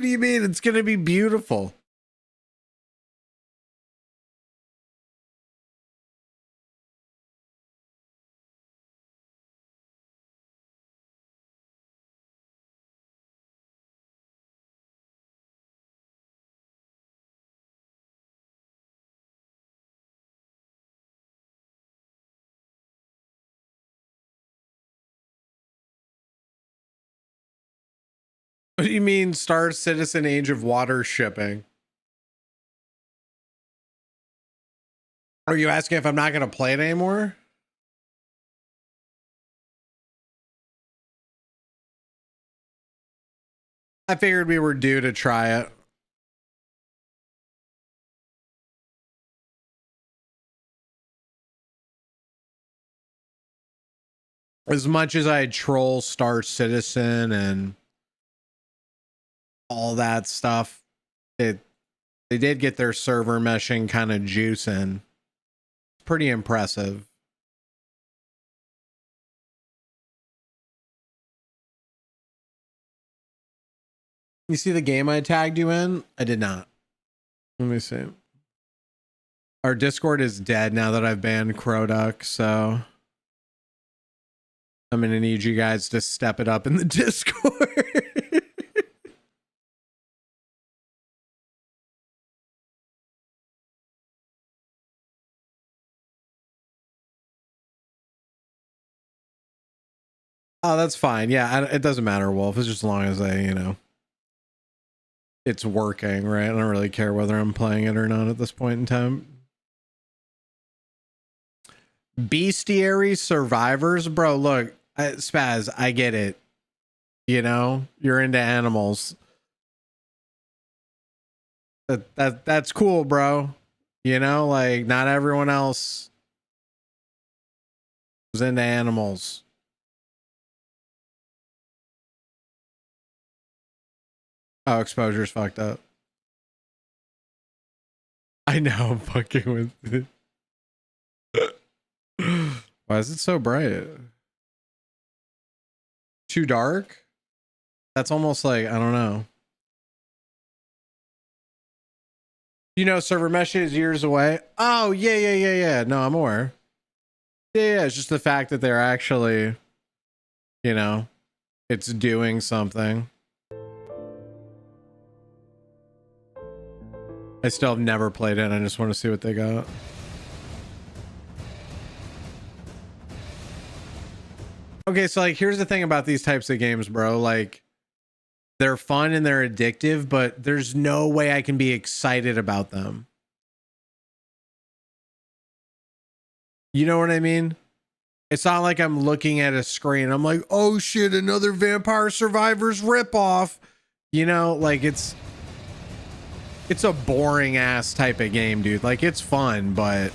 What do you mean? It's going to be beautiful. What do you mean Star Citizen Age of Water shipping? Are you asking if I'm not going to play it anymore? I figured we were due to try it. As much as I troll Star Citizen and all that stuff, they did get their server meshing kind of juicing. Pretty impressive. You see the game I tagged you in? I did not. Let me see. Our Discord is dead now that I've banned Croduck, so I'm gonna need you guys to step it up in the Discord. Oh, that's fine. Yeah, it doesn't matter, Wolf. It's just as long as it's working, right? I don't really care whether I'm playing it or not at this point in time. Beastiary Survivors, bro. Look, Spaz, I get it. You're into animals. That's cool, bro. Like not everyone else is into animals. Oh, exposure's fucked up. I know, I'm fucking with it. Why is it so bright? Too dark? That's almost like, I don't know. Server mesh is years away. Oh, yeah. No, I'm aware. Yeah, it's just the fact that they're actually, it's doing something. I still have never played it. I just want to see what they got. Okay, so like, here's the thing about these types of games, bro. Like, they're fun and they're addictive, but there's no way I can be excited about them. You know what I mean? It's not like I'm looking at a screen. I'm like, oh shit, another Vampire Survivors ripoff. Like it's a boring ass type of game, dude. Like it's fun, but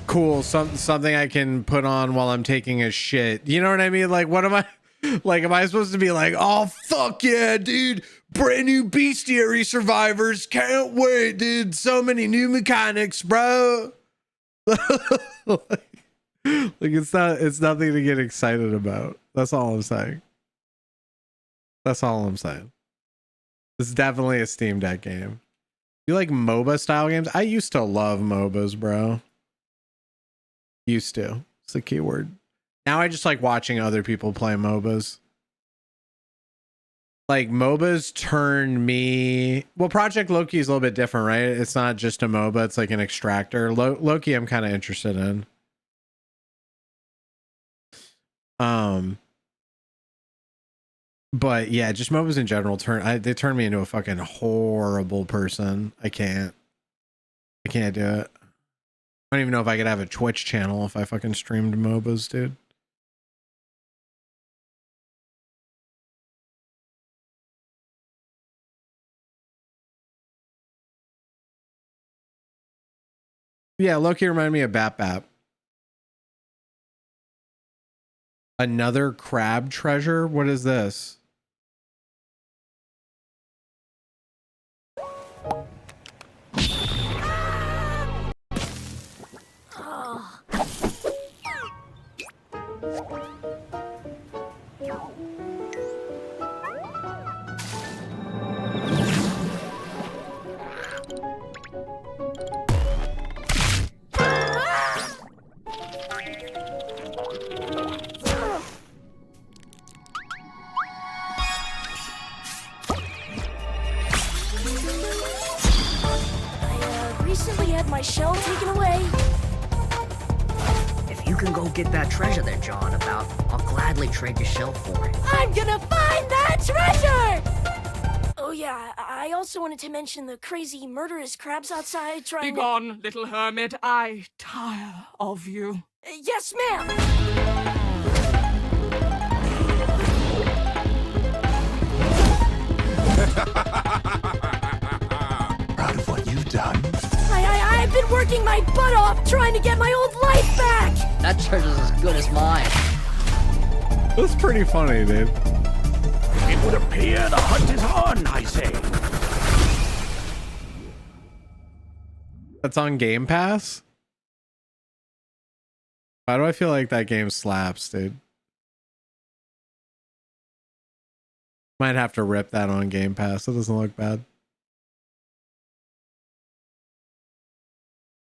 cool. Something I can put on while I'm taking a shit. You know what I mean? Like, what am I like? Am I supposed to be like, oh fuck yeah, dude? Brand new Beastiary Survivors. Can't wait, dude. So many new mechanics, bro. like it's nothing to get excited about. That's all I'm saying. That's all I'm saying. It's definitely a Steam Deck game. You like MOBA style games? I used to love MOBAs, bro. Used to. It's the key word. Now I just like watching other people play MOBAs. Like MOBAs turn me. Well, Project Loki is a little bit different, right? It's not just a MOBA. It's like an extractor. Loki, I'm kind of interested in. But yeah, just MOBAs in general they turn me into a fucking horrible person. I can't do it. I don't even know if I could have a Twitch channel if I fucking streamed MOBAs, dude. Yeah, Loki reminded me of Bap Bap. Another crab treasure? What is this? you can go get that treasure that John about, I'll gladly trade your shell for it. I'm gonna find that treasure! Oh yeah, I also wanted to mention the crazy murderous crabs outside trying to... Begone, little hermit. I tire of you. Yes, ma'am! Proud of what you've done? I've been working my butt off trying to get my old life back! That treasure's as good as mine. That's pretty funny, dude. It would appear the hunt is on, I say. That's on Game Pass? Why do I feel like that game slaps, dude? Might have to rip that on Game Pass. It doesn't look bad.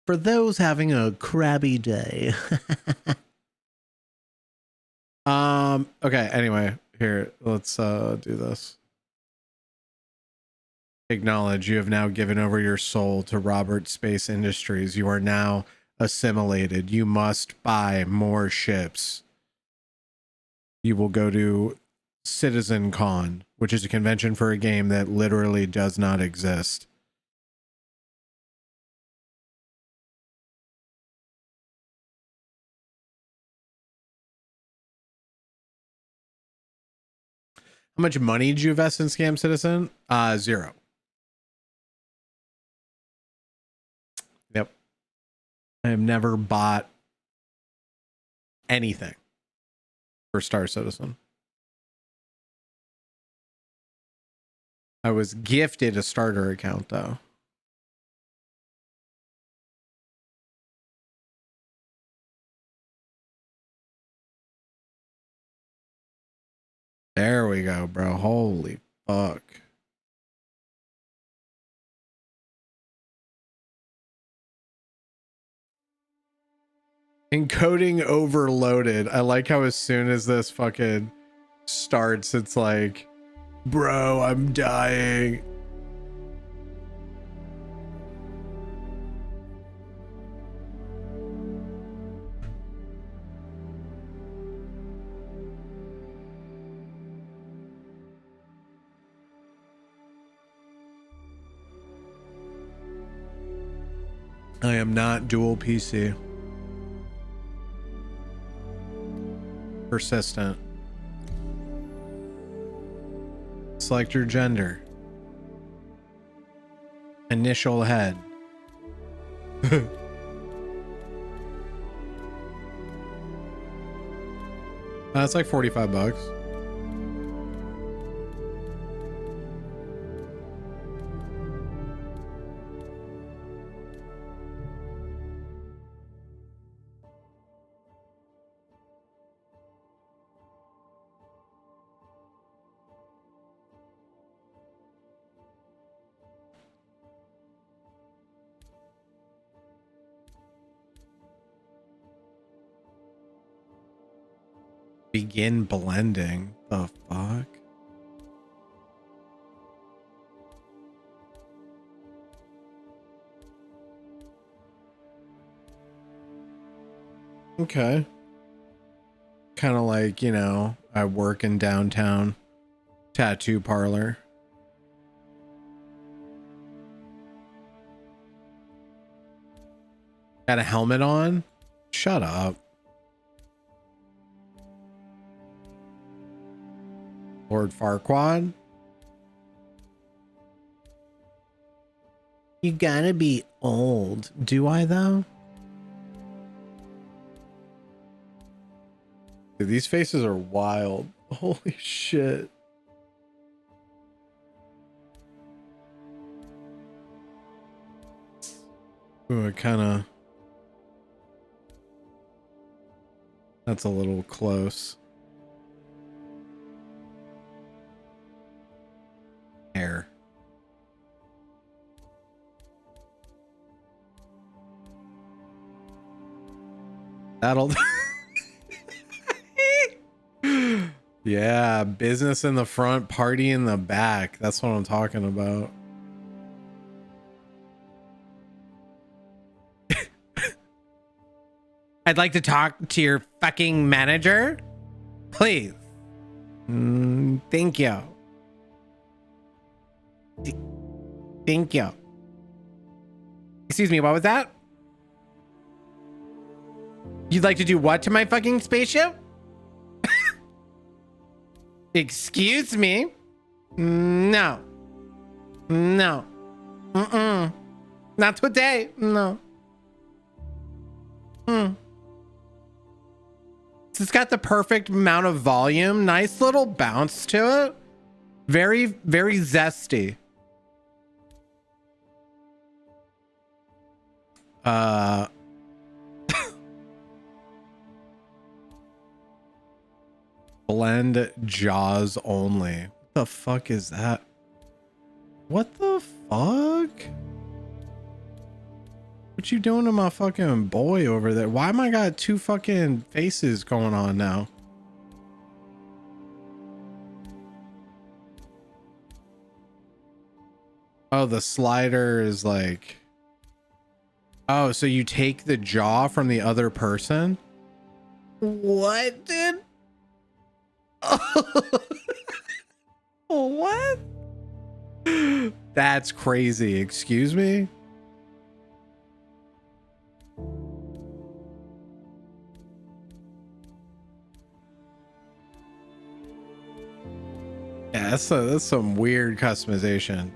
For those having a crabby day. Okay, anyway, here, let's do this. Acknowledge you have now given over your soul to Robert Space Industries. You are now assimilated. You must buy more ships. You will go to Citizen Con, which is a convention for a game that literally does not exist. How much money did you invest in Scam Citizen? 0. Yep. I have never bought anything for Star Citizen. I was gifted a starter account though. There we go, bro. Holy fuck. Encoding overloaded. I like how as soon as this fucking starts, it's like, bro, I'm dying. I am not dual PC. Persistent. Select your gender. Initial head. That's like $45. Begin blending. The fuck? Okay. Kind of like, you know, I work in downtown tattoo parlor. Got a helmet on? Shut up. Lord Farquaad? You gotta be old. Do I though? Dude, these faces are wild. Holy shit. Ooh, it kinda... That's a little close. Hair. That'll... Yeah, business in the front, party in the back. That's what I'm talking about. I'd like to talk to your fucking manager. Please. Thank you. Thank you. Excuse me, what was that? You'd like to do what to my fucking spaceship? Excuse me? No. No. Not today. No. It's got the perfect amount of volume. Nice little bounce to it. Very, very zesty. Blend jaws only. What the fuck is that? What the fuck? What you doing to my fucking boy over there? Why am I got two fucking faces going on now? Oh, the slider is like... Oh, so you take the jaw from the other person? What, dude? What? That's crazy. Excuse me? Yeah, that's some weird customization.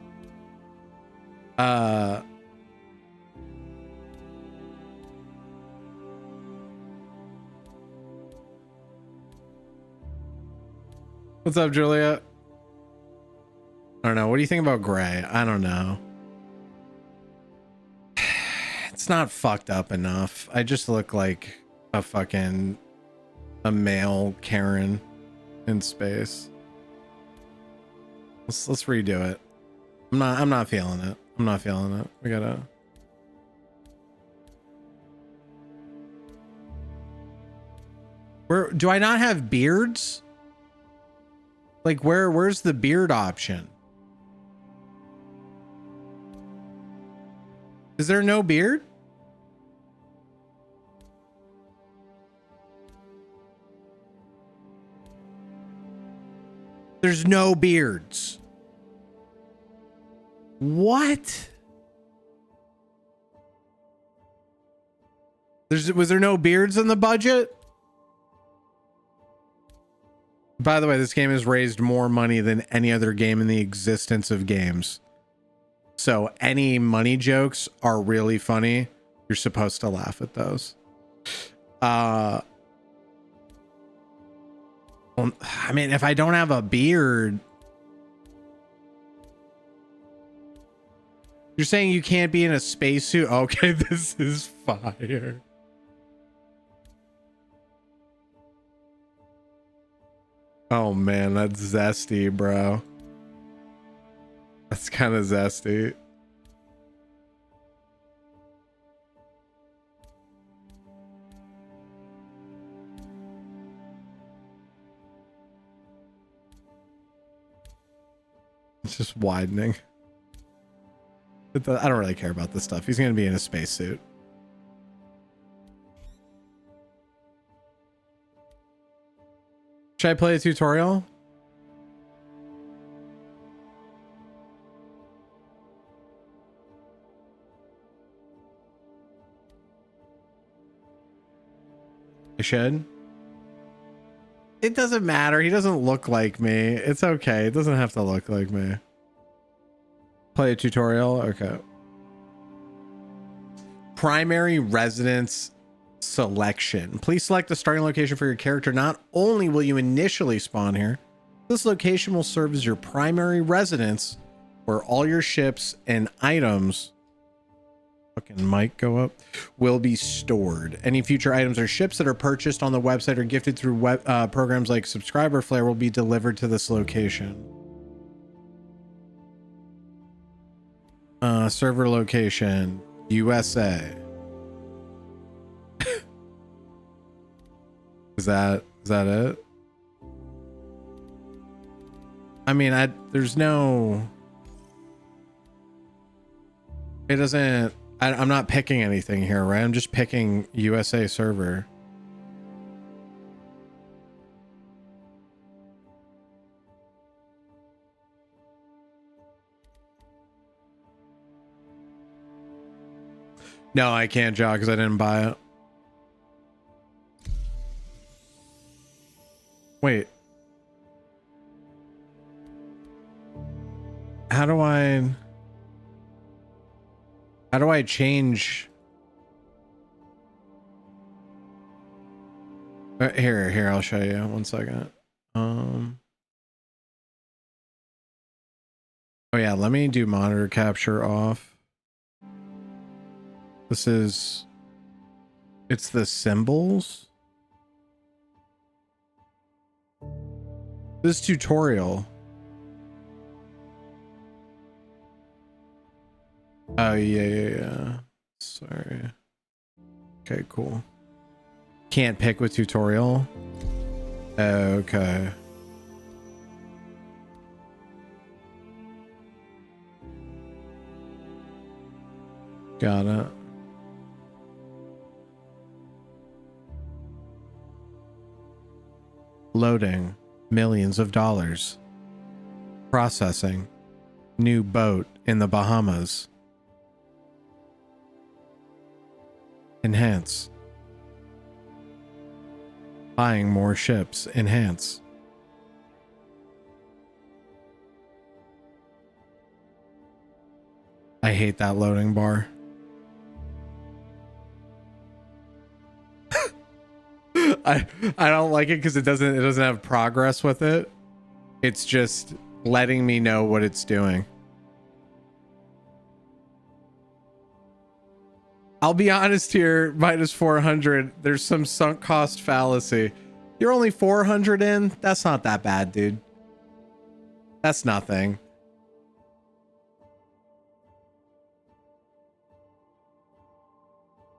What's up, Julia? I don't know. What do you think about gray? I don't know. It's not fucked up enough. I just look like a fucking male Karen in space. Let's redo it. I'm not feeling it. I'm not feeling it. We gotta. Where do I not have beards? Like where's the beard option? Is there no beard? There's no beards. What? Was there no beards in the budget? By the way, this game has raised more money than any other game in the existence of games. So any money jokes are really funny. You're supposed to laugh at those. I mean, if I don't have a beard, you're saying you can't be in a spacesuit? Okay, this is fire. Oh man, that's zesty, bro. That's kind of zesty. It's just widening. I don't really care about this stuff. He's going to be in a spacesuit. Should I play a tutorial? I should. It doesn't matter. He doesn't look like me. It's okay. It doesn't have to look like me. Play a tutorial. Okay. Primary residence selection. Please select the starting location for your character. Not only will you initially spawn here, this location will serve as your primary residence where all your ships and items, fucking mic go up, will be stored. Any future items or ships that are purchased on the website or gifted through web programs like Subscriber Flare will be delivered to this location. Server location, USA. Is that it? I mean, there's no, it doesn't, I'm not picking anything here, right? I'm just picking USA server. No, I can't draw because I didn't buy it. Wait. How do I change? Here, I'll show you. 1 second. Oh yeah, let me do monitor capture off. It's the symbols. This tutorial. Oh yeah. Sorry. Okay, cool. Can't pick with tutorial. Okay. Got it. Loading. Millions of dollars. Processing. New boat in the Bahamas. Enhance. Buying more ships. Enhance. I hate that loading bar. I don't like it because it doesn't have progress with it. It's just letting me know what it's doing. I'll be honest here, minus 400. There's some sunk cost fallacy. You're only 400 in? That's not that bad, dude. That's nothing.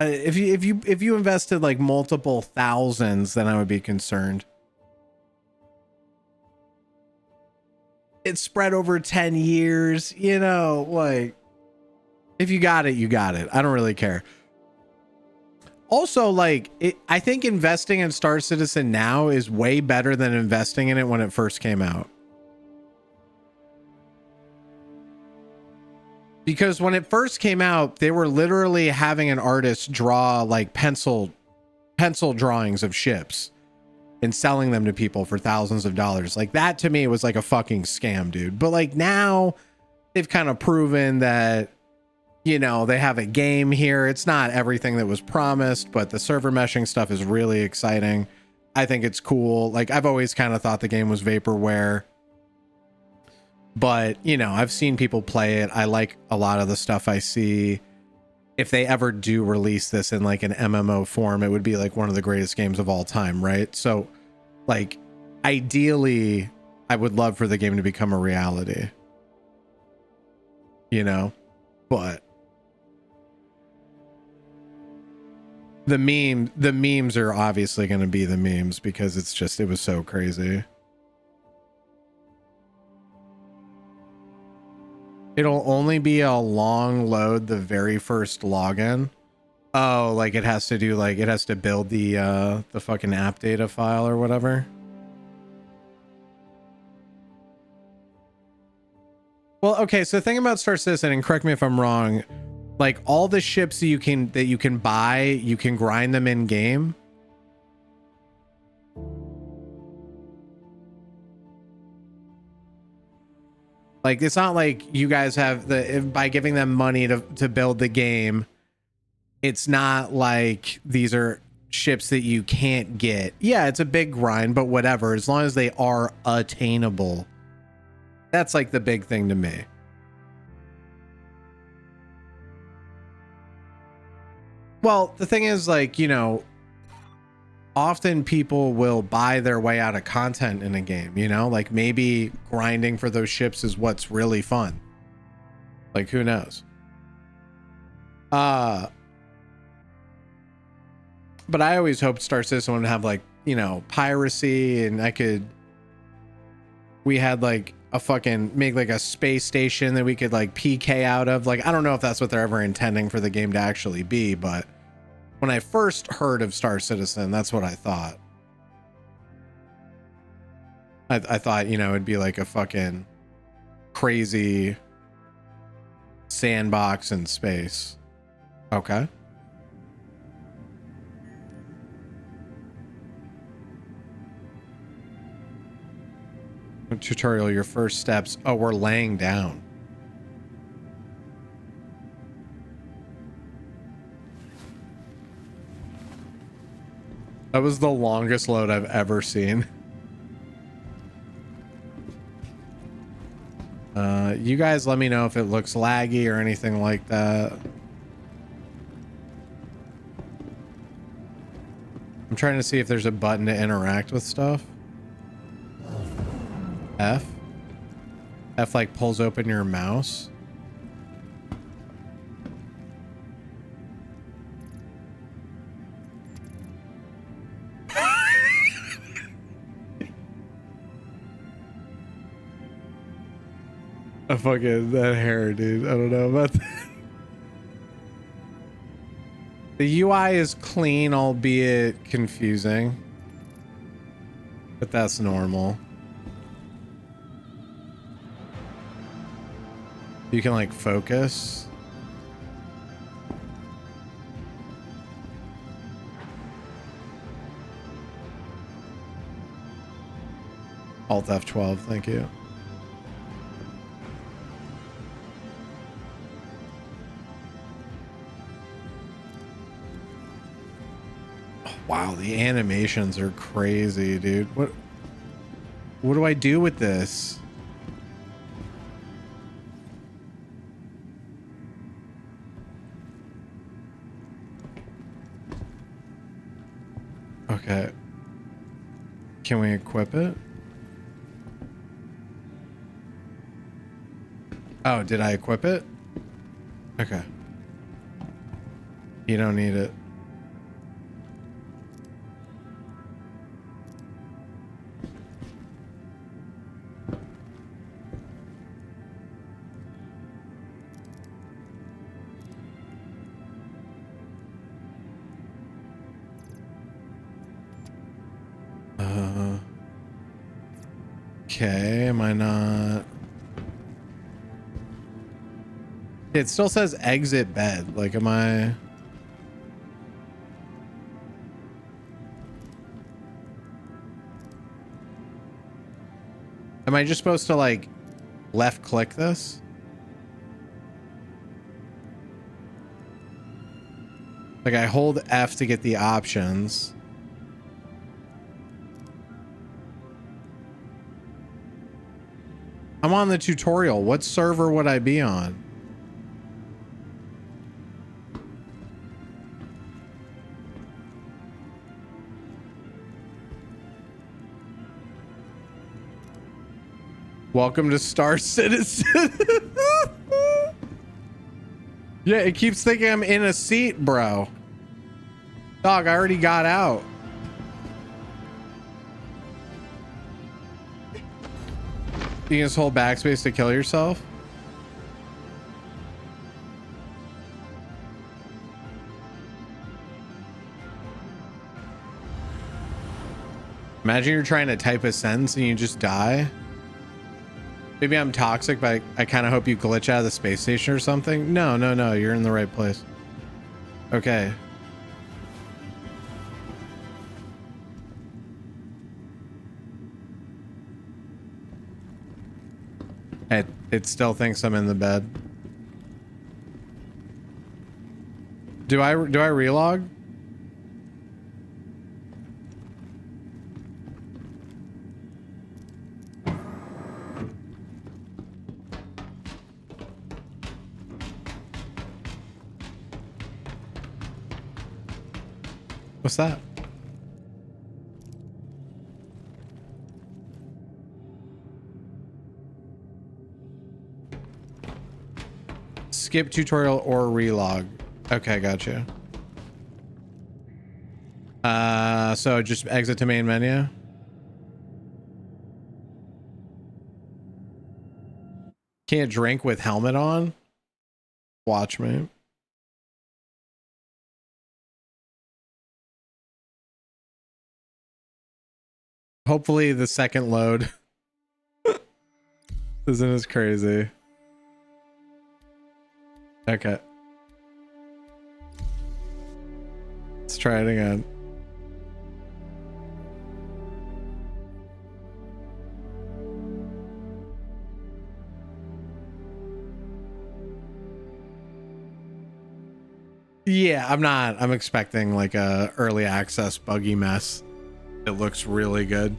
If you invested like multiple thousands, then I would be concerned. It's spread over 10 years, you know, like if you got it, you got it. I don't really care. Also, like I think investing in Star Citizen now is way better than investing in it when it first came out. Because when it first came out, they were literally having an artist draw like pencil drawings of ships and selling them to people for thousands of dollars. Like that to me was like a fucking scam, dude. But like now they've kind of proven that, you know, they have a game here. It's not everything that was promised, but the server meshing stuff is really exciting. I think it's cool. Like I've always kind of thought the game was vaporware. But, you know, I've seen people play it. I like a lot of the stuff I see. If they ever do release this in like an MMO form, it would be like one of the greatest games of all time, right? So, like, ideally, I would love for the game to become a reality. You know? But the memes are obviously going to be the memes because it was so crazy. It'll only be a long load the very first login. Oh, like it has to build the fucking app data file or whatever. Well, okay, so the thing about Star Citizen, and correct me if I'm wrong, like all the ships that you can buy, you can grind them in game. Like, it's not like you guys have by giving them money to build the game, it's not like these are ships that you can't get. Yeah, it's a big grind, but whatever, as long as they are attainable. That's like the big thing to me. Well, the thing is, like, you know, often people will buy their way out of content in a game, you know, like maybe grinding for those ships is what's really fun. Like, who knows? But I always hoped Star Citizen would have like, you know, piracy, and we had like a fucking make like a space station that we could like PK out of. Like, I don't know if that's what they're ever intending for the game to actually be, but when I first heard of Star Citizen, that's what I thought. I thought, you know, it'd be like a fucking crazy sandbox in space. Okay. Tutorial, your first steps. Oh, we're laying down. That was the longest load I've ever seen. You guys let me know if it looks laggy or anything like that. I'm trying to see if there's a button to interact with stuff. F like pulls open your mouse. I fucking that hair, dude. I don't know about that. The UI is clean, albeit confusing, but that's normal. You can like focus. Alt F12, thank you. Oh, wow, the animations are crazy, dude. What do I do with this? Okay. Can we equip it? Oh, did I equip it? Okay. You don't need it. Okay, am I not? It still says exit bed. Like, am I? Am I just supposed to like left click this? Like I hold F to get the options. I'm on the tutorial. What server would I be on? Welcome to Star Citizen. Yeah, it keeps thinking I'm in a seat, bro. Dog, I already got out. You can just hold backspace to kill yourself. Imagine you're trying to type a sentence and you just die. Maybe I'm toxic, but I kind of hope you glitch out of the space station or something. No, no, no. You're in the right place. Okay. It still thinks I'm in the bed. Do I relog? What's that? Skip tutorial or relog. Okay, gotcha. So just exit to main menu. Can't drink with helmet on. Watch me. Hopefully the second load isn't as crazy. Okay. Let's try it again. Yeah, I'm expecting like a early access buggy mess. It looks really good.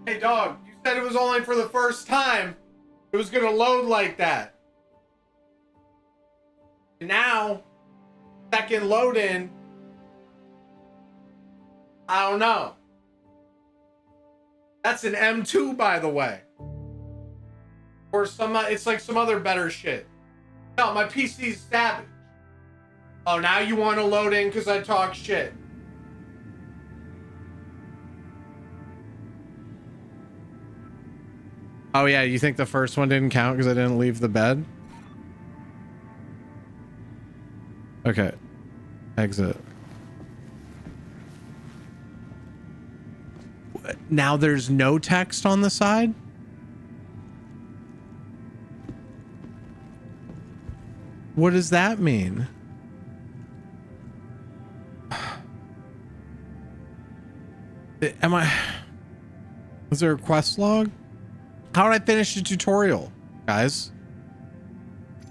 Hey dog, you said it was only for the first time. It was gonna load like that. And now, second load in, I don't know. That's an M2, by the way. Or some, it's like some other better shit. No, my PC's savage. Oh, now you want to load in because I talk shit. Oh yeah, you think the first one didn't count because I didn't leave the bed? Okay. Exit. Now there's no text on the side? What does that mean? Am I... Was there a quest log? How did I finish the tutorial, guys?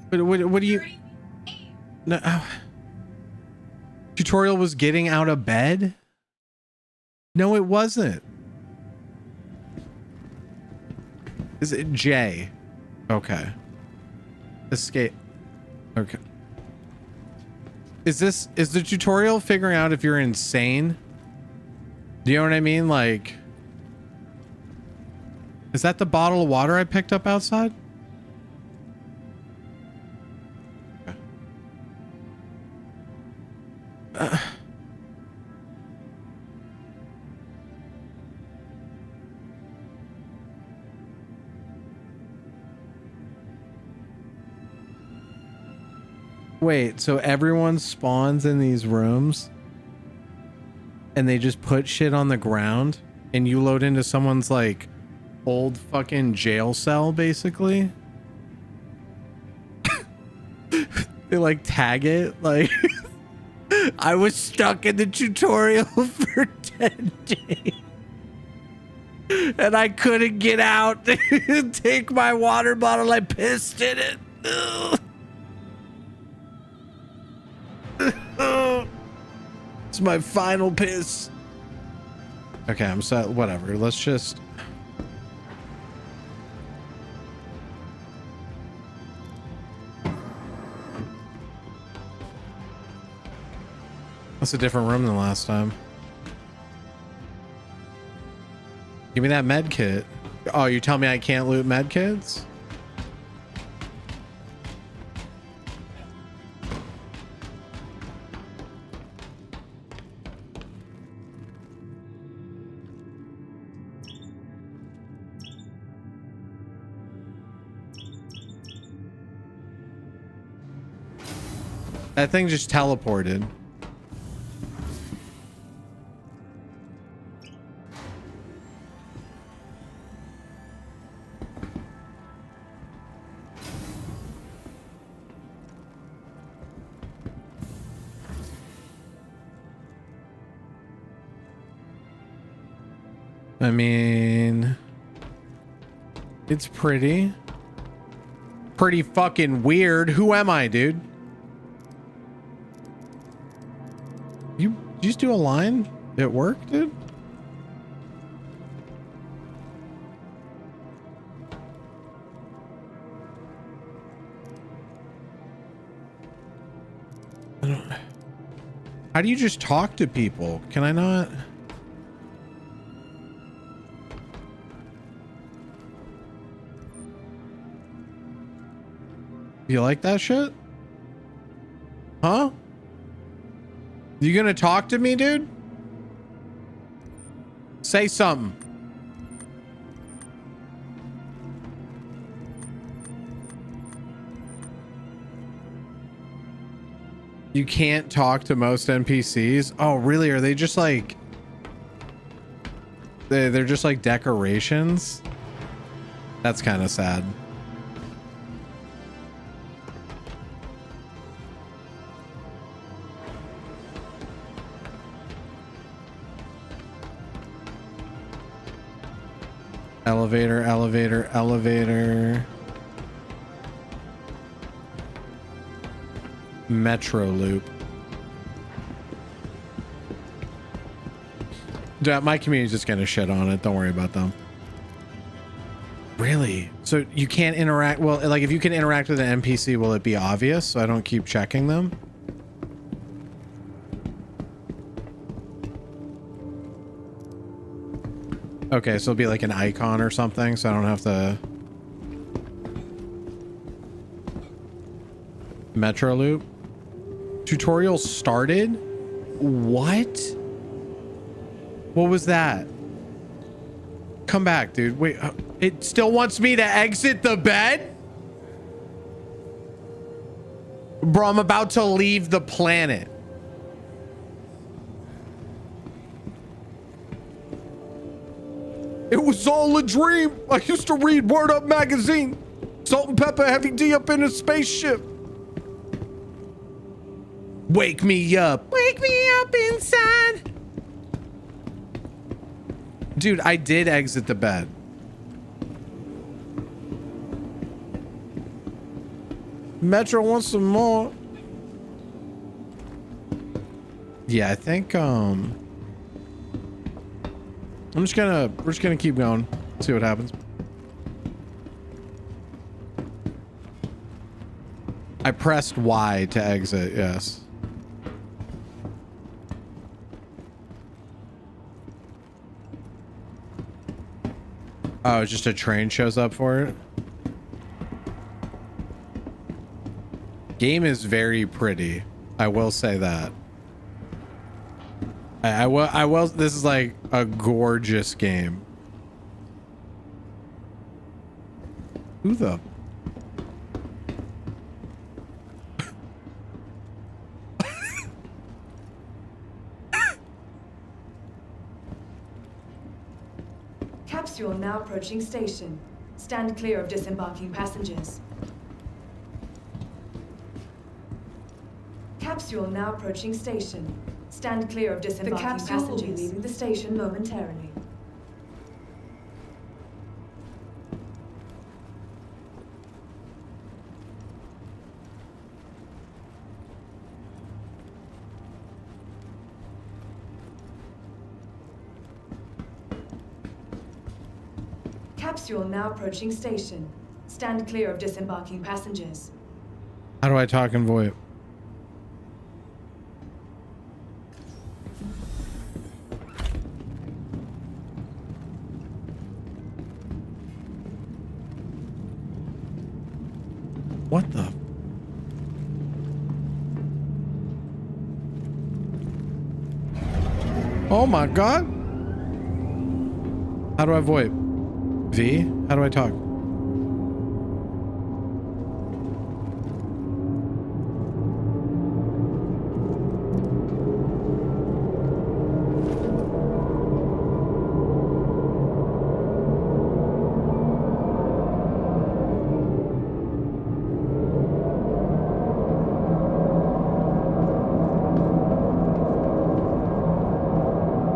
What do you... No, tutorial was getting out of bed? No, it wasn't. Is it J? Okay. Escape. Okay. Is the tutorial figuring out if you're insane? Do you know what I mean? Like... Is that the bottle of water I picked up outside? Okay. Wait, so everyone spawns in these rooms and they just put shit on the ground and you load into someone's like old fucking jail cell basically? They like tag it like I was stuck in the tutorial for 10 days. And I couldn't get out. Take my water bottle. I pissed in it. It's my final piss. Okay, I'm set. Whatever. Let's just. That's a different room than last time. Give me that med kit. Oh, you tell me I can't loot med kits? That thing just teleported. I mean, it's pretty fucking weird. Who am I, dude? You just do a line? It worked, dude? I don't. How do you just talk to people? Can I not? You like that shit? Huh? You gonna talk to me, dude? Say something. You can't talk to most NPCs? Oh, really? Are they just like... They're just like decorations? That's kind of sad. Elevator, elevator, elevator. Metro loop. Dude, my community's just gonna shit on it. Don't worry about them. Really? So you can't interact? Well, like if you can interact with an NPC, will it be obvious so I don't keep checking them? Okay, so it'll be like an icon or something, so I don't have to... Metro loop. Tutorial started? What? What was that? Come back, dude. Wait, it still wants me to exit the bed? Bro, I'm about to leave the planet. It was all a dream. I used to read Word Up magazine. Salt and pepper, heavy D up in a spaceship. Wake me up. Wake me up inside. Dude, I did exit the bed. Metro wants some more. Yeah, I think, we're just gonna keep going, see what happens. I pressed Y to exit, yes. Oh, just a train shows up for it. Game is very pretty. I will say that. I will. This is like a gorgeous game. Who the? Capsule now approaching station. Stand clear of disembarking passengers. Capsule now approaching station. Stand clear of disembarking passengers. The capsule will be leaving the station momentarily. Capsule now approaching station. Stand clear of disembarking passengers. How do I talk in VoIP? What the? Oh my god. How do I VoIP? V? How do I talk?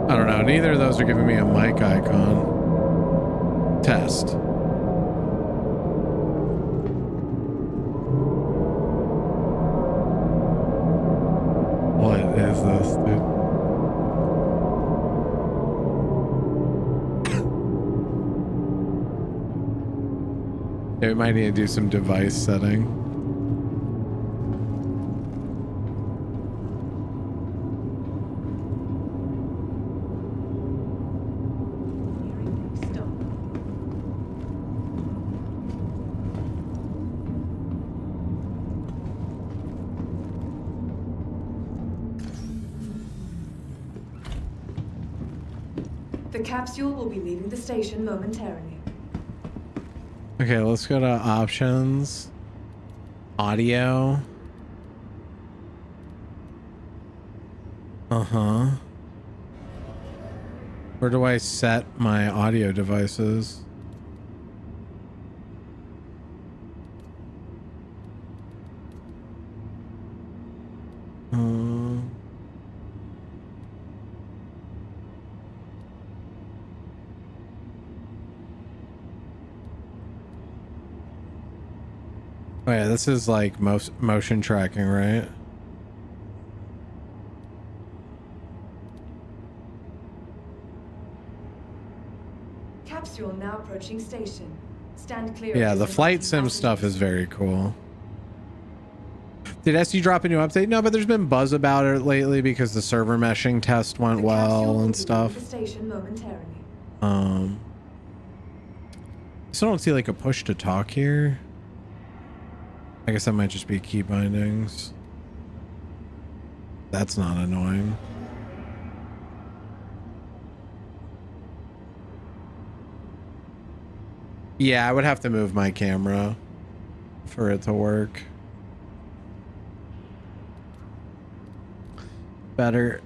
I don't know. Neither of those are giving me a mic icon. Test. What is this, dude? Yeah, we might need to do some device setting. The capsule will be leaving the station momentarily. Okay, let's go to options. Audio. Uh-huh. Where do I set my audio devices? Oh yeah, this is like motion tracking, right? Capsule now approaching station. Stand clear. Yeah, of the flight disembarking sim stuff passengers. is very cool. Did SU drop a new update? No, but there's been buzz about it lately because the server meshing test went The capsule well will and be stuff. leaving the station momentarily. So I don't see like a push to talk here. I guess that might just be key bindings. That's not annoying. Yeah, I would have to move my camera for it to work. Better.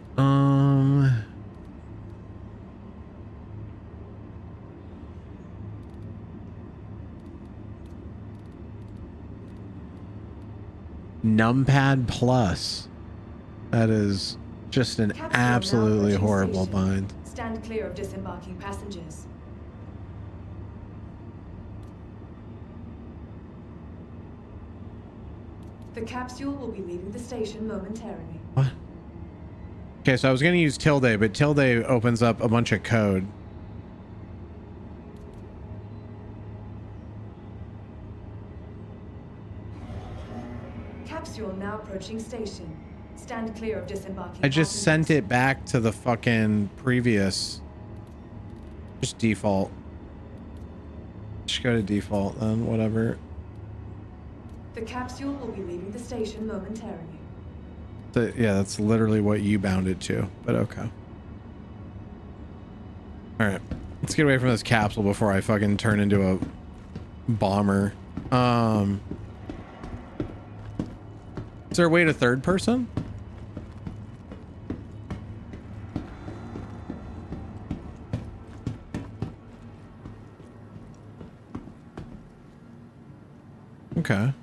Numpad Plus. That is just an Capsule now absolutely approaching horrible station. bind. Stand clear of disembarking passengers. The capsule will be leaving the station momentarily. What? Okay, so I was going to use tilde, but tilde opens up a bunch of code. Capsule now approaching station. Stand clear of disembarking I just sent passengers. it back to the fucking previous. Just default. Just go to default then, whatever. The capsule will be leaving the station momentarily. Yeah, that's literally what you bound it to, but okay. All right, let's get away from this capsule before I fucking turn into a bomber. Is there a way to third person? Okay.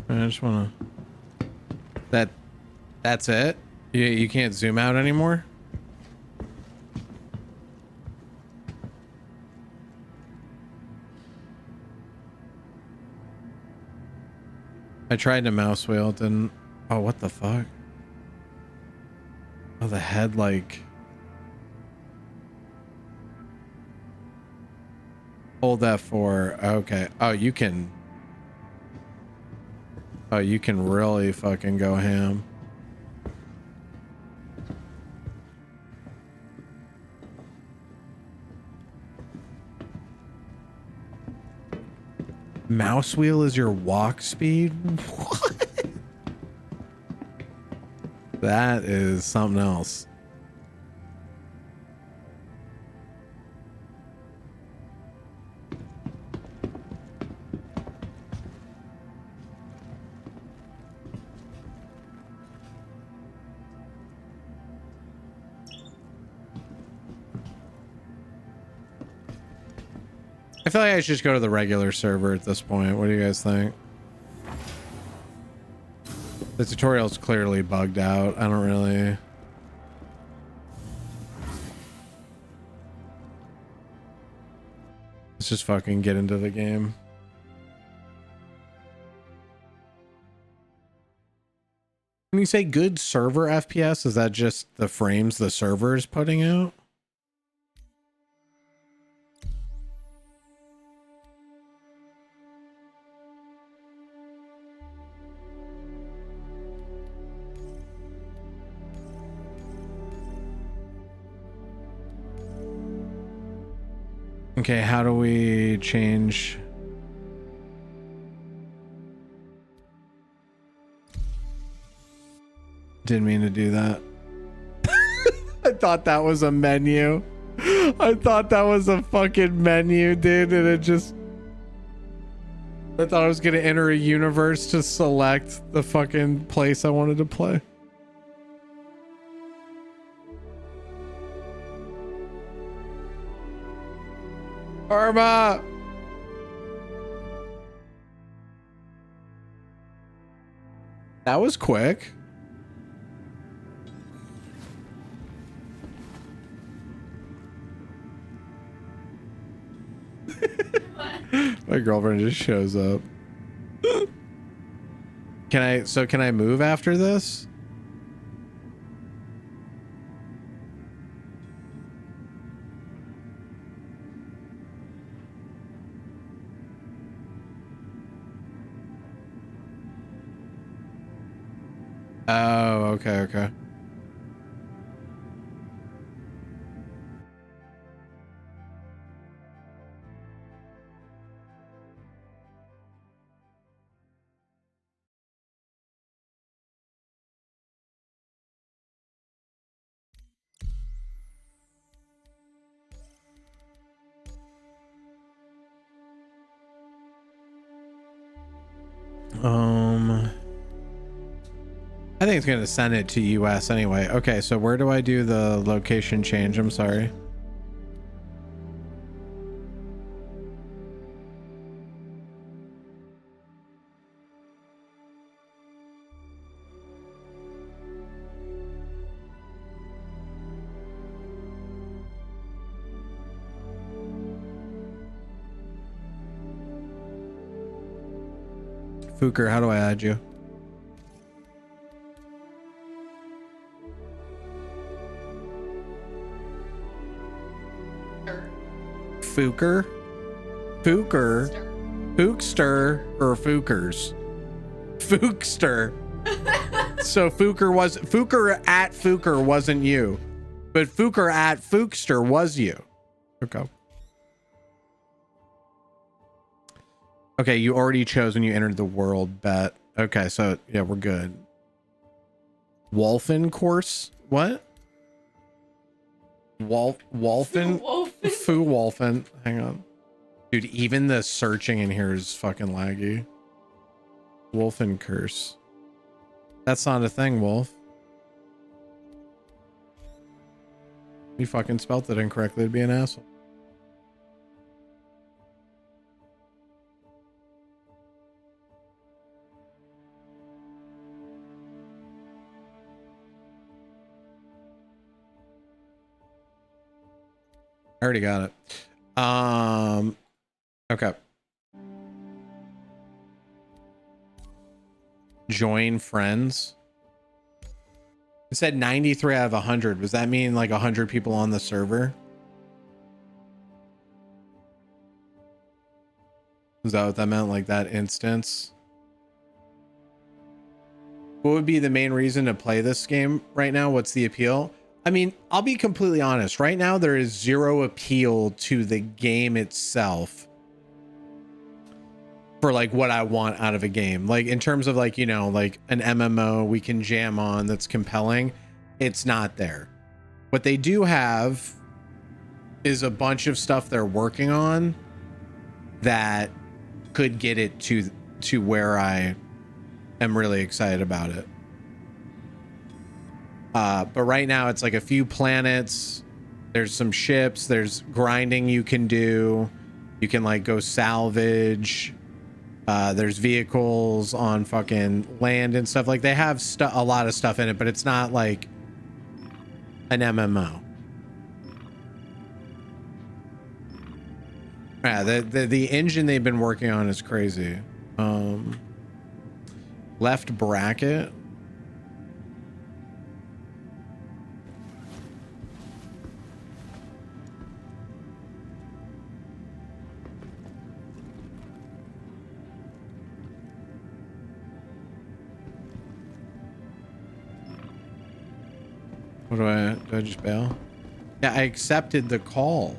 I just want to... That's it? You can't zoom out anymore? I tried to mouse wheel, it didn't... Oh, what the fuck? Oh, the head, like... Hold F4. Okay. Oh, you can. Oh, you can really fucking go ham. Mouse wheel is your walk speed? What? That is something else. I feel like I should just go to the regular server at this point. What do you guys think? The tutorial's clearly bugged out. I don't really... Let's just fucking get into the game. When you say good server FPS, is that just the frames the server is putting out? Okay, how do we change? Didn't mean to do that. I thought that was a menu. I thought that was a fucking menu, dude, and it just... I thought I was gonna enter a universe to select the fucking place I wanted to play. Arma! That was quick. My girlfriend just shows up. Can I move after this? Oh, okay, okay. I think it's going to send it to US anyway. Okay, so where do I do the location change? I'm sorry. Fuker, how do I add you? Fuker? Fuker? Fookster or Fookers? Fookster. So Fuker at Fuker wasn't you, but Fuker at Fookster was you. Okay. Okay, you already chose when you entered the world, bet. Okay, so yeah, we're good. Wolfen course? What? Wolfen? Fu Wolfen. Hang on. Dude, even the searching in here is fucking laggy. Wolfen curse. That's not a thing, Wolf. You fucking spelt it incorrectly to be an asshole. I already got it. Okay. Join friends. It said 93 out of 100. Does that mean like 100 people on the server? Is that what that meant? Like that instance? What would be the main reason to play this game right now? What's the appeal? I mean, I'll be completely honest. Right now, there is zero appeal to the game itself for like what I want out of a game. Like in terms of like, you know, like an MMO we can jam on that's compelling. It's not there. What they do have is a bunch of stuff they're working on that could get it to where I am really excited about it. But right now it's like a few planets. There's some ships. There's grinding you can do. You can like go salvage. There's vehicles on fucking land and stuff. Like they have a lot of stuff in it, but it's not like an MMO. Yeah, the engine they've been working on is crazy. Left bracket. What do I just bail? Yeah, I accepted the call.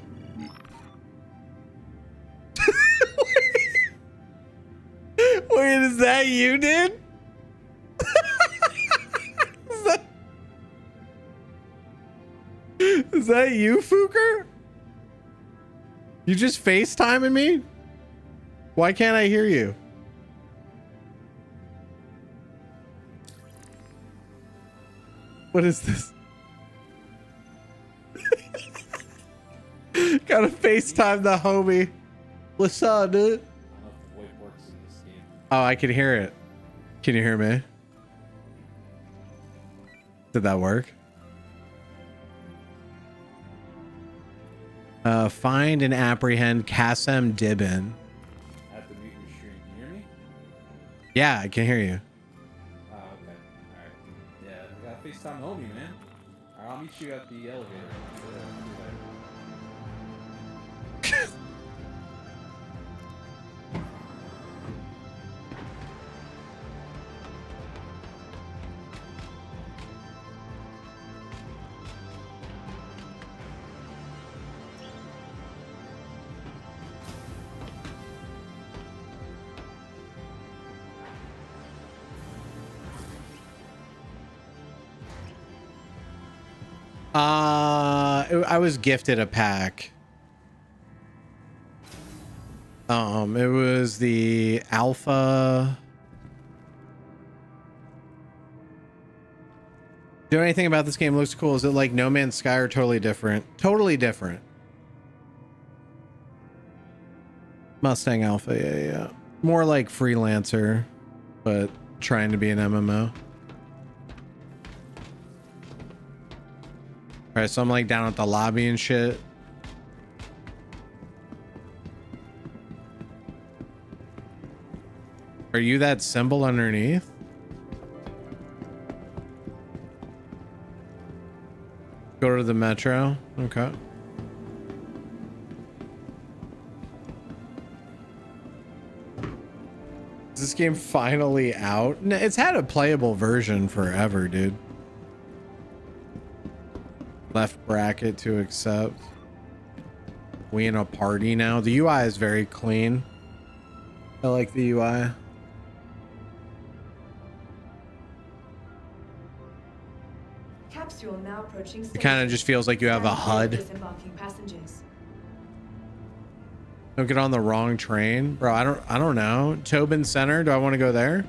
Wait, is that you, dude? Is that you, Fuker? You just FaceTiming me? Why can't I hear you? What is this? Gotta FaceTime the homie. What's up, dude? Oh, I can hear it. Can you hear me? Did that work? Find and apprehend Kassem Dibin. I have to mute your stream. Can you hear me? Yeah, I can hear you. Oh, okay. Alright. Yeah, we got FaceTime homie, man. Alright, I'll meet you at the elevator. I was gifted a pack. It was the alpha. Do anything about this game looks cool? Is it like No Man's Sky or totally different? Totally different. Mustang Alpha, yeah. More like Freelancer, but trying to be an MMO. All right, so I'm like down at the lobby and shit. Are you that symbol underneath? Go to the metro. Okay. Is this game finally out? No, it's had a playable version forever, dude. Left bracket to accept. We in a party now. The UI is very clean. I like the UI. Capsule now approaching It kind of just feels like you have a HUD. Disembarking passengers. Don't get on the wrong train, bro. I don't know. Tobin Center. Do I want to go there?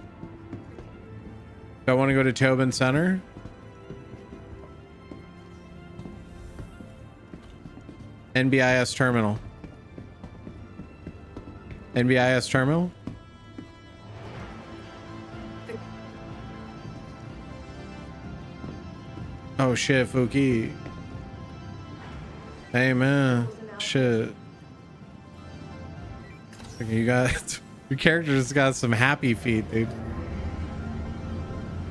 Do I want to go to Tobin Center? NBIS terminal. NBIS terminal. Oh shit, Fuki. Hey man, shit. You got your character just got some happy feet, dude.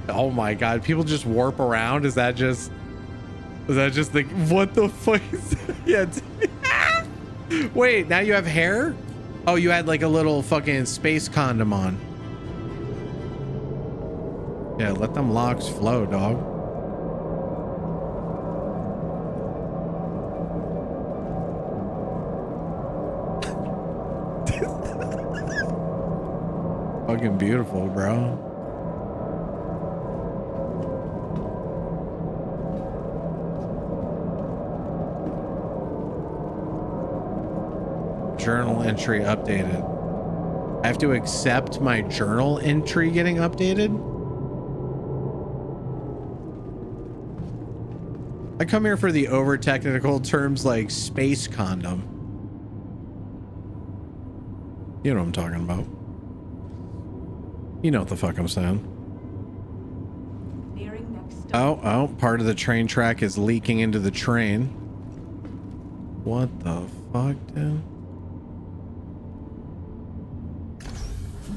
Oh my god, people just warp around. Is that just the what the fuck is that? Yeah. Wait, now you have hair? Oh, you had like a little fucking space condom on. Yeah, let them locks flow, dog. Fucking beautiful, bro. Journal entry updated. I have to accept my journal entry getting updated? I come here for the over technical terms like space condom. You know what I'm talking about. You know what the fuck I'm saying. Nearing next stop. Oh, part of the train track is leaking into the train. What the fuck, dude?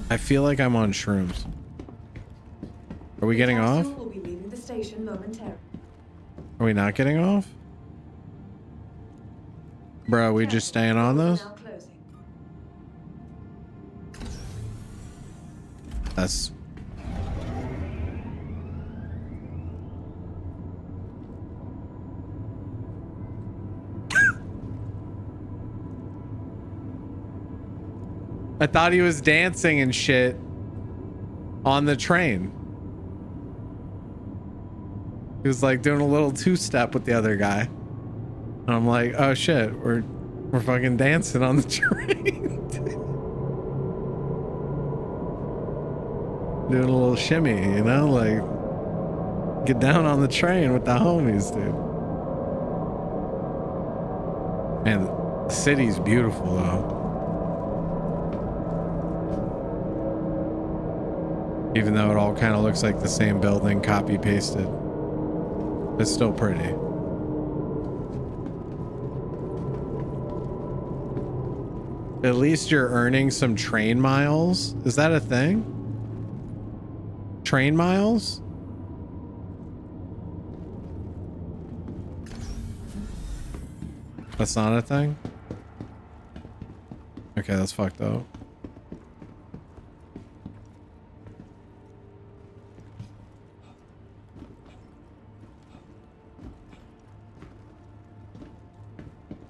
I feel like I'm on shrooms. Are we getting off? Capsule will be leaving the station momentarily. Are we not getting off? Bro, are we just staying on this? Now closing. That's... I thought he was dancing and shit on the train. He was like doing a little two-step with the other guy. And I'm like, oh shit, we're fucking dancing on the train. Doing a little shimmy, you know, like get down on the train with the homies, dude. Man, the city's beautiful though. Even though it all kind of looks like the same building, copy pasted. It's still pretty. At least you're earning some train miles. Is that a thing? Train miles? That's not a thing? Okay, that's fucked up.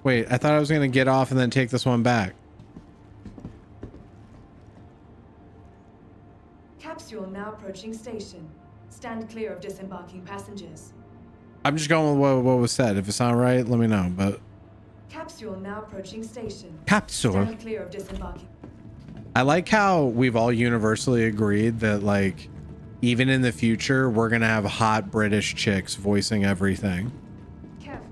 Wait, I thought I was going to get off and then take this one back. Capsule now approaching station. Stand clear of disembarking passengers. I'm just going with what was said. If it's not right, let me know, but... Capsule now approaching station. Capsule? Stand clear of disembarking. I like how we've all universally agreed that, like, even in the future, we're going to have hot British chicks voicing everything. Careful.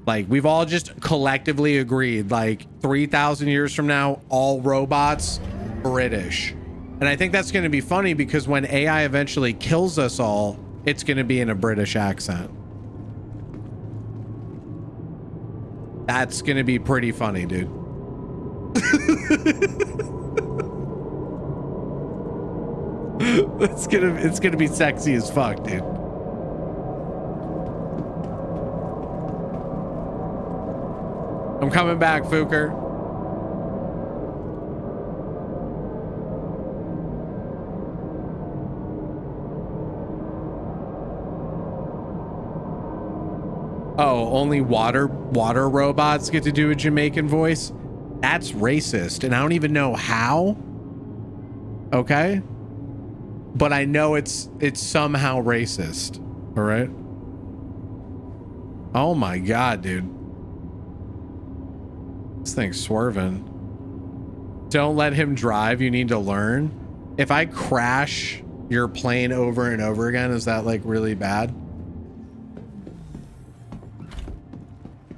Like, we've all just collectively agreed, like, 3,000 years from now, all robots, British. And I think that's going to be funny because when AI eventually kills us all, it's going to be in a British accent. That's going to be pretty funny, dude. It's going to be sexy as fuck, dude. I'm coming back, Fuker. Oh, only water robots get to do a Jamaican voice? That's racist, and I don't even know how. Okay? But I know it's somehow racist. All right? Oh my god, dude. This thing's swerving. Don't let him drive. You need to learn. If I crash your plane over and over again, is that like really bad?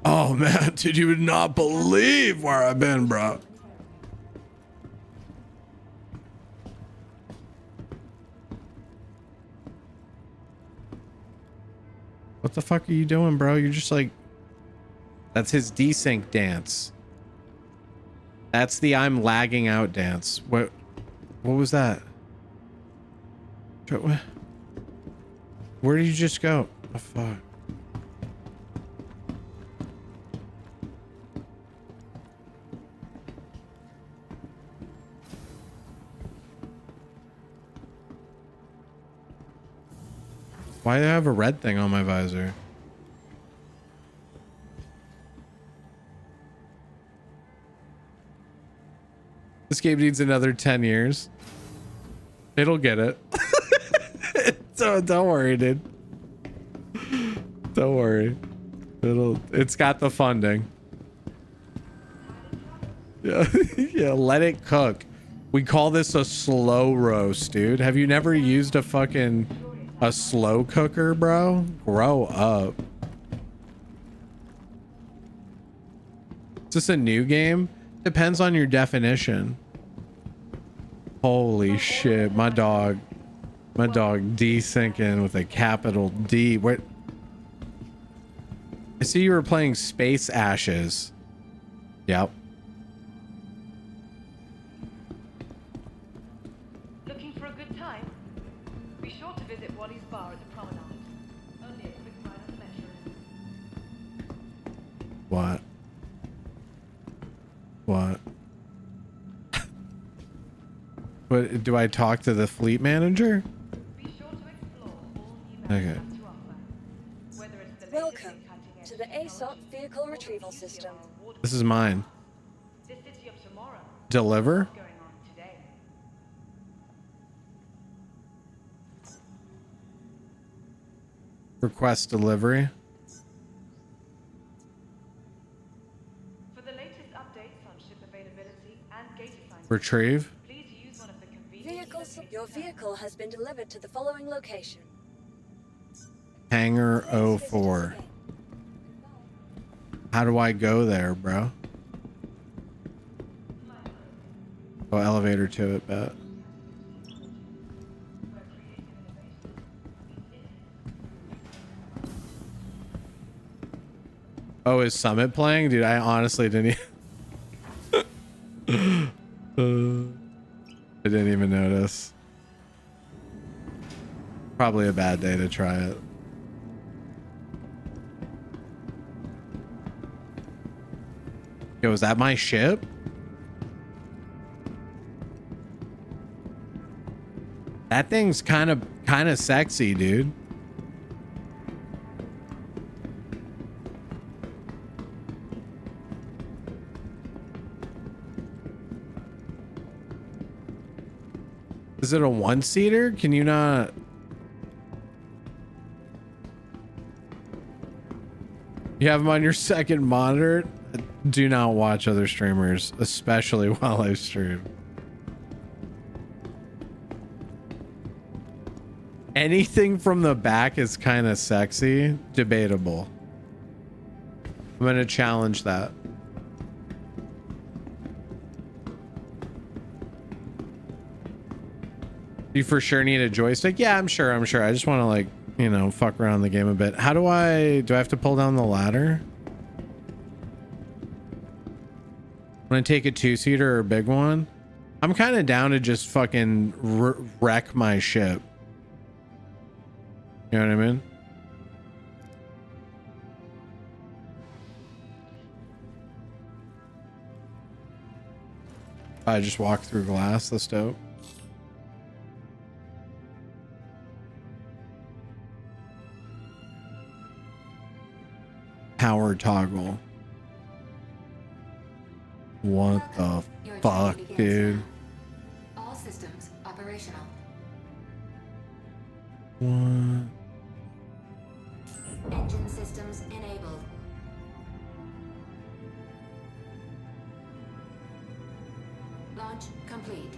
Oh man, dude, you would not believe where I've been, bro. What the fuck are you doing, bro? You're just like... That's his desync dance. That's the I'm lagging out dance. What was that? Where did you just go? Oh, fuck. Why do I have a red thing on my visor? This game needs another 10 years. It'll get it. So don't worry, dude. Don't worry. It's got the funding. Yeah, yeah, let it cook. We call this a slow roast, dude. Have you never used a slow cooker, bro? Grow up. Is this a new game? Depends on your definition. Holy shit, my dog desyncing with a capital D. What? I see you were playing Space Ashes. Yep. Looking for a good time? Be sure to visit Wally's bar at the promenade. Only a quick ride on the metro. What? What? But do I talk to the fleet manager? Be sure to explore all new Okay. methods to offer. Whether it's the Welcome to the ASOP vehicle retrieval system. This is mine. This city of tomorrow. Deliver? What's going on today? Request delivery. For the latest updates on ship availability and gate assignments, Retrieve. please use one of the convenient Your vehicle has been delivered to the following location. Hangar 04. How do I go there, bro? Oh, elevator to it, bet. Oh, is Summit playing? Dude, I honestly didn't I didn't even notice. Probably a bad day to try it. Yo, is that my ship? That thing's kind of sexy, dude. Is it a one-seater? Can you not? You have them on your second monitor? Do not watch other streamers, especially while I stream. Anything from the back is kind of sexy. Debatable. I'm gonna challenge that. You for sure need a joystick? Yeah, I'm sure. I just want to, like, you know, fuck around the game a bit. How do I have to pull down the ladder? When I take a two-seater or a big one? I'm kind of down to just fucking wreck my ship. You know what I mean? I just walk through glass. That's dope. Power toggle. What the fuck, dude? All systems operational. What? Engine systems enabled. Launch complete.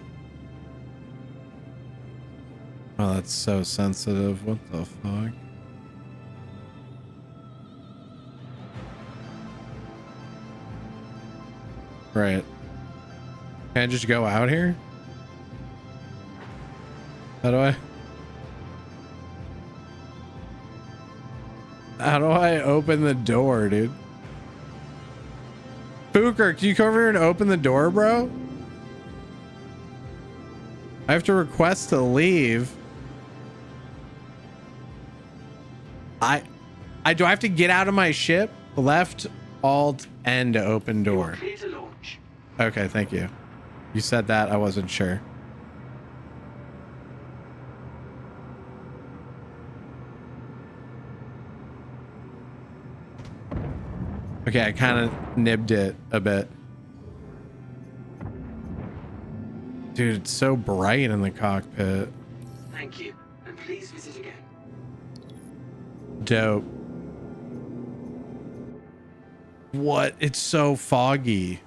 Oh, that's so sensitive. What the fuck? Right. Can I just go out here? How do I open the door, dude? Booker, can you come over here and open the door, bro? I have to request to leave. Do I have to get out of my ship? Left, Alt, N to open door. Okay, thank you. You said that, I wasn't sure. Okay, I kind of nibbed it a bit. Dude, it's so bright in the cockpit. Thank you, and please visit again. Dope. What? It's so foggy.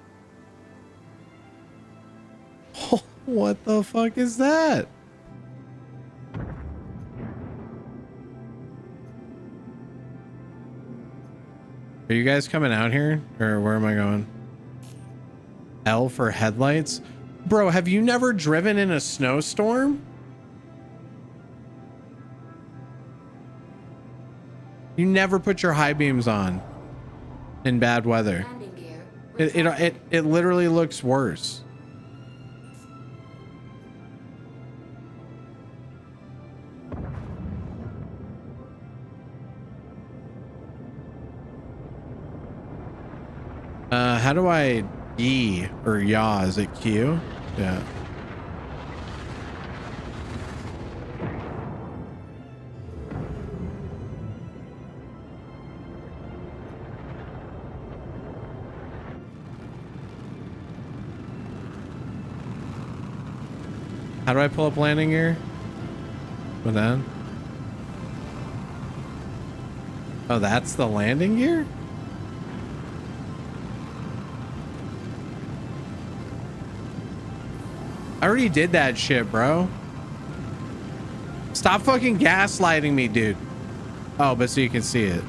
What the fuck is that? Are you guys coming out here? Or where am I going? L for headlights? Bro, have you never driven in a snowstorm? You never put your high beams on in bad weather. It literally looks worse. How do I E or yaw? Is it Q? Yeah. How do I pull up landing gear? With that? Oh, that's the landing gear? I already did that shit, bro. Stop fucking gaslighting me, dude. Oh, but so you can see it.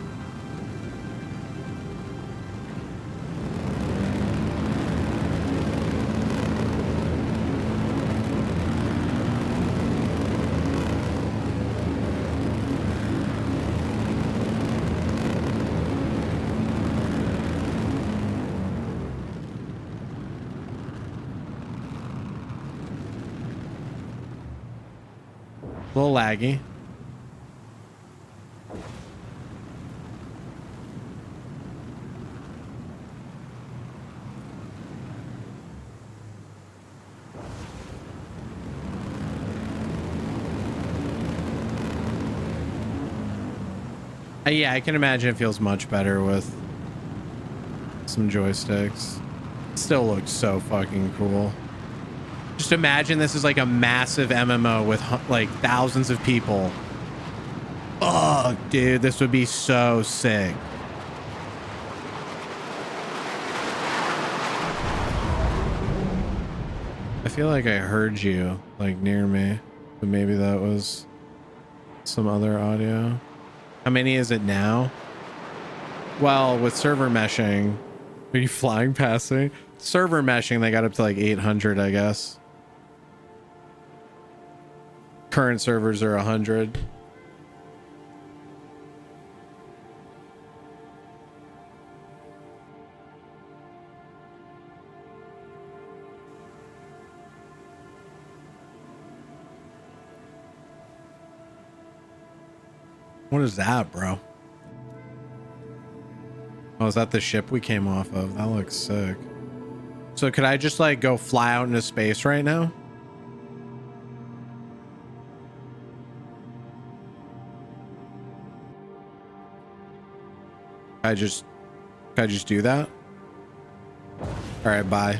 A little laggy. Yeah, I can imagine it feels much better with some joysticks. Still looks so fucking cool. Just imagine this is like a massive MMO with like thousands of people. Oh, dude, this would be so sick. I feel like I heard you like near me, but maybe that was some other audio. How many is it now? Well, with server meshing, are you flying past me? Server meshing, they got up to like 800, I guess. Current servers are 100. What is that, bro? Oh, is that the ship we came off of? That looks sick. So could I just like go fly out into space right now? Can I just do that? All right, bye.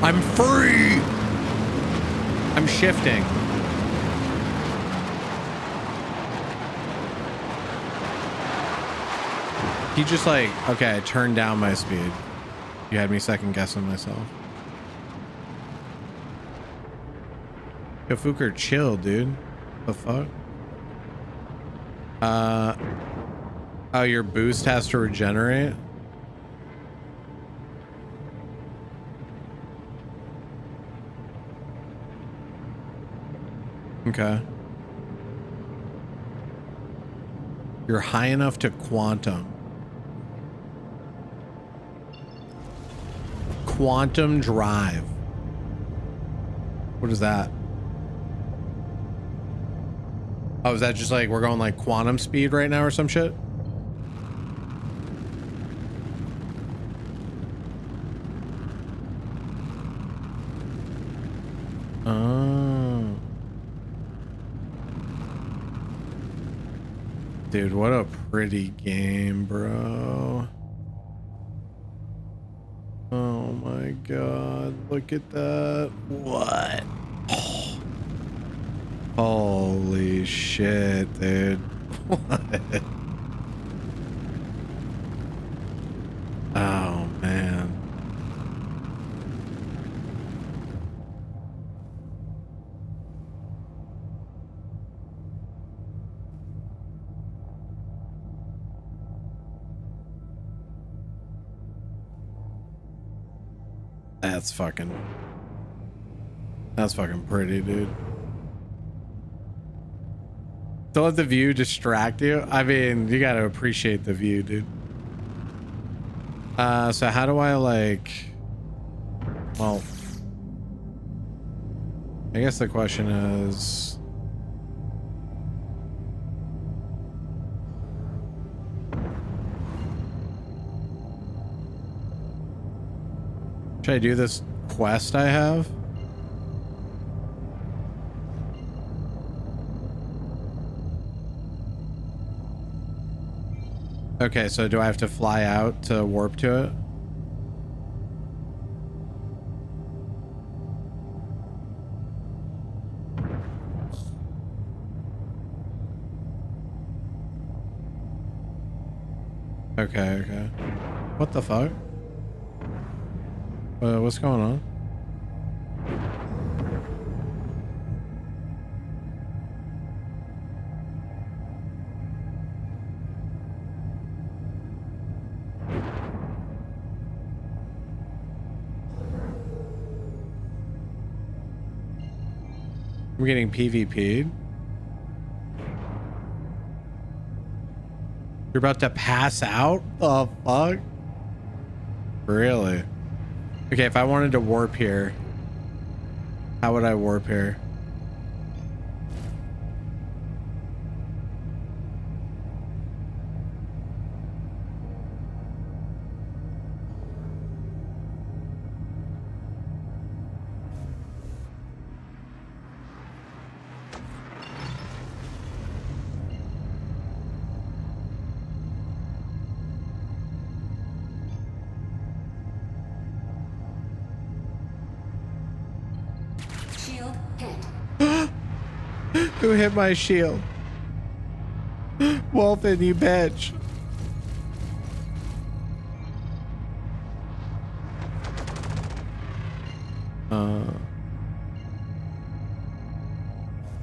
I'm free. I'm shifting. He just like, okay, I turned down my speed. You had me second guessing myself. Yo, Fuker, chill, dude. The fuck? Oh, your boost has to regenerate? Okay. You're high enough to quantum. Quantum drive. What is that? Oh, is that just like we're going like quantum speed right now or some shit? Dude, what a pretty game, bro. Oh my god, look at that. What? Oh. Holy shit, dude. What? Oh man. That's fucking pretty, dude. Don't let the view distract you. I mean, you gotta appreciate the view, dude. So how do I like, well, I guess the question is, should I do this quest I have? Okay, so do I have to fly out to warp to it? Okay, okay. What the fuck? What's going on? I'm getting PvP'd. You're about to pass out? The fuck? Really? Okay, if I wanted to warp here, how would I warp here? Who hit my shield? Wolfen, you bitch.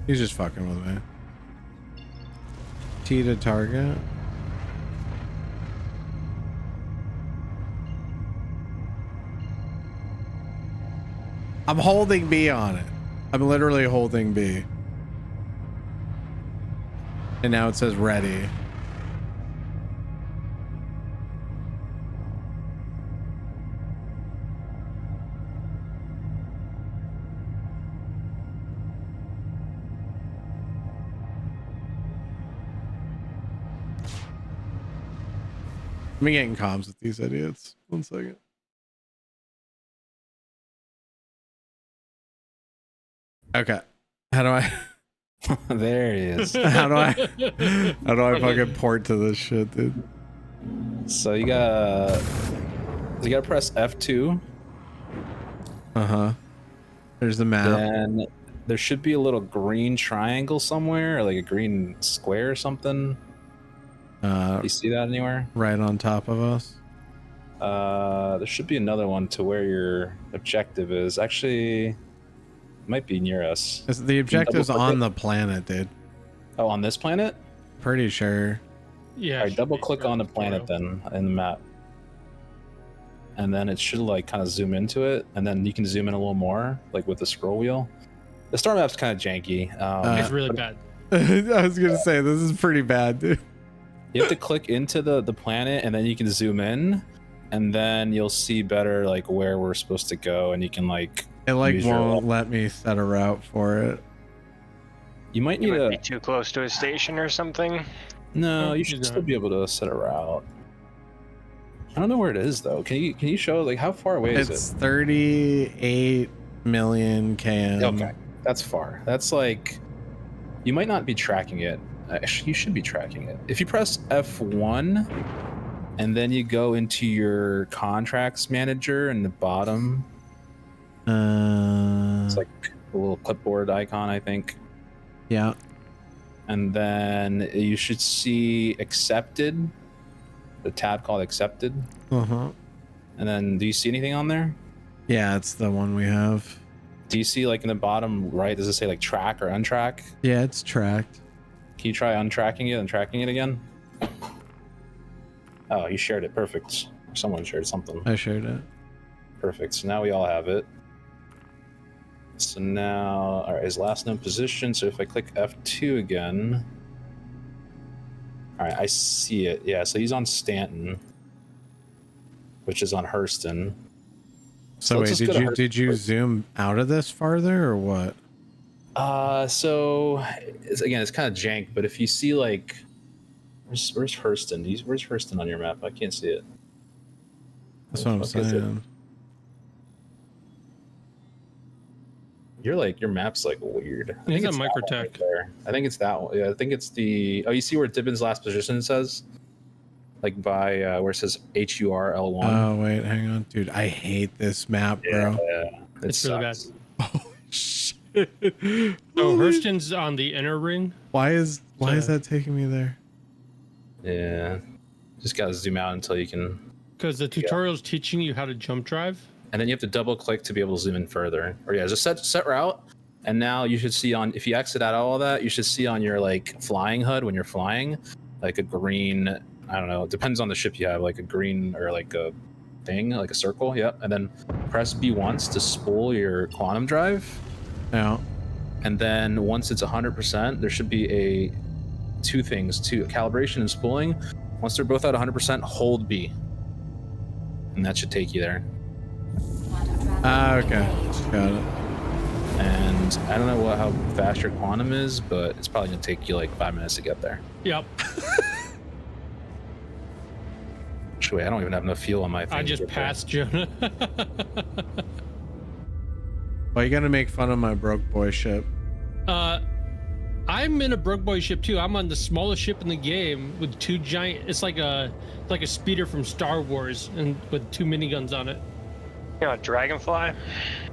He's just fucking with me. T to target. I'm holding B on it. I'm literally holding B. And now it says ready. Let me get in comms with these idiots. 1 second. Okay. How do I... There he is. How do I fucking port to this shit, dude? So you gotta press F2. There's the map. And there should be a little green triangle somewhere, or like a green square or something. You see that anywhere? Right on top of us. There should be another one to where your objective is. Actually, might be near us. The objective's on the planet, dude. Oh, on this planet? Pretty sure. Yeah. All right, double click on the planet then in the map. And then it should like kind of zoom into it. And then you can zoom in a little more, like with the scroll wheel. The star map's kind of janky. It's really bad. I was going to say, this is pretty bad, dude. You have to click into the planet and then you can zoom in. And then you'll see better like where we're supposed to go. And you can like... It like won't let me set a route for it. You might need to be too close to a station or something. No, you should still be able to set a route. I don't know where it is though. Can you show like how far away is it? It's 38 million km. Okay, that's far. That's like you might not be tracking it. Actually, you should be tracking it. If you press F1 and then you go into your contracts manager in the bottom, it's like a little clipboard icon, I think. Yeah. And then you should see accepted, the tab called accepted. Uh-huh. And then do you see anything on there? Yeah, it's the one we have. Do you see like in the bottom right, does it say like track or untrack? Yeah, it's tracked. Can you try untracking it and tracking it again? Oh, you shared it. Perfect. Someone shared something. I shared it. Perfect. So now we all have it. So now, all right, his last known position. So if I click F2 again, all right, I see it. Yeah, so he's on Stanton, which is on Hurston. So wait, did you zoom out of this farther or what? So it's kind of jank, but if you see like, where's Hurston? Where's Hurston on your map? I can't see it. That's what I'm saying. Your map's like weird. I think it's Microtech. Right, I think it's that one. Yeah, I think it's the. Oh, you see where Dibbin's last position says? Like by where it says HURL1. Oh wait, hang on, dude. I hate this map, bro. Yeah, it's really bad. Oh shit. So Hurston's on the inner ring. Why is that taking me there? Yeah, just gotta zoom out until you can. Because the tutorial's teaching you how to jump drive. And then you have to double click to be able to zoom in further. Or yeah, just set route. And now you should see on, if you exit out all of that, you should see on your like flying HUD when you're flying, like a green, I don't know, it depends on the ship you have, like a green or like a thing, like a circle. Yep. And then press B once to spool your quantum drive. Yeah. And then once it's 100%, there should be two things, calibration and spooling. Once they're both at 100%, hold B. And that should take you there. Okay, got it. And I don't know how fast your quantum is, but it's probably gonna take you like 5 minutes to get there. Yep. Actually, I don't even have enough fuel on my thing. I just passed Jonah. Why you gotta make fun of my broke boy ship? I'm in a broke boy ship too. I'm on the smallest ship in the game with two giant. It's like a speeder from Star Wars and with two miniguns on it. You know, Dragonfly?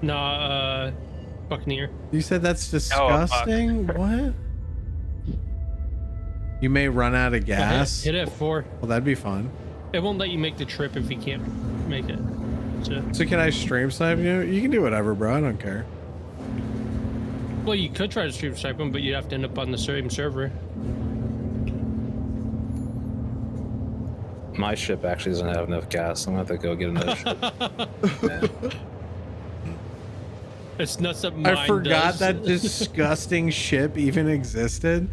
No, Buccaneer. You said that's disgusting? What? You may run out of gas. Hit F4. Well, that'd be fun. It won't let you make the trip if you can't make it. So can I stream snipe you? You can do whatever, bro. I don't care. Well, you could try to stream snipe them, but you'd have to end up on the same server. My ship actually doesn't have enough gas. I'm gonna have to go get another ship. Yeah. It's nuts that mine I forgot that disgusting ship even existed.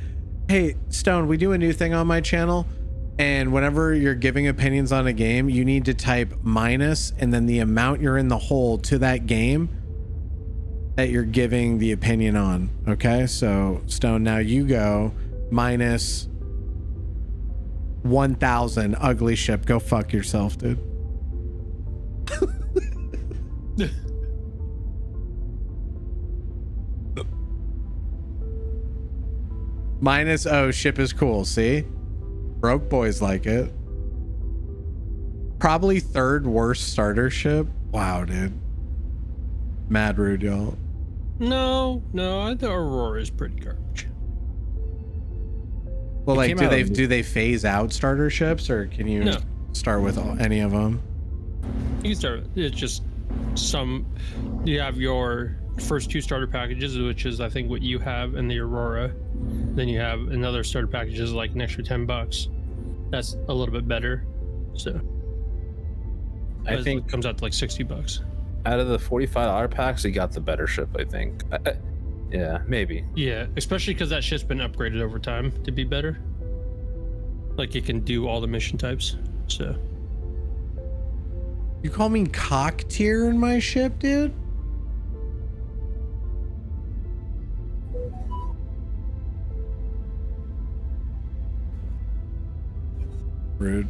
Hey, Stone, we do a new thing on my channel, and whenever you're giving opinions on a game, you need to type minus and then the amount you're in the hole to that game that you're giving the opinion on. Okay, so Stone, now you go minus 1,000 ugly ship. Go fuck yourself, dude. Minus, oh, ship is cool. See, broke boys like it. Probably third worst starter ship. Wow, dude. Mad rude, y'all. No, I think Aurora is pretty garbage. Well, like, do they phase out starter ships, or can you start with any of them? You can start. It's just some. You have your first two starter packages, which is I think what you have in the Aurora. Then you have another starter packages like an extra $10. That's a little bit better. So I think it comes out to like $60. Out of the $45 packs, he got the better ship, I think. Yeah, maybe. Yeah, especially because that ship's been upgraded over time to be better. Like it can do all the mission types. So you call me cock tier in my ship, dude? Rude.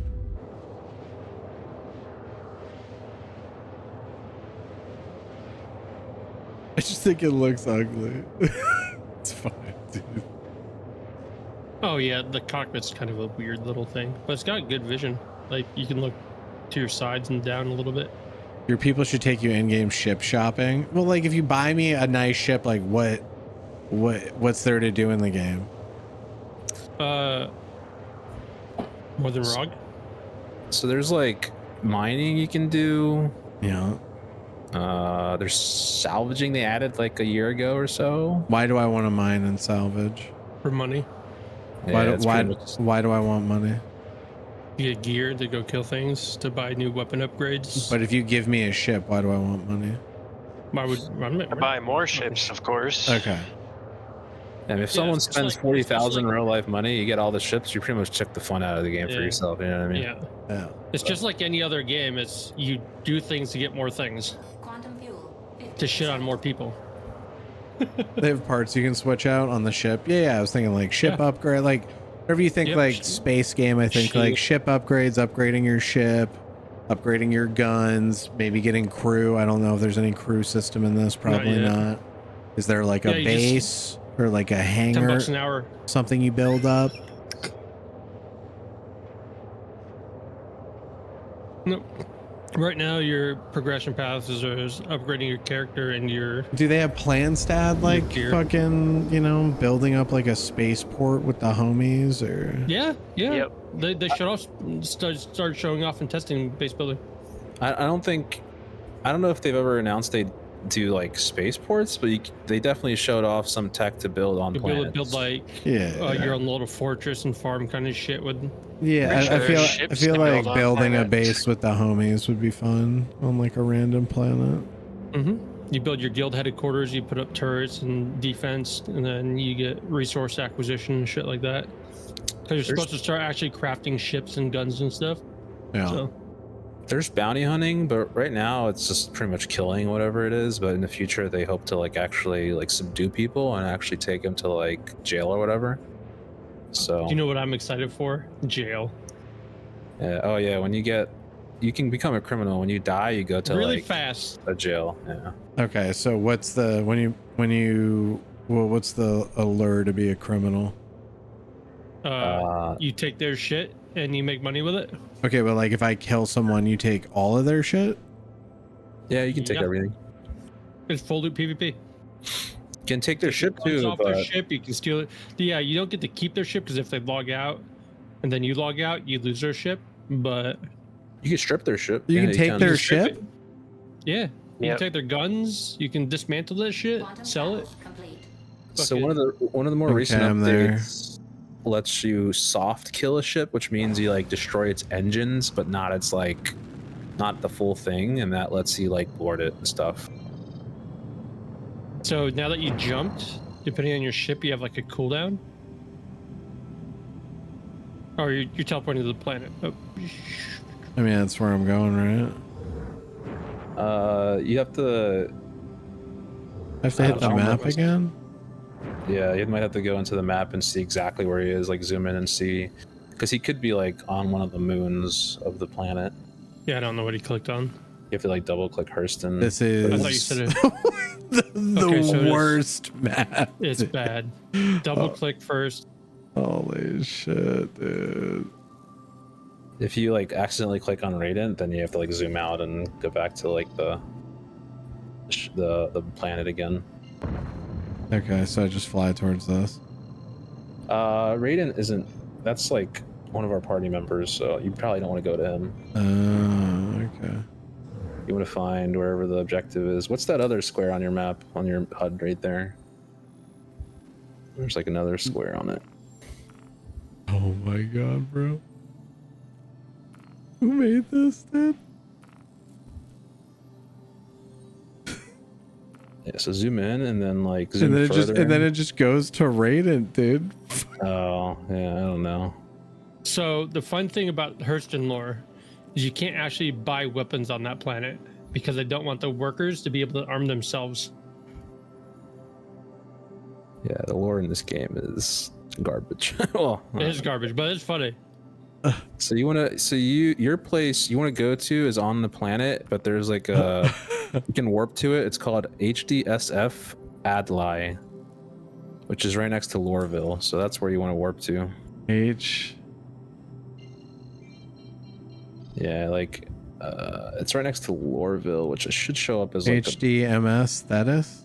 I just think it looks ugly. It's fine, dude. Oh yeah, the cockpit's kind of a weird little thing, but it's got good vision. Like you can look to your sides and down a little bit. Your people should take you in-game ship shopping. Well, like if you buy me a nice ship, like what's there to do in the game? More than ROG. So there's like mining you can do. Yeah. There's salvaging they added like a year ago or so. Why do I want to mine and salvage? For money. Yeah, Why do I want money? You get gear to go kill things, to buy new weapon upgrades. But if you give me a ship, why do I want money? Why would I buy more ships, of course. Okay. And if someone spends 40,000 real life money, you get all the ships. You pretty much took the fun out of the game for yourself. You know what I mean? Yeah. It's just like any other game. It's you do things to get more things. Quantum fuel. To shit on more people. They have parts you can switch out on the ship. Yeah, I was thinking like ship upgrade, like whatever you think, like space game. I think like ship upgrades, upgrading your ship, upgrading your guns, maybe getting crew. I don't know if there's any crew system in this. Probably not. Is there like a base or like a hangar? $10 an hour. Something you build up. Nope. Right now, your progression path is upgrading your character and your. Do they have plans to add like fucking, you know, building up like a spaceport with the homies or? Yeah. Yep. They started showing off and testing base building. I don't know if they've ever announced they do like spaceports, but they definitely showed off some tech to build on planets. Build like your own little fortress and farm kind of shit with. Yeah, I feel like building a base with the homies would be fun on like a random planet. You build your guild headquarters, you put up turrets and defense, and then you get resource acquisition and shit like that. Because you're supposed to start actually crafting ships and guns and stuff. Yeah. So. There's bounty hunting, but right now it's just pretty much killing whatever it is. But in the future, they hope to like actually like subdue people and actually take them to like jail or whatever. So. Do you know what I'm excited for? Jail. Yeah. Oh yeah. When you can become a criminal. When you die, you go to really like fast a jail. Yeah. Okay. So what's the what's the allure to be a criminal? You take their shit and you make money with it. Okay, but like if I kill someone, you take all of their shit? Yeah, you can take everything. It's full loot PvP. You can take their ship too, off their ship, you can steal it. Yeah, you don't get to keep their ship because if they log out and then you log out, you lose their ship. But you can strip their ship. You can take their ship? Yeah. You can take their guns, you can dismantle that shit, sell it. So one of the more recent updates lets you soft kill a ship, which means you like destroy its engines, but not the full thing, and that lets you like board it and stuff. So now that you jumped, depending on your ship, you have like a cooldown, or you're teleporting to the planet. Oh. I mean, that's where I'm going, right? You have to hit the map again. Yeah, you might have to go into the map and see exactly where he is, like zoom in and see, because he could be like on one of the moons of the planet. Yeah, I don't know what he clicked on. You have to like double click Hurston. This is I thought you said it. the worst map. It's bad. Double click first. Holy shit, dude. If you like accidentally click on Radiant, then you have to like zoom out and go back to like the planet again. Okay, so I just fly towards this. Radiant isn't. That's like one of our party members, so you probably don't want to go to him. Okay. You want to find wherever the objective is. What's that other square on your map, on your HUD right there? There's like another square on it. Oh my god, bro. Who made this, dude? Yeah, so zoom in and then like zoom and then further. and then it just goes to Radiant, dude. Oh, yeah, I don't know. So the fun thing about Hurston lore is you can't actually buy weapons on that planet because they don't want the workers to be able to arm themselves. Yeah, the lore in this game is garbage. Well, it is garbage, but it's funny. So your place you want to go to is on the planet, but there's like a you can warp to it. It's called HDSF Adlai. which is right next to Lorville. So that's where you want to warp to. H. Yeah, like it's right next to Lorville, which should show up as like HDMS status.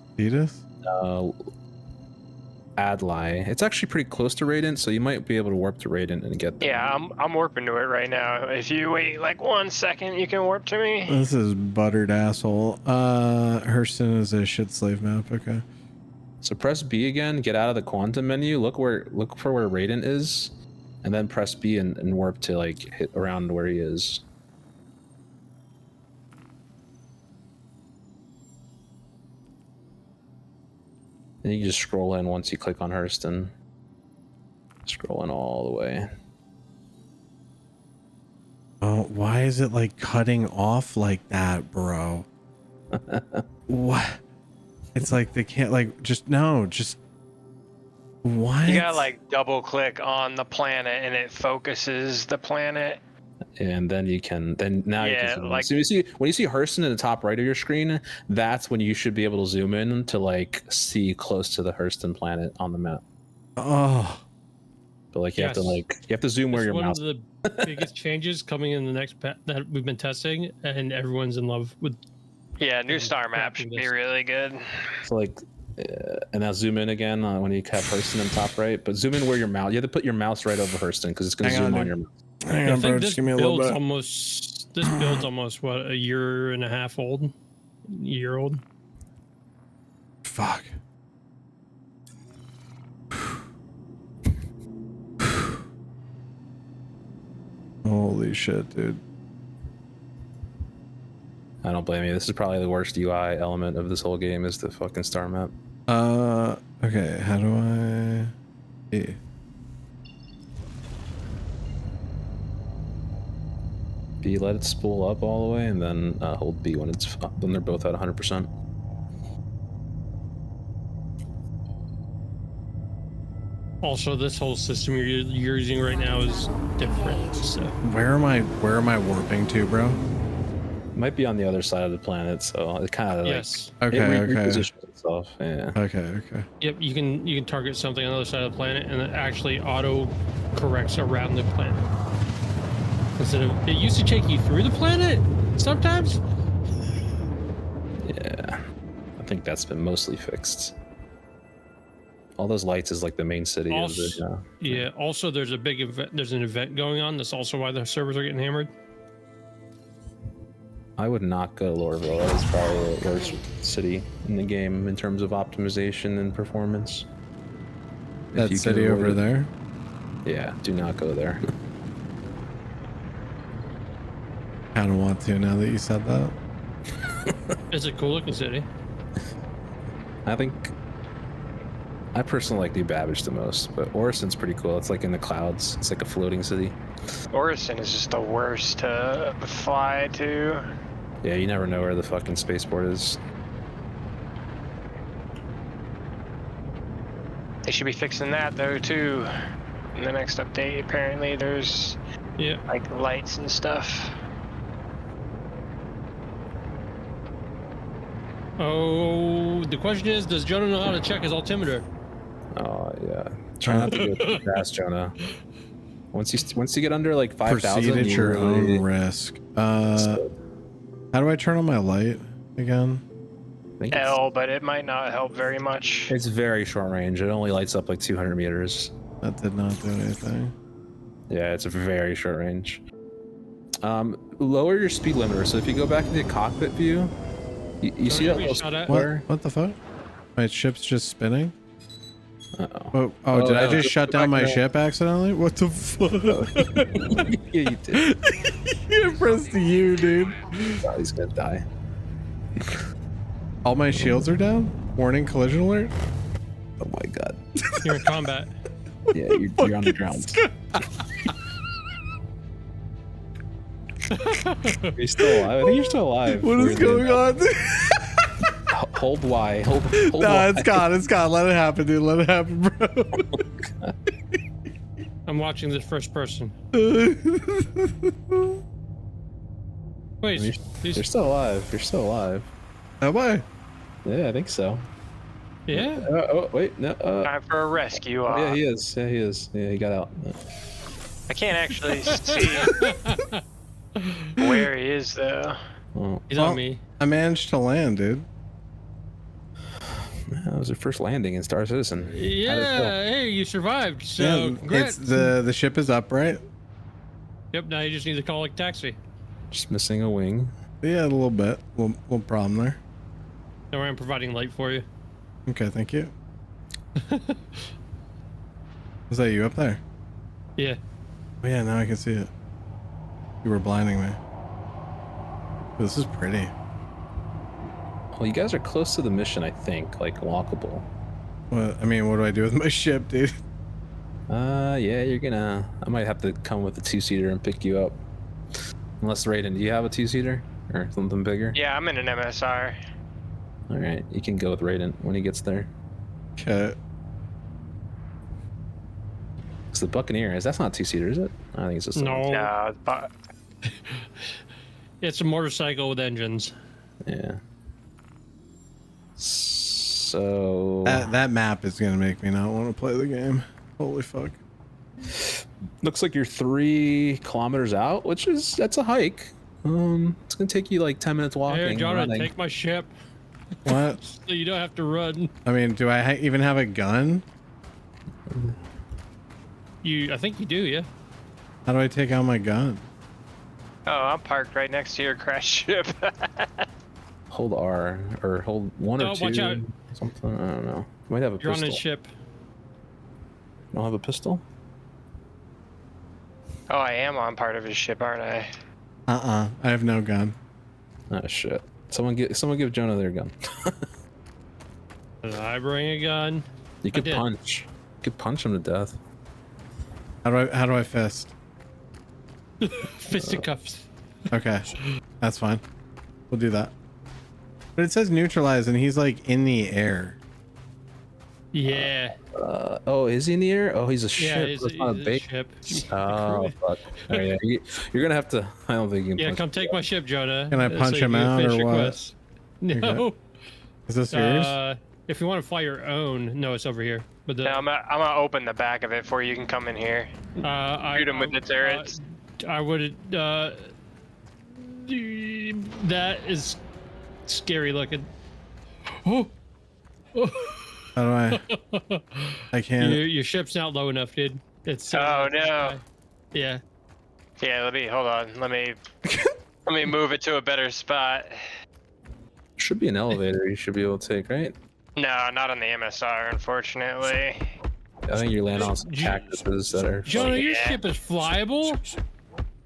Adlai. It's actually pretty close to Radiant, so you might be able to warp to Radiant and get there. Yeah, I'm warping to it right now. If you wait like 1 second, you can warp to me. This is buttered asshole. Hurston is a shit slave map. Okay. So press B again, get out of the quantum menu, look for where Radiant is, and then press B and warp to like hit around where he is. And you can just scroll in once you click on Hurston. Scroll in all the way. Oh, why is it like cutting off like that, bro? What? It's like they can't like just what? You gotta like double click on the planet and it focuses the planet. And then you can you can like, so when you see Hurston in the top right of your screen, that's when you should be able to zoom in to like see close to the Hurston planet on the map. Oh, but like you have to zoom where your mouse. One of the biggest changes coming in the next that we've been testing, and everyone's in love with. Yeah, new star map should be really good. So like, and now zoom in again when you have Hurston in top right, but zoom in where your mouse. You have to put your mouse right over Hurston because it's going to zoom on your mouse. Hang on, bro. Just give me a little bit. This build's almost what, a year and a half old? Year old? Fuck. Holy shit, dude. I don't blame you. This is probably the worst UI element of this whole game is the fucking star map. Okay, how do I... E. B, let it spool up all the way, and then hold B when it's up, when they're both at 100%. Also, this whole system you're using right now is different. So where am I warping to, bro? It might be on the other side of the planet, so it kind of yes. Like it repositions itself. Yeah. Okay. Yep, you can target something on the other side of the planet, and it actually auto corrects around the planet. Instead of it used to take you through the planet sometimes. Yeah, I think that's been mostly fixed. All those lights is like the main city also, of the. Yeah. Also, there's a big event. There's an event going on. That's also why the servers are getting hammered. I would not go to Lorville. That is probably the worst city in the game in terms of optimization and performance. That city over there? Yeah, do not go there. Kind of want to now that you said that. It's a cool looking city. I personally like New Babbage the most, but Orison's pretty cool. It's like in the clouds. It's like a floating city. Orison is just the worst to fly to. Yeah, you never know where the fucking spaceport is. They should be fixing that though too. In the next update, apparently there's like lights and stuff. Oh, the question is, does Jonah know how to check his altimeter? Oh yeah. Try not to go too fast, Jonah. Once you get under like 5,000, proceed at your own risk. How do I turn on my light again? L, but it might not help very much. It's very short range. It only lights up like 200 meters. That did not do anything. Yeah, it's a very short range. Lower your speed limiter. So if you go back into the cockpit view, you see that little square? What the fuck? My ship's just spinning? Uh-oh. Oh, did I just shut down my ship accidentally? What the fuck? Yeah, you did. You pressed the U, dude. Oh, he's gonna die. All my shields are down? Warning, collision alert? Oh my god. You're in combat. Yeah, you're on the ground. You're still alive. I think you're still alive. What is going on? Hold Y. Hold no, Y. it's gone. Let it happen, dude. Let it happen, bro. I'm watching this first person. Wait, you're still alive. You're still alive. Am I? Yeah, I think so. Yeah. Oh wait, no. Time for a rescue. Oh, yeah, he is. Yeah, he is. Yeah, he got out. I can't actually see where he is though. Oh. He's on me. I managed to land, dude. That was your first landing in Star Citizen. Yeah. Hey, you survived. So Yeah, congrats. it's the ship is up, right? Yep. Now you just need to call a taxi. Just missing a wing. Yeah, a little bit. Little problem there. Don't worry, I'm providing light for you. Okay, thank you. Was that you up there? Yeah. Oh yeah, now I can see it. You were blinding me. This is pretty. Well, you guys are close to the mission, I think, like walkable. What? I mean, what do I do with my ship, dude? Yeah, you're gonna. I might have to come with a 2-seater and pick you up. Unless Raiden, do you have a 2-seater or something bigger? Yeah, I'm in an MSR. All right, you can go with Raiden when he gets there. Okay. It's the Buccaneer. That's not a 2-seater, is it? I think it's just No. It's a motorcycle with engines. Yeah. So that map is gonna make me not want to play the game. Holy fuck. Looks like you're 3 kilometers out, which is that's a hike. It's gonna take you like 10 minutes walking. Hey, Jonah, running. take my ship. What? So you don't have to run. I mean, do I even have a gun? I think you do, yeah. How do I take out my gun? Oh, I'm parked right next to your crash ship. Hold R or hold 1 or 2. Watch out. Something. I don't know. You might have a You're pistol. on his ship. You don't have a pistol? Oh, I am on part of his ship, aren't I? I have no gun. Oh shit. Someone give Jonah their gun. Did I bring a gun? You could punch. You could punch him to death. How do I fist? Fisticuffs. Okay, that's fine. We'll do that. But it says neutralize, and he's like in the air. Yeah. Oh, is he in the air? Oh, he's a ship. Yeah, he's not a a bait. ship. Oh, fuck. Oh, yeah. You're gonna have to. I don't think you can. Yeah, punch come him. take my ship, Jonah. Can I punch so him you can out finish or your what? quest. No. Okay. Is this yours? If you want to fly your own, no, it's over here. But the, No, I'm gonna open the back of it for you. You can come in here. Shoot him with the turrets. I would. That is scary looking. Oh. How do I can't. Your ship's not low enough, dude. It's. Oh no. Yeah. Yeah. Hold on. Let me move it to a better spot. Should be an elevator. You should be able to take, right? No, not on the MSR, unfortunately. I think you land on some cactuses that are. Jonah, your ship is flyable?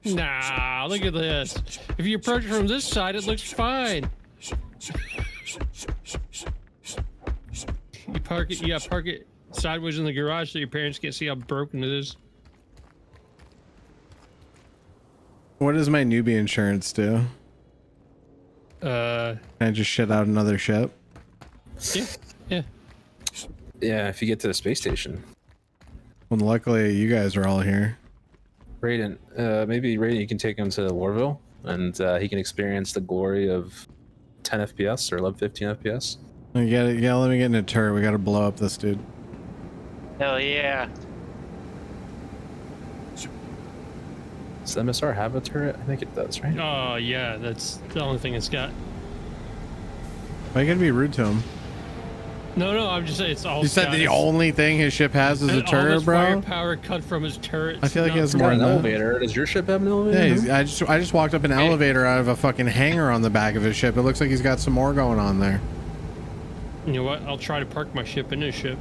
Nah, look at this. If you approach it from this side, it looks fine. You park it sideways in the garage so your parents can't see how broken it is. What does my newbie insurance do? Can I just shit out another ship? Yeah. Yeah, if you get to the space station. Well, luckily you guys are all here. Raiden, maybe Raiden, you can take him to Lorville, and he can experience the glory of 10 FPS or 15 FPS. You gotta let me get in a turret. We gotta blow up this dude. Hell yeah. Does the MSR have a turret? I think it does, right? Oh, yeah, that's the only thing it's got. Why you gotta be rude to him? No, I'm just saying it's all. You said the only thing his ship has is a turret, bro? Firepower cut from his turret. I feel like he has It's more got an than that. elevator. Does your ship have an elevator? Yeah, I just walked up an elevator out of a fucking hangar on the back of his ship. It looks like he's got some more going on there. You know what? I'll try to park my ship in his ship.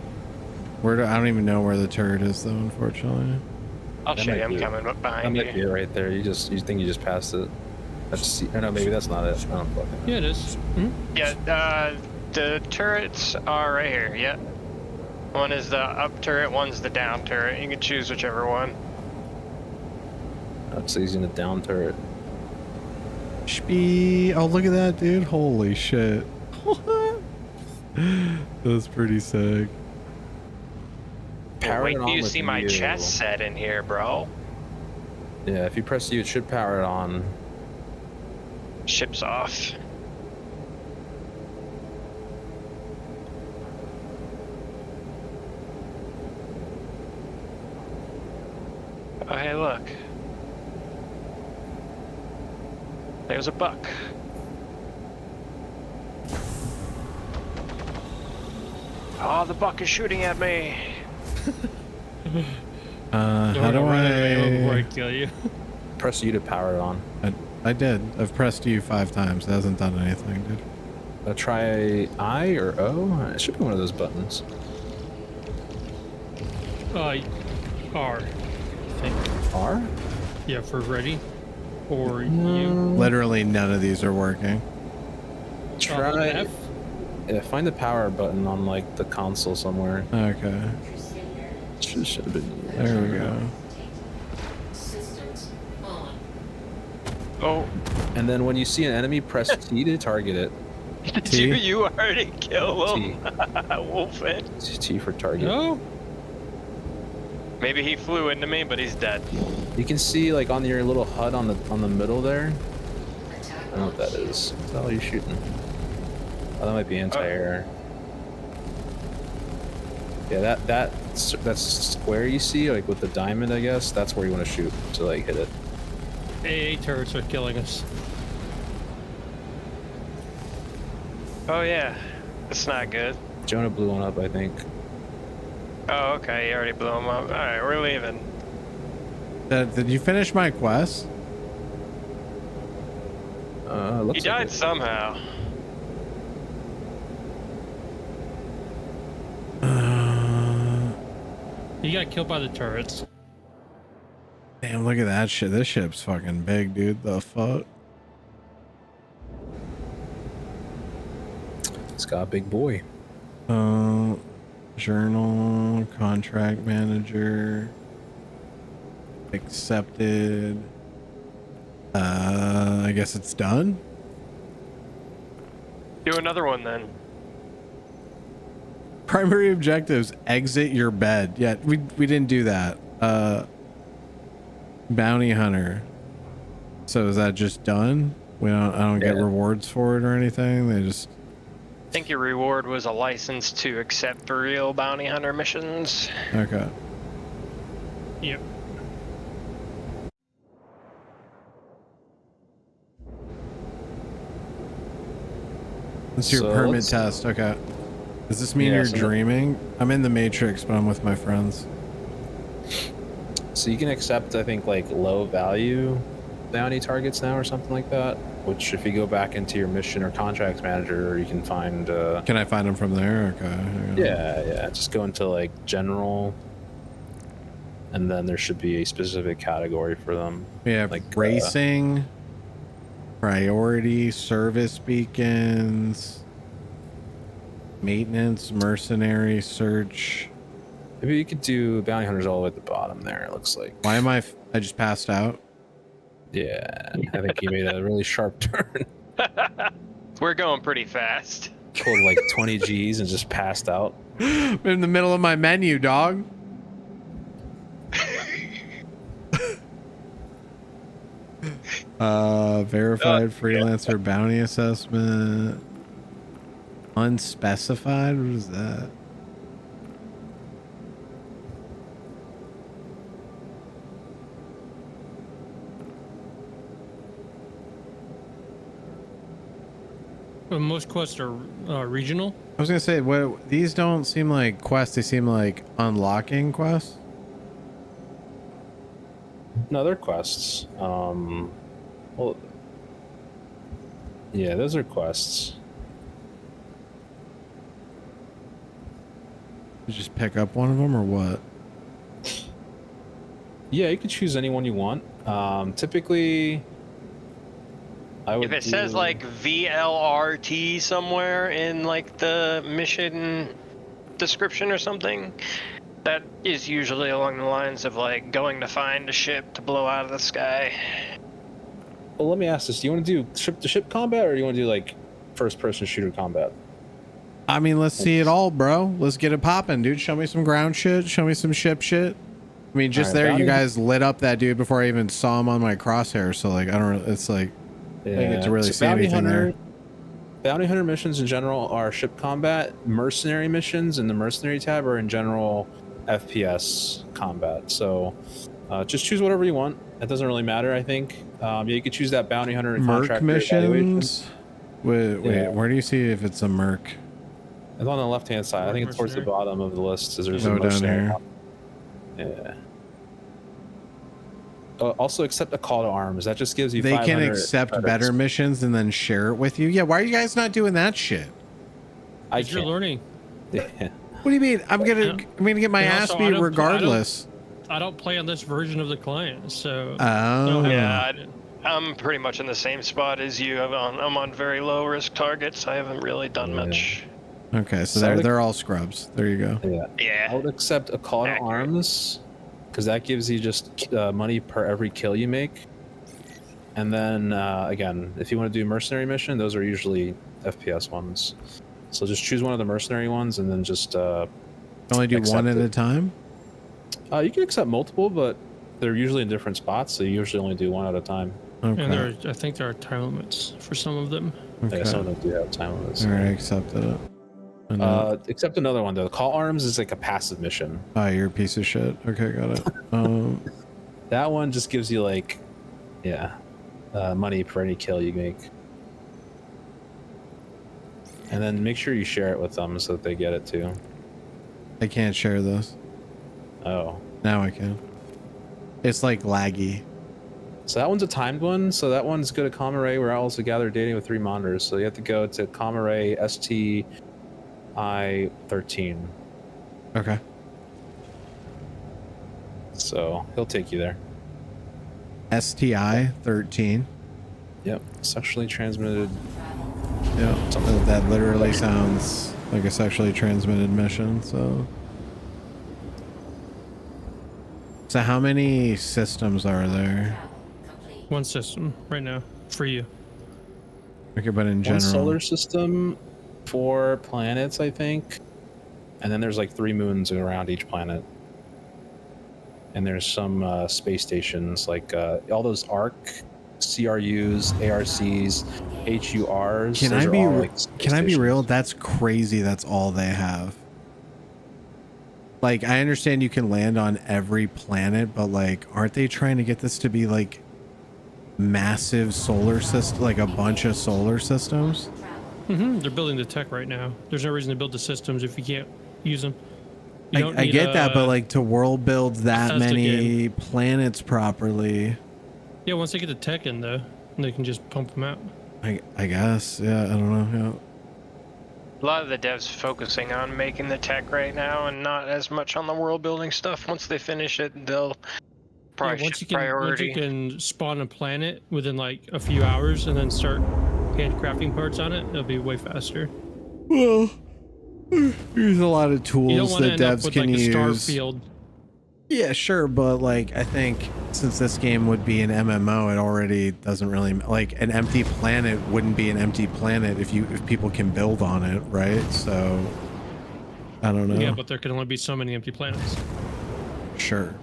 I don't even know where the turret is, though, unfortunately. I'll show you. I'm coming That behind might be you. it right there. You think you just passed it. I know, maybe that's not it. I don't fucking know. Yeah, it is. Hmm? Yeah, the turrets are right here. Yeah. One is the up turret, one's the down turret. You can choose whichever one. So he's in a down turret. Spee. Oh, look at that, dude. Holy shit. That's pretty sick. Power Wait it till on you with see my you. chest set in here, bro. Yeah, if you press U, it should power it on. Ship's off. Oh, hey, look. There's a buck. Oh, the buck is shooting at me. How do Before I I... kill you. Press U to power it on. I did. I've pressed U 5 times. It hasn't done anything, dude. Try I or O? It should be one of those buttons. R. I think. R? Yeah, for ready. Or U. Literally none of these are working. Try F. Yeah, find the power button on like the console somewhere. Okay. Should have been. There we go. Systems on. Oh. And then when you see an enemy, press T to target it. Did you already kill him? Wolfing. T for target. No. Maybe he flew into me, but he's dead. You can see like on your little HUD on the middle there. I don't know what that is. What the hell are you shooting? Oh, that might be anti-air. Yeah, that square you see, like with the diamond, I guess, that's where you want to shoot to like hit it. AA turrets are killing us. Oh yeah, it's not good. Jonah blew one up, I think. Oh, okay, you already blew him up. All right, we're leaving. Did you finish my quest? He died somehow. He got killed by the turrets. Damn, look at that shit. This ship's fucking big, dude. The fuck? It's got a big boy. Journal, contract manager, accepted. I guess it's done. Do another one then. Primary objectives: exit your bed. Yeah, we didn't do that. Bounty hunter. So is that just done? I don't get rewards for it or anything. They just. I think your reward was a license to accept the real bounty hunter missions. Okay. Yep. It's your permit test. Okay. Does this mean you're dreaming? I'm in the Matrix, but I'm with my friends. So you can accept, I think, like low value bounty targets now or something like that. Which, if you go back into your mission or contracts manager, you can find. Can I find them from there? Okay. Yeah. Just go into like general, and then there should be a specific category for them. We have like racing, priority, service beacons, maintenance, mercenary, search. Maybe you could do bounty hunters all the way at the bottom there. It looks like. Why am I just passed out? Yeah, I think he made a really sharp turn. We're going pretty fast. Pulled like 20 G's and just passed out. I'm in the middle of my menu, dog. Verified freelancer bounty assessment. Unspecified? What is that? Most quests are regional. I was gonna say, what these don't seem like quests. They seem like unlocking quests. No, they're quests. Well, yeah, those are quests. You just pick up one of them, or what? Yeah, you can choose any one you want. Typically, I would. If it says like VLRT somewhere in like the mission description or something, that is usually along the lines of like going to find a ship to blow out of the sky. Well, let me ask this: do you want to do ship-to-ship combat, or do you want to do like first-person shooter combat? I mean, let's see it all, bro. Let's get it popping, dude. Show me some ground shit. Show me some ship shit. I mean, just there, you guys lit up that dude before I even saw him on my crosshair. So like, I don't. It's like. I didn't get to really see anything there. Bounty hunter missions in general are ship combat. Mercenary missions in the mercenary tab are in general FPS combat. So Just choose whatever you want. It doesn't really matter, I think. Yeah, you could choose that bounty hunter and Merc contractor evaluation. missions. Wait, Yeah. where do you see if it's a merc? It's on the left-hand side. I think it's towards the bottom of the list. There's a down mercenary. here. Yeah. Also, accept a call to arms. That just gives you. They can 500 accept credits. better missions and then share it with you. Yeah, why are you guys not doing that shit? You're learning. Yeah. What do you mean? I'm gonna get my And ass also, beat regardless. I don't play on this version of the client, so. Oh. Yeah, I'm pretty much in the same spot as you. I'm on very low risk targets. I haven't really done much. Okay, so they're all scrubs. There you go. Yeah. I would accept a call to arms because that gives you just money per every kill you make. And then again, if you want to do mercenary mission, those are usually FPS ones. So just choose one of the mercenary ones and then just only do one at a time. You can accept multiple, but they're usually in different spots, so you usually only do one at a time. Okay. And I think there are time limits for some of them. Okay. Yeah, some of them do have time limits. All right, accepted it. Except another one though. Call arms is like a passive mission. Oh, you're a piece of shit. Okay, got it. That one just gives you like, money for any kill you make. And then make sure you share it with them so that they get it too. I can't share this. Oh. Now I can. It's like laggy. So that one's a timed one. So that one's go to Comaray where owls will gather dating with 3 monitors. So you have to go to Comaray STI 13. Okay. So he'll take you there. STI 13. Yep. Sexually transmitted. Yeah. That literally sounds like a sexually transmitted mission. So how many systems are there? One system right now for you. Okay, but in general, one solar system, 4 planets, I think, and then there's like 3 moons around each planet. And there's some space stations, like all those ARC, CRUs, ARCs, HURs. Can I be real? That's crazy. That's all they have. Like, I understand you can land on every planet, but like, aren't they trying to get this to be like massive solar system, like a bunch of solar systems? They're building the tech right now. There's no reason to build the systems if you can't use them. I get that, but like to world build that many planets properly. Yeah, once they get the tech in though, they can just pump them out. I guess. Yeah, I don't know. Yeah. A lot of the devs focusing on making the tech right now and not as much on the world building stuff. Once they finish it, they'll probably shift priority. Once you can spawn a planet within like a few hours and then start handcrafting parts on it, it'll be way faster. Well, there's a lot of tools that devs can use. Star field. Yeah, sure, but like I think since this game would be an MMO, it already doesn't really like an empty planet wouldn't be an empty planet if people can build on it, right? So I don't know. Yeah, but there can only be so many empty planets. Sure.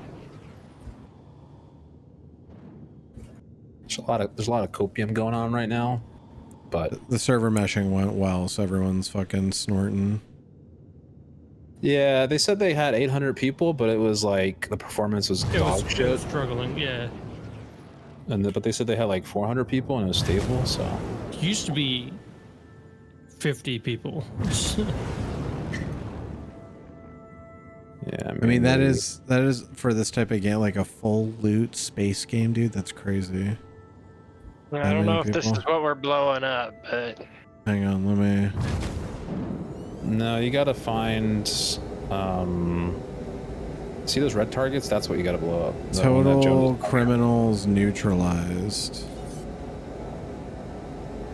There's a lot of copium going on right now, but the server meshing went well, so everyone's fucking snorting. Yeah, they said they had 800 people, but it was like the performance was dog shit. It was struggling, yeah. But they said they had like 400 people and it was stable. So it used to be 50 people. Yeah, I mean that is for this type of game like a full loot space game, dude. That's crazy. I don't know if this is what we're blowing up, but hang on, let me. No, you gotta find. See those red targets? That's what you gotta blow up. Total criminals neutralized.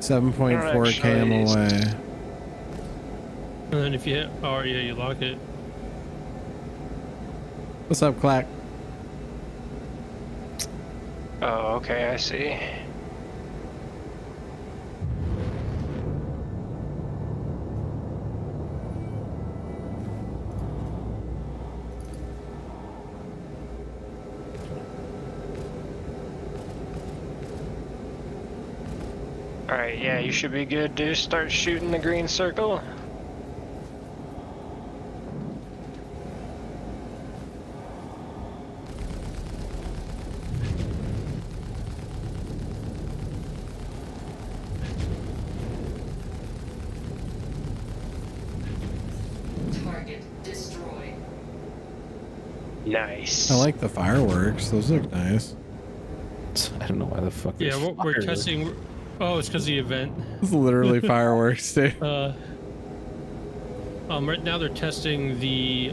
7.4 cam away. And then if you hit, oh yeah, you lock it. What's up, Clack? oh, okay, I see. Alright, yeah, you should be good to start shooting the green circle. Target destroyed. Nice. I like the fireworks. Those look nice. I don't know why the fuck. Yeah, there's what we're fire. testing. Oh, it's because the event. It's literally fireworks, dude. Right now they're testing the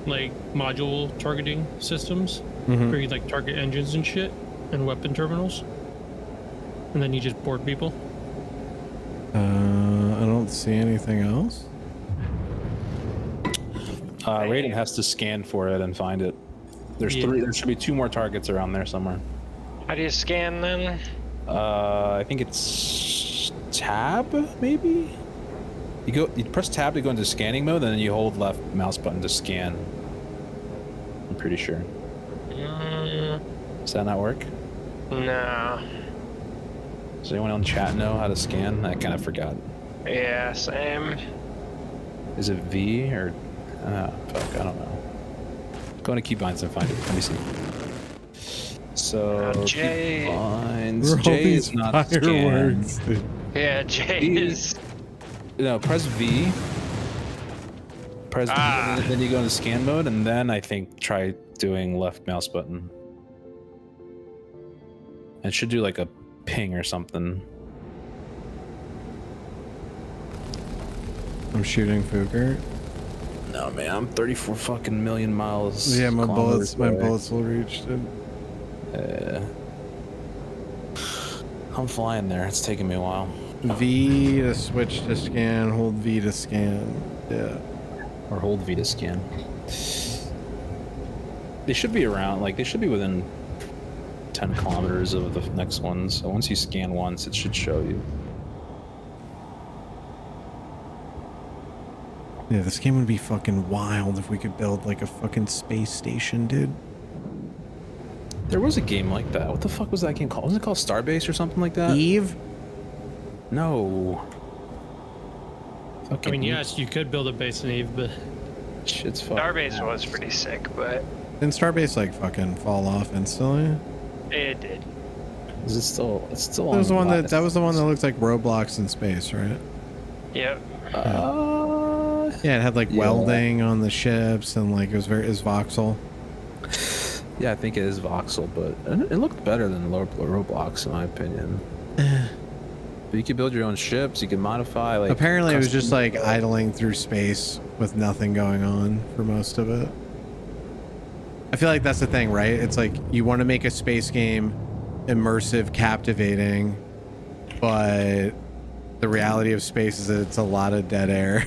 like module targeting systems, where you like target engines and shit, and weapon terminals, and then you just board people. I don't see anything else. Raiden has to scan for it and find it. There's three. There should be 2 more targets around there somewhere. How do you scan then? I think it's tab, maybe. You press tab to go into scanning mode, and then you hold left mouse button to scan. I'm pretty sure. Does that not work? No. Does anyone on chat know how to scan? I kind of forgot. Yeah, same. Is it V or? Fuck, I don't know. Go into keybinds and find it. Let me see. So J. Keybinds. J is not fireworks, scan. dude. Yeah, J is. No, press V. Press V, and then you go into scan mode, and then I think try doing left mouse button. It should do like a ping or something. I'm shooting Fugert. No man, I'm 34 fucking million miles. Yeah, my kilometers away. bullets will reach, dude. I'm flying there. It's taking me a while. V to switch to scan, hold V to scan. Yeah. Or hold V to scan. They should be around, like, they should be within 10 kilometers of the next one. So once you scan once, it should show you. Yeah, this game would be fucking wild if we could build like a fucking space station, dude. There was a game like that. What the fuck was that game called? Wasn't it called Starbase or something like that? Eve? No. I mean, yes, you could build a base in Eve, but shit's fucking. Starbase was pretty sick, but Didn't Starbase like fucking fall off instantly? it did. Is it still? It's still That was the on one that was the one that looked like Roblox in space, right? Yep. Yeah, it had like welding on the ships and like it was voxel. Yeah, I think it is voxel, but it looked better than Roblox in my opinion. But you could build your own ships. You can modify. Like apparently, it was just like idling through space with nothing going on for most of it. I feel like that's the thing, right? It's like you want to make a space game immersive, captivating, but the reality of space is that it's a lot of dead air.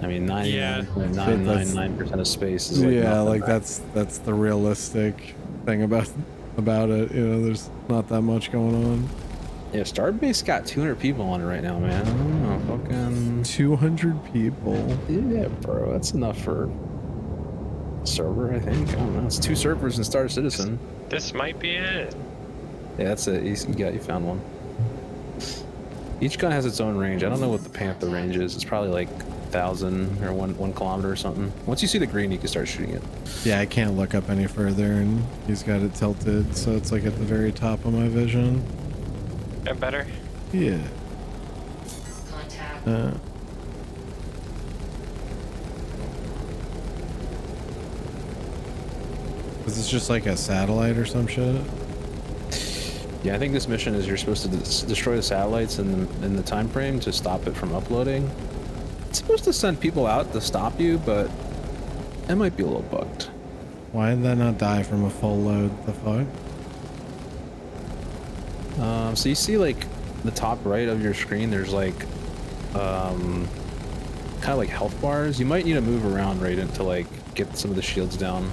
I mean, 99.999% of space is like yeah, nothing, like right? that's the realistic thing about it. You know, there's not that much going on. Yeah, Starbase got 200 people on it right now, man. I don't know, fucking 200 people. Yeah, bro, that's enough for a server, I think. I don't know. It's 2 servers in Star Citizen. This might be it. Yeah, that's it. You found one. Each gun has its own range. I don't know what the Panther range is. It's probably like 1,000 or 1 kilometer or something. Once you see the green, you can start shooting it. Yeah, I can't look up any further, and he's got it tilted, so it's like at the very top of my vision. And better? Yeah. Is this just like a satellite or some shit? Yeah, I think this mission is you're supposed to destroy the satellites in the time frame to stop it from uploading. It's supposed to send people out to stop you, but it might be a little bugged. Why did that not die from a full load? The fuck? So you see like the top right of your screen, there's like kind of like health bars. You might need to move around right to like get some of the shields down.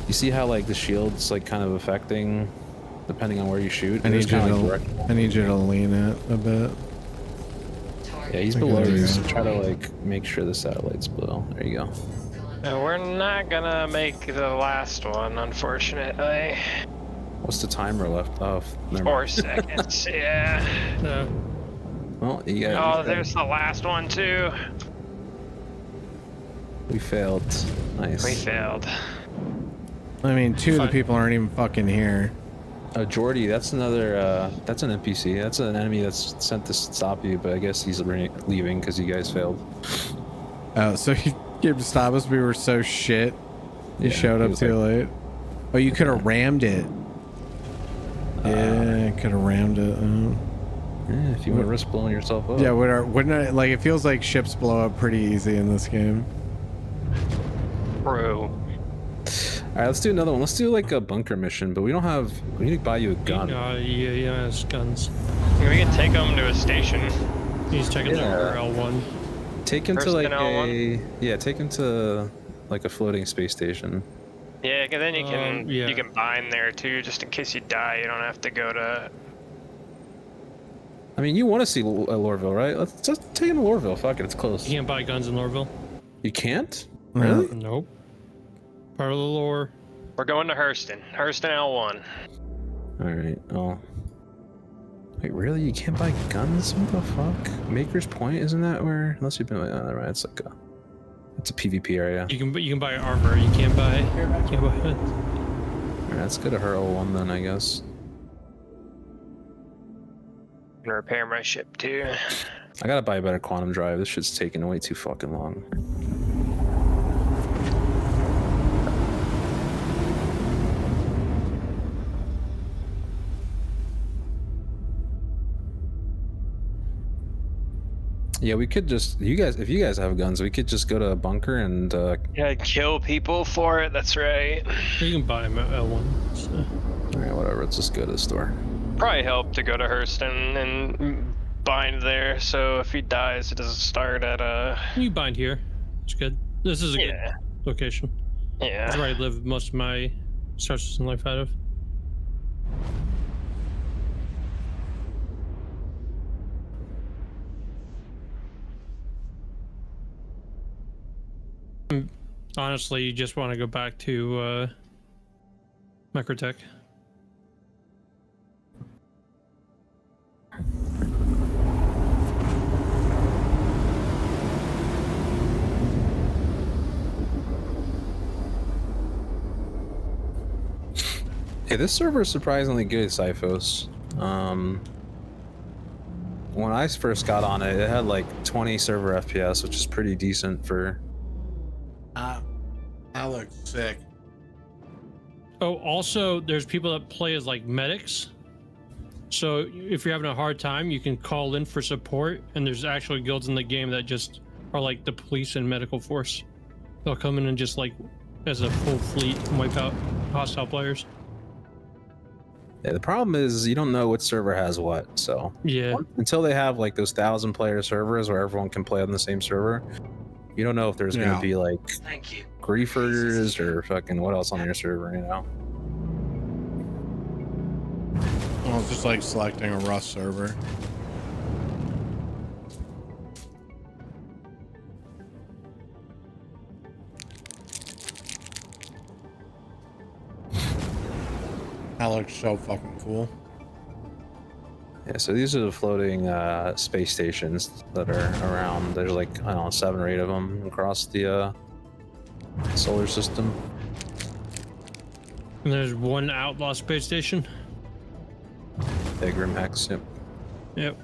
You see how like the shield's like kind of affecting depending on where you shoot. I need you to lean it a bit. Yeah, he's below you, so try to like make sure the satellite's below. There you go. And we're not gonna make the last one, unfortunately. What's the timer left? Oh, 4 seconds. Yeah. No. Well, you got. Oh, there's the last one too. We failed. Nice. We failed. I mean, 2 of the people aren't even fucking here. Jordy, that's another, that's an NPC. That's an enemy that's sent to stop you, but I guess he's leaving because you guys failed. Oh, so you came to stop us? We were so shit. You showed up too late. Oh, you could have rammed it. Yeah, could have rammed it. Yeah, if you want to risk blowing yourself up. Yeah, wouldn't it, like, it feels like ships blow up pretty easy in this game. Bro. Alright, let's do another one. Let's do like a bunker mission, but we don't have... We need to buy you a gun. Yeah, it's guns. Yeah, we can take him to a station. He's taking over L1. Take him to First like in L1. Yeah, take him to like a floating space station. Yeah, because then you can bind there too, just in case you die. You don't have to go to... I mean, you want to see Lorville, right? Let's just take him to Lorville. Fuck it, it's close. You can't buy guns in Lorville. You can't? Really? Nope. Part of the lore. We're going to Hurston. Hurston L1. Alright, oh. Wait, really? You can't buy guns? What the fuck? Maker's Point, isn't that where... Unless you've been... Oh, right, it's like a... It's a PvP area. You can buy armor. You can't buy guns. Alright, let's go to her L1 then, I guess. I'm gonna repair my ship too. I gotta buy a better quantum drive. This shit's taking way too fucking long. Yeah, we could just... if you guys have guns, we could just go to a bunker and... Yeah, kill people for it, that's right. You can buy them at L1. So. Alright, whatever, let's just go to the store. Probably help to go to Hurston and bind there, so if he dies, it doesn't start at a... You bind here. It's good. This is a good location. Yeah. That's where I live most of my Star Citizen life out of. Honestly, you just want to go back to Microtech. Hey, this server is surprisingly good, Cyphos. When I first got on it, it had like 20 server FPS, which is pretty decent for... That looks sick. Oh, also, there's people that play as like medics. So if you're having a hard time, you can call in for support, and there's actually guilds in the game that just are like the police and medical force. They'll come in and just like, as a full fleet, wipe out hostile players. Yeah, the problem is you don't know which server has what, so... Yeah. Until they have like those 1,000-player servers where everyone can play on the same server, you don't know if there's gonna be like... Thank you. griefers or fucking what else on your server, you know? Well, it's just like selecting a Rust server. That looks so fucking cool. Yeah, so these are the floating space stations that are around. There's like, I don't know, 7 or 8 of them across the solar system. And there's one outlaw space station. Yeah, Grim Hex, yep. Yep.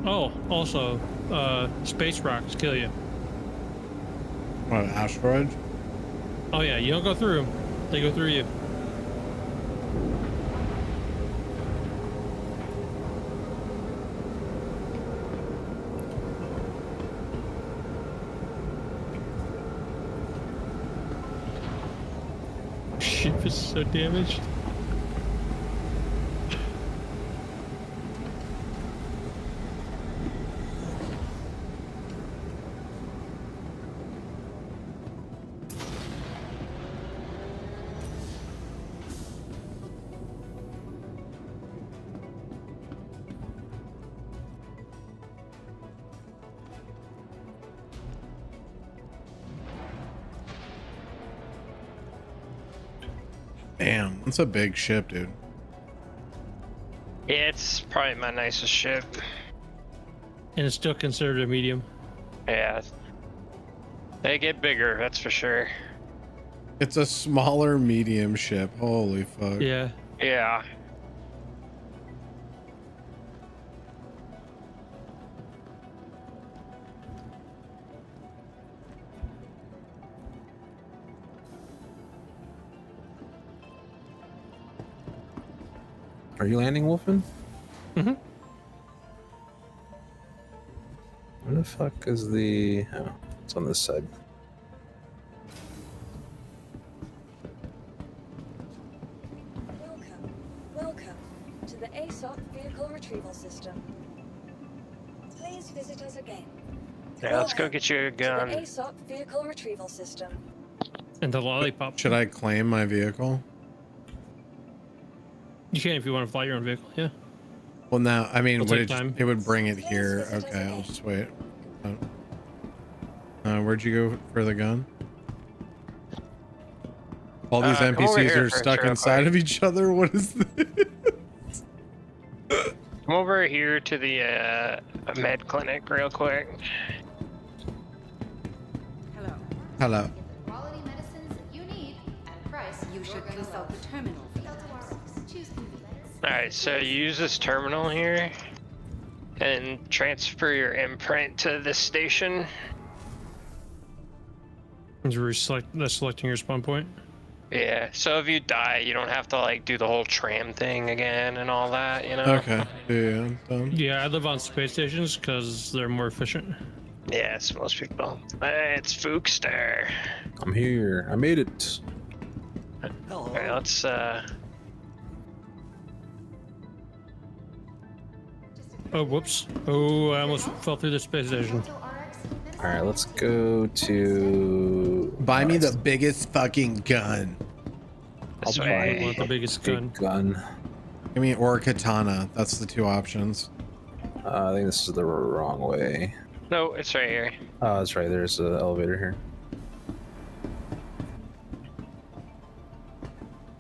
Oh, also, space rocks kill you. What, asteroids? Oh yeah, you don't go through them. They go through you. Ship is so damaged. Damn, that's a big ship, dude. Yeah, it's probably my nicest ship. And it's still considered a medium. Yeah. They get bigger, that's for sure. It's a smaller medium ship. Holy fuck. Yeah. Yeah. Are you landing, Wolfen? Mm-hmm. Where the fuck is the... Oh, it's on this side. Welcome to the ASOC Vehicle Retrieval System. Please visit us again. Yeah, let's go get you a gun. To the ASOC Vehicle Retrieval System. And the lollipop. Should I claim my vehicle? You can if you want to fly your own vehicle, yeah. Well, now, I mean, It'll would take time. it would bring it here. Okay, I'll just wait. Where'd you go for the gun? All these Come over NPCs here are first, stuck real inside quick. of each other. What is this? Come over here to the med clinic real quick. Hello. Hello. Quality medicines you need at a price you should consult the terminal for yours. Choose convenience. Alright, so you use this terminal here and transfer your imprint to this station. You're selecting your spawn point. Yeah, so if you die, you don't have to like do the whole tram thing again and all that, you know? Okay. Yeah, done. Yeah, I live on space stations because they're more efficient. Yes, most people. It's Fookster. I'm here. I made it. Alright, let's Oh, whoops. Oh, I almost fell through the space station. All right, let's go to... Buy me the biggest fucking gun. this I'll way. I want the biggest gun. big gun. Give me or katana. That's the two options. I think this is the wrong way. No, it's right here. Oh, that's right. There's an elevator here.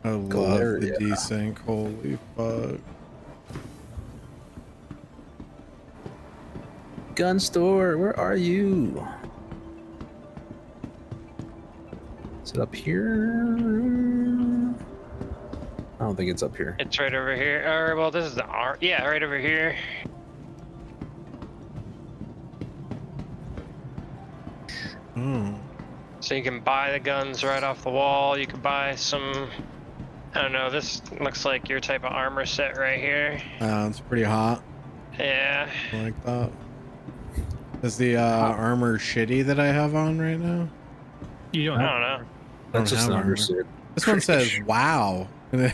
I love Gloria. the desync. Holy fuck. Gun store, where are you? Is it up here? I don't think it's up here. It's right over here. Or, well, this is the R. Yeah, right over here. Hmm. So you can buy the guns right off the wall. You can buy some, I don't know, this looks like your type of armor set right here. It's pretty hot. Yeah. I like that. Is the armor shitty that I have on right now? You don't I have. don't know. That's just have an armor. undersuit. This one says "Wow," and it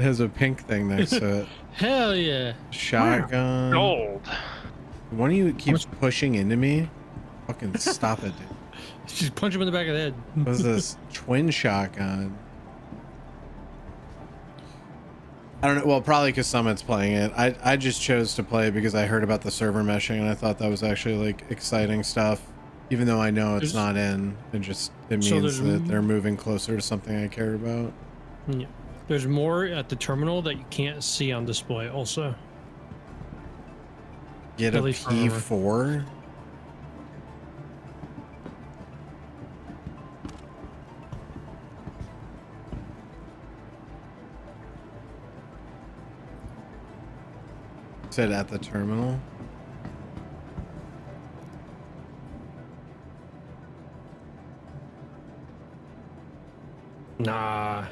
has a pink thing next to it. Hell yeah. Shotgun. Gold. One of you keeps pushing into me. Fucking stop it, dude. Just punch him in the back of the head. What is this? Twin shotgun. I don't know. Well, probably because Summit's playing it. I just chose to play because I heard about the server meshing and I thought that was actually like exciting stuff. Even though I know it's not in, it means that they're moving closer to something I care about. Yeah. There's more at the terminal that you can't see on display also. Get a At least for armor. P4? Said at the terminal. Nah.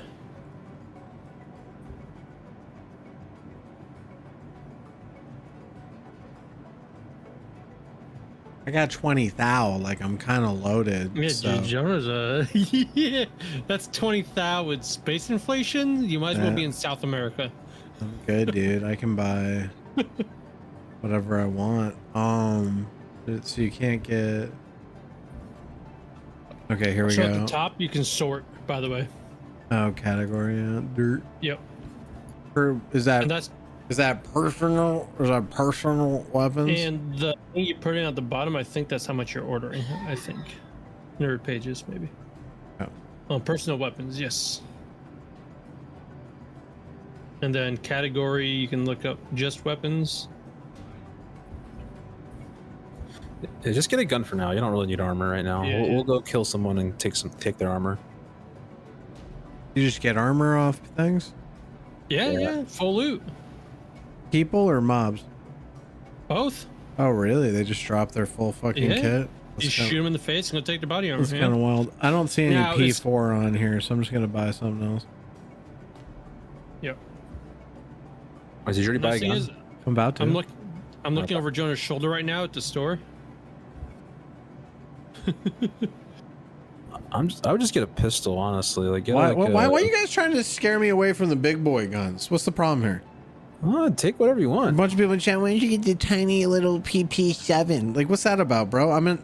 I got 20 thou, like I'm kind of loaded. Yeah, so. Jonah's yeah, that's 20 thou with space inflation. You might as well Yeah. be in South America. I'm good, dude. I can buy whatever I want. So you can't get. Okay, here we So go. at the top, you can sort. By the way. Oh, category, yeah. Dirt. Yep. Is that And that's personal? Is that personal weapons? and the thing you put in at the bottom. I think that's how much you're ordering. I think. Nerd pages maybe. Oh, personal weapons. Yes. And then category, you can look up just weapons. Yeah, just get a gun for now. You don't really need armor right now. Yeah, We'll go kill someone and take their armor. You just get armor off things? Yeah, full loot. People or mobs? Both. Oh, really? They just drop their full fucking kit? You shoot them in the face and go take the body armor. That's kind of wild. I don't see any Now, P4 on here, so I'm just gonna buy something else. Yep. Oh, did you already buy a gun? I'm about to. I'm looking over Jonah's shoulder right now at the store. I would just get a pistol, honestly. Like, get why like are you guys trying to scare me away from the big boy guns? What's the problem here? Take whatever you want. A bunch of people in chat, why don't you get the tiny little PP7? Like, what's that about, bro? I'm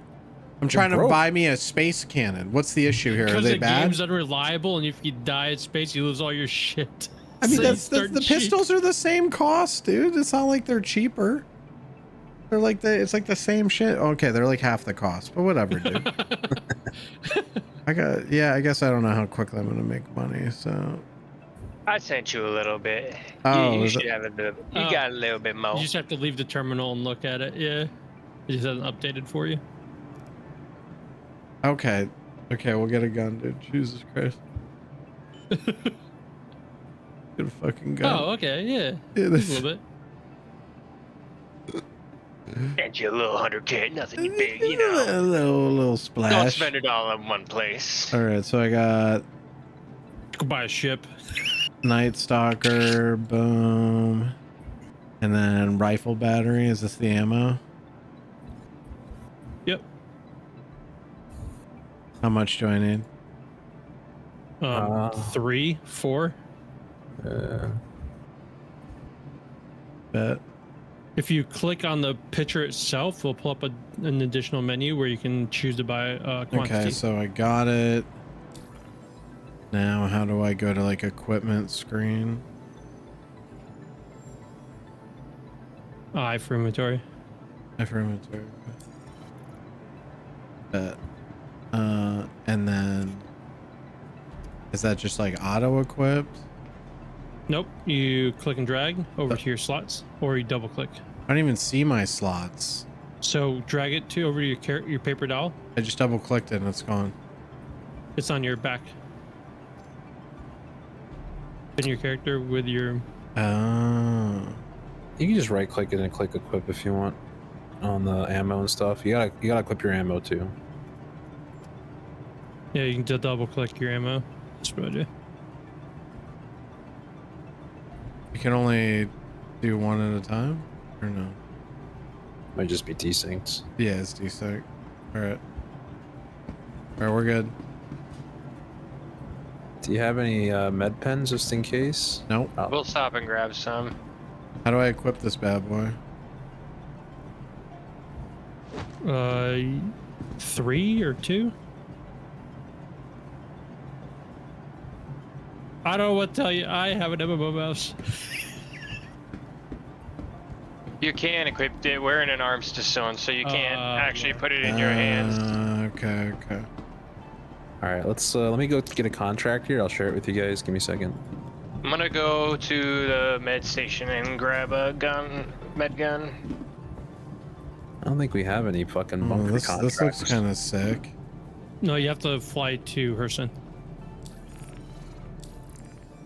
trying to buy me a space cannon. What's the issue here? Are they bad? Because the game's unreliable, and if you die in space, you lose all your shit. I mean, So the pistols are the same cost, dude. It's not like they're cheaper. They're like it's like the same shit. Okay, they're like half the cost, but whatever, dude. I guess I don't know how quickly I'm gonna make money, so. I sent you a little bit. Oh, you should have a little. You got a little bit more. You just have to leave the terminal and look at it. Yeah, it just hasn't updated for you. Okay, we'll get a gun, dude. Jesus Christ. Get a fucking gun. Oh, okay, yeah. Yeah, A little bit. Sent you a little 100K, nothing big, you know. A little splash. Don't spend it all in one place. All right, so I got. Go buy a ship. Night Stalker, boom, and then rifle battery. Is this the ammo? Yep. How much do I need? 3, 4. Bet. If you click on the picture itself, it'll pull up an additional menu where you can choose to buy quantity. Okay, so I got it. Now, how do I go to like equipment screen? I for inventory. I for inventory. Bet. And then is that just like auto equipped? Nope. You click and drag over to your slots, or you double click. I don't even see my slots. So drag it over to your paper doll. I just double clicked it and it's gone. It's on your back. In your character with your. Oh. You can just right click it and click equip if you want on the ammo and stuff. You gotta equip your ammo too. Yeah, you can double click your ammo. That's what I do. You can only do one at a time, or no? Might just be desynced. Yeah, it's desync. All right, we're good. Do you have any med pens just in case? Nope. Oh. We'll stop and grab some. How do I equip this bad boy? 3 or 2. I don't know what to tell you. I have an MMO mouse. You can equip it wearing an arms to stone, so you can't actually put it in your hands. Okay. All right, let me go get a contract here. I'll share it with you guys. Give me a second. I'm gonna go to the med station and grab a med gun. I don't think we have any fucking bunker contracts. This looks kind of sick. No, you have to fly to Herson.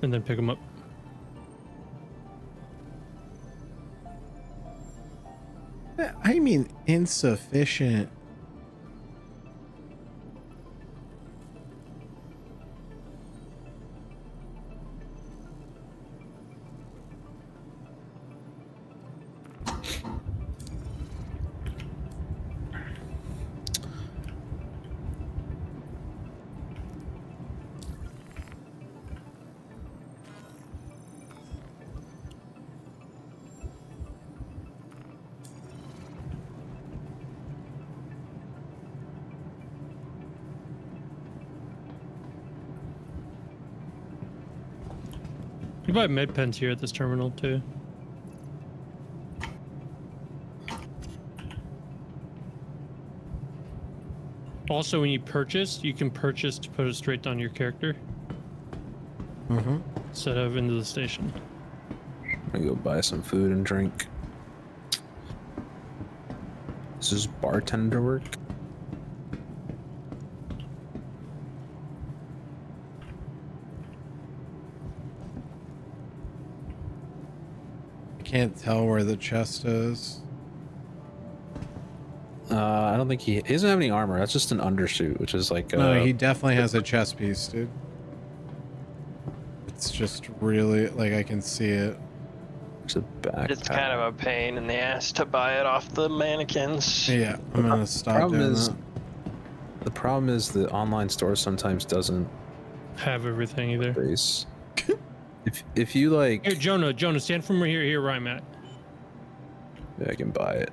And then pick them up. I mean, insufficient. You buy med pens here at this terminal too. Also, when you purchase, you can purchase to put it straight on your character. Mm-hmm. Instead of into the station. I'm gonna go buy some food and drink. This is bartender work. I can't tell where the chest is. I don't think he doesn't have any armor. That's just an undersuit, which is like. No, he definitely has a chest piece, dude. It's just really like I can see it. It's a backpack. It's kind of a pain in the ass to buy it off the mannequins. Yeah, I'm gonna stop doing that. The problem is the online store sometimes doesn't have everything either. Base. if you like. Here, Jonah, stand from here where I'm at. Yeah, I can buy it.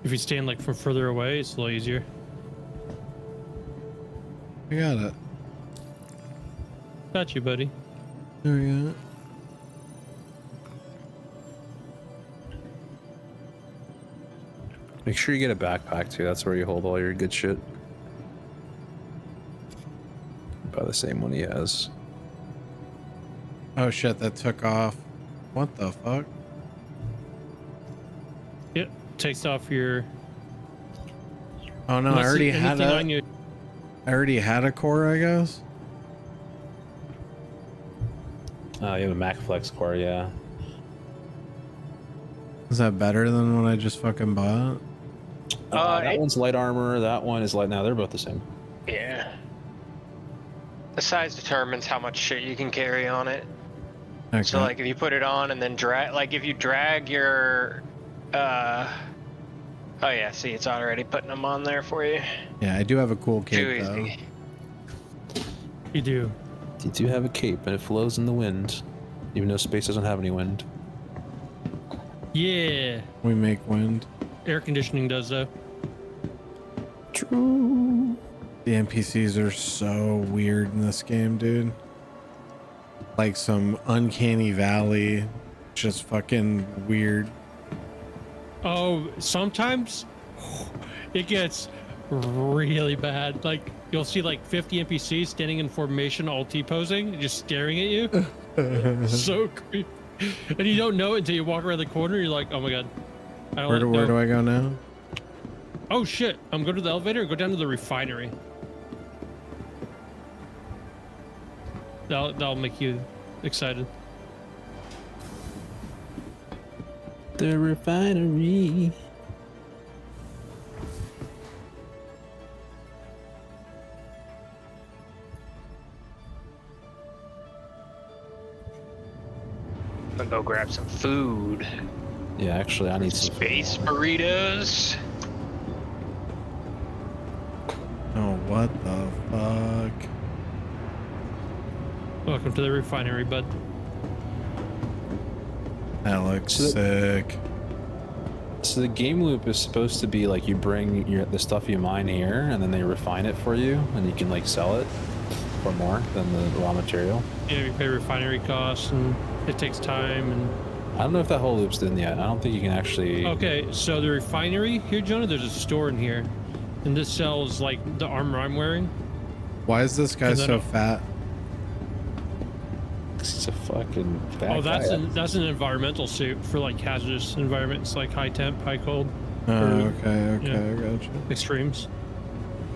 If you stand like from further away, it's a little easier. I got it. Got you, buddy. There we go. Make sure you get a backpack too. That's where you hold all your good shit. Buy the same one he has. Oh shit, that took off. What the fuck? Yep, takes off your. Oh no, I already had a. I already had a core, I guess. Oh, you have a MacFlex core, yeah. Is that better than what I just fucking bought? That one's light armor. That one is light. Now they're both the same. Yeah. The size determines how much shit you can carry on it. Okay. So like if you put it on and then drag, like if you drag your, oh yeah, see it's already putting them on there for you. Yeah, I do have a cool cape Too though. easy. You do. You do have a cape, and it flows in the wind, even though space doesn't have any wind. Yeah. We make wind. Air conditioning does though. True. The NPCs are so weird in this game, dude. Like some uncanny valley, just fucking weird. Oh, sometimes it gets really bad. Like you'll see like 50 NPCs standing in formation, all T-posing, just staring at you. So creepy. And you don't know it until you walk around the corner. You're like, oh my god. Where do I go now? Oh shit! I'm going to the elevator and go down to the refinery. That'll make you excited. The refinery. I'll go grab some food. Yeah, actually, I need some space burritos. Oh, what the fuck? Welcome to the refinery, bud. That looks sick. So the game loop is supposed to be like you bring the stuff you mine here, and then they refine it for you, and you can like sell it for more than the raw material. Yeah, you pay refinery costs, and it takes time. And I don't know if that whole loop's in yet. I don't think you can actually. Okay, so the refinery here, Jonah. There's a store in here, and this sells like the armor I'm wearing. Why is this guy so fat? He's a fucking fat Oh, that's guy. that's an environmental suit for like hazardous environments, like high temp, high cold. Okay, yeah, I gotcha. Extremes.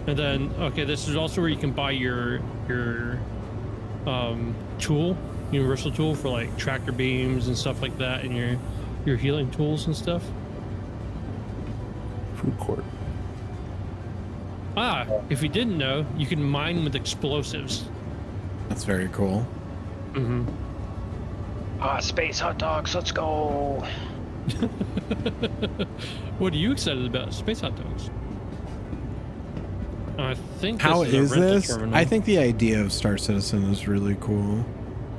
And then, okay, this is also where you can buy your tool, universal tool for like tractor beams and stuff like that, and your healing tools and stuff. Food court. Ah, if you didn't know, you can mine with explosives. That's very cool. Mm-hmm. Ah, space hot dogs, let's go. What are you excited about? Space hot dogs. I think. How this is is a rental this? terminal. I think the idea of Star Citizen is really cool.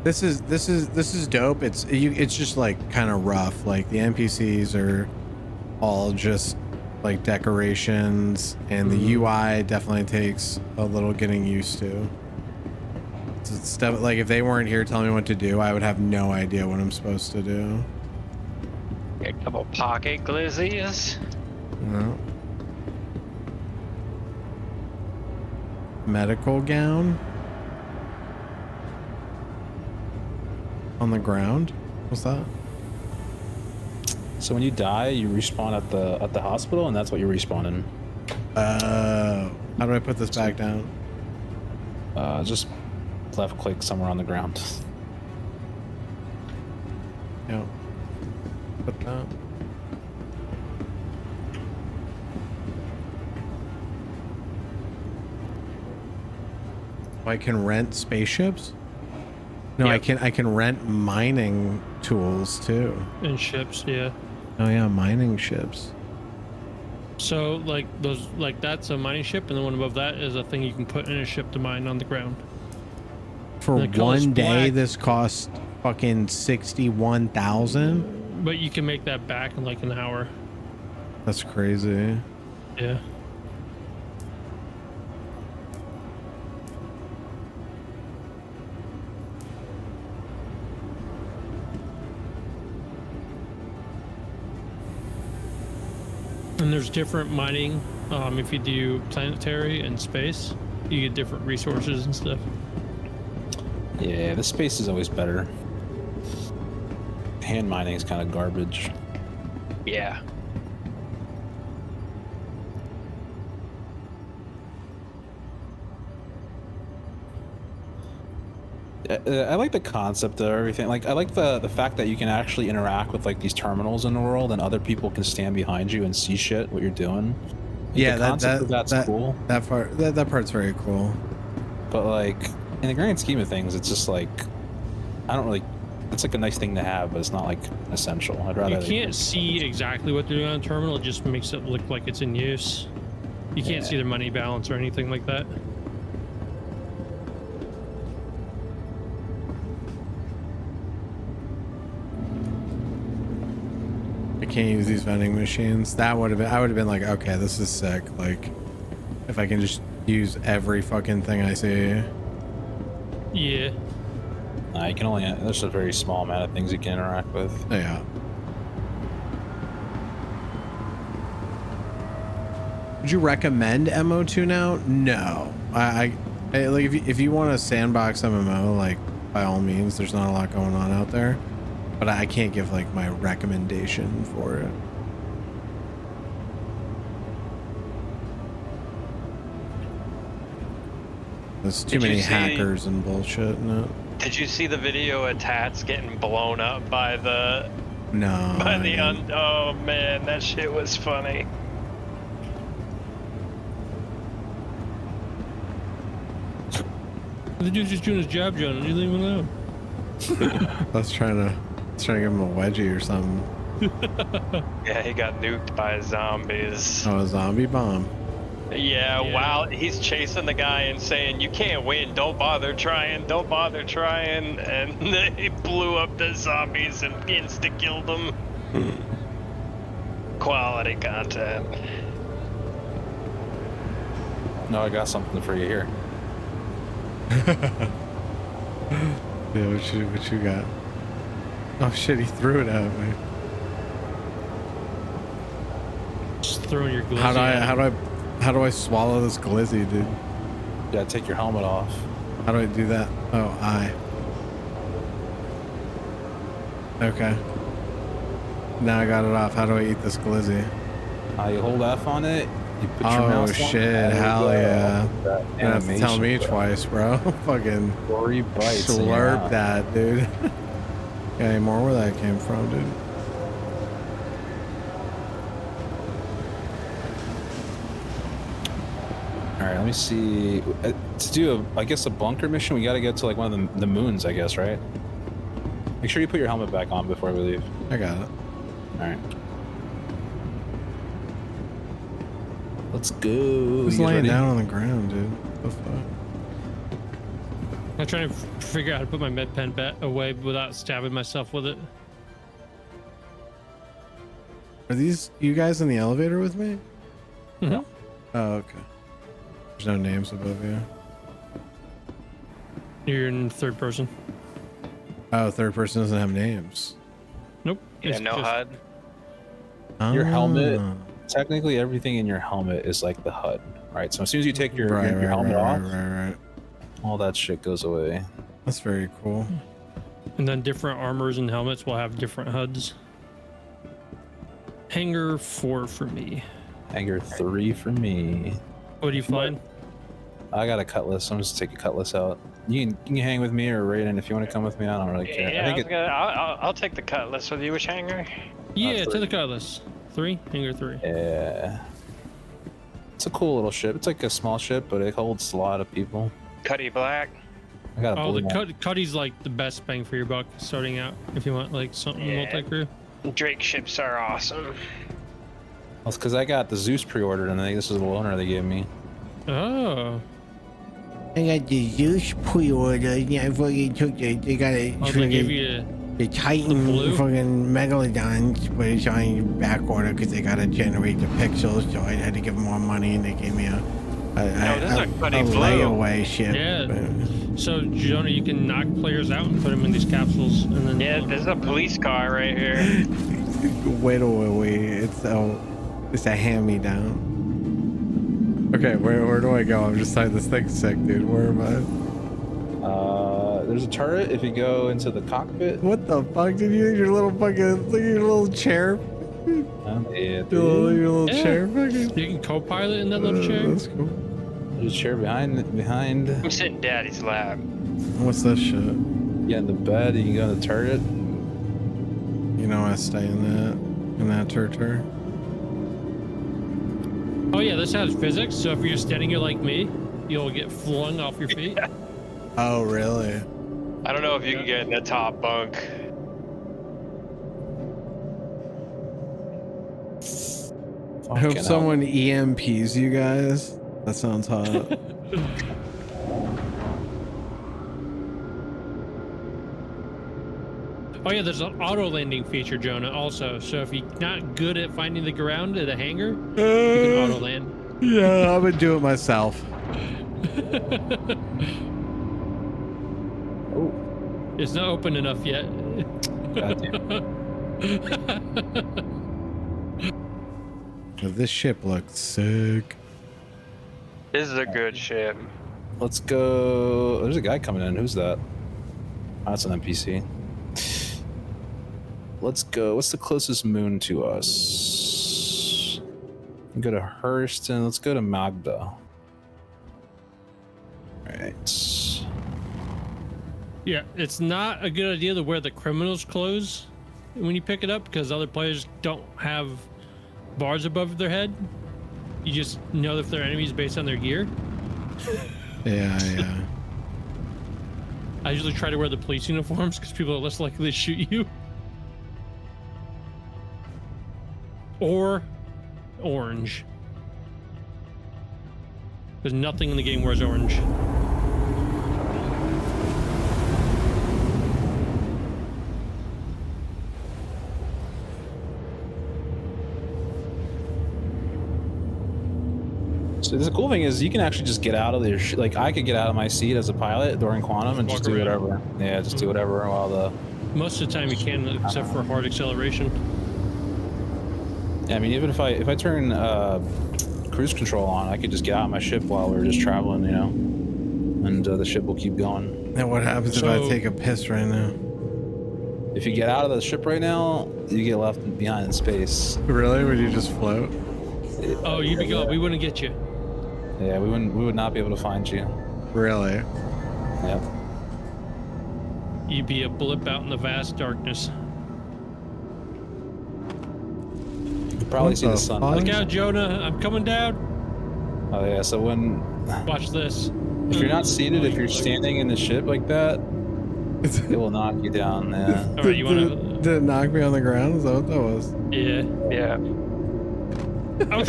This is dope. It's just like kind of rough. Like the NPCs are all just like decorations, and the UI definitely takes a little getting used to. It's stuff like if they weren't here telling me what to do, I would have no idea what I'm supposed to do. A couple pocket glizzies. No. Medical gown on the ground. What's that? So when you die, you respawn at the hospital, and that's what you respawn in. How do I put this back down? Just left click somewhere on the ground. Yeah. Put that. I can rent spaceships? No, Yep. I can rent mining tools too. And ships, yeah. Oh yeah, mining ships. So like those, like that's a mining ship, and the one above that is a thing you can put in a ship to mine on the ground. For And the color's one day, black. this costs fucking 61,000. But you can make that back in like an hour. That's crazy. Yeah. And there's different mining. If you do planetary and space, you get different resources and stuff. Yeah, the space is always better. Hand mining is kind of garbage. Yeah. I like the concept of everything. Like, I like the fact that you can actually interact with like these terminals in the world, and other people can stand behind you and see shit what you're doing. Like, Yeah, the concept of that's cool. That part's very cool. But like in the grand scheme of things, it's just like I don't really. It's like a nice thing to have, but it's not like essential. I'd rather. You can't see exactly what they're doing on a terminal. It just makes it look like it's in use. You can't see their money balance or anything like that. I can't use these vending machines. That would have been. I would have been like, okay, this is sick. Like, if I can just use every fucking thing I see. Yeah. You can only. There's a very small amount of things you can interact with. Yeah. Would you recommend MO2 now? No. I like if you want a sandbox MMO, like by all means. There's not a lot going on out there, but I can't give like my recommendation for it. There's too many hackers and bullshit in it. Did you see the video of Tats getting blown up by the? No. By the oh man, that shit was funny. The dude's just doing his job, Jonah. You leave him alone. I was trying to give him a wedgie or something. Yeah, he got nuked by zombies. Oh, a zombie bomb. Yeah, wow, he's chasing the guy and saying, "You can't win. Don't bother trying. Don't bother trying." And they blew up the zombies and insta-killed them. Quality content. No, I got something for you here. Yeah, what you got? Oh shit, he threw it at me. Just throwing your glizzy. How do I swallow this glizzy, dude? You gotta take your helmet off. How do I do that? Oh, I. Okay. Now I got it off. How do I eat this glizzy? You hold F on it. You put your mouse on shit! it, Hell yeah! That You don't have to tell me animation, twice, bro. Fucking Glory bites. slurp that, dude. Got any more where that came from, dude? All right, let me see. To do I guess a bunker mission, we got to get to like one of the moons, I guess, right? Make sure you put your helmet back on before we leave. I got it. All right. Let's go. Who's You laying ready? down on the ground, dude? What the fuck? I'm trying to figure out how to put my med pen away without stabbing myself with it. Are these you guys in the elevator with me? Mm-hmm. Oh, okay. There's no names above you. You're in third person. Oh, third person doesn't have names. Nope. Yeah, It's no just- HUD. Your helmet. Ah. Technically, everything in your helmet is like the HUD, right? So as soon as you take your Right, helmet off, right. all that shit goes away. That's very cool. And then different armors and helmets will have different HUDs. Hangar 4 for me. Hangar 3 for me. What are you flying? I got a Cutlass. I'm just taking Cutlass out. You can hang with me or Raiden if you want to come with me. I don't really care. Yeah, I'll take the Cutlass with you. Which hangar? Yeah, to the Cutlass. 3? Hangar 3. Yeah. It's a cool little ship. It's like a small ship, but it holds a lot of people. Cuddy Black. I got a Oh, blue the one. Cuddy's like the best bang for your buck starting out if you want like something multi-crew. Drake ships are awesome. That's because I got the Zeus pre-ordered, and I think this is the loaner they gave me. Oh. I got the Zeus pre-ordered. Yeah, I fucking took the. They got it. Oh, they gave you the Titan fucking Megalodons, but it's on back order because they gotta generate the pixels, so I had to give them more money, and they gave me a layaway ship. Yeah. So Jonah, you can knock players out and put them in these capsules, and then there's a police car right here. Wait away. It's a hand-me-down. Okay, where do I go? I'm just like, this thing's sick, dude. Where am I? There's a turret if you go into the cockpit. What the fuck did you? Your little fucking, look at your little chair. Yeah, your little chair. Fucking. You can co-pilot in that little chair. That's cool. There's a chair behind. I'm sitting in Daddy's lap. What's this shit? Get in the bed. You can go in the turret. You know, I stay in that turret. Oh yeah, this has physics. So if you're standing here like me, you'll get flung off your feet. Oh really? I don't know if you can get in the top bunk. I hope someone EMPs you guys. That sounds hot. Oh yeah, there's an auto landing feature, Jonah, also. So if you're not good at finding the ground at a hangar, you can auto land. Yeah, I'm gonna do it myself. Oh, it's not open enough yet. This ship looks sick. This is a good ship. Let's go. There's a guy coming in. Who's that? Oh, that's an NPC. Let's go. What's the closest moon to us? Go to Hurston. Let's go to Magda. All right. Yeah, it's not a good idea to wear the criminal's clothes when you pick it up because other players don't have bars above their head. You just know if they're enemies based on their gear. Yeah. I usually try to wear the police uniforms because people are less likely to shoot you. Or orange. There's nothing in the game wears orange. So the cool thing is you can actually just get out of there. Like I could get out of my seat as a pilot during Quantum and just do whatever. Yeah, just do whatever while the. Most of the time you can, except for hard acceleration. Yeah, I mean, even if I turn cruise control on, I could just get out of my ship while we're just traveling, you know, and the ship will keep going. And what happens if I take a piss right now? If you get out of the ship right now, you get left behind in space. Really? Would you just float? Oh, you'd be gone. We wouldn't get you. Yeah, we would not be able to find you. Really? Yep. You'd be a blip out in the vast darkness. You could probably see the sun. Look out, Jonah! I'm coming down. Oh yeah. So when watch this. If you're not seated, if you're standing in the ship like that, it will knock you down. Yeah. All right, you wanna? Did it knock me on the ground? Is that what that was? Yeah. Yeah. How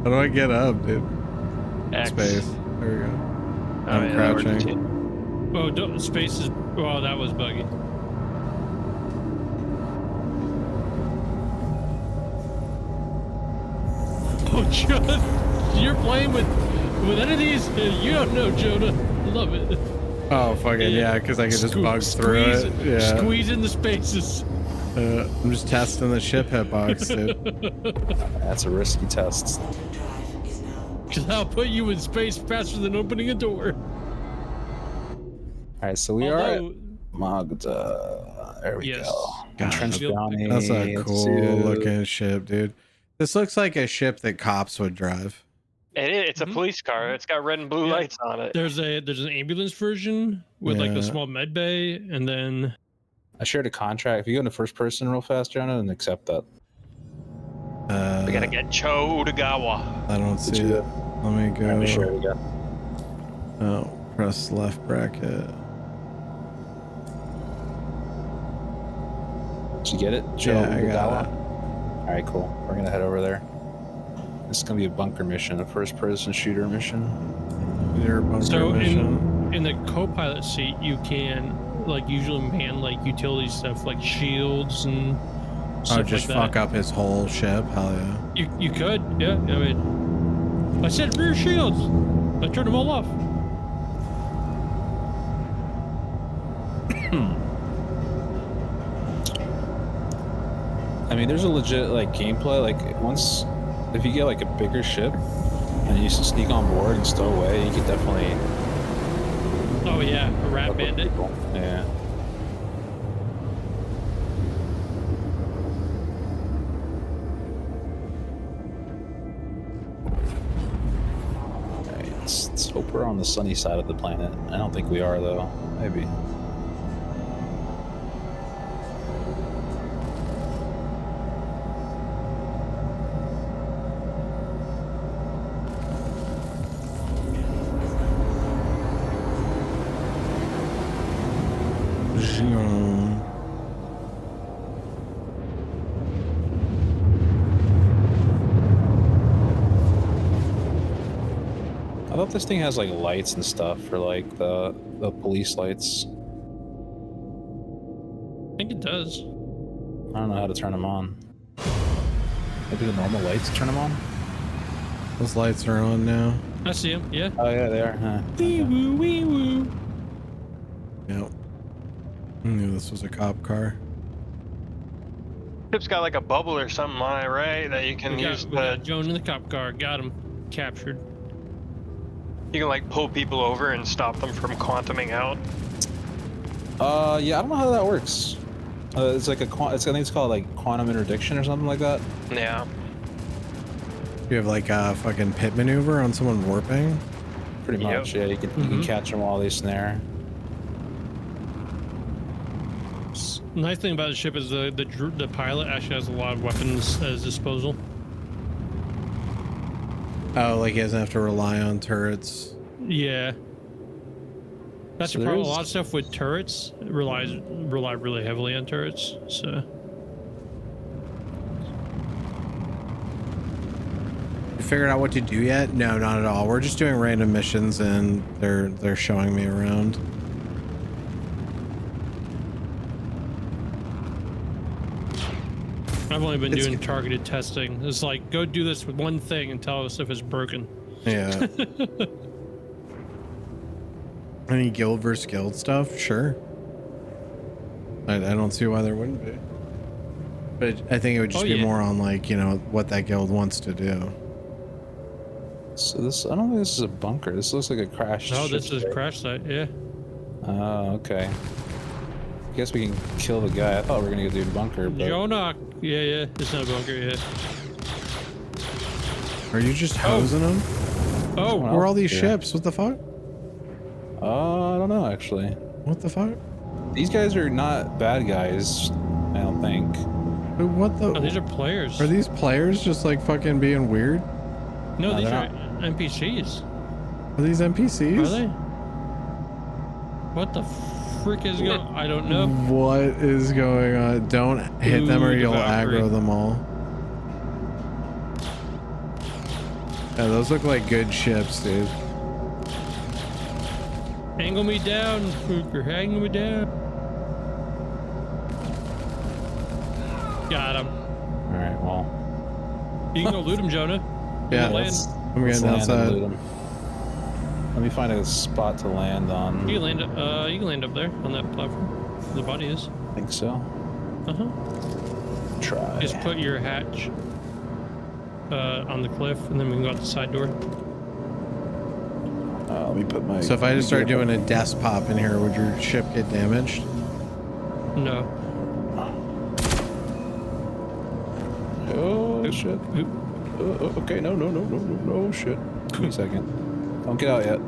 do I get up, dude? X. Space. There we go. I'm yeah, crouching. Oh, don't, space is. Oh, that was buggy. Oh, Jonah, you're playing with any of these? You don't know, Jonah. Love it. Oh, fucking yeah, because I can just bug through it. Yeah. Squeeze in the spaces. I'm just testing the ship hitbox, dude. That's a risky test. Because I'll put you in space faster than opening a door. All right, so we are at Magda. There we go. Entrenched bounty. That's a cool looking ship, dude. This looks like a ship that cops would drive. It's a police car. It's got red and blue lights on it. There's an ambulance version with like a small med bay, and then I shared a contract. If you go into first person real fast, Jonah, and accept that. We gotta get Cho to Gawa. I don't see it. Let me go. Let me share it again. Oh, press left bracket. Did you get it? Cho Yeah, I got Gawa? it. All right, cool. We're gonna head over there. This is gonna be a bunker mission, a first-person shooter mission. So in the co-pilot seat, you can like usually man like utility stuff like shields and stuff just like that. fuck up his whole ship. Hell yeah. You could, yeah. I mean, I said rear shields. I turned them all off. I mean, there's a legit like gameplay. Like if you get like a bigger ship and you sneak on board and stow away, you could definitely. Oh yeah, a rat bandit. Yeah. Alright, let's hope we're on the sunny side of the planet. I don't think we are though. Maybe. I thought this thing has like lights and stuff for like the police lights. I think it does. I don't know how to turn them on. Maybe the normal lights turn them on? Those lights are on now. I see them, yeah. Oh yeah, they are. Huh. Wee woo, wee woo. Yep. I knew this was a cop car. Ship's got like a bubble or something on it, right? That you can use. We got Jonah in the cop car. Got him captured. You can like pull people over and stop them from quantuming out. Yeah, I don't know how that works. It's like I think it's called like quantum interdiction or something like that. Yeah. You have like a fucking pit maneuver on someone warping? Pretty much, yeah. You can catch them while they snare. The nice thing about the ship is the pilot actually has a lot of weapons at his disposal. Oh, like he doesn't have to rely on turrets. Yeah. That's So the problem. A there's- lot of stuff with turrets rely really heavily on turrets. So You figured out what to do yet? No, not at all. We're just doing random missions and they're showing me around. I've only been doing targeted testing. It's like, go do this with one thing and tell us if it's broken. Yeah. Any guild versus guild stuff? Sure. I don't see why there wouldn't be. But I think it would just be more on like, you know, what that guild wants to do. So I don't think this is a bunker. This looks like a crash. No, this is a crash site, yeah. Oh, okay. I guess we can kill the guy. I thought we were gonna go do the bunker, but... Jonah! Yeah, it's not a bunker, yeah. Are you just hosing them? Oh! Where are all these ships? What the fuck? I don't know, actually. What the fuck? These guys are not bad guys, I don't think. But what the... Oh, these are players. Are these players just like fucking being weird? No, these they're are NPCs. Are these NPCs? Are they? What the frick is going on? I don't know. What is going on? Don't hit them or Ooh, you'll Valkyrie. aggro them all. Yeah, those look like good ships, dude. Angle me down, Spooker. Angle me down. Got him. Alright, well. You can go loot him, Jonah. Yeah, land. I'm Let's getting land and outside. loot 'em. Let me find a spot to land on. You can land up there on that platform. Where the body is. I think so. Try. Just put your hatch on the cliff, and then we can go out the side door. Let me put my. So if I just start doing a desk pop in here, would your ship get damaged? No. Oh shit. Okay, no, shit. Give me a second. Don't get out yet.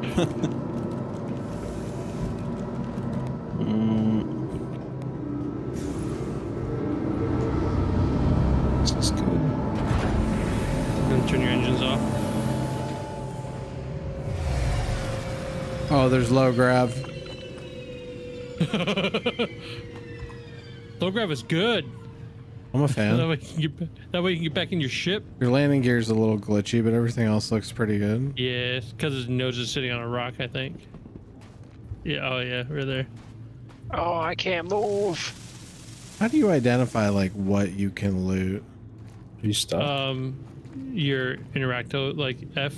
This is good. Then turn your engines off. Oh, there's low grav. Low grav is good. I'm a fan. That way you can get back in your ship. Your landing gear is a little glitchy, but everything else looks pretty good. Yeah, because his nose is sitting on a rock, I think. Yeah, oh yeah, right there. Oh, I can't move. How do you identify like what you can loot? Are you stuck? Your interacto, like F.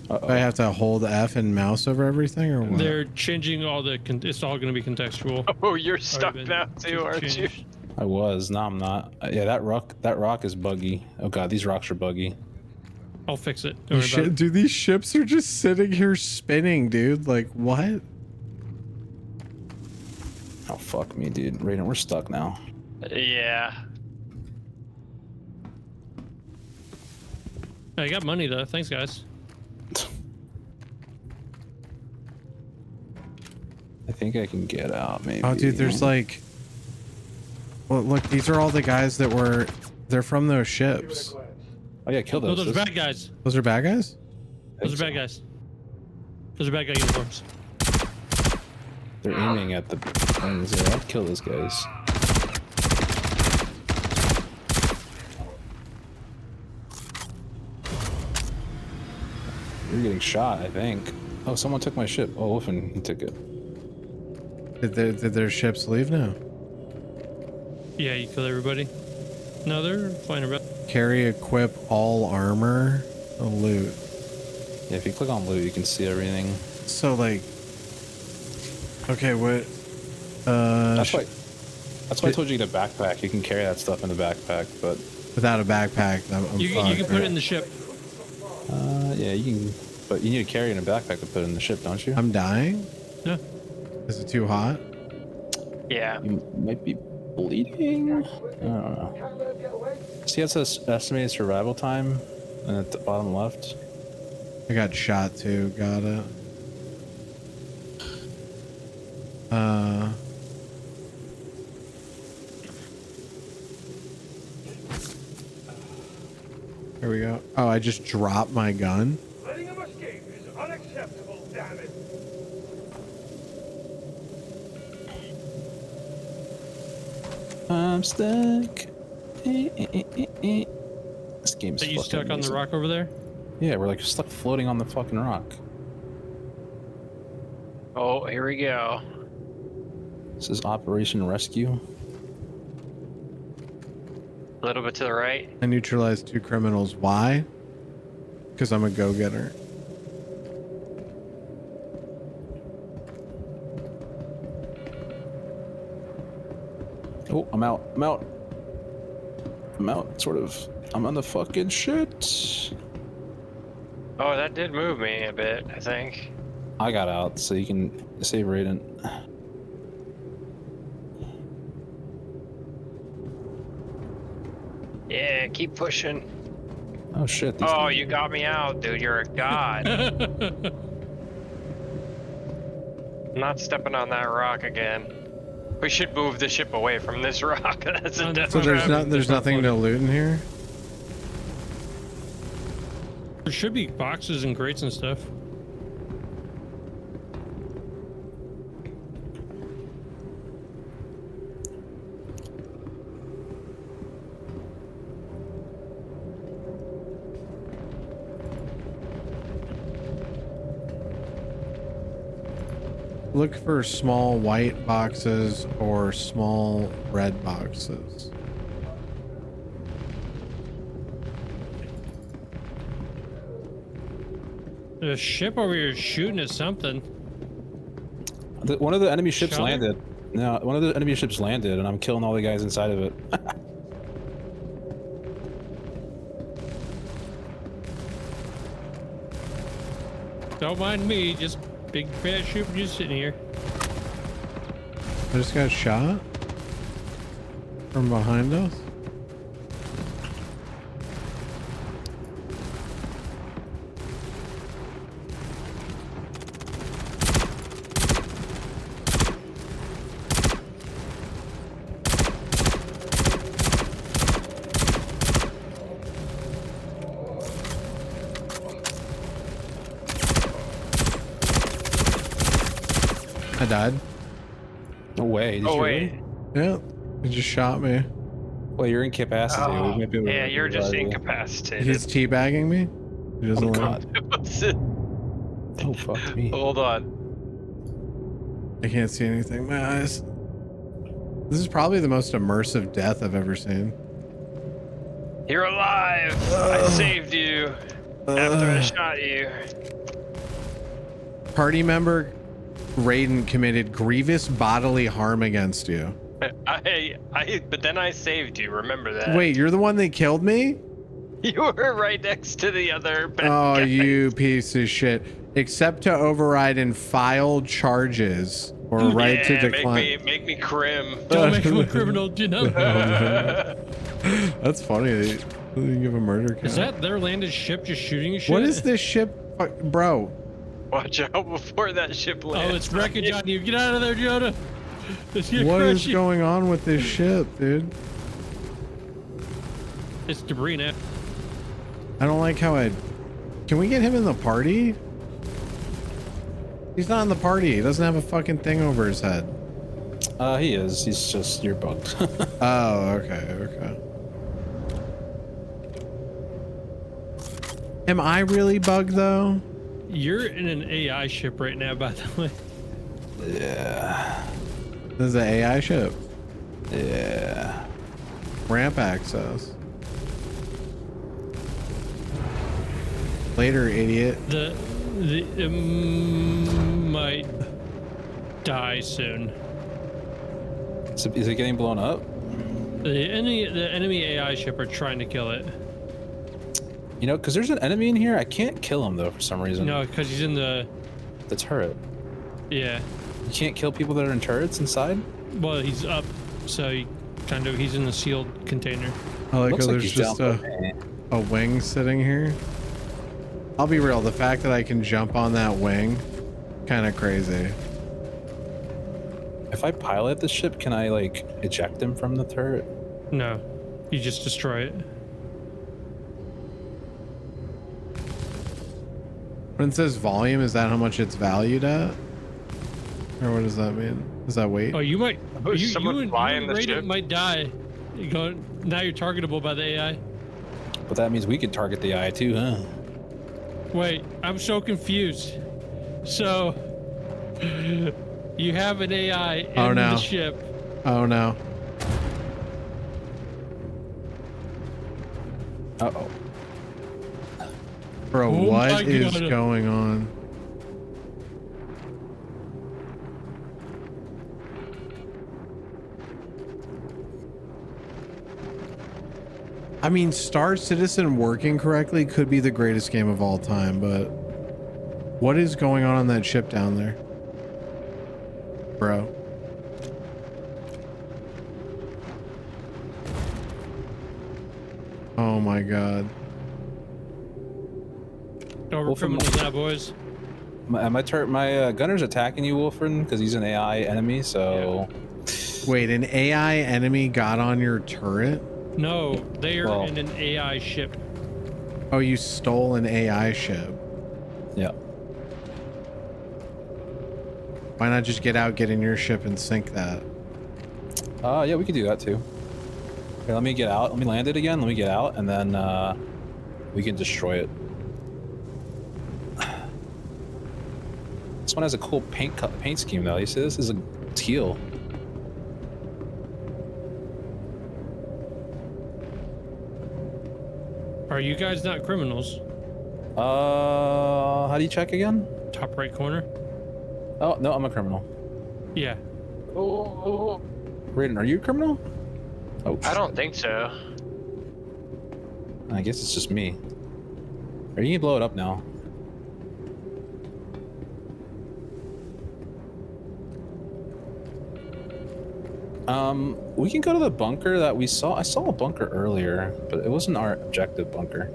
Do I have to hold F and mouse over everything, or what? They're changing all the. It's all going to be contextual. Oh, you're stuck now too, aren't you? I was. Now I'm not. Yeah, that rock is buggy. Oh god, these rocks are buggy. I'll fix it. Don't worry about it. Dude, these ships are just sitting here spinning, dude. Like, what? Oh fuck me, dude. Raiden, we're stuck now. Yeah. I got money though. Thanks, guys. I think I can get out, maybe. Oh, dude, there's like... Well, look, these are all the guys that were... They're from those ships. Oh, yeah, kill No, those. those are bad guys. Those are bad guys? Those are bad guys. Those are bad guy uniforms. They're aiming at the things. Yeah, I'd kill those guys. You're getting shot, I think. Oh, someone took my ship. Oh, Wolfen, he took it. Did their ships leave now? Yeah, you kill everybody. No, they're flying about. Carry, equip, all armor, loot. Yeah, if you click on loot, you can see everything. So, like... Okay, what... That's why I told you to get a backpack. You can carry that stuff in the backpack, but... Without a backpack, I'm You can put it in the ship. Yeah, you can... But you need to carry it in a backpack to put it in the ship, don't you? I'm dying? Yeah. Is it too hot? Yeah. You might be bleeding? I don't know. See, it says estimated survival time and at the bottom left. I got shot too, got it. Here we go. Oh, I just dropped my gun. Letting him escape is unacceptable, damn it. I'm stuck. This game's Are you fucking stuck on the amazing. rock over there? Yeah, we're like stuck floating on the fucking rock. Oh, here we go. This is Operation Rescue. A little bit to the right. I neutralized 2 criminals. Why? Because I'm a go-getter. Oh, I'm out. I'm out. I'm out, sort of. I'm on the fucking shit. Oh, that did move me a bit, I think. I got out, so you can save Raiden. Yeah, keep pushing. Oh shit. Oh, you got me out, dude. You're a god. I'm not stepping on that rock again. We should move the ship away from this rock. That's a death So trap. there's nothing to loot in here? There should be boxes and crates and stuff. Look for small white boxes or small red boxes. There's a ship over here shooting at something. One of the enemy ships Shot it? landed. No, one of the enemy ships landed, and I'm killing all the guys inside of it. Don't mind me, just big fat ship just sitting here. I just got shot from behind us. I died. No way. Did you wait. really? Yeah, he just shot me. Well, you're incapacitated. Oh, We might be able to yeah, you're just revive you. incapacitated. He's teabagging me. He doesn't Oh, like. God. What's it? Oh, fuck me. Hold on. I can't see anything. My eyes. This is probably the most immersive death I've ever seen. You're alive. I saved you after I shot you. Party member Raiden committed grievous bodily harm against you. But then I saved you. Remember that? Wait, you're the one that killed me? You were right next to the other bad Oh, guy. you piece of shit. Except to override and file charges or right to decline. Make me crim. Don't make him a criminal, you know? That's funny. You give a murder count. Is that their landed ship just shooting shit? What is this ship? Bro. Watch out before that ship lands. Oh, it's wreckage on you. Get out of there, Jonah. What is going on with this ship, dude? It's debris now. I don't like how Can we get him in the party? He's not in the party. He doesn't have a fucking thing over his head. He is. He's just, you're bugged. Oh, okay. Am I really bugged though? You're in an AI ship right now, by the way. Yeah. This is an AI ship. Yeah. Ramp access. Later, idiot. The might die soon. So is it getting blown up? The enemy AI ship are trying to kill it. You know, because there's an enemy in here. I can't kill him though for some reason. No, because he's in the turret. Yeah. You can't kill people that are in turrets inside? Well, he's up, so he's in the sealed container. I like Looks how like there's he's just down a wing sitting here. I'll be real, the fact that I can jump on that wing, kind of crazy. If I pilot the ship, can I like eject him from the turret? No, you just destroy it. When it says volume, is that how much it's valued at? Or what does that mean? Does that weight? Oh, you might. Someone flying the ship? Might die. Now you're targetable by the AI. But that means we could target the AI too, huh? Wait, I'm so confused. So, you have an AI in the ship. Oh no. Uh-oh. Bro, Oh what is God. going on? I mean, Star Citizen working correctly could be the greatest game of all time, but what is going on that ship down there? Bro. Oh my God. Over criminals now, boys. My gunner's attacking you, Wolfrin, because he's an AI enemy, so... Wait, an AI enemy got on your turret? No, they are in an AI ship. Oh, you stole an AI ship. Yeah. Why not just get out, get in your ship, and sink that? Yeah, we could do that too. Okay, let me get out. Let me land it again. Let me get out, and then we can destroy it. This one has a cool paint scheme, though. You see, this is a teal. Are you guys not criminals? How do you check again? Top right corner. Oh no, I'm a criminal. Yeah. Oh. Raiden, are you a criminal? Oh. I don't think so. I guess it's just me. Or you can blow it up now. We can go to the bunker that we saw. I saw a bunker earlier, but it wasn't our objective bunker.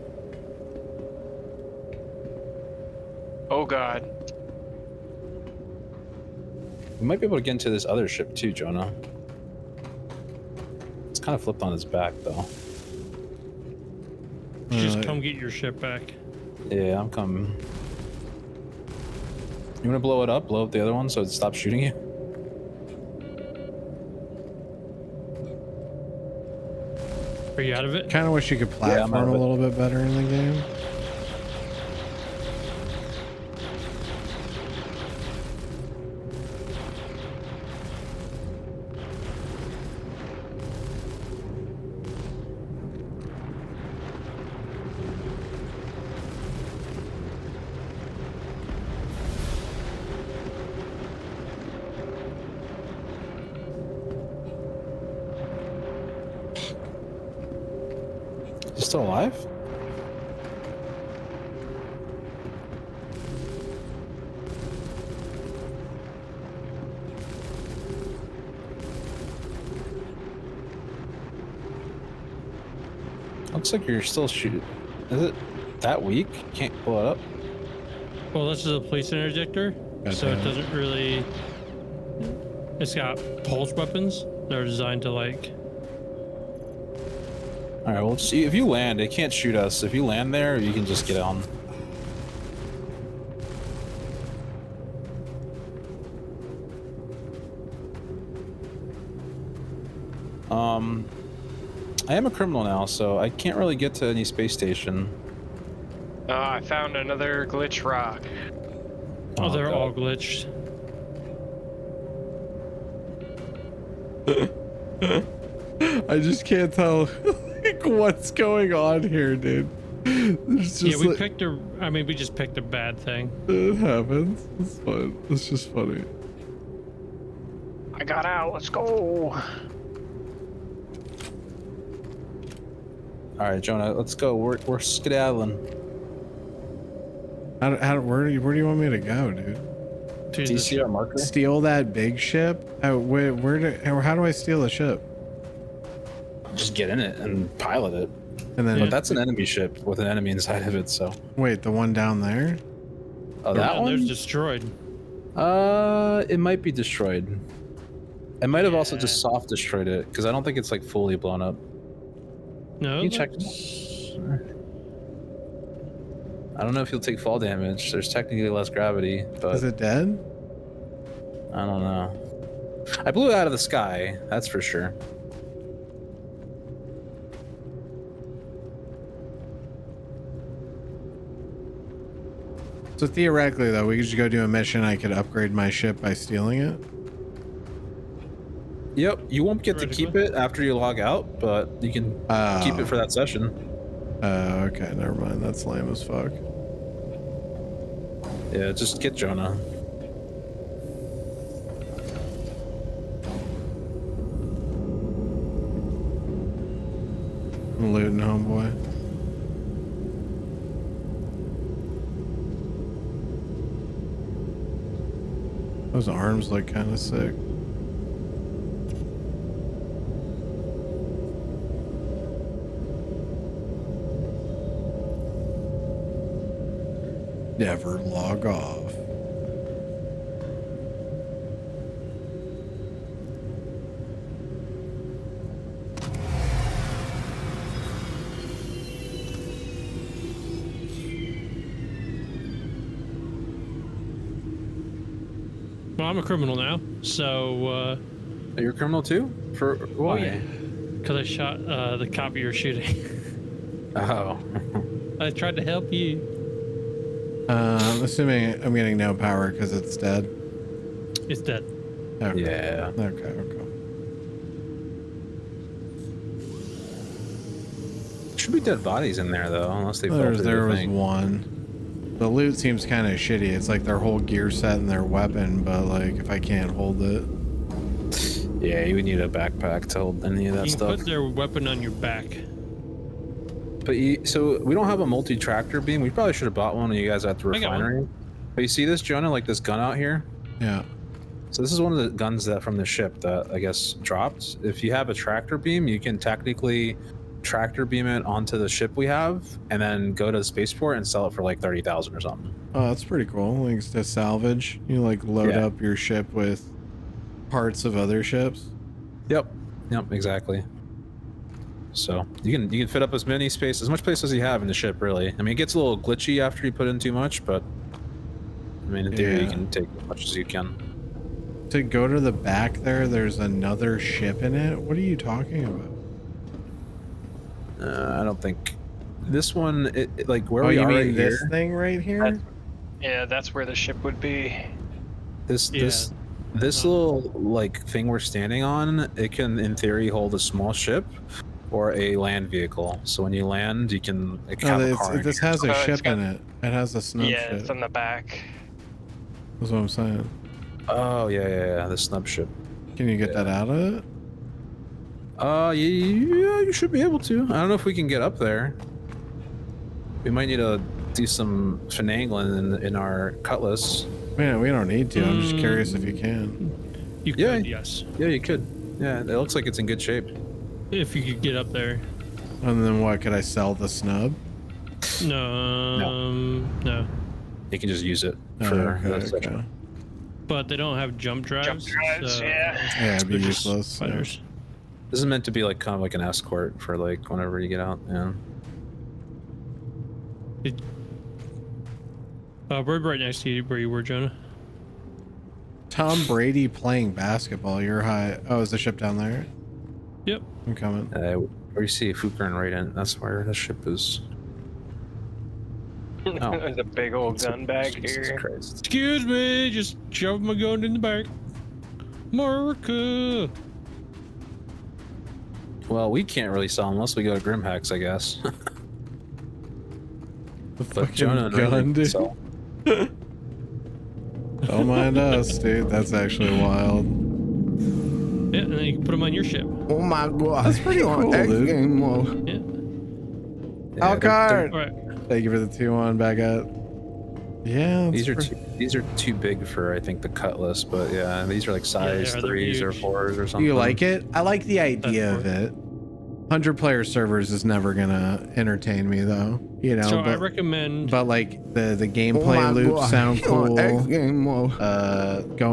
Oh god. We might be able to get into this other ship too, Jonah. It's kind of flipped on its back, though. Just come get your ship back. Yeah, I'm coming. You want to blow it up? Blow up the other one so it stops shooting you? Are you out of it? Kind of wish you could platform a little bit better in the game. Still alive? Looks like you're still shooting. Is it that weak? Can't pull it up? Well, this is a police interdictor, so it doesn't really... It's got pulse weapons that are designed to, like... Alright, well, see, if you land, it can't shoot us. If you land there, you can just get on. I am a criminal now, so I can't really get to any space station. I found another glitch rock. Oh, they're all glitched. I just can't tell like what's going on here, dude. Just Yeah, we picked a... I mean, we just picked a bad thing. It happens. It's fun. It's just funny. I got out. Let's go. All right, Jonah, let's go. We're skedaddling. Where do you want me to go, dude? Do you see our marker? Steal that big ship? How do I steal a ship? Just get in it and pilot it. And then, but that's an enemy ship with an enemy inside of it. So wait, the one down there? Oh, that one? There's destroyed. It might be destroyed. It might have also just soft destroyed it because I don't think it's like fully blown up. No. You check. I don't know if you'll take fall damage. There's technically less gravity, but is it dead? I don't know. I blew it out of the sky. That's for sure. So theoretically, though, we could just go do a mission. I could upgrade my ship by stealing it. Yep, you won't get to keep it after you log out, but you can keep it for that session. Okay, never mind. That's lame as fuck. Yeah, just get Jonah. I'm looting, homeboy. Those arms look kind of sick. Never log off. Well, I'm a criminal now, so... You're a criminal too? For why? Oh, yeah. Because I shot the cop you were shooting. Oh. I tried to help you. I'm assuming I'm getting no power because it's dead. It's dead. Okay. Yeah. Okay. Should be dead bodies in there though, unless they fell through There the was thing. one. The loot seems kind of shitty. It's like their whole gear set and their weapon, but like if I can't hold it. Yeah, you would need a backpack to hold any of that you stuff. You can put their weapon on your back. But so we don't have a multi-tractor beam. We probably should have bought one of you guys at the refinery. But you see this, Jonah, like this gun out here? Yeah. So this is one of the guns that from the ship that I guess dropped. If you have a tractor beam, you can technically tractor beam it onto the ship we have, and then go to the spaceport and sell it for like 30,000 or something. Oh, that's pretty cool. Like to salvage, you like load up your ship with parts of other ships. Yep, exactly. So you can fit up as much space as you have in the ship, really. I mean, it gets a little glitchy after you put in too much, but I mean, in theory, you can take as much as you can. To go to the back there's another ship in it. What are you talking about? I don't think this one. Like where we are right right this here. Thing right here. That's where the ship would be. This little like thing we're standing on, it can in theory hold a small ship or a land vehicle. So when you land, you can have a car. This has a ship in it. It has a snub ship. Yeah, it's on the back. That's what I'm saying. Oh yeah, the snub ship. Can you get that out of it? Yeah, you should be able to. I don't know if we can get up there. We might need to do some finagling in our Cutlass. Man, we don't need to. I'm just curious if you can. You could, yes. Yeah, you could. Yeah, it looks like it's in good shape. If you could get up there. And then what? Could I sell the snub? No. You can just use it for okay. But they don't have jump drives. Yeah, it'd be useless. Spiders. This is meant to be like kind of like an escort for like whenever you get out. Yeah. We're right next to you where you were, Jonah. Tom Brady playing basketball. You're high. Oh, is the ship down there? Yep. I'm coming. Where you see Fukern right in. That's where the ship is. Oh. There's a big old gun bag here. Christ. Excuse me, just shove my gun in the back. America. Well, we can't really sell unless we go to Grim Hex, I guess. But Jonah gun, dude. Don't mind us, dude. That's actually wild. Yeah, and then you can put them on your ship. Oh my god. That's pretty cool, dude. Yeah. Alcard! All right. Thank you for the 2-1 back up. Yeah, these are too big for I think the Cutlass, but yeah, these are like size 3s or 4s or something. Do you like it? I like the idea of it. 100-player servers is never gonna entertain me though, you know. So I recommend. But like the gameplay loops sound cool.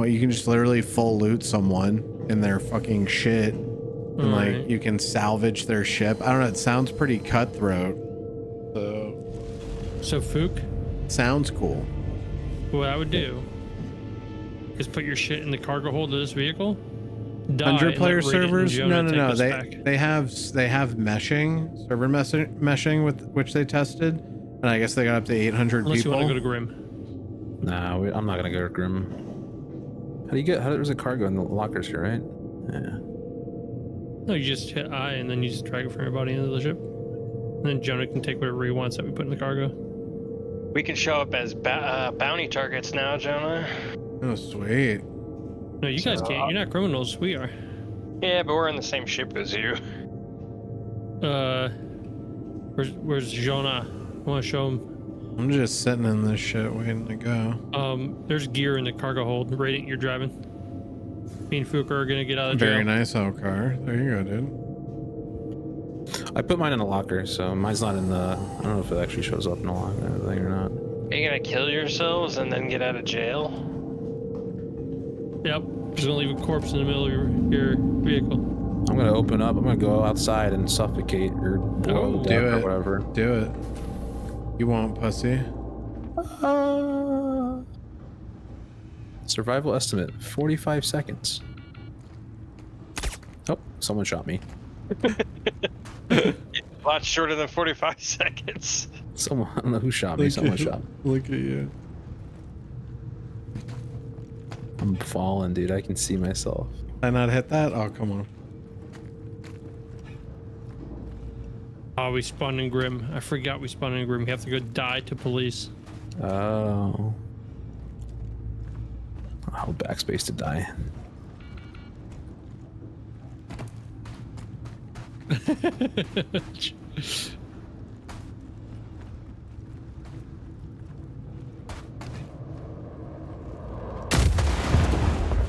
You can just literally full loot someone in their fucking shit, and like you can salvage their ship. I don't know. It sounds pretty cutthroat. So Fook. Sounds cool. What I would do is put your shit in the cargo hold of this vehicle. 100-player servers? No. They have meshing, server meshing with which they tested, and I guess they got up to 800 Unless people. you want to go to Grim. Nah, I'm not gonna go to Grim. There's a cargo in the lockers here, right? Yeah. No, you just hit I and then you just drag it from your body into the ship. And then Jonah can take whatever he wants that we put in the cargo. We can show up as bounty targets now, Jonah. Oh, sweet. No, you guys can't. You're not criminals. We are. Yeah, but we're in the same ship as you. Where's Jonah? I want to show him. I'm just sitting in this shit waiting to go. There's gear in the cargo hold. Rating you're driving. Me and Fuka are gonna get out of jail. Very nice old car. There you go, dude. I put mine in a locker, so mine's not in the. I don't know if it actually shows up in the locker thing or not. Are you gonna kill yourselves and then get out of jail? Yep. Just gonna leave a corpse in the middle of your vehicle. I'm gonna open up. I'm gonna go outside and suffocate or blow to death or whatever. Do it. You won't, pussy. Survival estimate: 45 seconds. Oh, someone shot me. A lot shorter than 45 seconds. Someone, I don't know who shot me. Someone shot me. Look at you. I'm falling, dude. I can see myself. Did I not hit that? Oh, come on. Oh, we spawned in Grim. I forgot we spawned in Grim. We have to go die to police. Oh. I'll hold backspace to die.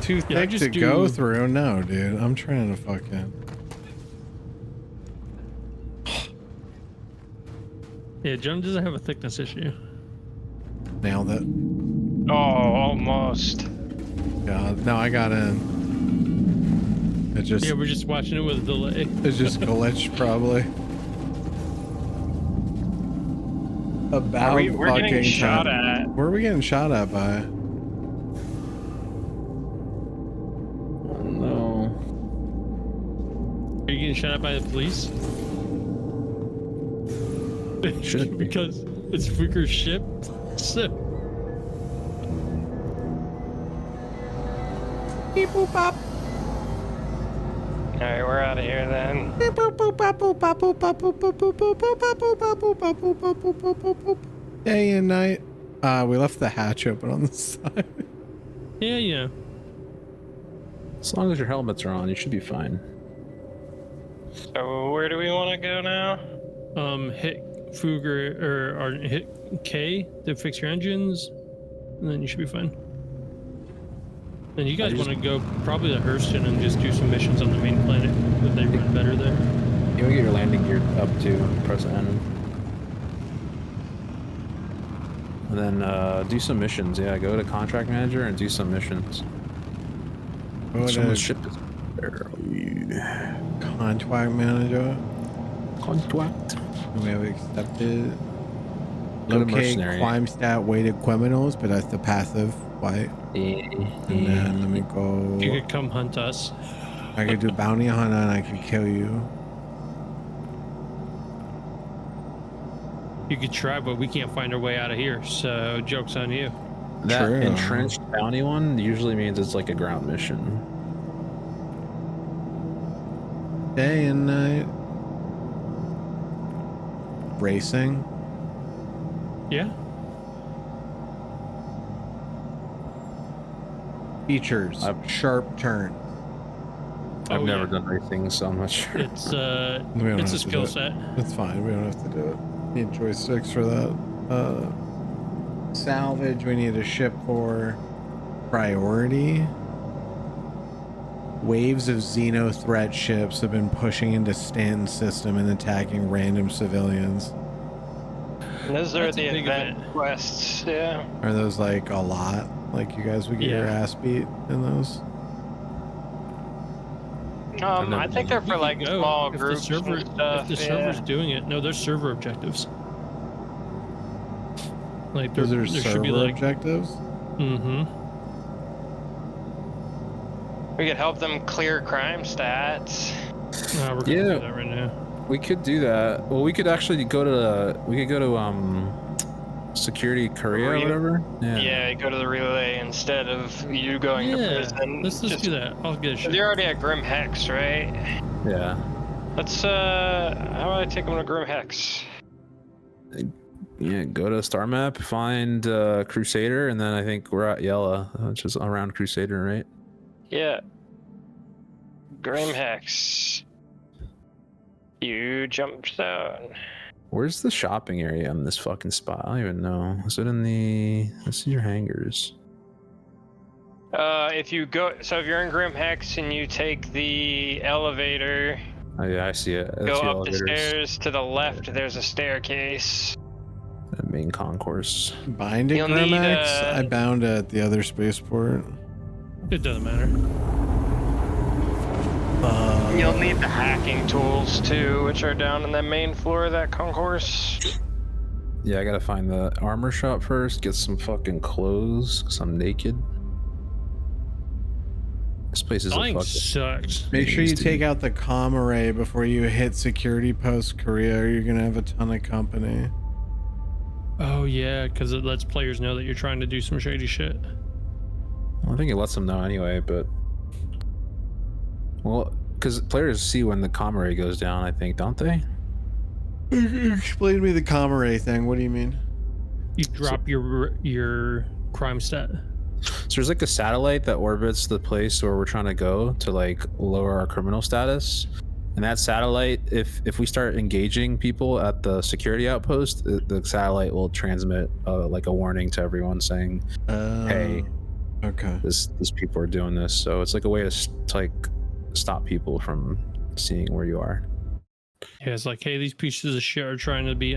too thick to go through. No, dude. I'm trying to fucking. Yeah, Jonah doesn't have a thickness issue. Nailed it. Oh, almost. God, no, I got in. It just. Yeah, we're just watching it with a delay. It's just glitched, probably. About we're fucking getting shot time. at. Where are we getting shot at by? Oh no. Are you getting shot at by the police? Should be. Because it's Fuker's ship. So. Beep boop bop. All right, we're out of here then. Beep boop boop bop boop bop boop bop boop boop boop boop boop bop boop bop boop bop boop bop boop boop boop boop. Day and night. We left the hatch open on the side. Yeah, yeah. As long as your helmets are on, you should be fine. So where do we want to go now? Hit Fuger or hit K to fix your engines, and then you should be fine. And you guys want to go probably to Hurston and just do some missions on the main planet, but they run better there. You want to get your landing gear up too, press N. And then do some missions. Yeah, go to contract manager and do some missions. Someone's ship is there. Contract manager. Contract. We have accepted. Go to Locate Mercenary. climb stat weighted criminals, but that's the passive, right? Yeah. And then let me go. You could come hunt us. I could do bounty hunter and I could kill you. You could try, but we can't find our way out of here, so joke's on you. That True. entrenched bounty one usually means it's like a ground mission. Day and night. Racing. Yeah. Features. Sharp turn. I've Oh, never yeah. done racing, so I'm not sure. It's We don't it's a have to do skill it. set. It's fine. We don't have to do it. Need joysticks for that. Salvage. We need a ship for priority. Waves of Xeno threat ships have been pushing into Stanton's system and attacking random civilians. And those are That's a the big event event. quests, yeah. Are those like a lot? Like you guys would get your Yeah. ass beat in those? I think they're for like Go. small If groups the server, and stuff. if the yeah. server's doing it, no, there's server objectives. Like Those are there should be server like, objectives? mm-hmm. We could help them clear crime stats. We're gonna Yeah. do that right now. We could do that. Well, we could actually go to security Korea or whatever. Yeah, go to the relay instead of you going to Yeah, prison. let's just do that. I'll get a ship. They're already at Grim Hex, right? Yeah. Let's how about I take them to Grim Hex? Yeah, go to Star Map, find Crusader, and then I think we're at Yella, which is around Crusader, right? Yeah. Grim Hex. You jumped down. Where's the shopping area on this fucking spot? I don't even know. Is it in the... Let's see your hangars. If you go, so if you're in Grim Hex and you take the elevator, Oh yeah, I see it. That's go the up the elevators. stairs to the left. There's a staircase. The main concourse. Bind at You'll Grim need, Hex? I bound at the other spaceport. It doesn't matter. You'll need the hacking tools too, which are down in the main floor of that concourse. Yeah, I gotta find the armor shop first, get some fucking clothes, because I'm naked. This place is Flying a fucking... sucks. Make sure you take out the comm array before you hit security post Korea, or you're gonna have a ton of company. Oh yeah, because it lets players know that you're trying to do some shady shit. Well, I think it lets them know anyway, but... Well, because players see when the comm array goes down, I think, don't they? Explain to me the comm array thing. What do you mean? You drop your crime stat. So there's like a satellite that orbits the place where we're trying to go to like lower our criminal status. And that satellite, if we start engaging people at the security outpost, the satellite will transmit like a warning to everyone saying, hey. Okay. These people are doing this, so it's like a way to like stop people from seeing where you are. Yeah, it's like, hey, these pieces of shit are trying to be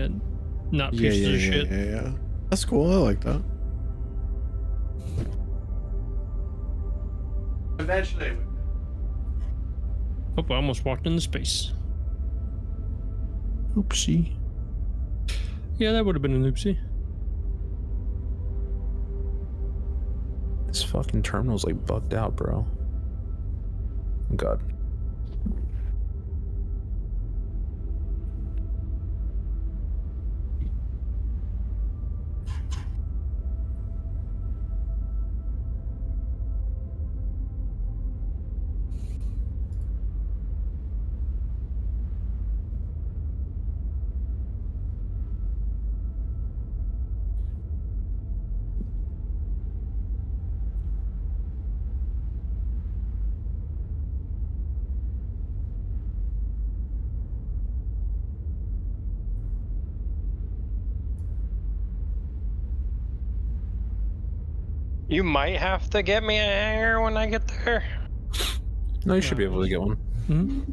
not pieces of shit. Yeah. That's cool. I like that. Eventually. Oh, I almost walked into space. Oopsie. Yeah, that would have been an oopsie. This fucking terminal's like bugged out, bro. Oh, God. You might have to get me a hanger when I get there. No, you should be able to get one. Mm-hmm.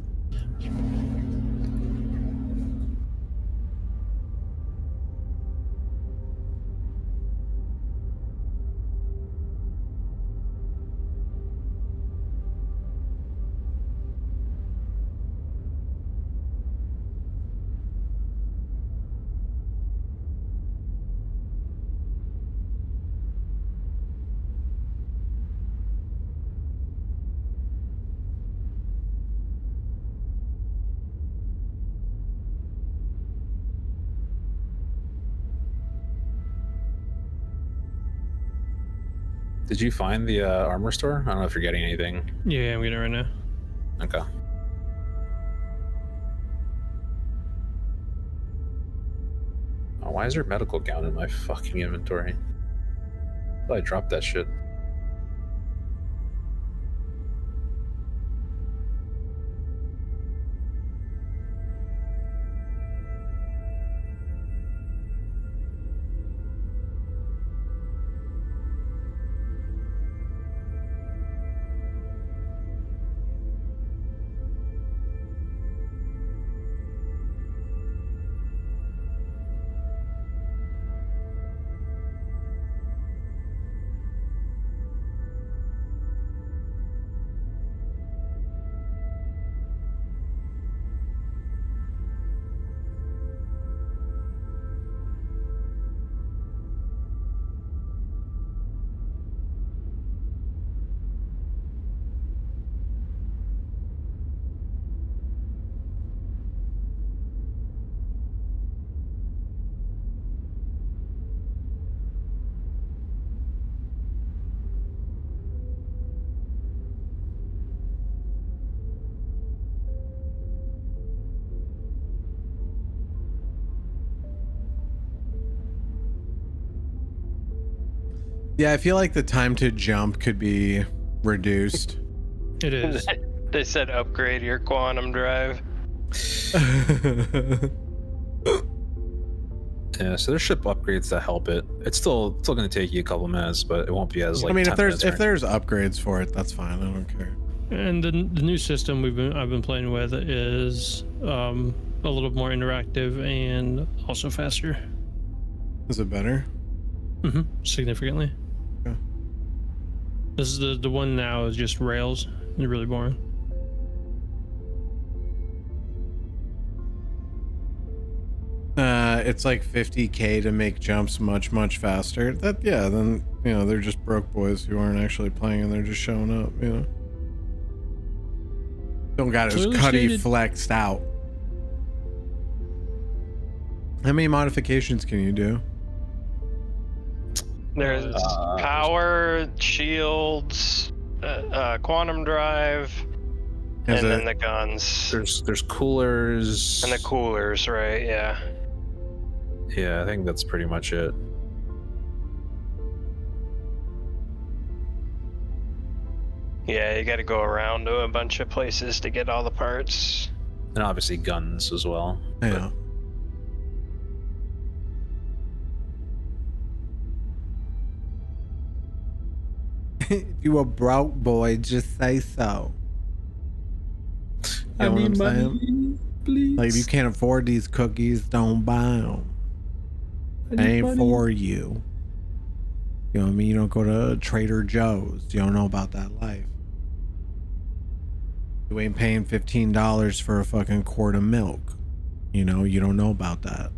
Did you find the armor store? I don't know if you're getting anything. Yeah, I'm getting it right now. Okay. Oh, why is there a medical gown in my fucking inventory? I thought I dropped that shit. Yeah, I feel like the time to jump could be reduced. It is. They said upgrade your quantum drive. Yeah, so there's ship upgrades that help it. It's still going to take you a couple minutes, but it won't be as like. I mean, 10 if there's upgrades for it, that's fine. I don't care. And the new system I've been playing with is a little more interactive and also faster. Is it better? Mm-hmm. Significantly. Okay. This is the one now is just rails. It's really boring. It's like 50K to make jumps much faster. Then they're just broke boys who aren't actually playing and they're just showing up. Don't got his cutty flexed out. How many modifications can you do? There's power, shields, quantum drive, and then the guns. There's coolers. And the coolers, right? Yeah. Yeah, I think that's pretty much it. Yeah, you got to go around to a bunch of places to get all the parts. And obviously guns as well. Yeah. If you a broke boy, just say so. You know what I'm saying? Please. Like, if you can't afford these cookies, don't buy them. It ain't for you. You know what I mean? You don't go to Trader Joe's. You don't know about that life. You ain't paying $15 for a fucking quart of milk. You know, you don't know about that.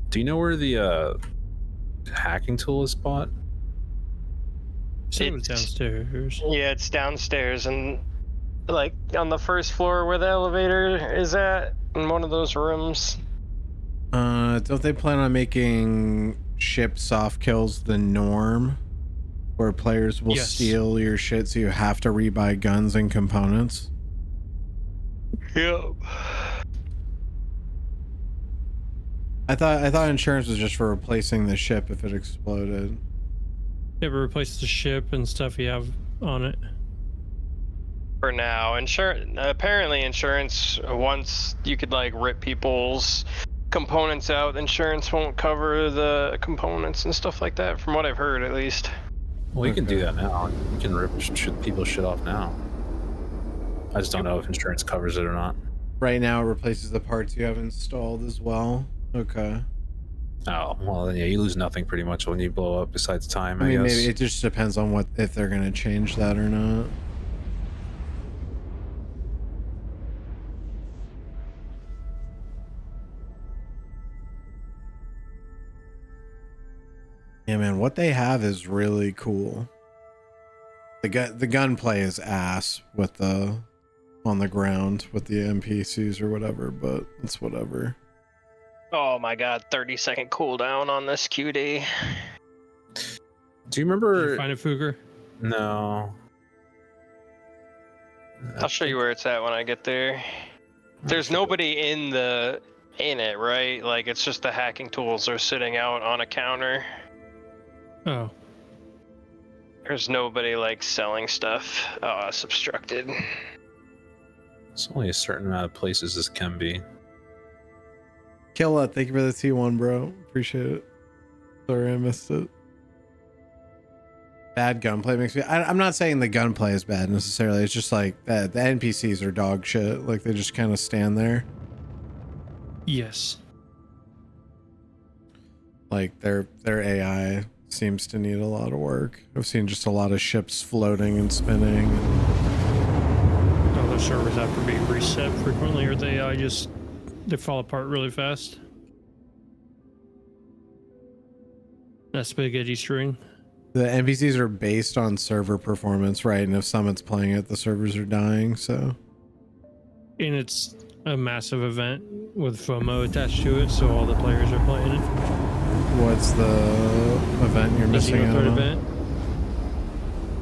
Do you know where the hacking tool is bought? It was downstairs. Yeah, it's downstairs and like on the first floor where the elevator is at, in one of those rooms. Don't they plan on making ship soft kills the norm? Where players will steal your shit so you have to rebuy guns and components? Yep. I thought insurance was just for replacing the ship if it exploded. Yeah, but replace the ship and stuff you have on it. For now, apparently insurance, once you could like rip people's components out, insurance won't cover the components and stuff like that, from what I've heard at least. Well, you can do that now. You can rip people's shit off now. I just don't know if insurance covers it or not. Right now it replaces the parts you have installed as well. Okay. Oh, well then yeah, you lose nothing pretty much when you blow up besides time, I guess. Maybe it just depends on if they're gonna change that or not. Yeah, man, what they have is really cool. The gunplay is ass with the on the ground with the NPCs or whatever, but it's whatever. Oh my god, 30-second cooldown on this QD. Do you remember? Did you find a Fugger? No. I'll show you where it's at when I get there. There's nobody in it, right? Like it's just the hacking tools are sitting out on a counter. Oh. There's nobody like selling stuff. Oh, it's obstructed. It's only a certain amount of places this can be. Killa, thank you for the T1, bro. Appreciate it. Sorry I missed it. Bad gunplay makes me... I'm not saying the gunplay is bad necessarily. It's just like the NPCs are dog shit. Like they just kind of stand there. Yes. Like their AI seems to need a lot of work. I've seen just a lot of ships floating and spinning. All those servers have to be reset frequently, or they fall apart really fast. That spaghetti string. The NPCs are based on server performance, right? And if someone's playing it, the servers are dying, so... And it's a massive event with FOMO attached to it, so all the players are playing it. What's the event you're missing out on? Event.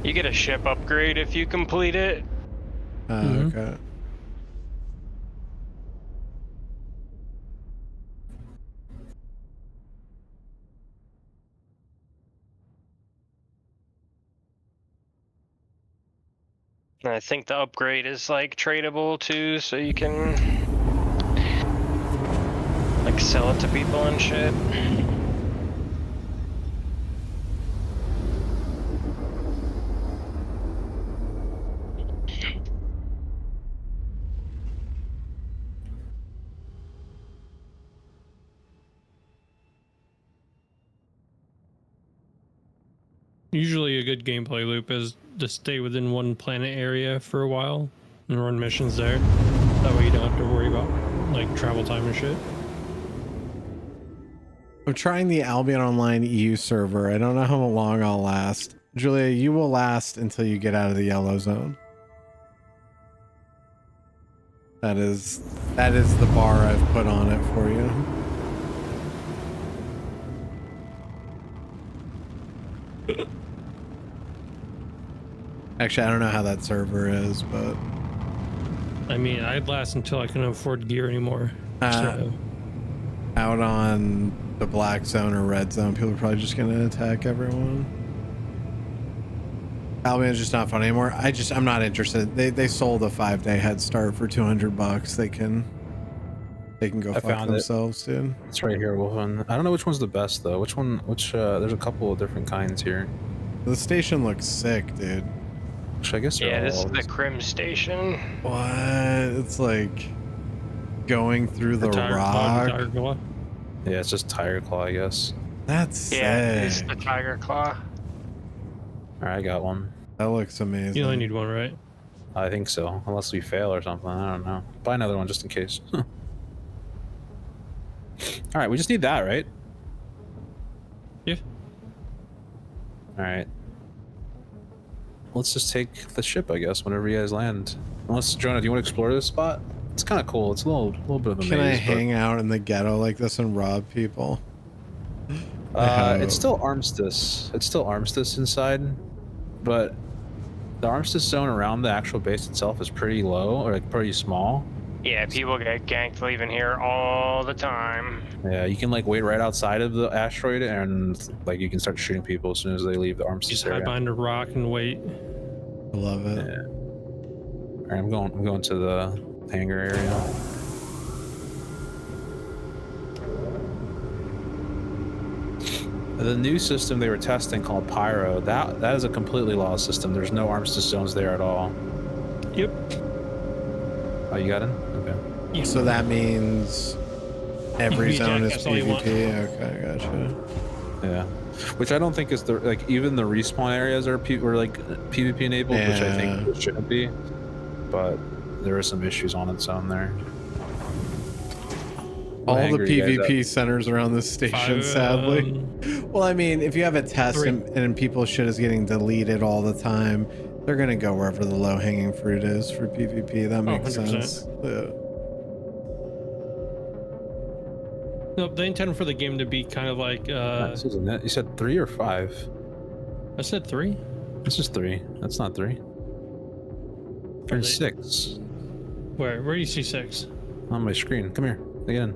You get a ship upgrade if you complete it. Okay. And I think the upgrade is like tradable too, so you can like sell it to people and shit. Usually a good gameplay loop is to stay within one planet area for a while and run missions there. That way you don't have to worry about like travel time and shit. I'm trying the Albion Online EU server. I don't know how long I'll last. Julia, you will last until you get out of the yellow zone. That is the bar I've put on it for you. Actually, I don't know how that server is, but... I mean, I'd last until I couldn't afford gear anymore. So. Out on the black zone or red zone, people are probably just going to attack everyone. Albion's just not fun anymore. I'm not interested. They sold a 5-day head start for $200. They can They can go fuck themselves, dude. It's right here, Wolfen. I don't know which one's the best though. Which one? There's a couple of different kinds here. The station looks sick, dude. Which I guess. Yeah, this is the Crim station. What? It's like going through the rock. Yeah, it's just Tiger Claw, I guess. That's sick. Yeah, it's the Tiger Claw. Alright, I got one. That looks amazing. You only need one, right? I think so, unless we fail or something. I don't know. Buy another one just in case. Alright, we just need that, right? Yeah. Alright. Let's just take the ship, I guess, whenever you guys land. Unless, Jonah, do you want to explore this spot? It's kind of cool. It's a little bit of a maze. Can I hang out in the ghetto like this and rob people? It's still Armistice. It's still Armistice inside, but the Armistice zone around the actual base itself is pretty low, or like pretty small. Yeah, people get ganked leaving here all the time. Yeah, you can like wait right outside of the asteroid, and like you can start shooting people as soon as they leave the Armistice Just area. hide behind a rock and wait. I love it. Yeah. All right, I'm going to the hangar area. The new system they were testing called Pyro, that is a completely lost system. There's no Armistice zones there at all. Yep. Oh, you got in? Okay. Yeah. So that means every zone is PvP. Okay, gotcha. Yeah, which I don't think is even the respawn areas are like PvP enabled, which I think it shouldn't be. But there are some issues on its own there. All the PvP centers around this station, sadly. Well, I mean, if you have a test and people's shit is getting deleted all the time, they're gonna go wherever the low-hanging fruit is for PvP. That makes sense. Yeah. No, they intend for the game to be kind of like. This isn't it. You said 3 or 5? I said 3. This is 3. That's not 3. There's 6. Where do you see 6? On my screen. Come here. Again.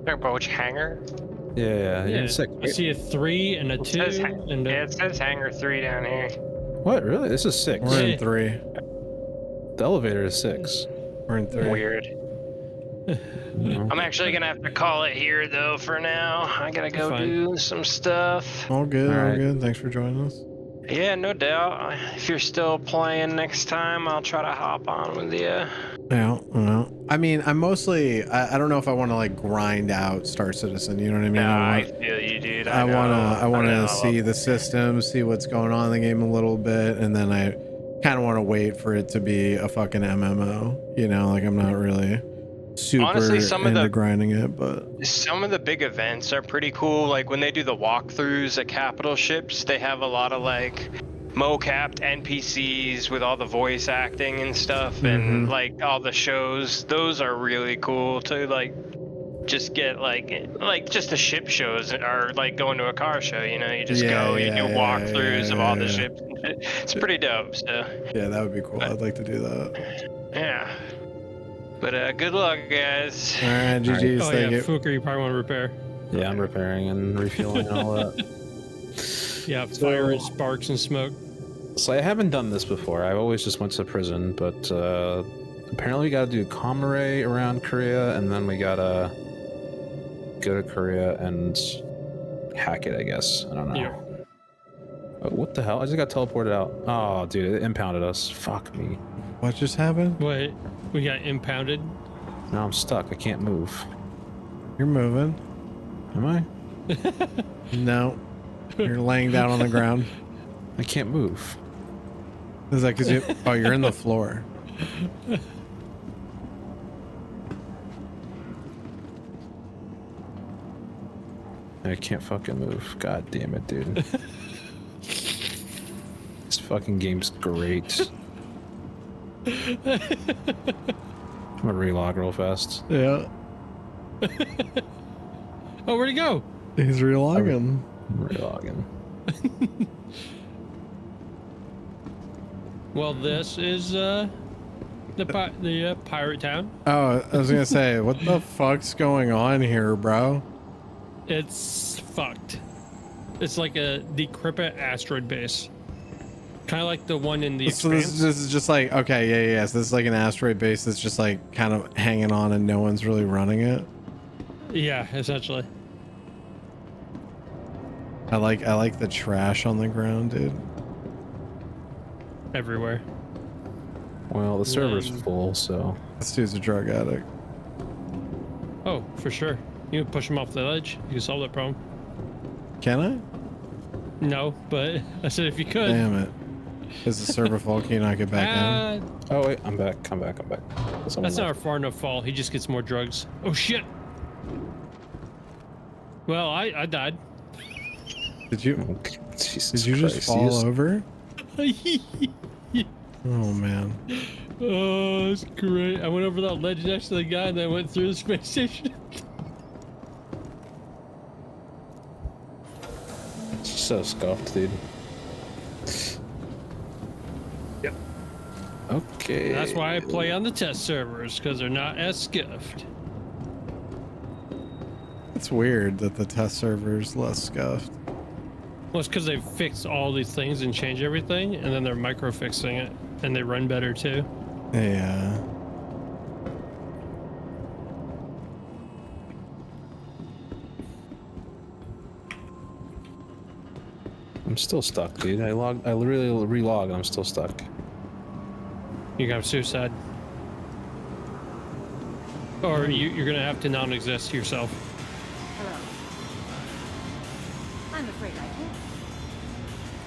About which hangar? Yeah. 6. I see a 3 and a 2. It says hangar 3 down here. What? Really? This is 6. We're in 3. The elevator is 6. We're in 3. Weird. I'm actually gonna have to call it here though for now. I gotta go do some stuff. All good, all good. Thanks for joining us. Yeah, no doubt. If you're still playing next time, I'll try to hop on with you. Yeah. I mean, I'm mostly. I don't know if I want to like grind out Star Citizen. You know what I mean? I feel you, dude. I want to see the system, see what's going on in the game a little bit, and then I kind of want to wait for it to be a fucking MMO. You know, like I'm not really super honestly, into grinding it, but some of the big events are pretty cool. Like when they do the walkthroughs at capital ships, they have a lot of like mocapped NPCs with all the voice acting and stuff, and like all the shows. Those are really cool to like just get like just the ship shows are like going to a car show. You know, you just you do walkthroughs of all the ships. It's pretty dope. So yeah, that would be cool. I'd like to do that. Yeah. But good luck, guys. All right, GG's. Oh yeah, Fuker, you probably want to repair. Yeah, I'm repairing and refueling and all that. Yeah, fire and sparks and smoke. So I haven't done this before. I always just went to prison, but apparently we got to do Comare around Korea, and then we gotta go to Korea and hack it. I guess I don't know. Yeah. Oh, what the hell? I just got teleported out. Oh, dude, it impounded us. Fuck me. What just happened? Wait, we got impounded. Now I'm stuck. I can't move. You're moving. Am I? No. You're laying down on the ground. I can't move. Is that because you're in the floor? I can't fucking move. God damn it, dude. This fucking game's great. I'm gonna relog real fast. Yeah. Oh, where'd he go? He's relogging. I'm relogging. Well, this is the pirate town. Oh, I was gonna say, what the fuck's going on here, bro? It's fucked. It's like a decrepit asteroid base. Kind of like the one in the So Expanse. this is just like, okay, yeah. So this is like an asteroid base that's just like kind of hanging on and no one's really running it. Yeah, essentially. I like the trash on the ground, dude. Everywhere. Well, the server's full, so. This dude's a drug addict. Oh, for sure. You can push him off the ledge. You can solve that problem. Can I? No, but I said if you could. Damn it. Is the server full? Can you not get back in? Oh wait, I'm back. Come back. I'm back. That's not a far enough fall. He just gets more drugs. Oh shit. Well, I died. Did you? Jesus Did you Christ, just fall over? Oh man. Oh, it's great. I went over that ledge next to the guy and then I went through the space station. So scuffed, dude. Yep. Okay. That's why I play on the test servers, because they're not as scuffed. It's weird that the test server's less scuffed. Well, it's because they fix all these things and change everything, and then they're micro fixing it, and they run better too. Yeah. I'm still stuck, dude. I literally relog and I'm still stuck. You got suicide. Or you're gonna have to non-exist yourself. Hello. I'm afraid I can't.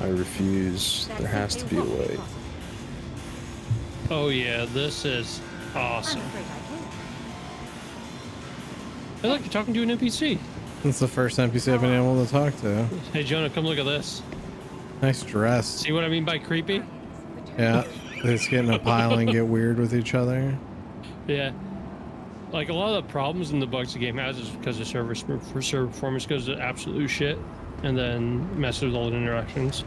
I refuse. There has to be a way. Oh yeah, this is awesome. I'm afraid I can't. Hey look, you're talking to an NPC. It's the first NPC I've been able to talk to. Hey Jonah, come look at this. Nice dress. See what I mean by creepy? Yeah. They just get in a pile and get weird with each other. Yeah. Like a lot of the problems and the bugs the game has is because the server performance goes to absolute shit and then messes with all the interactions.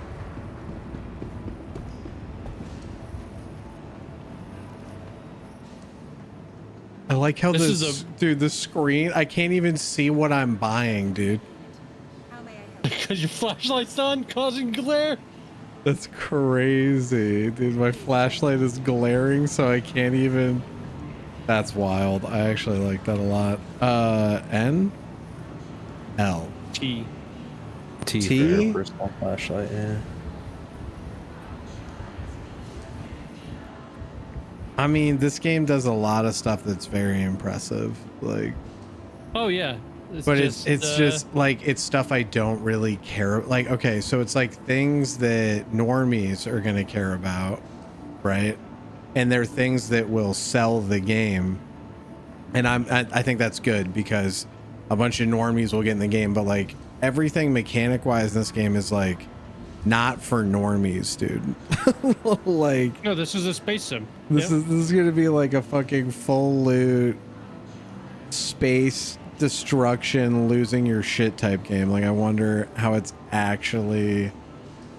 I like how This this is dude, the screen, I can't even see what I'm buying, dude. Because your flashlight's on, causing glare. That's crazy, dude. My flashlight is glaring, so I can't even. That's wild. I actually like that a lot. N L T T T? for your personal flashlight, yeah. I mean, this game does a lot of stuff that's very impressive. Like, oh yeah. but it's just like it's stuff I don't really care. Like, okay, so it's like things that normies are gonna care about, right? And they're things that will sell the game. And I think that's good because a bunch of normies will get in the game, but like everything mechanic wise in this game is like not for normies, dude. Like, no, this is a space sim. This is gonna be like a fucking full loot space destruction, losing your shit type game. Like, I wonder how it's actually.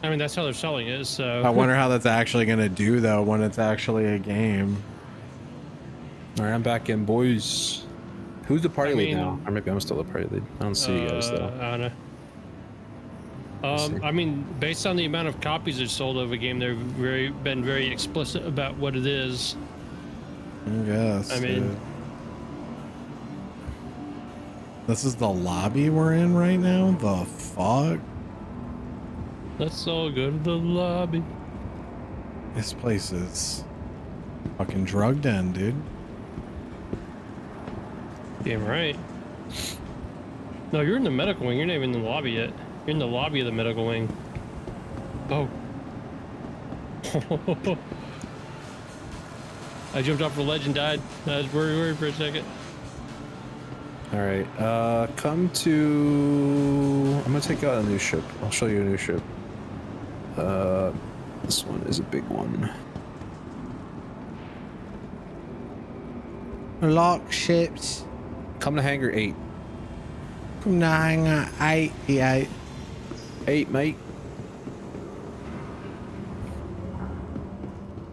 I mean, that's how they're selling it. So I wonder how that's actually gonna do though when it's actually a game. All right, I'm back in, boys. Who's the party lead mean, now? Or maybe I'm still the party lead. I don't see you guys though. I don't know. I mean, based on the amount of copies they've sold of a game, they've been very explicit about what it is. I guess. I mean, dude. This is the lobby we're in right now? The fuck? Let's all go to the lobby. This place is fucking drugged in, dude. Damn right. No, you're in the medical wing. You're not even in the lobby yet. You're in the lobby of the medical wing. Oh. I jumped off the ledge and died. I was worried for a second. All right, come to. I'm gonna take out a new ship. I'll show you a new ship. This one is a big one. Lock ships. Come to hangar 8. Come to hangar 8. 8, mate.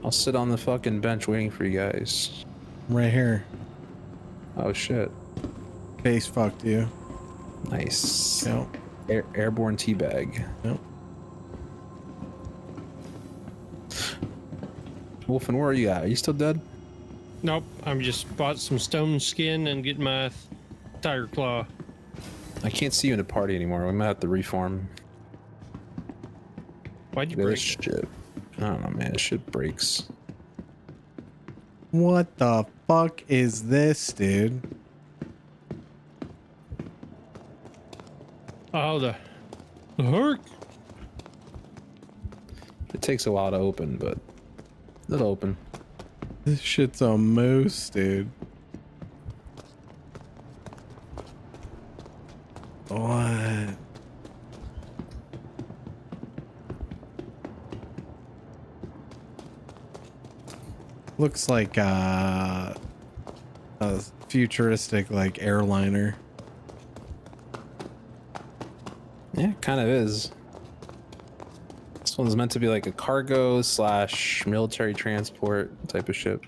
I'll sit on the fucking bench waiting for you guys. Right here. Oh shit. Face fucked you. Nice. Yep. Airborne teabag. Yep. Wolfen, where are you at? Are you still dead? Nope. I'm just bought some stone skin and getting my tiger claw. I can't see you in the party anymore. We might have to reform. Why'd you Look at break this it? shit? I don't know, man. This shit breaks. What the fuck is this, dude? Oh, the Herc. It takes a while to open, but it'll open. This shit's a moose, dude. What? Looks like a futuristic like airliner. Yeah, it kind of is. This one's meant to be like a cargo / military transport type of ship.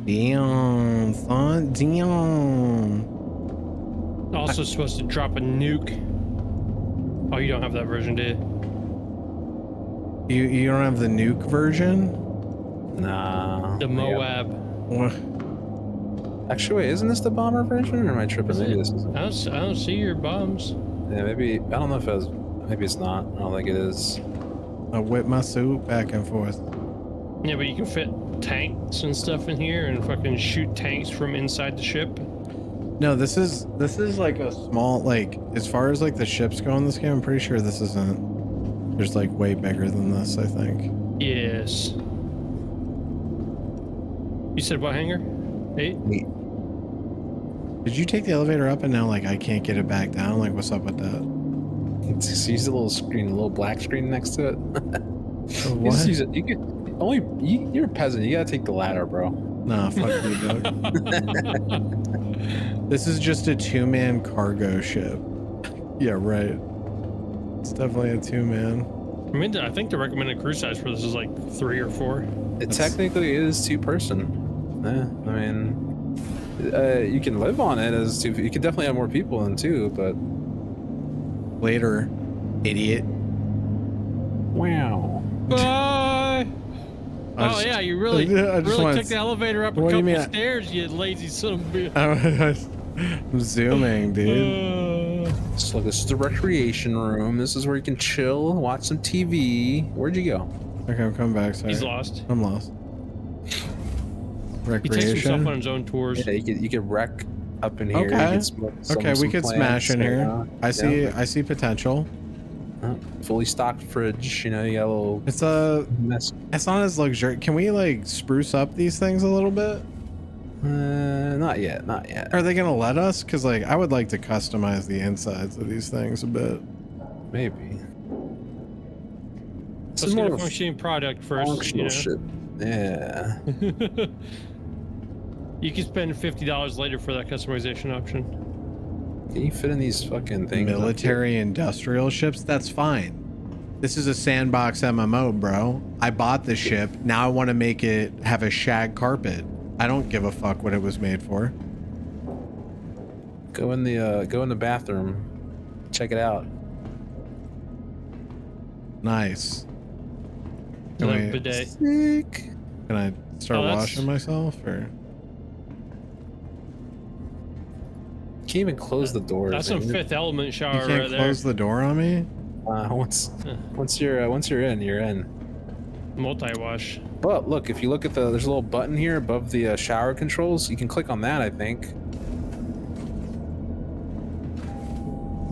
Damn, son, damn. Also supposed to drop a nuke. Oh, you don't have that version, do you? You don't have the nuke version? Nah. The Moab. What? Actually, wait, isn't this the bomber version, or am I tripping? Maybe this is. I don't see your bombs. Yeah, maybe. I don't know if it was. Maybe it's not. I don't think it is. I whip my suit back and forth. Yeah, but you can fit tanks and stuff in here and fucking shoot tanks from inside the ship. No, this is like a small, like, as far as like the ships go in this game, I'm pretty sure this isn't. There's like way bigger than this, I think. Yes. You said what hangar? 8? Did you take the elevator up and now like I can't get it back down? Like, what's up with that? Just use the little screen, a little black screen next to it. What? Just use it. You can only. You're a peasant. You gotta take the ladder, bro. Nah, fuck you, Doug. This is just a 2-man cargo ship. Yeah, right. It's definitely a 2-man. I mean, I think the recommended crew size for this is like 3 or 4. It technically is 2-person. Yeah, I mean, you can live on it as 2. You can definitely have more people than 2, but later, idiot. Wow. Bye. Oh yeah, you really took the elevator up a couple stairs, you lazy son of a bitch. I'm zooming, dude. So this is the recreation room. This is where you can chill, watch some TV. Where'd you go? Okay, I'm coming back. Sorry. He's lost. I'm lost. He takes himself on his own tours. Yeah, you could wreck up in here. Okay. Okay, we could smash in here. I see potential. Fully stocked fridge, you know, you got a little. It's not as luxurious. Can we like spruce up these things a little bit? Not yet, not yet. Are they gonna let us? Cause like I would like to customize the insides of these things a bit. Maybe. Let's get a functioning product first. You know? Shit. Yeah. You can spend $50 later for that customization option. Can you fit in these fucking things? Military industrial ships? That's fine. This is a sandbox MMO, bro. I bought the ship. Now I want to make it have a shag carpet. I don't give a fuck what it was made for. Go in the bathroom. Check it out. Nice. Bidet. Sick. Can I start washing myself or? Can't even close the doors. That's some Fifth Element shower right there. You can't close the door on me? Once you're in, you're in. Multi-wash. But look, if you look at there's a little button here above the shower controls. You can click on that, I think.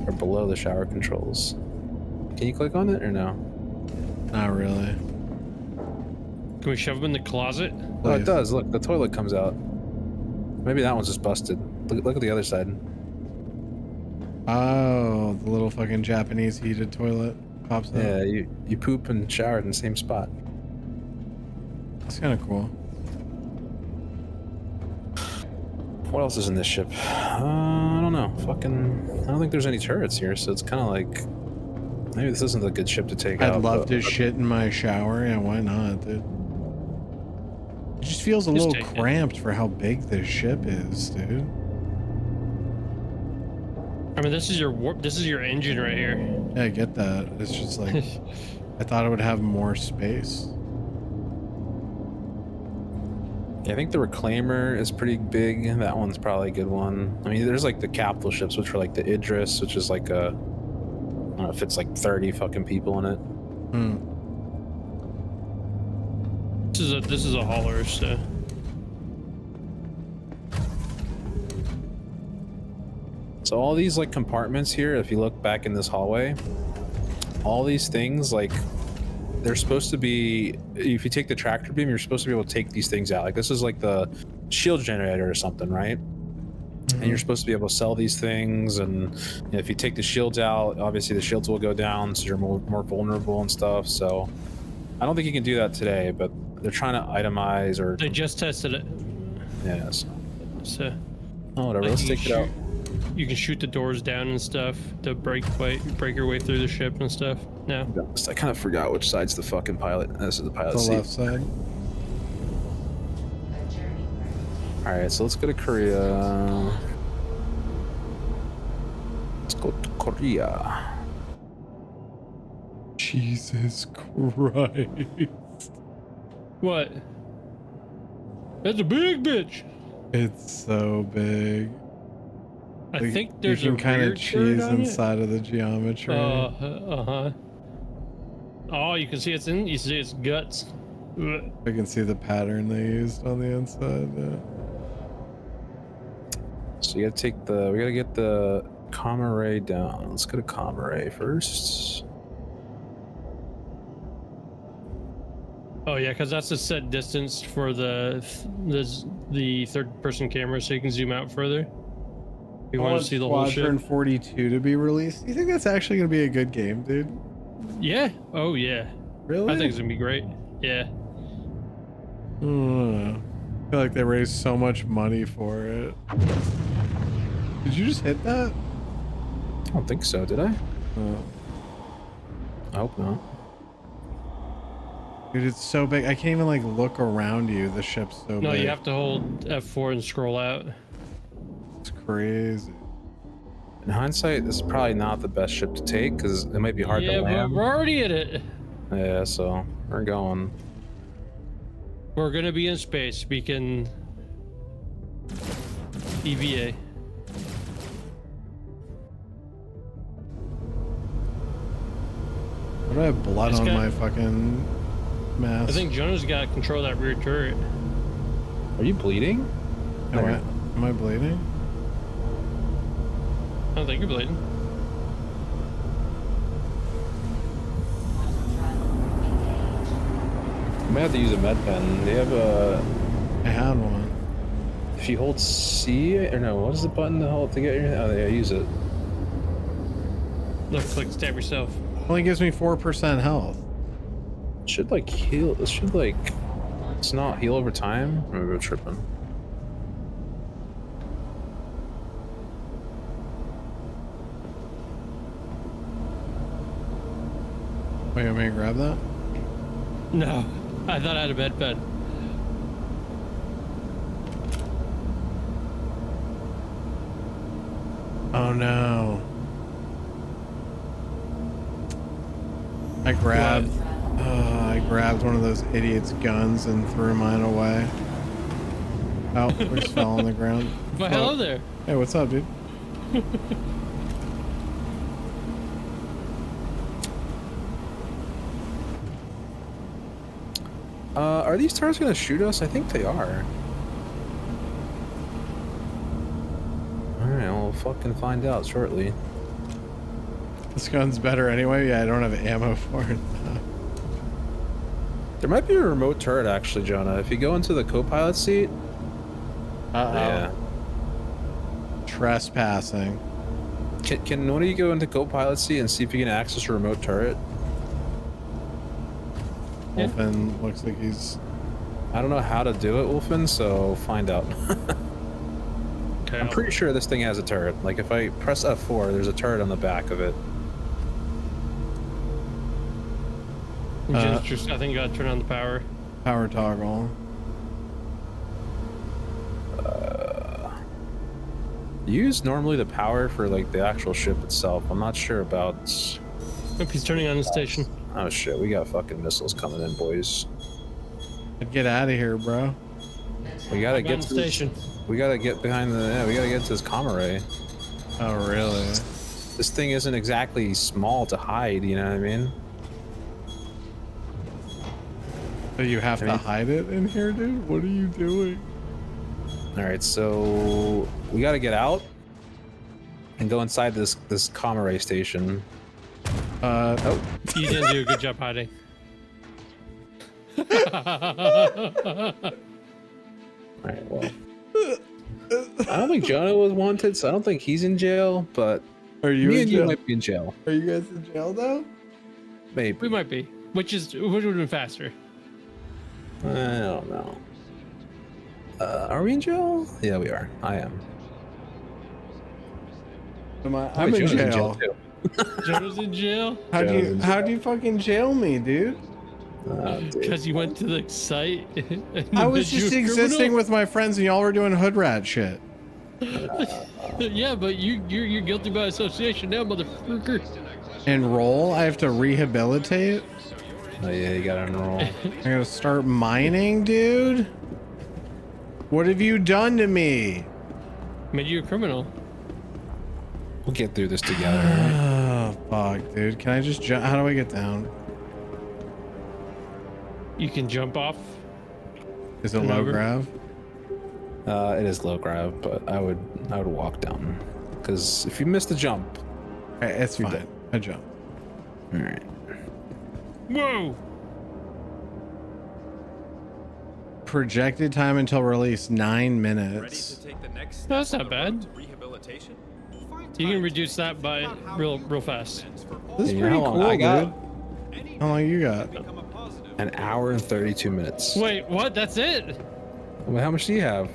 Or below the shower controls. Can you click on it or no? Not really. Can we shove them in the closet? Oh, it does. Look, the toilet comes out. Maybe that one's just busted. Look at the other side. Oh, the little fucking Japanese heated toilet pops up. Yeah, you poop and shower in the same spot. That's kind of cool. What else is in this ship? I don't know. I don't think there's any turrets here, so it's kind of like maybe this isn't a good ship to take out. I'd love to shit in my shower. Yeah, why not, dude? It just feels a little cramped for how big this ship is, dude. I mean, this is your warp. This is your engine right here. Yeah, I get that. It's just like I thought it would have more space. Yeah, I think the Reclaimer is pretty big. That one's probably a good one. I mean, there's like the capital ships, which are like the Idris, which is like a, I don't know if it's like 30 fucking people in it. This is a hauler, so. So all these like compartments here, if you look back in this hallway, all these things, like, they're supposed to be, if you take the tractor beam, you're supposed to be able to take these things out. Like, this is like the shield generator or something, right? And you're supposed to be able to sell these things, and you know, if you take the shields out, obviously the shields will go down, so you're more vulnerable and stuff. So I don't think you can do that today, but they're trying to itemize, or they just tested it. Yeah. So oh, whatever. Like Let's take it out. You can shoot the doors down and stuff to break your way through the ship and stuff. No. I kind of forgot which side's the fucking pilot. This is the pilot seat. The left side. All right, so let's go to Korea. Let's go to Korea. Jesus Christ. What? That's a big bitch. It's so big. I think there's you a can kind rear of cheese turret on inside of the geometry. Uh-huh. Oh, you can see it's in. You see its guts. Ugh. I can see the pattern they used on the inside. Yeah. So you gotta take the. We gotta get the comma ray down. Let's go to comma ray first. Oh yeah, because that's a set distance for the third-person camera, so you can zoom out further. You want to see the whole ship. Squadron 42 to be released. You think that's actually gonna be a good game, dude? Yeah. Oh yeah. Really? I think it's gonna be great. Yeah. I feel like they raised so much money for it. Did you just hit that? I don't think so. Did I? I hope not. Dude, it's so big. I can't even like look around you. The ship's so big. No, you have to hold F4 and scroll out. It's crazy. In hindsight, this is probably not the best ship to take because it might be hard to land. Yeah, but we're already at it. Yeah, so we're going. We're gonna be in space. We can EVA. Why do I have blood on my fucking mask? I think Jonah's got control of that rear turret. Are you bleeding? Am I bleeding? I don't think you're bleeding. You might have to use a med pen. Do you have a... I had one. If you hold C, or no, what is the button to hold to get your... Oh, yeah, use it. Left click, stab yourself. Only gives me 4% health. It should like heal. This should like... It's not heal over time? Maybe I'm tripping. Wait, you want me to grab that? No, I thought I had a med pen. Oh no. I grabbed one of those idiots' guns and threw mine away. Oh, we just fell on the ground. But hello there. Hey, what's up, dude? Are these turrets gonna shoot us? I think they are. Alright, we'll fucking find out shortly. This gun's better anyway. Yeah, I don't have ammo for it. There might be a remote turret actually, Jonah. If you go into the co-pilot seat. Yeah. Trespassing. Can one of you go into co-pilot seat and see if you can access a remote turret? Wolfen looks like he's... I don't know how to do it, Wolfen, so find out. Okay, I'm pretty sure this thing has a turret. Like if I press F4, there's a turret on the back of it. I think you gotta turn on the power. Power toggle. use normally the power for like the actual ship itself. I'm not sure about. Hope he's turning on the station. Oh shit, we got fucking missiles coming in, boys. Get out of here, bro. We gotta get to the station. We gotta get behind the. Yeah, we gotta get to this comm array. Oh really? This thing isn't exactly small to hide. You know what I mean? So you have to hide it in here, dude? What are you doing? All right, so we got to get out and go inside this comm array station. Oh, You didn't do a good job hiding. All right, well, I don't think Jonah was wanted, so I don't think he's in jail. But are you? Me in and jail? you might be in jail. Are you guys in jail though? Maybe We might be, which would have been faster. I don't know. Are we in jail? Yeah, we are. I am. Am I? I'm in Jonah's jail. too. Jonah's in jail How do you fucking jail me, dude? because you went to the site. I was just existing with my friends, and y'all were doing hood rat shit. Yeah, but you're guilty by association now, motherfucker. Enroll? I have to rehabilitate? Oh yeah, you gotta enroll. I gotta start mining, dude? What have you done to me? Made you a criminal. We'll get through this together. Right? Oh, fuck, dude. Can I just jump? How do I get down? You can jump off. Is it low grav? It is low grav, but I would walk down, because if you miss the jump, It's fine. dead. I jump. All right. Whoa! Projected time until release 9 minutes. That's not bad. You can reduce that by real fast. This is You pretty know how long cool, I got? dude. How long you got? An hour and 32 minutes. Wait, what? That's it? Well, how much do you have?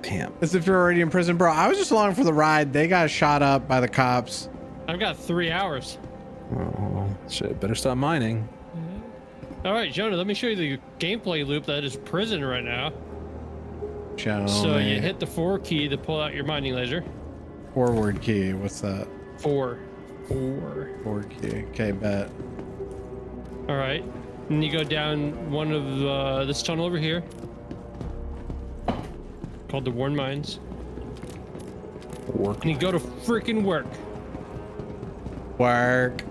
Damn. As if you're already in prison, bro. I was just along for the ride. They got shot up by the cops. I've got 3 hours. Oh shit! Better stop mining. All right, Jonah, let me show you the gameplay loop that is prison right now. Show So me. you hit the 4 key to pull out your mining laser. Forward key. What's that? 4. Forward key. Okay, bet. All right. And you go down one of this tunnel over here, called the Worn Mines. Work. And you go to freaking work. Work.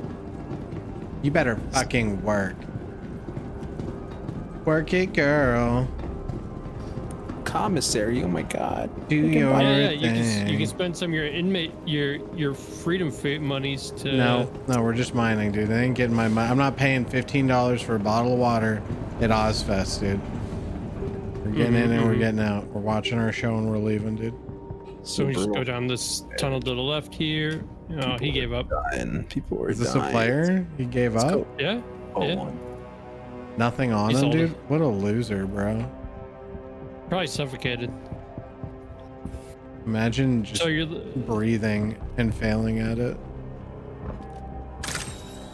You better fucking work. Work it, girl. Commissary. Oh my god. Do your Yeah, thing. you can spend some of your inmate your freedom monies to. No, we're just mining, dude. They ain't getting my money. I'm not paying $15 for a bottle of water at Ozfest, dude. We're getting in and we're getting out. We're watching our show and we're leaving, dude. So we just go down this tunnel to the left here. Oh, he gave up. And people were Is this dying. a player? He gave up? Go. Yeah. Oh, Yeah. one. Nothing on He him, sold dude? it. What a loser, bro. Probably suffocated. Imagine just So you're breathing and failing at it.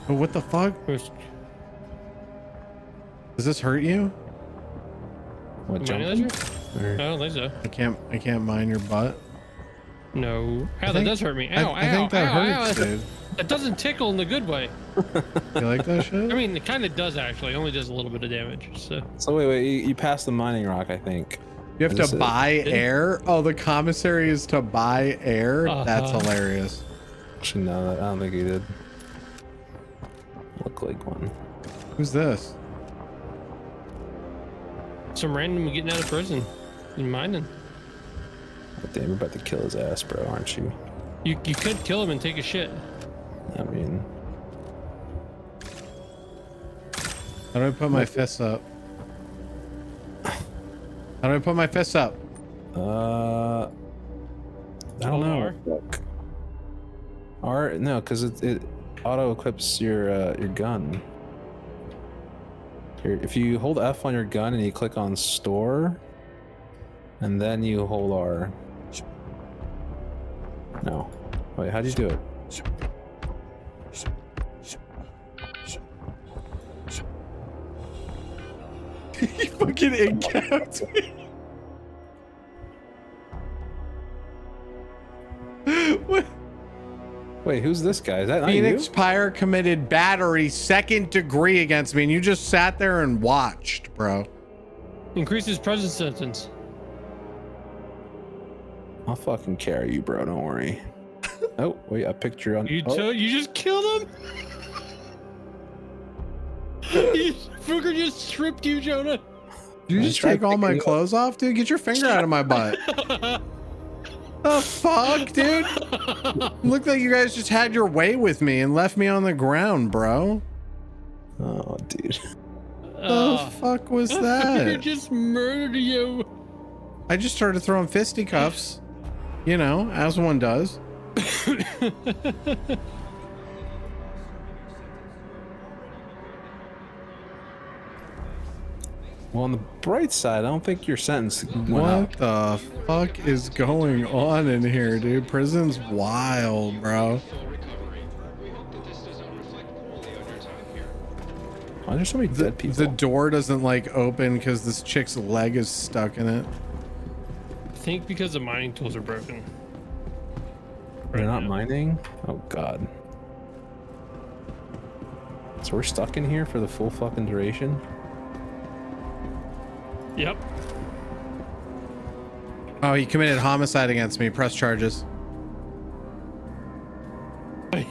Oh, what the fuck? Does this hurt you? What, mining jumping? laser? I don't think so. I can't mine your butt. No. Ow, that think- does hurt me. Ow, I think that hurts, dude. That doesn't tickle in the good way. You like that shit? I mean, it kind of does actually. It only does a little bit of damage. So. So wait, you passed the mining rock, I think. You have Is to this buy air? Oh, the commissary is to buy air? That's hilarious. Actually, no, I don't think he did. Look like one. Who's this? Some random getting out of prison and mining. Oh, damn, you're about to kill his ass, bro, aren't you? You could kill him and take a shit. I mean, How do I put my fists up? How do I put my fists up? I don't know. Look. R, no, because it auto equips your gun. Here, if you hold F on your gun and you click on store, and then you hold R. No. Wait, how do you do it? You fucking incapped me. Wait, who's this guy? Is that not Phoenix you? Pyre committed battery 2nd degree against me, and you just sat there and watched, bro. Increases presence sentence. I'll fucking carry you, bro. Don't worry. Oh, wait, I picked your... You just killed him? Fuker just stripped you, Jonah. Did you just take all my clothes off, dude? Get your finger out of my butt. The fuck, dude? Looked like you guys just had your way with me and left me on the ground, bro. Oh, dude. The fuck was that? Fuker just murdered you. I just started throwing fisticuffs, you know, as one does. Well, on the bright side, I don't think your sentence went What up. the fuck is going on in here, dude? Prison's wild, bro. Why are there so many dead people? The door doesn't like open because this chick's leg is stuck in it. I think because the mining tools are broken. They're not mining? Oh, God. So we're stuck in here for the full fucking duration? Yep. Oh, he committed homicide against me. Press charges.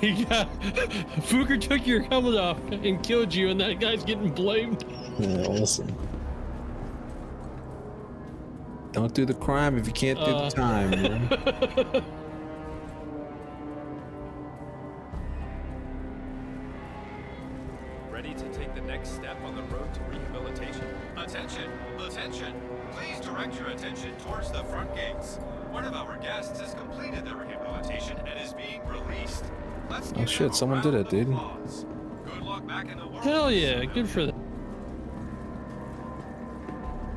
Yeah. Fuker took your helmet off and killed you, and that guy's getting blamed. Yeah, awesome. Don't do the crime if you can't do the time, man. Ready to take the next step on the road to rehabilitation? Attention! Attention! Please direct your attention towards the front gates. One of our guests has completed their rehabilitation and is being released. Let's Oh shit, someone did it, dude. good luck back in the world. Hell yeah, good for them.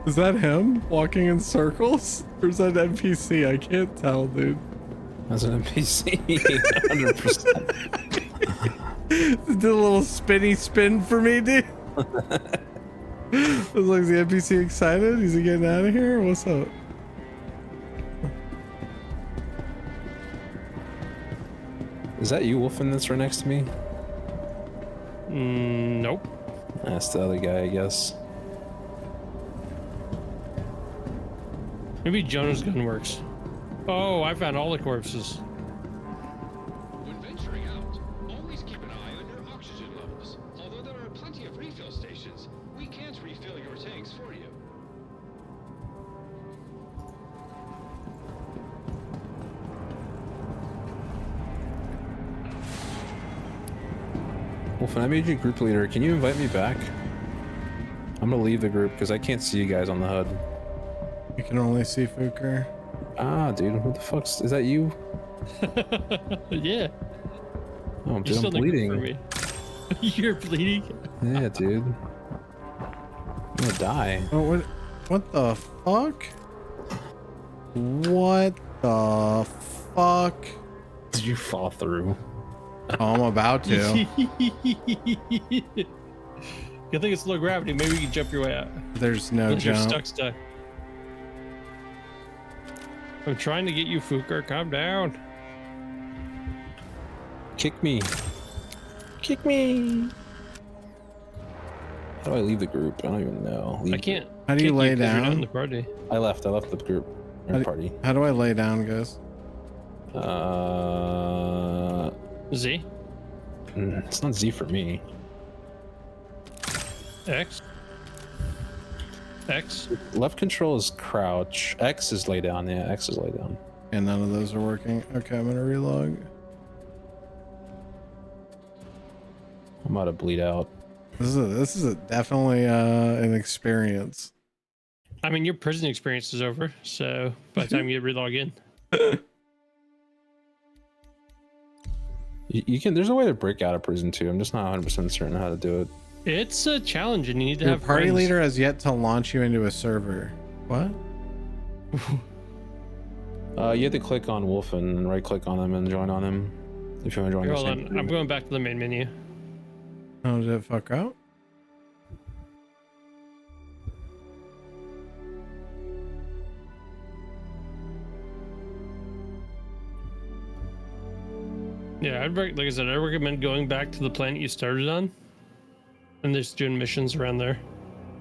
Is that him walking in circles? Or is that an NPC? I can't tell, dude. That's an NPC. 100%. Did a little spinny spin for me, dude. Looks like the NPC excited. Is he getting out of here? What's up? Is that you, Wolfen, that's right next to me? Nope. That's the other guy, I guess. Maybe Jonah's gun works. Oh, I found all the corpses. When venturing out, always keep an eye on your oxygen levels. Although there are plenty of refill stations, we can't refill your tanks for you. Wolfen, I made you group leader. Can you invite me back? I'm gonna leave the group because I can't see you guys on the HUD. You can only see Fuker. Ah, dude, what the fuck's... Is that you? Yeah. Oh, dude, I'm bleeding. You're bleeding? Yeah, dude. I'm gonna die. Oh, what the fuck? What the fuck? Did you fall through? Oh, I'm about to. Good thing it's low gravity. Maybe you can jump your way out. There's no Unless jump. You're stuck. I'm trying to get you, Fuker. Calm down. Kick me. Kick me. How do I leave the group? I don't even know. I can't. How do you lay You're not in down? the party. I left the group. Party. How do I lay down, guys? Z? It's not Z for me. X? X? Left control is crouch. X is lay down. Yeah, X is lay down. And none of those are working. Okay, I'm gonna relog. I'm about to bleed out. This is definitely an experience. I mean, your prison experience is over, so by the time you relog in. You can. There's a way to break out of prison too. I'm just not 100% certain how to do it. It's a challenge, and you need to Your have party friends. leader has yet to launch you into a server. What? You have to click on Wolfen and right click on him and join on him if you want to join. Here, the hold same on. I'm going back to the main menu. Oh, did it fuck out? Yeah, like I said, I recommend going back to the planet you started on, and just doing missions around there.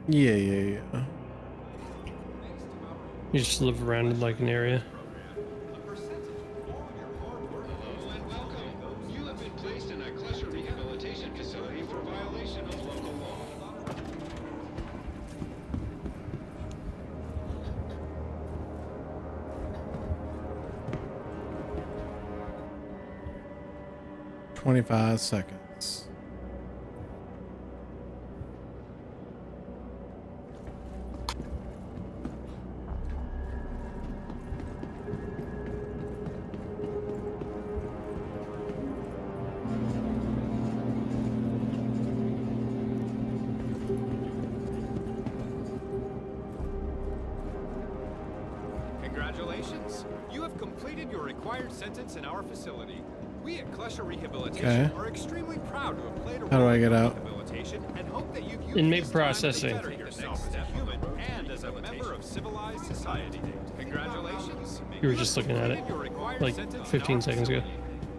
Yeah. You just live around in like an area. You have been placed in a cluster rehabilitation facility for violation of local law. 25 seconds. Congratulations! You have completed your required sentence in our facility. We at Cluster Rehabilitation are extremely proud to have played a How do role I in get your out? rehabilitation and hope that you've used Inmate this time to processing. better yourself as a human and as a member of civilized society. Congratulations! You were just looking at it like 15 seconds ago.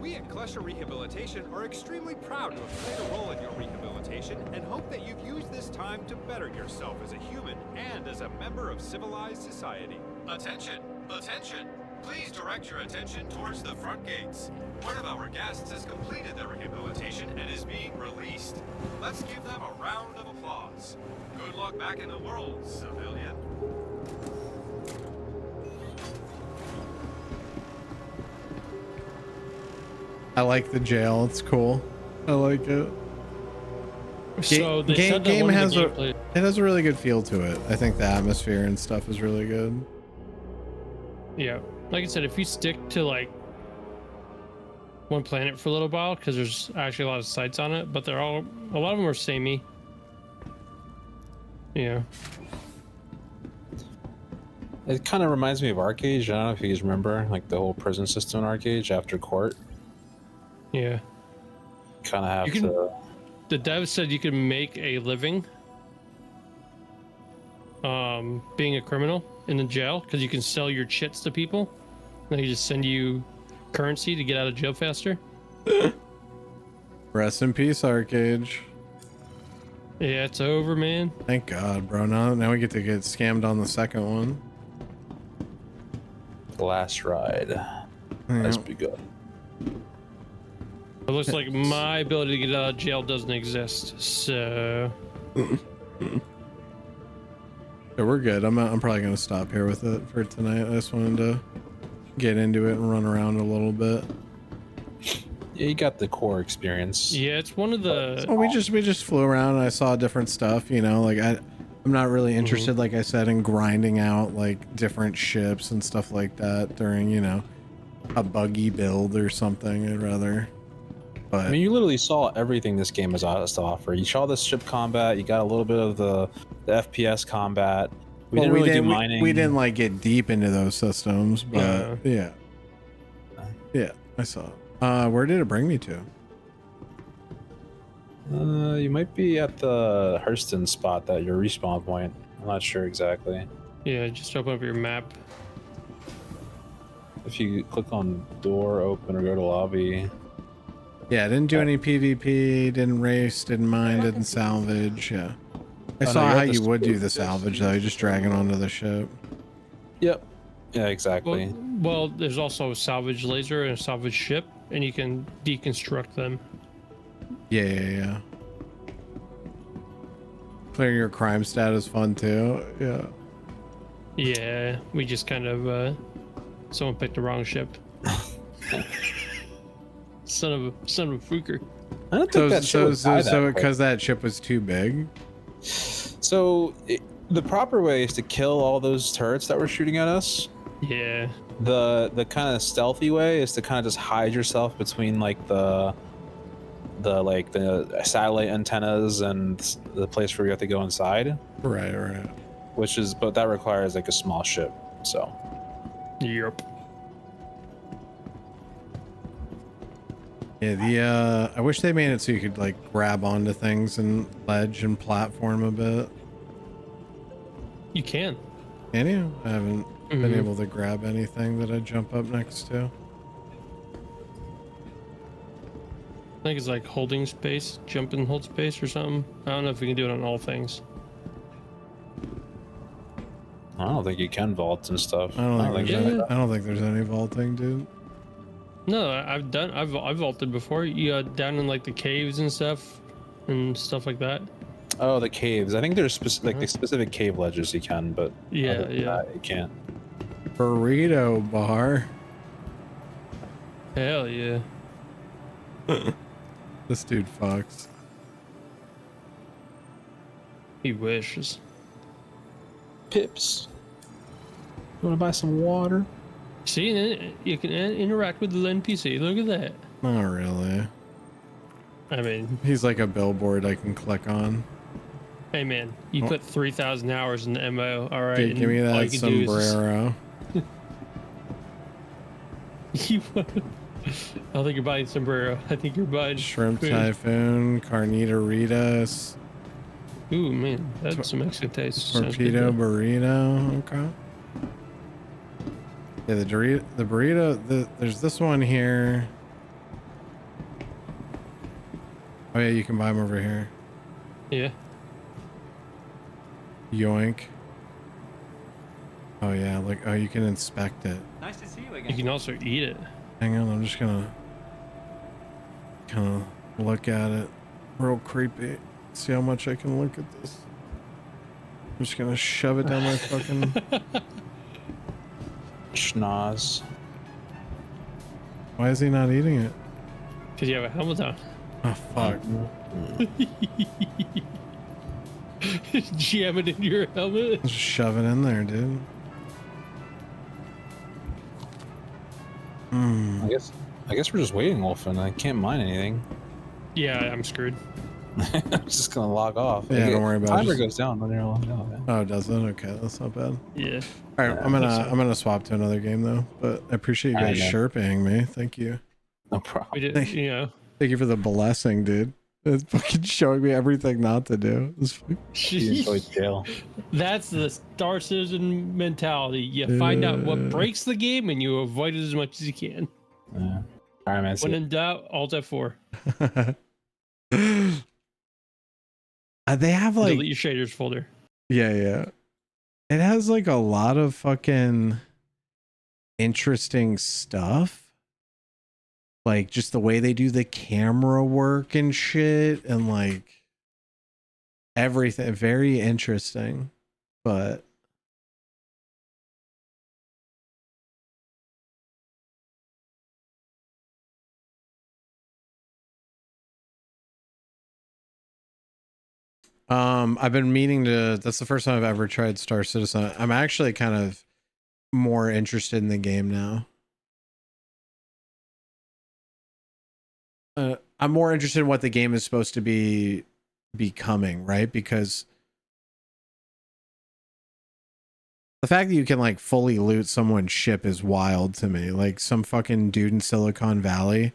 We at Cluster Rehabilitation are extremely proud to have played a role in your rehabilitation and hope that you've used this time to better yourself as a human and as a member of civilized society. Attention! Attention! Please direct your attention towards the front gates. One of our guests has completed their rehabilitation and is being released. Let's give them a round of applause. Good luck back in the world, civilian. I like the jail. It's cool. I like it. So they said that game one of has the a gameplay. it has a really good feel to it. I think the atmosphere and stuff is really good. Yeah, like I said, if you stick to like one planet for a little while, because there's actually a lot of sites on it, but they're all a lot of them are samey. Yeah. It kind of reminds me of Arcade. I don't know if you guys remember, like the whole prison system in Arcade after court. Yeah. Kind of have You can- to. The dev said you can make a living being a criminal in the jail because you can sell your chits to people. They just send you currency to get out of jail faster. Rest in peace, Arcade. Yeah, it's over, man. Thank God, bro. Now we get to get scammed on the second one. The last ride has begun. It looks like my ability to get out of jail doesn't exist, so Yeah, we're good. I'm probably gonna stop here with it for tonight. I just wanted to get into it and run around a little bit. Yeah, you got the core experience. yeah, it's one of the. Well, we just flew around and I saw different stuff. You know, like I'm not really interested, like I said, in grinding out like different ships and stuff like that during a buggy build or something. I'd rather. But I mean, you literally saw everything this game has to offer. You saw the ship combat. You got a little bit of the FPS combat. We didn't really do mining. We didn't like get deep into those systems, but yeah, I saw. Where did it bring me to? You might be at the Hurston spot, that your respawn point. I'm not sure exactly. Yeah, just open up your map. If you click on door open or go to lobby. Yeah, didn't do any PvP, didn't race, didn't mine, didn't salvage. Yeah, I Oh, no, saw you're how at the you would do the salvage though. You just drag it onto the ship. Yep. Yeah, exactly. Well, there's also a salvage laser and a salvage ship, and you can deconstruct them. Yeah. Clearing your crime stat is fun too. Yeah. Yeah, we just kind of someone picked the wrong ship. Son of a fuker. I don't think that ship would die that quick. Because that ship was too big. So the proper way is to kill all those turrets that were shooting at us. Yeah. The kind of stealthy way is to kind of just hide yourself between like the satellite antennas and the place where you have to go inside. Right. But that requires like a small ship. So. Yep. Yeah, I wish they made it so you could like grab onto things and ledge and platform a bit. You can. Can you? I haven't been able to grab anything that I jump up next to. think it's like holding space, jump and hold space or something. I don't know if we can do it on all things. I don't think you can vault and stuff. I don't think there's any vaulting, dude. No, I've vaulted before. You down in like the caves and stuff like that. Oh, the caves. I think there's like the specific cave ledges you can, but yeah, you can't. Burrito bar. Hell yeah. This dude fucks. He wishes. Pips. You want to buy some water? See, you can interact with the NPC. Look at that. Not really. I mean, he's like a billboard I can click on. Hey man, you put 3,000 hours in the MO. All right, dude, give me that sombrero. I don't think you're buying sombrero. I think you're buying shrimp food. typhoon, carnitaritas. Ooh man, that's some Mexican taste. Torpedo burrito. Okay. Yeah, the burrito. There's this one here. Oh yeah, you can buy them over here. Yeah. Yoink. Oh yeah, like you can inspect it. Nice to see you again. You can also eat it. Hang on, I'm just gonna kind of look at it. Real creepy. See how much I can look at this. I'm just gonna shove it down my fucking schnoz. Why is he not eating it? Because you have a helmet on. Oh fuck. Jam it in your helmet. Just shove it in there, dude. I guess we're just waiting, Wolfen. I can't mine anything. Yeah, I'm screwed. I'm just gonna log off. Yeah, don't worry about it. Timer goes down when you're logged out. Yeah. Oh, does it? Okay, that's not bad. Yeah. All right, I'm gonna swap to another game though. But I appreciate you guys chirping me. Thank you. No problem. We did, you know. Thank you for the blessing, dude. It's fucking showing me everything not to do. That's the Star Citizen mentality. You find out what breaks the game and you avoid it as much as you can. Yeah. All right, man. When in doubt, Alt F4. They have like delete your shaders folder. Yeah. It has like a lot of fucking interesting stuff. Like just the way they do the camera work and shit and like everything. Very interesting. But I've been meaning to, that's the first time I've ever tried Star Citizen. I'm actually kind of more interested in the game now. I'm more interested in what the game is supposed to be becoming, right? Because the fact that you can like fully loot someone's ship is wild to me. Like some fucking dude in Silicon Valley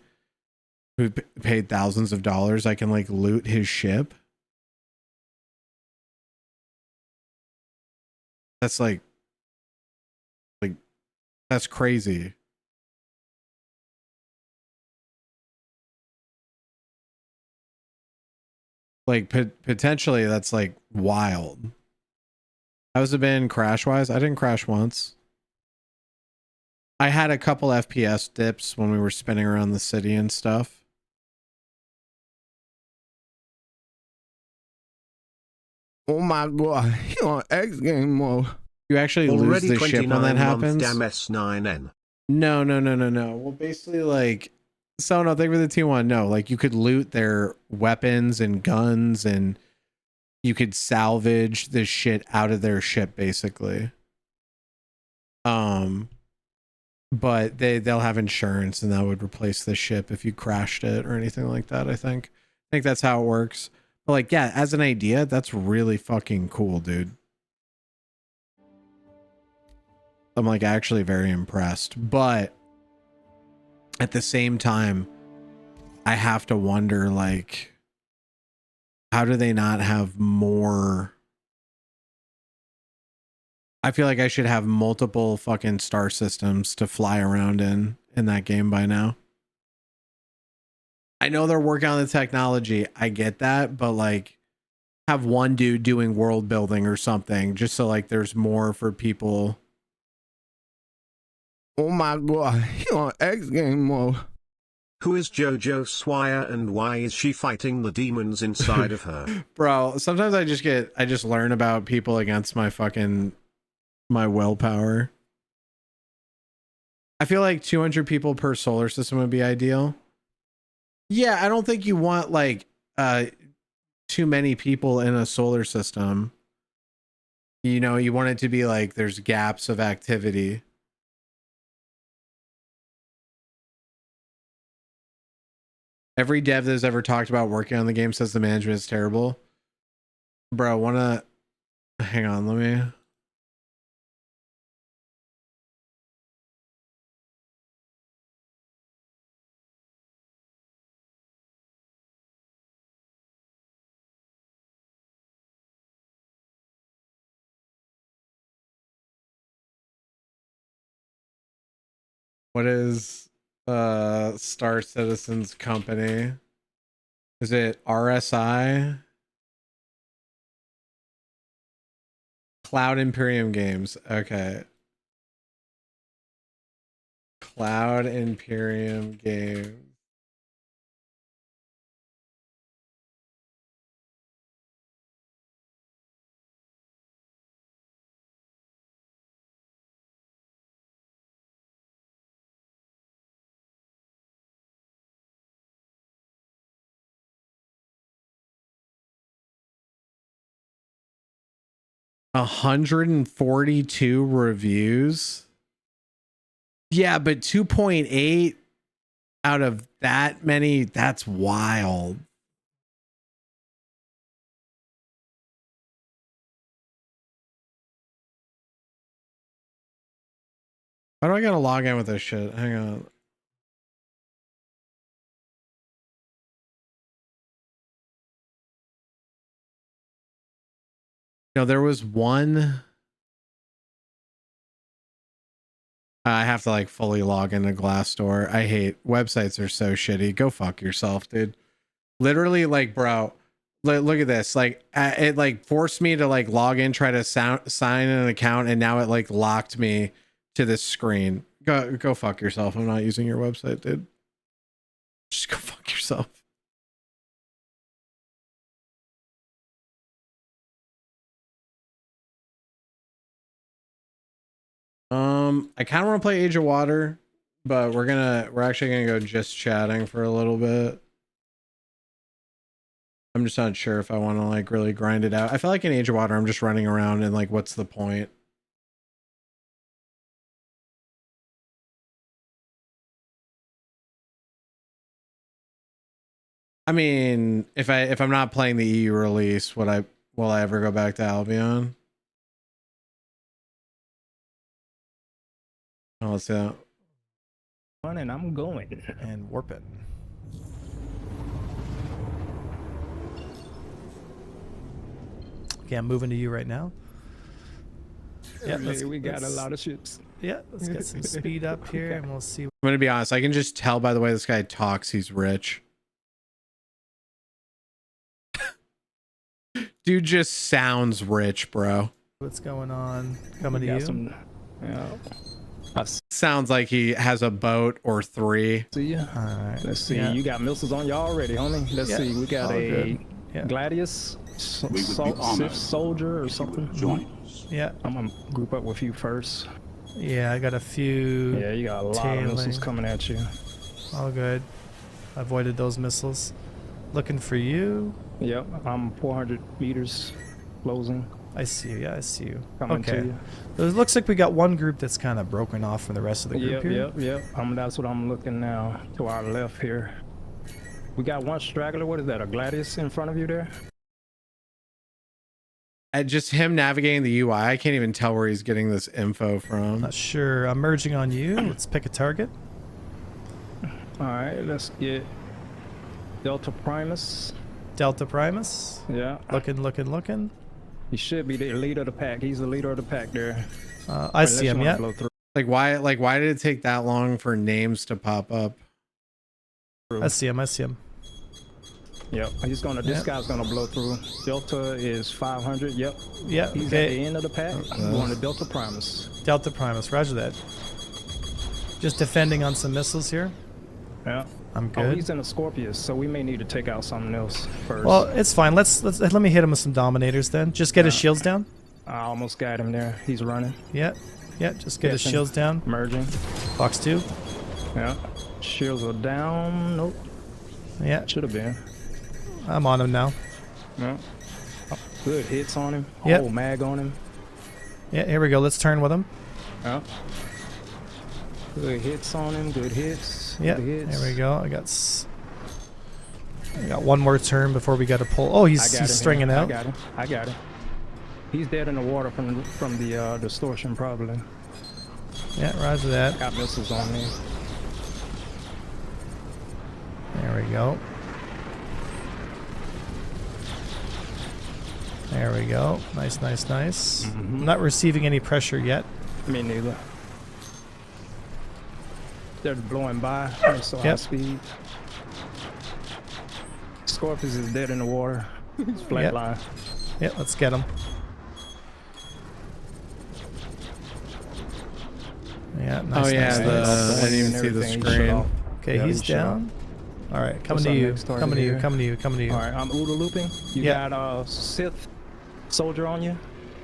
who paid thousands of dollars, I can like loot his ship. That's like that's crazy. Like potentially that's like wild. How's it been crash wise? I didn't crash once. I had a couple FPS dips when we were spinning around the city and stuff. Oh my god, you're on X game mode. You actually lose the ship when that happens? Damn S9N. No. Well, basically, like, so no, thank you for the T1. No, like, you could loot their weapons and guns, and you could salvage the shit out of their ship, basically. But they'll have insurance, and that would replace the ship if you crashed it or anything like that. I think that's how it works. But like, yeah, as an idea, that's really fucking cool, dude. I'm like actually very impressed, but at the same time, I have to wonder, like, how do they not have more? I feel like I should have multiple fucking star systems to fly around in that game by now. I know they're working on the technology. I get that, but like have one dude doing world building or something just so like there's more for people. Oh my god, you on X game mode. Who is Jojo Swire and why is she fighting the demons inside of her? Bro, sometimes I just learn about people against my willpower. I feel like 200 people per solar system would be ideal. Yeah, I don't think you want like too many people in a solar system. You know, you want it to be like there's gaps of activity. Every dev that's ever talked about working on the game says the management is terrible. Bro, hang on, let me. What is Star Citizen's company? Is it RSI? Cloud Imperium Games. Okay. Cloud Imperium Games. $142 reviews. Yeah, but 2.8 out of that many, that's wild. How do I gotta log in with this shit? Hang on. No, there was one. I have to like fully log into Glassdoor. I hate websites, are so shitty. Go fuck yourself, dude. Literally, like, bro, look at this. Like, it like forced me to like log in, try to sign an account, and now it like locked me to this screen. Go fuck yourself. I'm not using your website, dude. Just go fuck yourself. I kind of want to play Age of Water, but we're actually gonna go just chatting for a little bit. I'm just not sure if I want to like really grind it out. I feel like in Age of Water, I'm just running around and like, what's the point? I mean, if I'm not playing the EU release, will I ever go back to Albion? Oh, let's see that. And I'm going. And warp it. Okay, I'm moving to you right now. Yeah, we got a lot of ships. Yeah, let's get some speed up here, and we'll see. I'm gonna be honest. I can just tell by the way this guy talks, he's rich. Dude just sounds rich, bro. What's going on? Coming to you. Sounds like he has a boat or three. See ya. All right. Let's see. Yeah. You got missiles on you already, homie. Let's see. We got a Gladius Sith soldier or something. Yeah. I'm gonna group up with you first. Yeah, I got a few. Yeah, you got a lot of missiles coming at you. All good. Avoided those missiles. Looking for you. Yep, I'm 400 meters closing. I see you. Yeah, I see you. Coming to you. So it looks like we got one group that's kind of broken off from the rest of the group here. Yep. That's what I'm looking now. To our left here. We got one straggler. What is that? A Gladius in front of you there? Just him navigating the UI. I can't even tell where he's getting this info from. Not sure. I'm merging on you. Let's pick a target. All right, let's get Delta Primus. Delta Primus. Yeah. Looking. He should be the leader of the pack. He's the leader of the pack there. I see him. Yeah. Like why did it take that long for names to pop up? I see him. Yep. He's gonna. This guy's gonna blow through. Delta is 500. Yep. Yeah. He's okay. at the end of the pack. Going to Delta Primus. Delta Primus. Roger that. Just defending on some missiles here. Yeah. I'm good. Oh, he's in a Scorpius, so we may need to take out something else first. Well, it's fine. Let me hit him with some Dominators then. Just get his shields down. I almost got him there. He's running. Yeah. Yeah. Just get his shields down. Merging. Fox 2. Yeah. Shields are down. Nope. Yeah. Should have been. I'm on him now. Yeah. Good hits on him. Yep. Whole mag on him. Yeah. Here we go. Let's turn with him. Yeah. Good hits on him. Good hits. Yeah. Good hits. There we go. I got one more turn before we got to pull. Oh, he's stringing out. I got him. He's dead in the water from the distortion probably. Yeah. Roger that. Got missiles on me. There we go. There we go. Nice, nice, nice. I'm not receiving any pressure yet. Me neither. They're blowing by. So high speed. Scorpius is dead in the water. He's flatline. Yeah, let's get him. Yeah, nice. Oh yeah, nice. I didn't even see the screen. Okay, he's down. All right, coming to you. Coming to you. Coming to you. Coming to you. All right, I'm OODA looping. You got Sith soldier on you.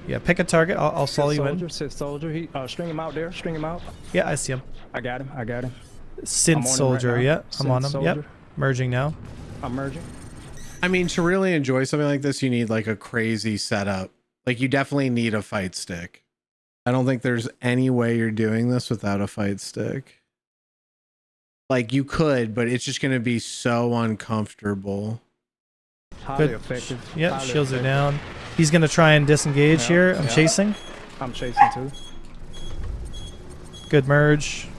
Yeah, pick a target. I'll follow you in. Sith soldier. He string him out there. String him out. Yeah, I see him. I got him. I got him. Synth soldier. Right yeah, I'm on him. Soldier. Yep. Merging now. I'm merging. I mean, to really enjoy something like this, you need like a crazy setup. Like you definitely need a fight stick. I don't think there's any way you're doing this without a fight stick. Like you could, but it's just going to be so uncomfortable. Highly effective. Yeah, highly shields effective. are down. He's going to try and disengage here. I'm chasing. I'm chasing too. Good merge.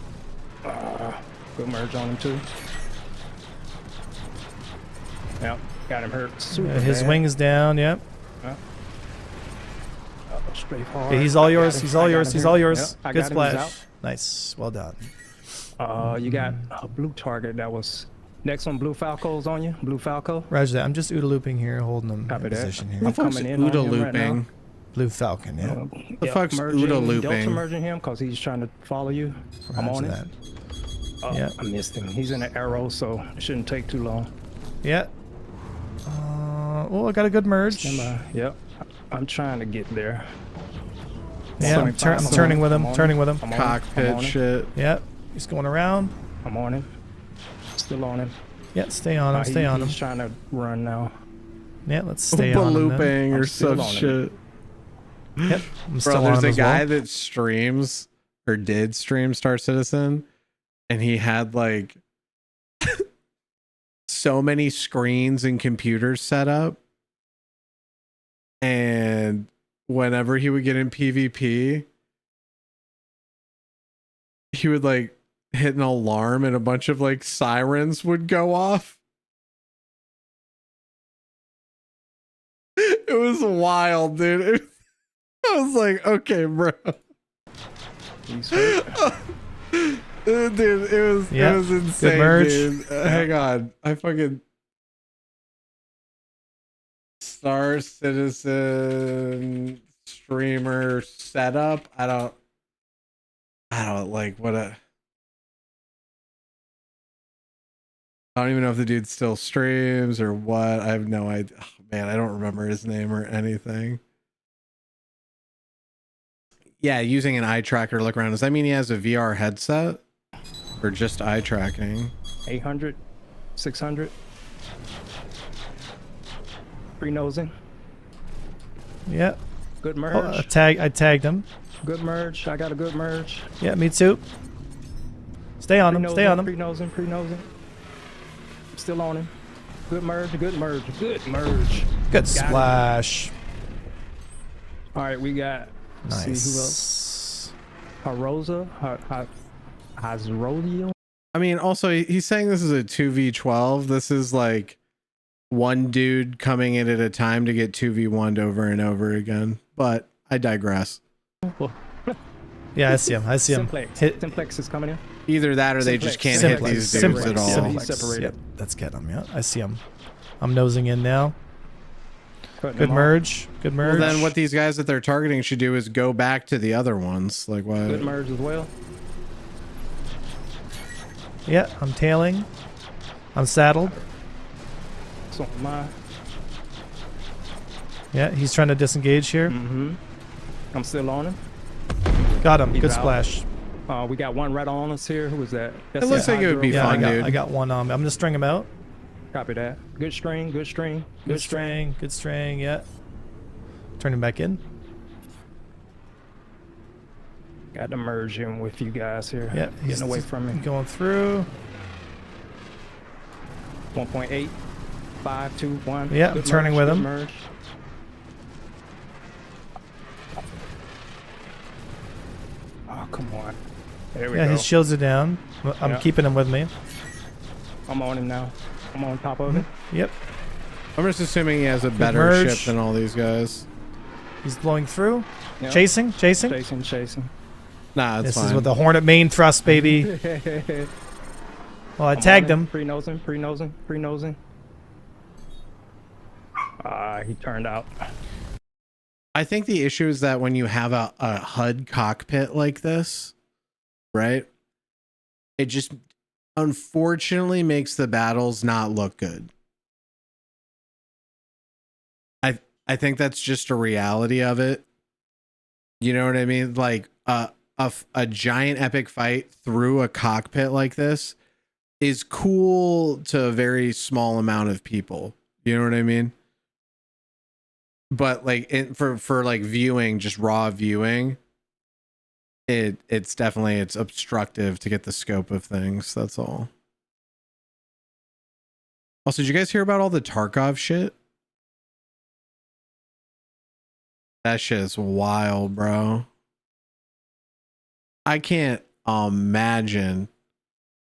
Good merge on him too. Yep, got him hurt. Super His bad. wings down. Yep. Straight forward. Okay, he's all yours. He's all yours. He's all yours. Yep, I Good got him. He's splash. Nice. Well done. You got a blue target that was next one. Blue Falco's on you. Blue Falco. Roger that. I'm just OODA looping here, holding him Copy in that. position here. I'm coming in on OODA him right now. looping. Blue Falcon. Yeah. The fuck's merging, OODA looping? Delta merging him because he's trying to follow you. I'm on Roger it. that. Yeah. I missed him. He's in an arrow, so it shouldn't take too long. Yeah. Oh, I got a good merge. Yep. I'm trying to get there. Yeah, I'm turning with him. Turning with him. Cockpit shit. Yep. He's going around. I'm on him. Still on him. Yeah, stay on him. Stay on him. He's trying to run now. Yeah, let's stay on him. Looping or still some on him. shit. Yep. I'm still Bro, on there's him a as guy well. that streams or did stream Star Citizen, and he had like so many screens and computers set up, and whenever he would get in PvP, he would like hit an alarm and a bunch of like sirens would go off. It was wild, dude. I was like, okay, bro. Dude, it was insane. Good merge. Dude. Hang on. I fucking Star Citizen streamer setup. I don't like what I don't even know if the dude still streams or what. I have no idea. Oh, man, I don't remember his name or anything. Yeah, using an eye tracker to look around. Does that mean he has a VR headset or just eye tracking? 800, 600. Pre-nosing. Yeah. Good merge. Oh, I tagged him. Good merge. I got a good merge. Yeah, me too. Stay on him. Stay on him. Pre-nosing. Pre-nosing. Still on him. Good merge. Good merge. Good merge. Good Got splash. All right, we got. Nice. See who else? Harosa. Hazrodiel. I mean, also he's saying this is a 2v12. This is like one dude coming in at a time to get 2v1'd over and over again. But I digress. Yeah, I see him. I see him. Simplex is coming in. Either that or they just can't hit these dudes at all. Yep, let's get him. Yeah, I see him. I'm nosing in now. Good merge. Good merge. Well, then what these guys that they're targeting should do is go back to the other ones. Like what? Good merge as well. Yeah, I'm tailing. I'm saddled. So am I. Yeah, he's trying to disengage here. Mm-hmm. I'm still on him. Got him. He's Good out. splash. We got one right on us here. Who was that? It looks like it would be fun, dude. I got one on me. I'm gonna string him out. Copy that. Good string. Good string. Good string. Good string. Yeah. Turn him back in. Got to merge in with you guys here. Yeah, Getting away from me. Going through. 1.8. 5, 2, 1. Yeah, Good I'm turning merge, with good him. Merge. Oh, come on. There we go. Yeah, his shields are down. I'm keeping him with me. I'm on him now. I'm on top of it. Yep. I'm just assuming he has a better merge. ship than all these guys. He's blowing through. Yep. Chasing. Chasing. Nah, it's this fine. is with the Hornet main thrust, baby. Well, I tagged him. Pre-nosing. He turned out. I think the issue is that when you have a HUD cockpit like this, right? It just unfortunately makes the battles not look good. I think that's just a reality of it. You know what I mean? Like a giant epic fight through a cockpit like this is cool to a very small amount of people. You know what I mean? But like for like viewing, just raw viewing, it's definitely obstructive to get the scope of things. That's all. Also, did you guys hear about all the Tarkov shit? That shit is wild, bro. I can't imagine.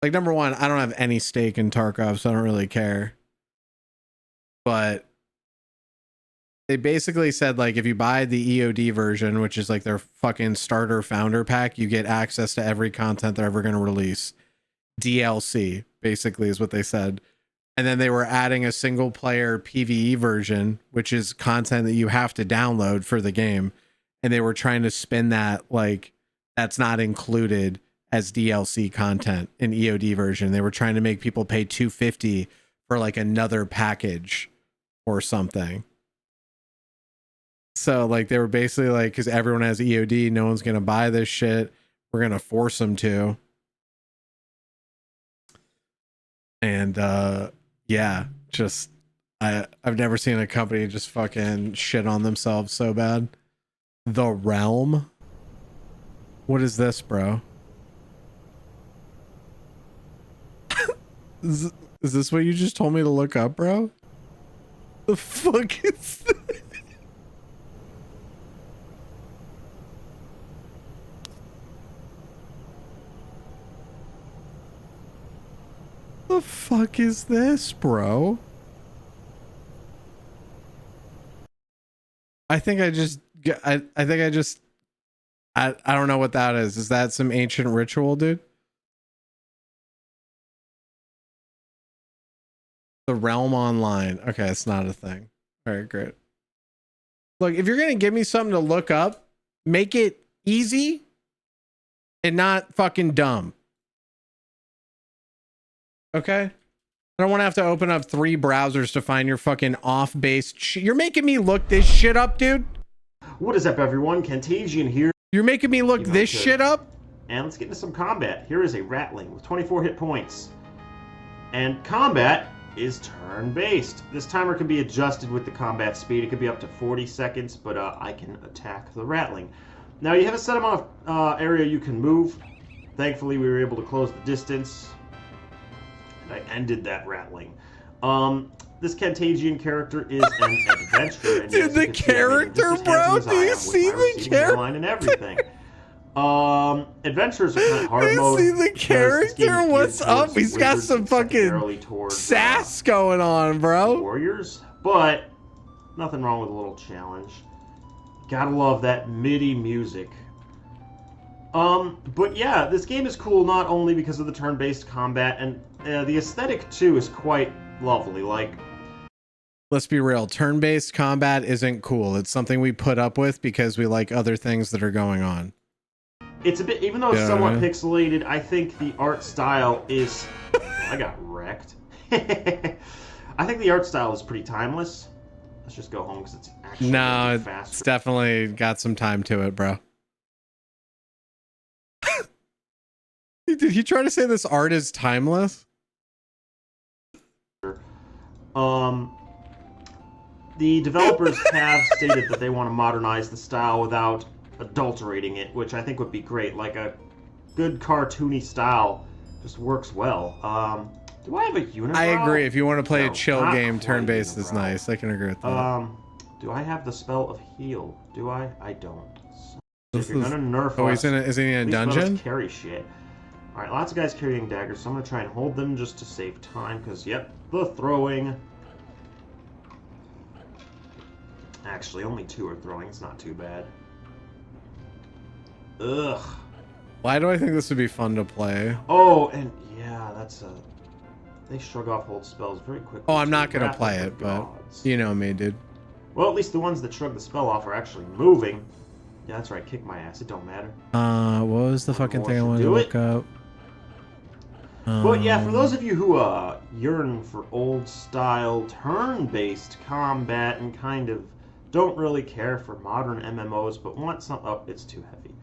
Like, number one, I don't have any stake in Tarkov, so I don't really care. But they basically said, like, if you buy the EOD version, which is like their fucking starter founder pack, you get access to every content they're ever going to release. DLC, basically, is what they said. And then they were adding a single player PvE version, which is content that you have to download for the game. And they were trying to spin that like that's not included as DLC content in EOD version. They were trying to make people pay $250 for like another package or something. So like they were basically like, because everyone has EOD, no one's going to buy this shit. We're going to force them to. And yeah, just I've never seen a company just fucking shit on themselves so bad. The Realm? What is this, bro? Is this what you just told me to look up, bro? The fuck is this? The fuck is this, bro? I think I don't know what that is. Is that some ancient ritual, dude? The Realm Online. Okay, it's not a thing. All right, great. Look, if you're going to give me something to look up, make it easy and not fucking dumb. Okay? I don't want to have to open up 3 browsers to find your fucking off-base shit. You're making me look this shit up, dude. What is up, everyone? Contagion here. You're making me look this shit up? And let's get into some combat. Here is a Ratling with 24 hit points. And combat is turn-based. This timer can be adjusted with the combat speed. It could be up to 40 seconds, but I can attack the Ratling. Now, you have a set amount of area you can move. Thankfully, we were able to close the distance. I ended that Ratling. This Contagion character is an adventurer. And dude, the character, bro? Do you see the character? And everything. Adventures are kind of hard do mode. You see the character? What's up? He's got some fucking sass going on, bro. Warriors, but nothing wrong with a little challenge. Gotta love that MIDI music. But yeah, this game is cool not only because of the turn-based combat, and the aesthetic too is quite lovely. Like, let's be real. Turn-based combat isn't cool. It's something we put up with because we like other things that are going on. It's a bit, even though it's somewhat pixelated, I think the art style is... I got wrecked. I think the art style is pretty timeless. Let's just go home because it's actually faster. It's definitely got some time to it, bro. Did he try to say this art is timeless? The developers have stated that they want to modernize the style without adulterating it, which I think would be great. Like a good cartoony style just works well. Do I have a unibrow? I agree. If you want to play a chill game, turn-based is nice. I can agree with that. Do I have the spell of heal? Do I? I don't. So if you're gonna nerf us, is he in a dungeon? Carry shit. All right, lots of guys carrying daggers, so I'm gonna try and hold them just to save time. Cause yep, the throwing. Actually, only 2 are throwing. It's not too bad. Ugh. Why do I think this would be fun to play? Oh, and yeah, that's a... They shrug off hold spells very quickly. Oh, I'm not going to play it, but you know me, dude. Well, at least the ones that shrug the spell off are actually moving. Yeah, that's right. Kick my ass. It don't matter. What was the fucking thing I wanted to look up? But yeah, for those of you who yearn for old-style turn-based combat and kind of don't really care for modern MMOs, but want some... Oh, it's too heavy.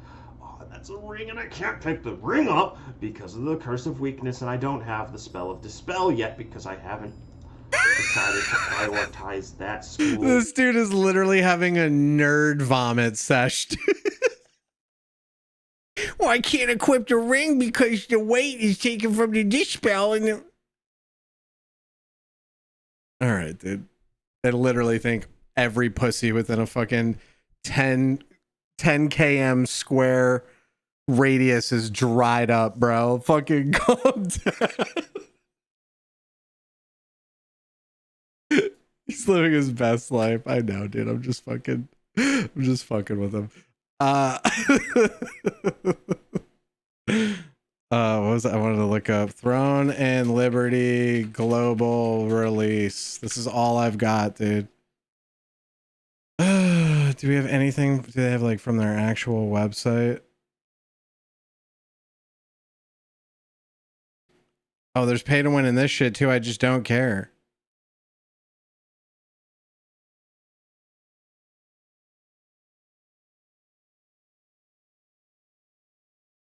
Oh, that's a ring, and I can't pick the ring up because of the Curse of Weakness, and I don't have the Spell of Dispel yet because I haven't decided to prioritize that school. This dude is literally having a nerd vomit sesh. Well, I can't equip the ring because the weight is taken from the Dispel, and... All right, dude. I literally think every pussy within a fucking 10 km square radius is dried up, bro. Fucking calm down. He's living his best life. I know, dude. I'm just fucking with him. What was that? I wanted to look up Throne and Liberty global release. This is all I've got, dude. Do we have anything? Do they have like from their actual website? Oh, there's pay to win in this shit too. I just don't care.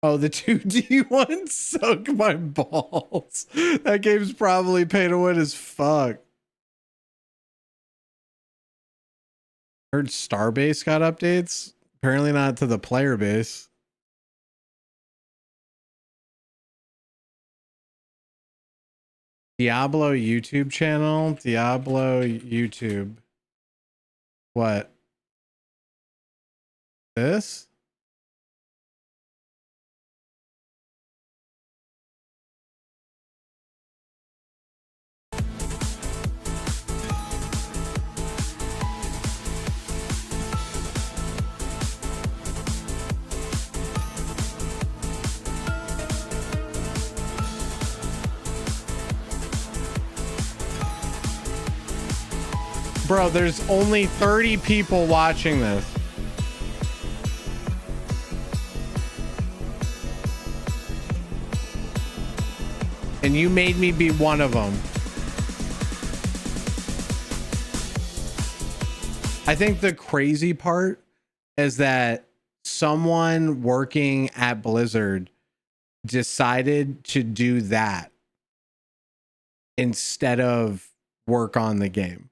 Oh, the 2D one suck my balls. That game's probably pay to win as fuck. Heard Starbase got updates. Apparently not to the player base. Diablo YouTube channel. Diablo YouTube. What? This? Bro, there's only 30 people watching this. And you made me be one of them. I think the crazy part is that someone working at Blizzard decided to do that instead of work on the game.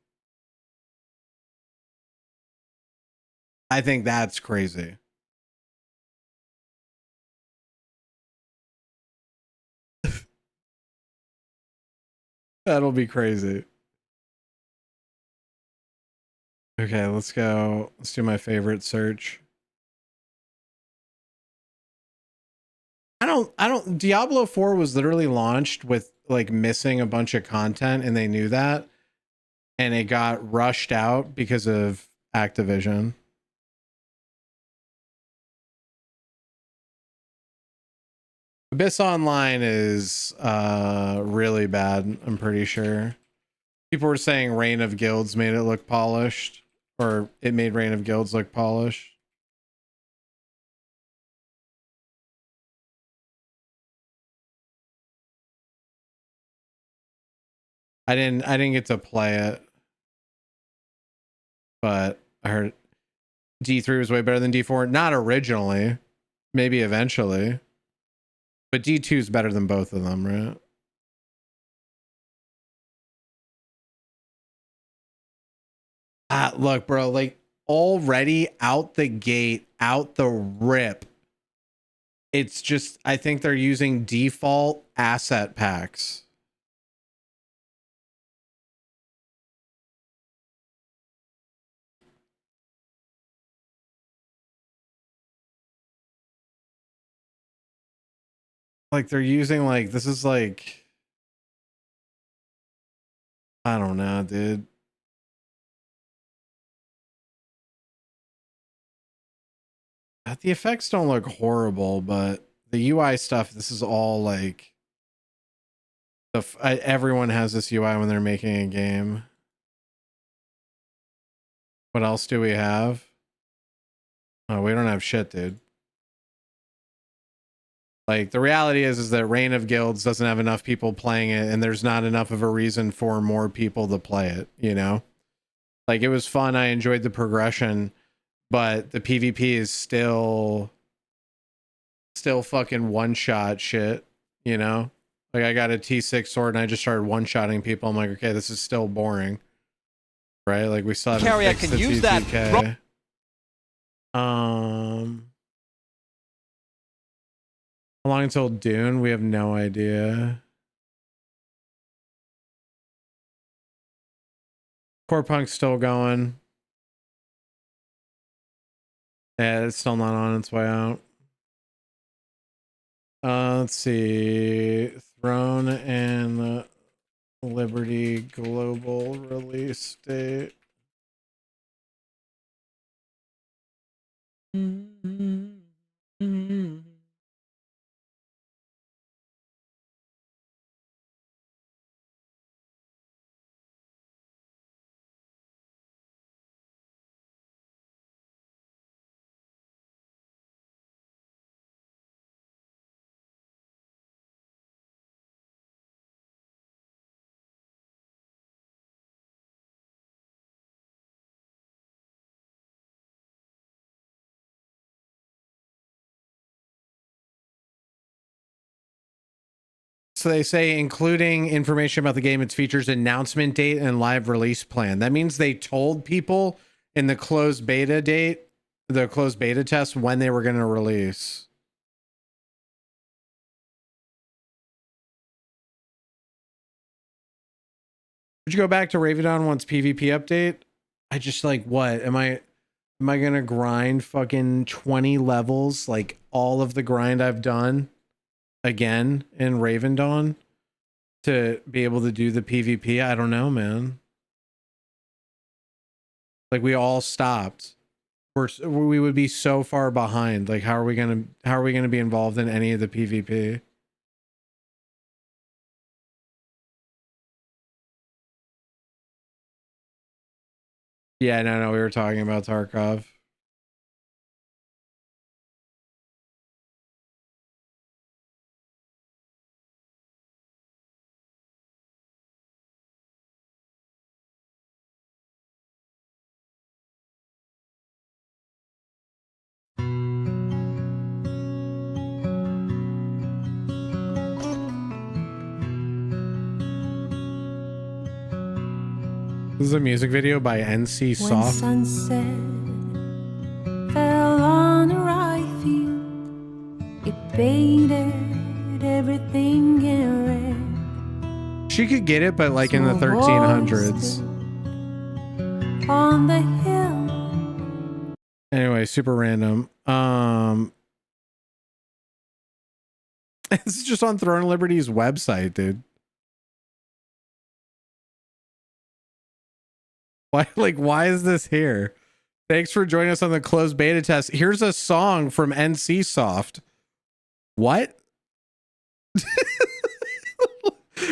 I think that's crazy. That'll be crazy. Okay, let's go. Let's do my favorite search. Diablo 4 was literally launched with like missing a bunch of content, and they knew that, and it got rushed out because of Activision. Abyss Online is really bad, I'm pretty sure. People were saying Reign of Guilds made it look polished, or it made Reign of Guilds look polished. I didn't get to play it, but I heard D3 was way better than D4. Not originally, maybe eventually, but D2 is better than both of them, right? Look, bro, like already out the gate, out the rip. It's just, I think they're using default asset packs. Like they're using like, this is like, I don't know, dude. The effects don't look horrible, but the UI stuff, this is all like, everyone has this UI when they're making a game. What else do we have? Oh, we don't have shit, dude. Like the reality is that Reign of Guilds doesn't have enough people playing it, and there's not enough of a reason for more people to play it, you know? Like it was fun, I enjoyed the progression, but the PvP is still fucking one-shot shit, you know? Like I got a T6 sword and I just started one-shotting people. I'm like, okay, this is still boring. Right? Like we still haven't Carrier fixed can the use TTK. How long until Dune? We have no idea. Core Punk's still going. Yeah, it's still not on its way out. Let's see. Throne and Liberty global release date. So they say including information about the game, its features, announcement date, and live release plan. That means they told people in the closed beta date, the closed beta test, when they were going to release. Would you go back to Ravendawn once PvP update? I just like, what? Am I going to grind fucking 20 levels? Like all of the grind I've done again in Ravendawn to be able to do the PvP? I don't know, man. Like we all stopped. We would be so far behind. Like how are we going to be involved in any of the PvP? Yeah, no, we were talking about Tarkov. This is a music video by NC When Soft. sunset fell on a rye field, it painted everything in red. She could get it, but like in the 1300s. On the hill, Anyway, super random. This is just on Throne of Liberty's website, dude. Why is this here? Thanks for joining us on the closed beta test. Here's a song from NC Soft. What?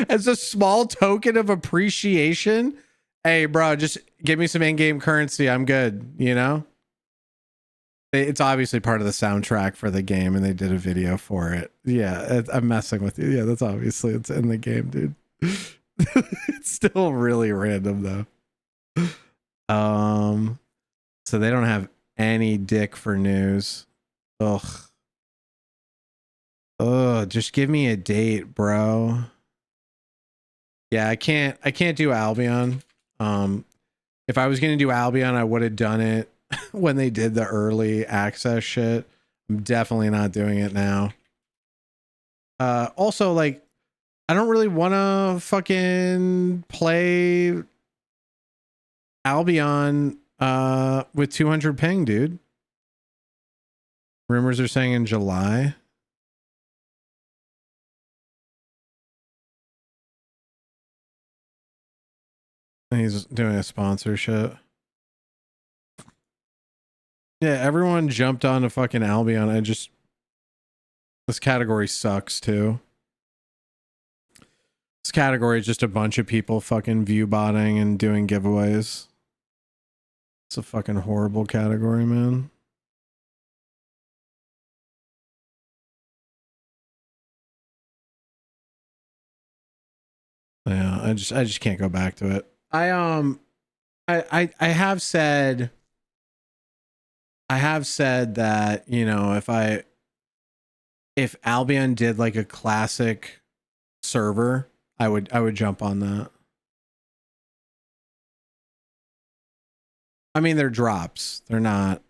as a small token of appreciation. Hey, bro, just give me some in-game currency. I'm good. You know, it's obviously part of the soundtrack for the game, and they did a video for it. Yeah, I'm messing with you. Yeah, that's obviously it's in the game, dude. It's still really random though. So they don't have any dick for news. Ugh. Ugh, just give me a date, bro. Yeah, I can't do Albion. If I was gonna do Albion, I would have done it when they did the early access shit. I'm definitely not doing it now. Also, like, I don't really want to fucking play Albion with 200 ping, dude. Rumors are saying in July. He's doing a sponsorship. Yeah, everyone jumped on to fucking Albion. This category sucks too. This category is just a bunch of people fucking view botting and doing giveaways. It's a fucking horrible category, man. Yeah, I just can't go back to it. I have said that, you know, if Albion did like a classic server, I would jump on that. I mean, they're drops. They're not.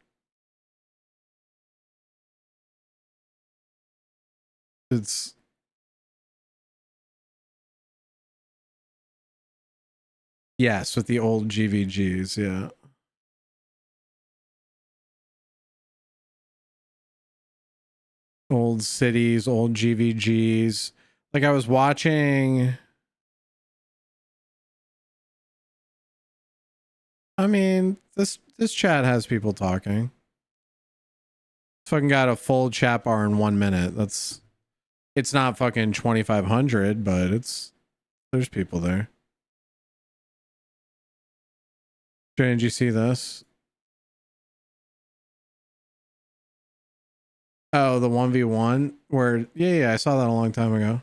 It's yes, with the old GVGs, yeah. Old cities, old GVGs. Like I was watching. I mean, this chat has people talking. Fucking got a full chat bar in 1 minute. It's not fucking 2,500, but there's people there. Did you see this? Oh, the 1v1 where yeah, I saw that a long time ago.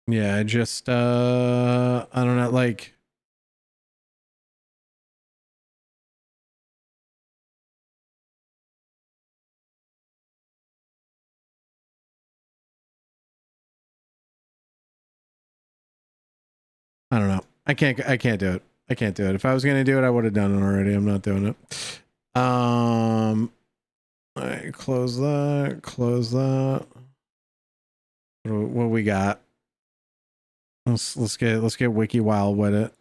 Yeah, I just I don't know, like I don't know. I can't do it. I can't do it. If I was gonna do it, I would have done it already. I'm not doing it. All right, close that. Close that. What we got? Let's get wiki wild with it.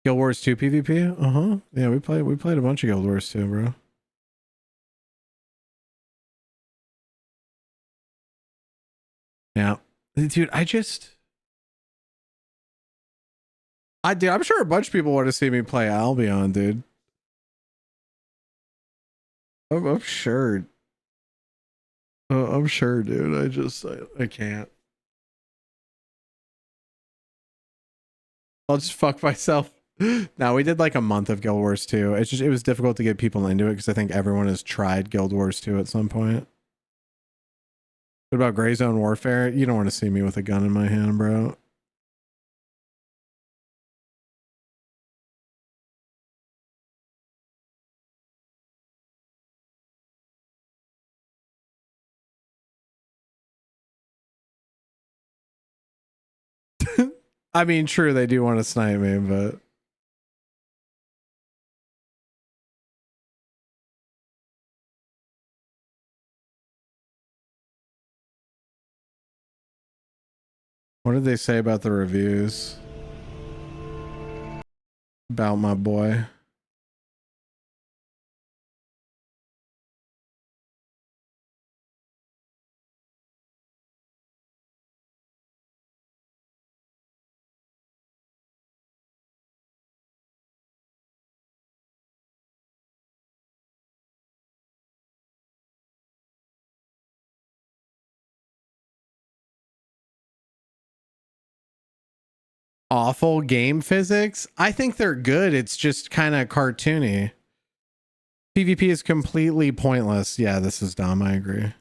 Guild Wars 2 PvP? Yeah, we played a bunch of Guild Wars 2, bro. Yeah. Dude, I'm sure a bunch of people want to see me play Albion, dude. I'm sure. I'm sure, dude. I can't. I'll just fuck myself. No, we did like a month of Guild Wars 2. It was difficult to get people into it because I think everyone has tried Guild Wars 2 at some point. What about Gray Zone Warfare? You don't want to see me with a gun in my hand, bro. I mean, true, they do want to snipe me, but what did they say about the reviews? About my boy. awful game physics. I think they're good. It's just kind of cartoony. PvP is completely pointless. Yeah, this is dumb. I agree.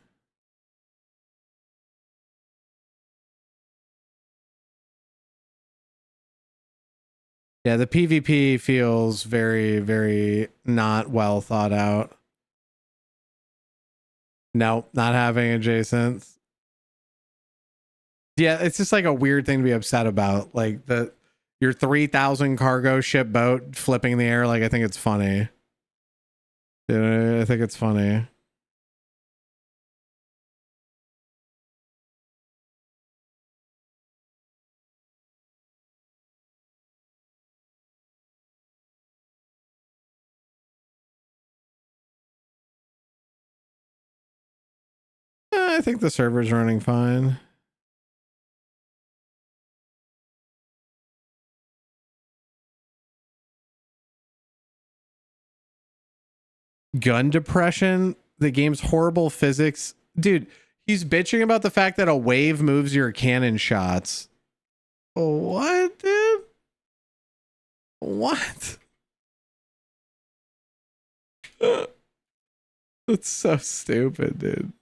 Yeah, the PvP feels very, very not well thought out. No, not having adjacents. Yeah, it's just like a weird thing to be upset about. Like your 3,000 cargo ship boat flipping in the air. Like, I think it's funny. I think it's funny. I think the server's running fine. Gun depression, the game's horrible physics. Dude, he's bitching about the fact that a wave moves your cannon shots. What, dude? What? That's so stupid, dude.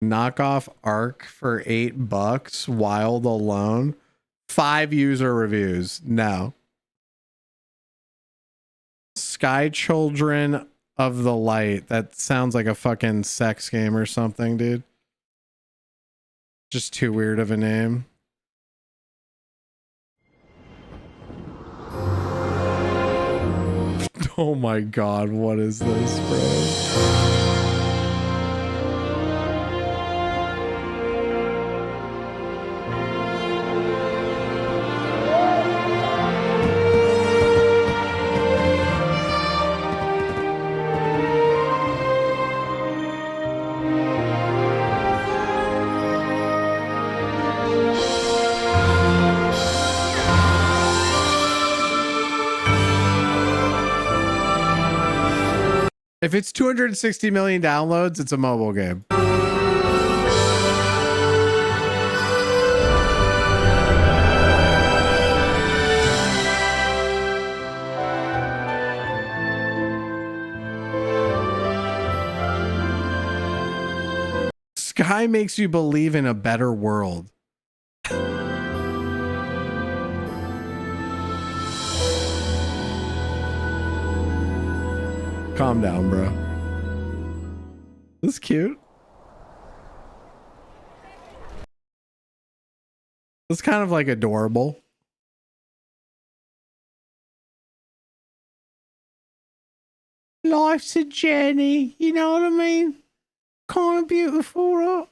Knockoff Arc for $8, Wild alone. 5 user reviews. No. Sky Children of the Light. That sounds like a fucking sex game or something, dude. Just too weird of a name. Oh my god, what is this, bro? If it's 260 million downloads, it's a mobile game. Sky makes you believe in a better world. Calm down, bro. This is cute. It's kind of like adorable. Life's a journey, you know what I mean? Kind of beautiful, right?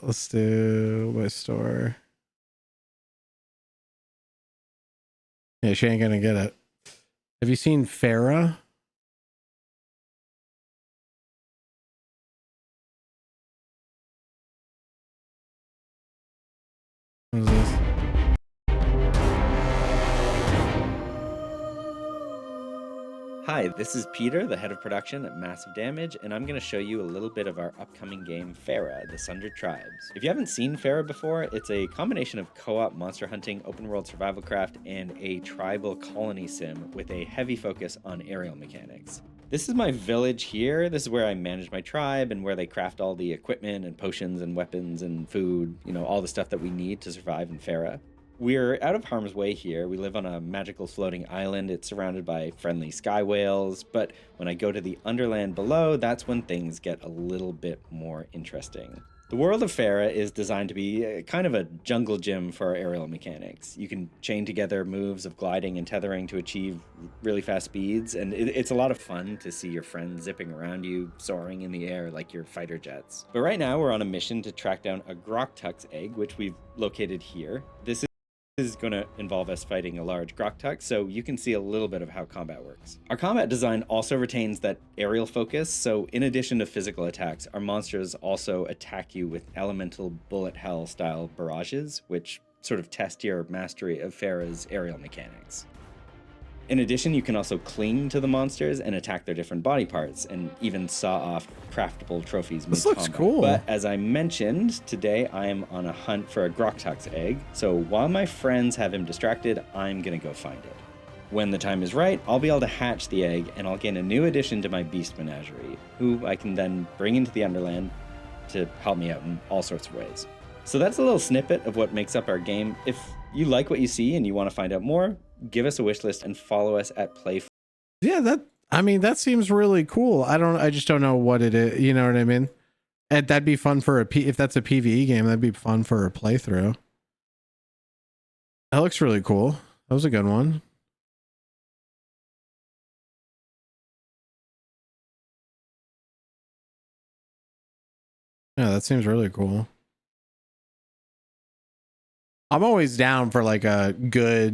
Let's do my store. Yeah, she ain't gonna get it. Have you seen Farah? What is this? Hi, this is Peter, the head of production at Massive Damage, and I'm going to show you a little bit of our upcoming game, Farah, The Sundered Tribes. If you haven't seen Farah before, it's a combination of co-op monster hunting, open-world survival craft, and a tribal colony sim with a heavy focus on aerial mechanics. This is my village here. This is where I manage my tribe and where they craft all the equipment and potions and weapons and food, you know, all the stuff that we need to survive in Farah. We're out of harm's way here. We live on a magical floating island. It's surrounded by friendly sky whales, but when I go to the underland below, that's when things get a little bit more interesting. The world of Farah is designed to be kind of a jungle gym for aerial mechanics. You can chain together moves of gliding and tethering to achieve really fast speeds, and it's a lot of fun to see your friends zipping around you, soaring in the air like your fighter jets. But right now we're on a mission to track down a Groktuk's egg, which we've located here. This is going to involve us fighting a large Groktuk, so you can see a little bit of how combat works. Our combat design also retains that aerial focus, so in addition to physical attacks, our monsters also attack you with elemental bullet hell style barrages, which sort of test your mastery of Farah's aerial mechanics. In addition, you can also cling to the monsters and attack their different body parts, and even saw off craftable trophies mid-combat. This looks cool. But as I mentioned, today I am on a hunt for a Groktox egg, so while my friends have him distracted, I'm gonna go find it. When the time is right, I'll be able to hatch the egg, and I'll gain a new addition to my beast menagerie, who I can then bring into the Underland to help me out in all sorts of ways. So that's a little snippet of what makes up our game. If you like what you see and you want to find out more, give us a wish list and follow us at Play. Yeah, that seems really cool. I just don't know what it is. You know what I mean? And that'd be fun for if that's a PvE game, that'd be fun for a playthrough. That looks really cool. That was a good one. Yeah, that seems really cool. I'm always down for like a good,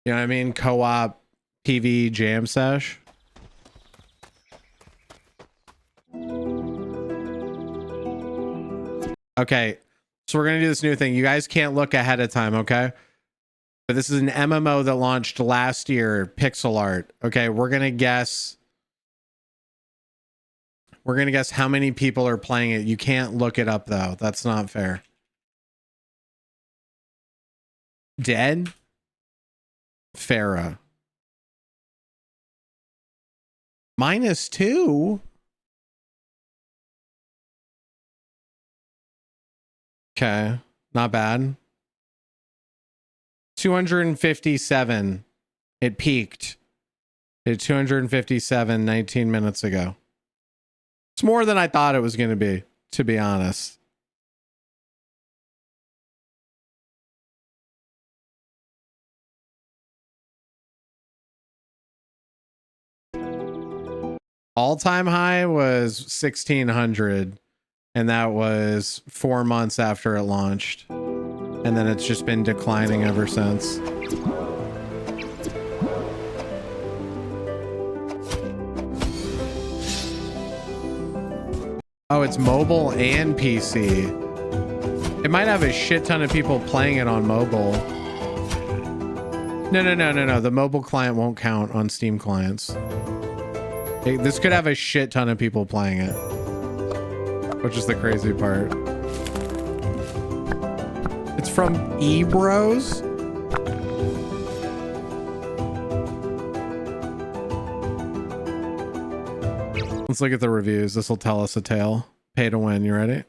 you know what I mean, co-op PvE jam sesh. Okay, so we're gonna do this new thing. You guys can't look ahead of time, okay? But this is an MMO that launched last year, pixel art. Okay, we're gonna guess how many people are playing it. You can't look it up though. That's not fair. Dead? Farah. -2? Okay, not bad. 257. It peaked at 257 19 minutes ago. It's more than I thought it was going to be honest. All-time high was 1600, and that was 4 months after it launched, and then it's just been declining ever since. Oh, it's mobile and PC. It might have a shit ton of people playing it on mobile. No. The mobile client won't count on Steam clients. This could have a shit ton of people playing it, which is the crazy part. It's from eBros. Let's look at the reviews. This will tell us a tale. Pay to win. You ready?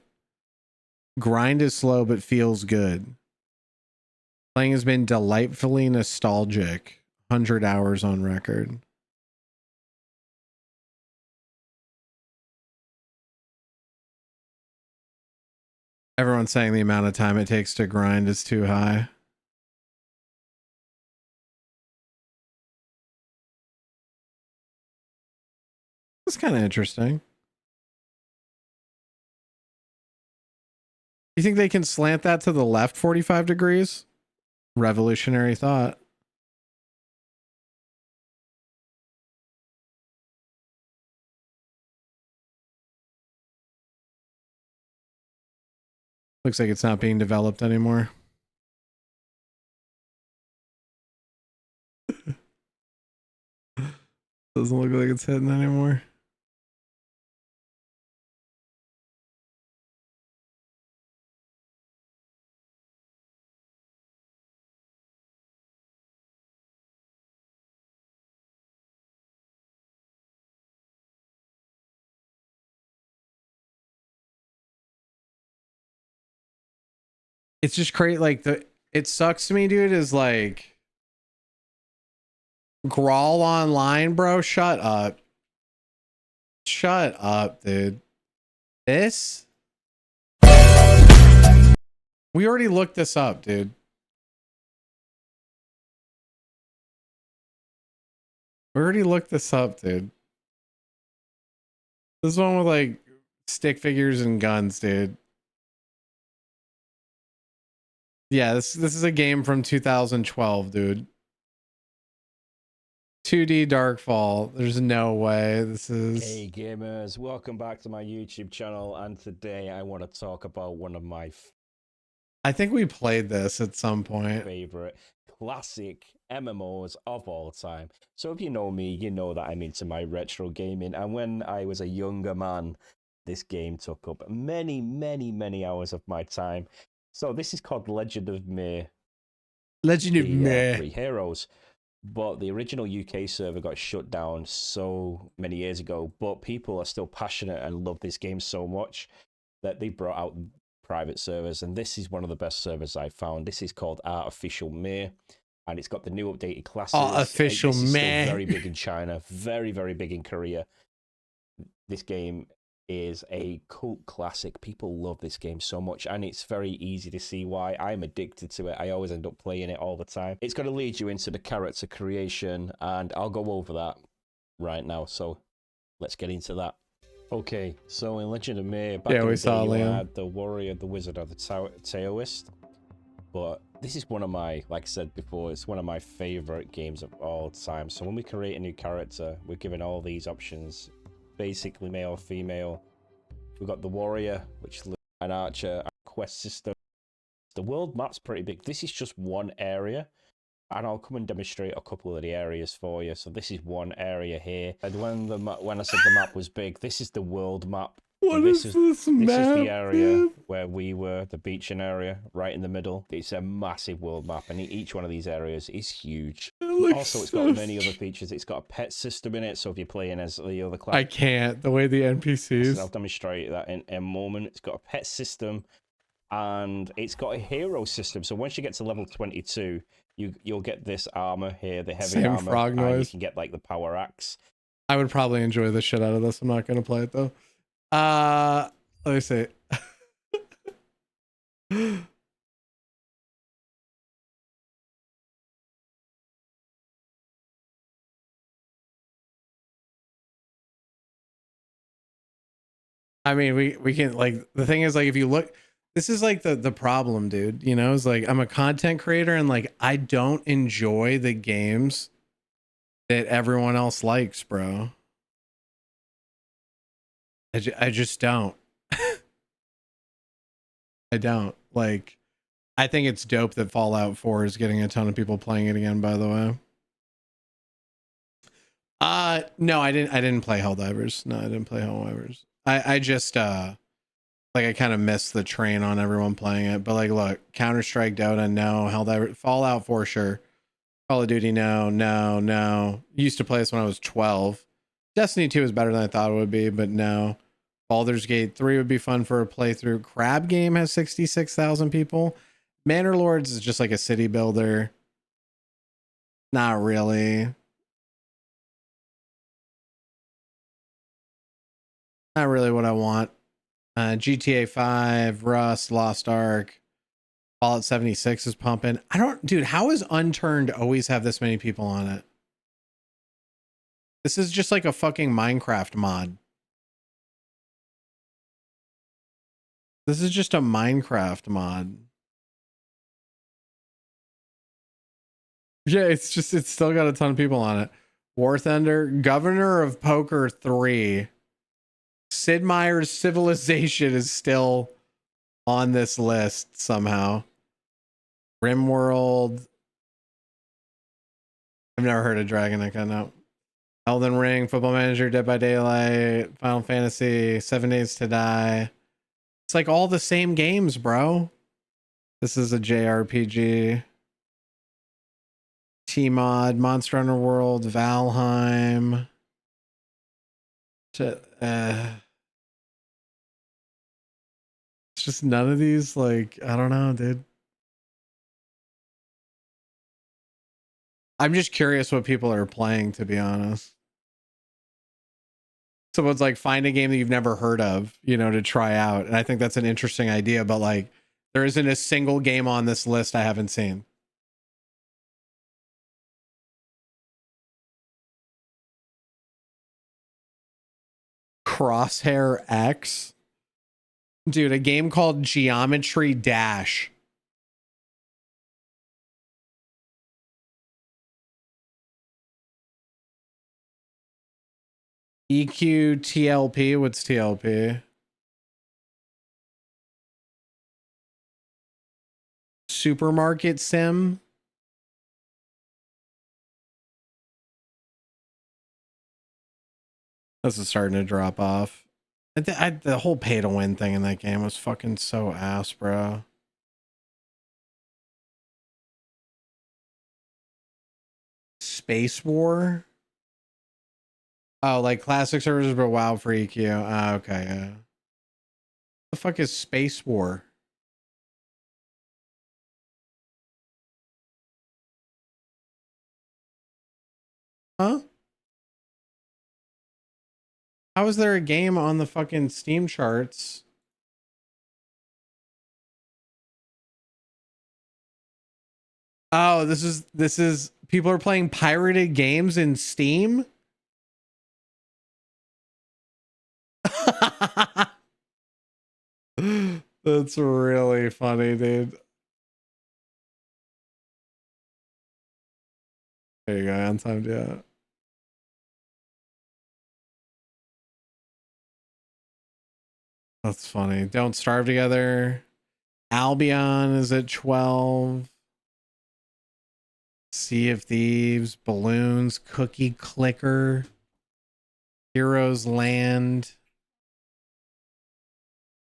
Grind is slow but feels good. Playing has been delightfully nostalgic. 100 hours on record. Everyone's saying the amount of time it takes to grind is too high. That's kind of interesting. You think they can slant that to the left 45 degrees? Revolutionary thought. Looks like it's not being developed anymore. Doesn't look like it's hitting anymore. It's just crazy. Like it sucks to me, dude, is like Grawl Online, bro. Shut up. Shut up, dude. This? We already looked this up, dude. We already looked this up, dude. This one with like stick figures and guns, dude. Yeah, this is a game from 2012, dude. 2D Darkfall. There's no way this is... Hey gamers, welcome back to my YouTube channel, and today I want to talk about one of my I think we played this at some point. Favorite classic MMOs of all time. So if you know me, you know that I'm into my retro gaming. And when I was a younger man, this game took up many, many, many hours of my time. So this is called Legend of May. Legend of May. Three Heroes. But the original UK server got shut down so many years ago. But people are still passionate and love this game so much that they brought out private servers. And this is one of the best servers I've found. This is called Artificial May. And it's got the new updated classes. Artificial This is May. still very big in China. Very, very big in Korea. This game is a cult classic. People love this game so much, and it's very easy to see why. I'm addicted to it. I always end up playing it all the time. It's going to lead you into the character creation, and I'll go over that right now. So let's get into that. Okay, so in Legend of May, back in the day, you had the warrior, the wizard, or the Taoist. But this is one of my, like I said before, it's one of my favorite games of all time. So when we create a new character, we're given all these options. Basically male or female. We've got the warrior, which is an archer, a quest system. The world map's pretty big. This is just one area, and I'll come and demonstrate a couple of the areas for you. So this is one area here. And when I said the map was big, this is the world map. This is the area where we were, the beaching area, right in the middle. It's a massive world map, and each one of these areas is huge. Also, it's got many other features. It's got a pet system in it, so if you're playing as the other class... I can't. The way the NPCs... I'll demonstrate that in a moment. It's got a pet system, and it's got a hero system. So once you get to level 22, you'll get this armor here, the heavy armor. Frog noise. And you can get, like, the power axe. I would probably enjoy the shit out of this. I'm not going to play it, though. Let me see. I mean, we can, like, the thing is, like, if you look, this is like the problem, dude, you know, is like, I'm a content creator, and like, I don't enjoy the games that everyone else likes, bro. I just don't. I don't. Like, I think it's dope that Fallout 4 is getting a ton of people playing it again, by the way. No, I didn't play Helldivers. No, I didn't play Helldivers. I just like, I kind of missed the train on everyone playing it. But like, look, Counter-Strike, Dota, no. Helldivers, Fallout 4, sure. Call of Duty, no. Used to play this when I was 12. Destiny 2 is better than I thought it would be, but no. Baldur's Gate 3 would be fun for a playthrough. Crab Game has 66,000 people. Manor Lords is just like a city builder. Not really. Not really what I want. GTA 5, Rust, Lost Ark, Fallout 76 is pumping. Dude, how is Unturned always have this many people on it? This is just like a fucking Minecraft mod. This is just a Minecraft mod. Yeah, it's still got a ton of people on it. War Thunder, Governor of Poker 3. Sid Meier's Civilization is still on this list somehow. RimWorld. I've never heard of Dragon Icon, no. Elden Ring, Football Manager, Dead by Daylight, Final Fantasy, 7 Days to Die. It's like all the same games, bro. This is a JRPG. T-Mod, Monster Hunter World, Valheim. It's just none of these, like, I don't know, dude. I'm just curious what people are playing, to be honest. Someone's like, find a game that you've never heard of, you know, to try out. And I think that's an interesting idea, but like, there isn't a single game on this list I haven't seen. Crosshair X? Dude, a game called Geometry Dash. EQ TLP, what's TLP? supermarket sim. This is starting to drop off. The whole pay to win thing in that game was fucking so ass, bro. Space War? Oh, like classic servers, but WoW for EQ. Ah, okay, yeah. The fuck is Space War? Huh? How is there a game on the fucking Steam charts? Oh, this is people are playing pirated games in Steam? That's really funny, dude. There you go, Untimed, yeah. That's funny. Don't Starve Together. Albion is at 12. Sea of Thieves, Balloons, Cookie Clicker, Heroes Land.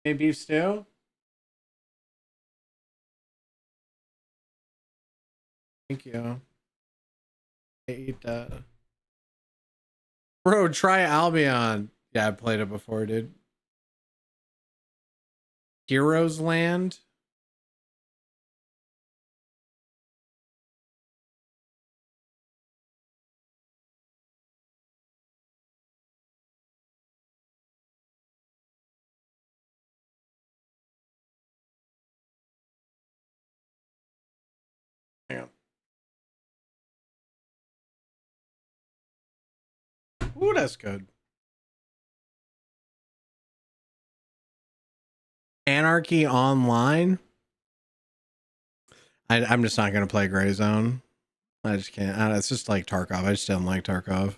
Hey, beef stew? Thank you. I ate that. Bro, try Albion. Yeah, I played it before, dude. Heroes Land. Hang on. Ooh, that's good. Anarchy Online. I'm just not going to play Gray Zone. I just can't. It's just like Tarkov. I just don't like Tarkov.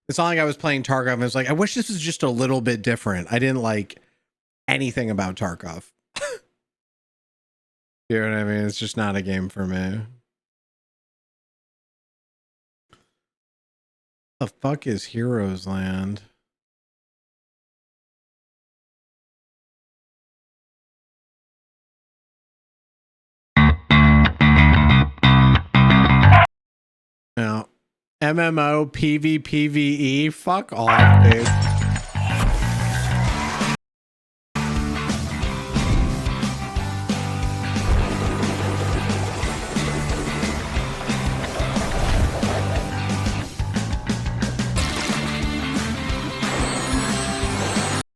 It's not like I was playing Tarkov and it's like, I wish this was just a little bit different. I didn't like anything about Tarkov. You know what I mean? It's just not a game for me. The fuck is Heroes Land? Now, MMO PvPvE, fuck off, dude.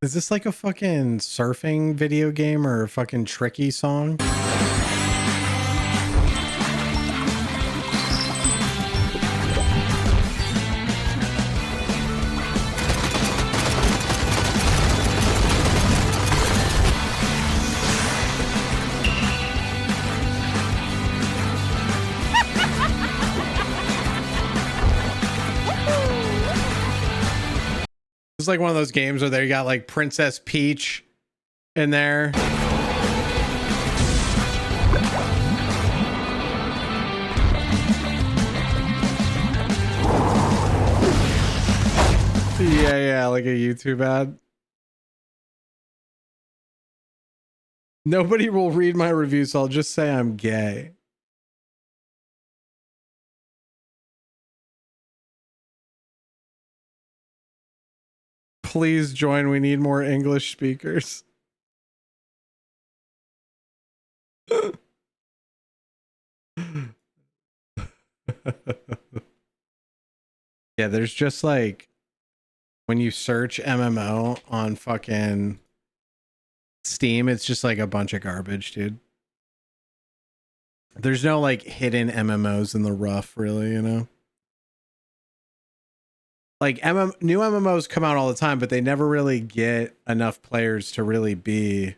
Is this like a fucking surfing video game or a fucking tricky song? It's like one of those games where they got like Princess Peach in there. Yeah, like a YouTube ad. Nobody will read my review, so I'll just say I'm gay. Please join. We need more English speakers. Yeah, there's just like when you search MMO on fucking Steam, it's just like a bunch of garbage, dude. There's no like hidden MMOs in the rough, really, you know? Like new MMOs come out all the time, but they never really get enough players to really be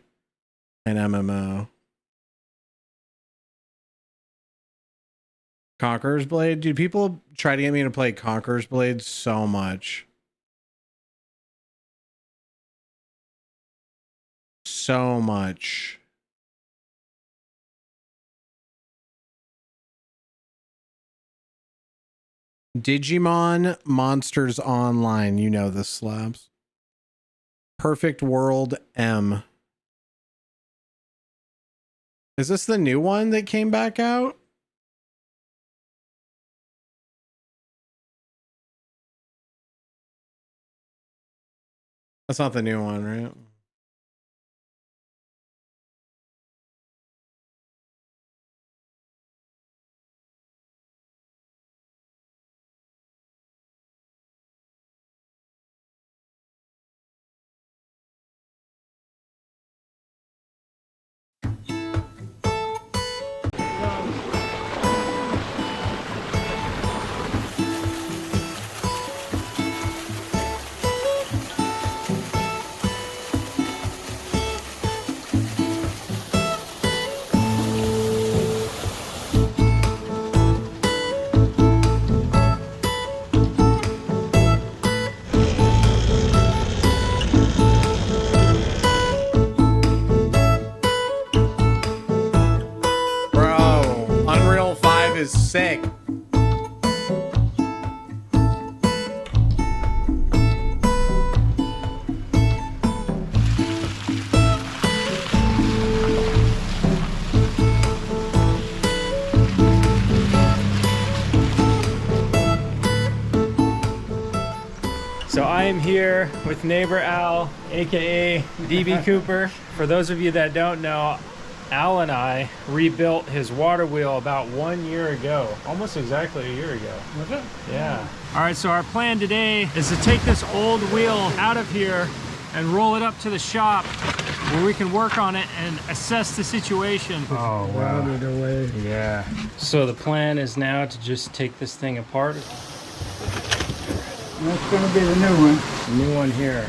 an MMO. Conqueror's Blade, dude, people try to get me to play Conqueror's Blade so much. So much. Digimon Monsters Online. You know this, Slabs. Perfect World M. Is this the new one that came back out? That's not the new one, right? Is sick. So I am here with neighbor Al, aka DB Cooper. For those of you that don't know, Al and I rebuilt his water wheel about 1 year ago, almost exactly a year ago. Was it? Yeah. All right, so our plan today is to take this old wheel out of here and roll it up to the shop where we can work on it and assess the situation. Oh, wow. Routed away. Yeah. So the plan is now to just take this thing apart. That's going to be the new one. The new one here.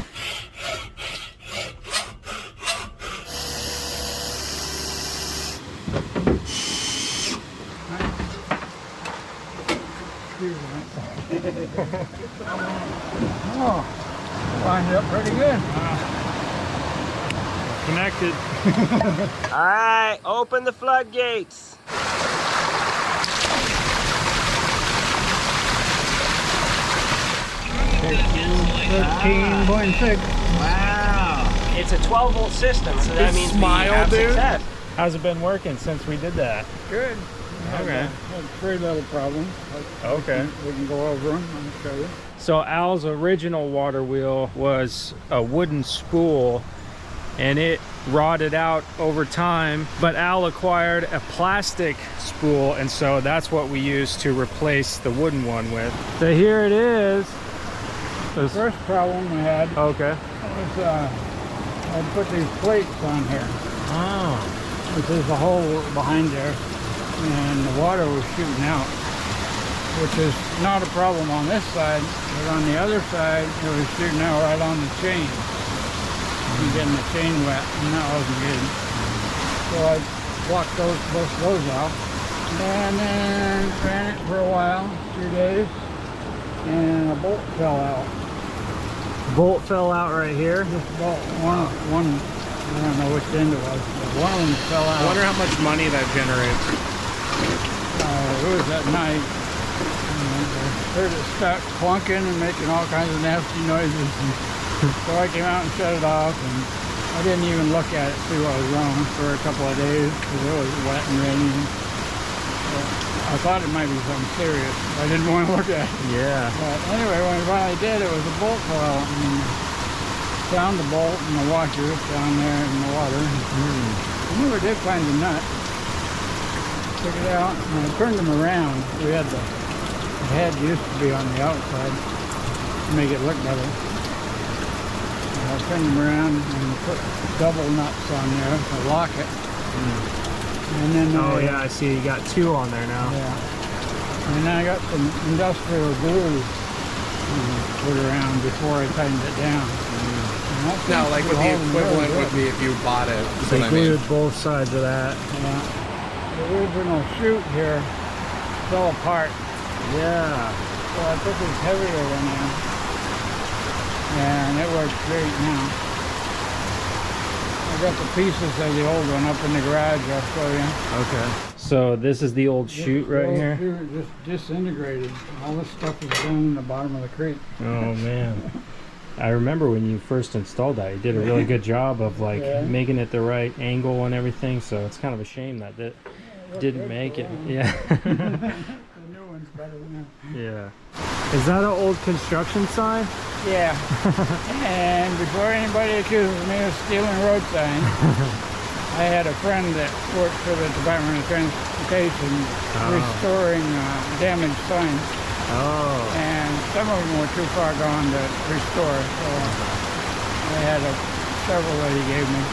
Oh, lined up pretty good. Connected. All right, open the floodgates. 13.6. Wow. It's a 12-volt system, so that means smile, we have dude. success. How's it been working since we did that? Good. Okay. Had 3 little problems. Okay. We can go over them. I'll show you. So Al's original water wheel was a wooden spool and it rotted out over time, but Al acquired a plastic spool, and so that's what we used to replace the wooden one with. So here it is. The first problem we had was I put these plates on here. Oh. But there's a hole behind there and the water was shooting out, which is not a problem on this side, but on the other side it was shooting out right on the chain and getting the chain wet, and that wasn't good. So I blocked both of those off and then ran it for a while, 2 days, and a bolt fell out. Bolt fell out right here? This bolt, one, I don't know which end it was, but one of them fell out. I wonder how much money that generates. It was at night. I heard it start clunking and making all kinds of nasty noises. So I came out and shut it off, and I didn't even look at it, see what was wrong for a couple of days because it was wet and rainy. I thought it might be something serious. I didn't want to look at it. Yeah. But anyway, when we finally did, it was a bolt fell out. And found the bolt and the washer down there in the water. I never did find the nut. Took it out and I turned them around. We had the head used to be on the outside to make it look better. And I turned them around and put double nuts on there to lock it. And then yeah, I see you got 2 on there now. Yeah. And then I got some industrial glue put around before I tightened it down. No, like what the equivalent would be if you bought it. They glued both sides of that. Yeah. The original chute here fell apart. Yeah. So I put this heavier one in, and it works great now. I got the pieces of the old one up in the garage. I'll show you. Okay. So this is the old chute right here? Chute just disintegrated. All this stuff is down in the bottom of the crate. Oh, man. I remember when you first installed that, you did a really good job of like making it the right angle and everything, so it's kind of a shame that it didn't make it. Yeah. The new one's better than that. Yeah. Is that an old construction sign? Yeah. And before anybody accuses me of stealing road signs, I had a friend that worked for the Department of Transportation restoring damaged signs. Oh. And some of them were too far gone to restore, so I had several that he gave me.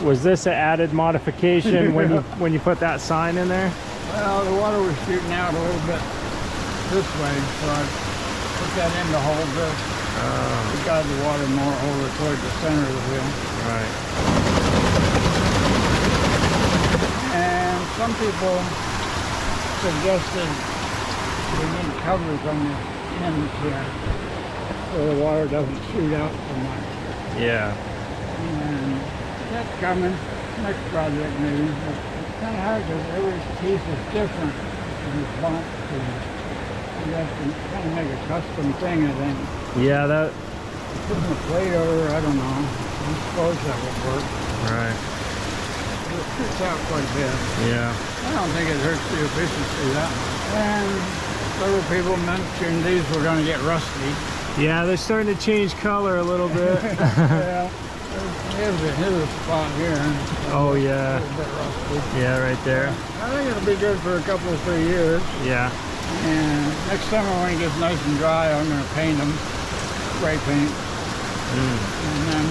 Was this an added modification when you put that sign in there? Well, the water was shooting out a little bit this way, so I put that in to hold this. To guide the water more over toward the center of the wheel. Right. And some people suggested we need covers on the ends here so the water doesn't shoot out so much. Yeah. And that's coming. Next project maybe. But it's kind of hard because every piece is different in response to you have to kind of make a custom thing, I think. Yeah, that... Putting a plate over, I don't know. I suppose that would work. Right. It shoots out quite a bit. Yeah. I don't think it hurts the efficiency that much. And several people mentioned these were going to get rusty. Yeah, they're starting to change color a little bit. Yeah. Here's a spot here. Oh, yeah. A bit rusty. Yeah, right there. I think it'll be good for a couple or 3 years. Yeah. And next summer when it gets nice and dry, I'm going to paint them. Spray paint. And then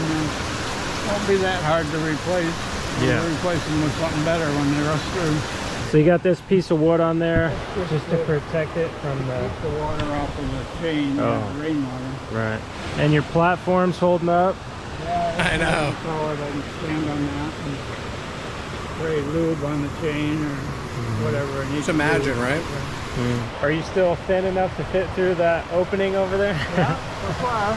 won't be that hard to replace. Yeah. We'll replace them with something better when they rust through. So you got this piece of wood on there just to protect it from Keep the water off of the chain, the rainwater. Right. And your platform's holding up? Yeah, I know. Solid. I can stand on that and spray lube on the chain or whatever. Just imagine, right? Are you still thin enough to fit through that opening over there? Yeah, so far.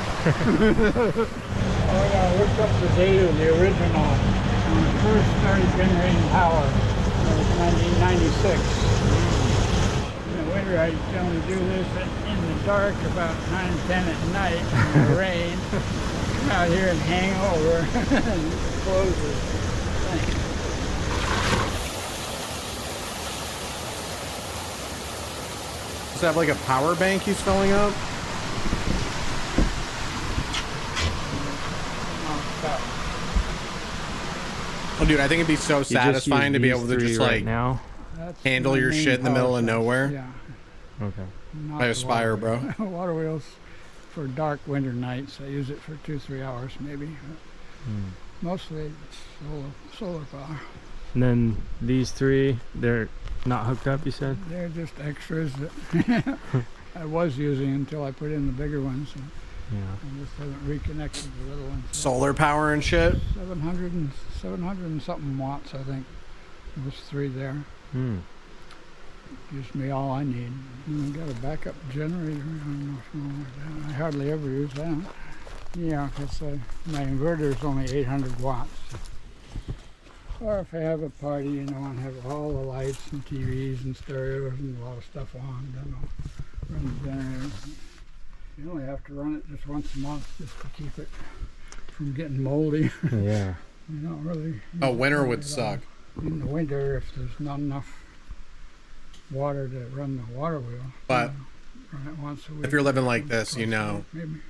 Oh yeah, I looked up the date of the original. When it first started generating power. It was 1996. In the winter I only do this in the dark about 9, 10 at night in the rain. Come out here and hang over and close the thing. Does that have like a power bank he's filling up? Oh, dude, I think it'd be so satisfying to be able to just like handle your shit in the middle of nowhere. Yeah. Okay. I aspire, bro. Water wheels for dark winter nights. I use it for 2-3 hours maybe. Mostly it's solar power. And then these three, they're not hooked up, you said? They're just extras that I was using until I put in the bigger ones. Yeah. I just haven't reconnected the little ones. Solar power and shit? 700 and something watts, I think. Those 3 there. Gives me all I need. And I've got a backup generator. I don't know if you know that. I hardly ever use that. Yeah, because my inverter is only 800 watts. Or if I have a party, you know, and have all the lights and TVs and stereos and a lot of stuff on, then I'll run the generator. You only have to run it just once a month just to keep it from getting moldy. Yeah. You don't really. Oh, winter would suck. In the winter, if there's not enough water to run the water wheel. But run it once a week. if you're living like this, you know, Maybe.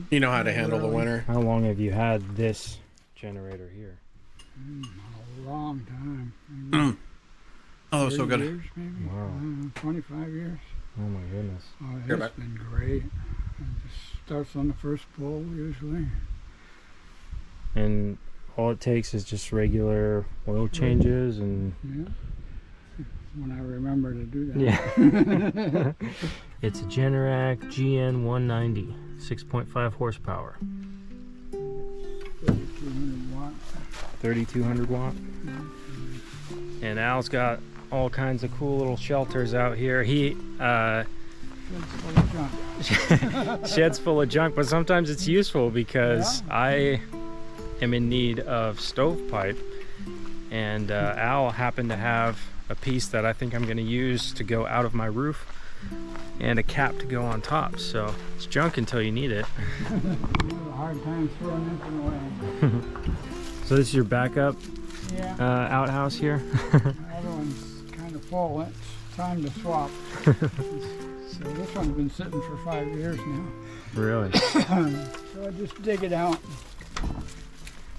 you know how to handle the winter. How long have you had this generator here? A long time. Oh, so good. Years, maybe. Wow. 25 years. Oh my goodness. Oh, it's been great. It just starts on the first pull usually. And all it takes is just regular oil changes and... Yeah. When I remember to do that. Yeah. It's a Generac GN190, 6.5 horsepower. 3,200 watt. 3,200 watt. And Al's got all kinds of cool little shelters out here. He sheds full of junk, but sometimes it's useful because I am in need of stovepipe, and Al happened to have a piece that I think I'm going to use to go out of my roof and a cap to go on top. So it's junk until you need it. a hard time throwing anything away. So this is your backup Yeah. Outhouse here. The other one's kind of full. It's time to swap. So this one's been sitting for 5 years now. Really? So I just dig it out,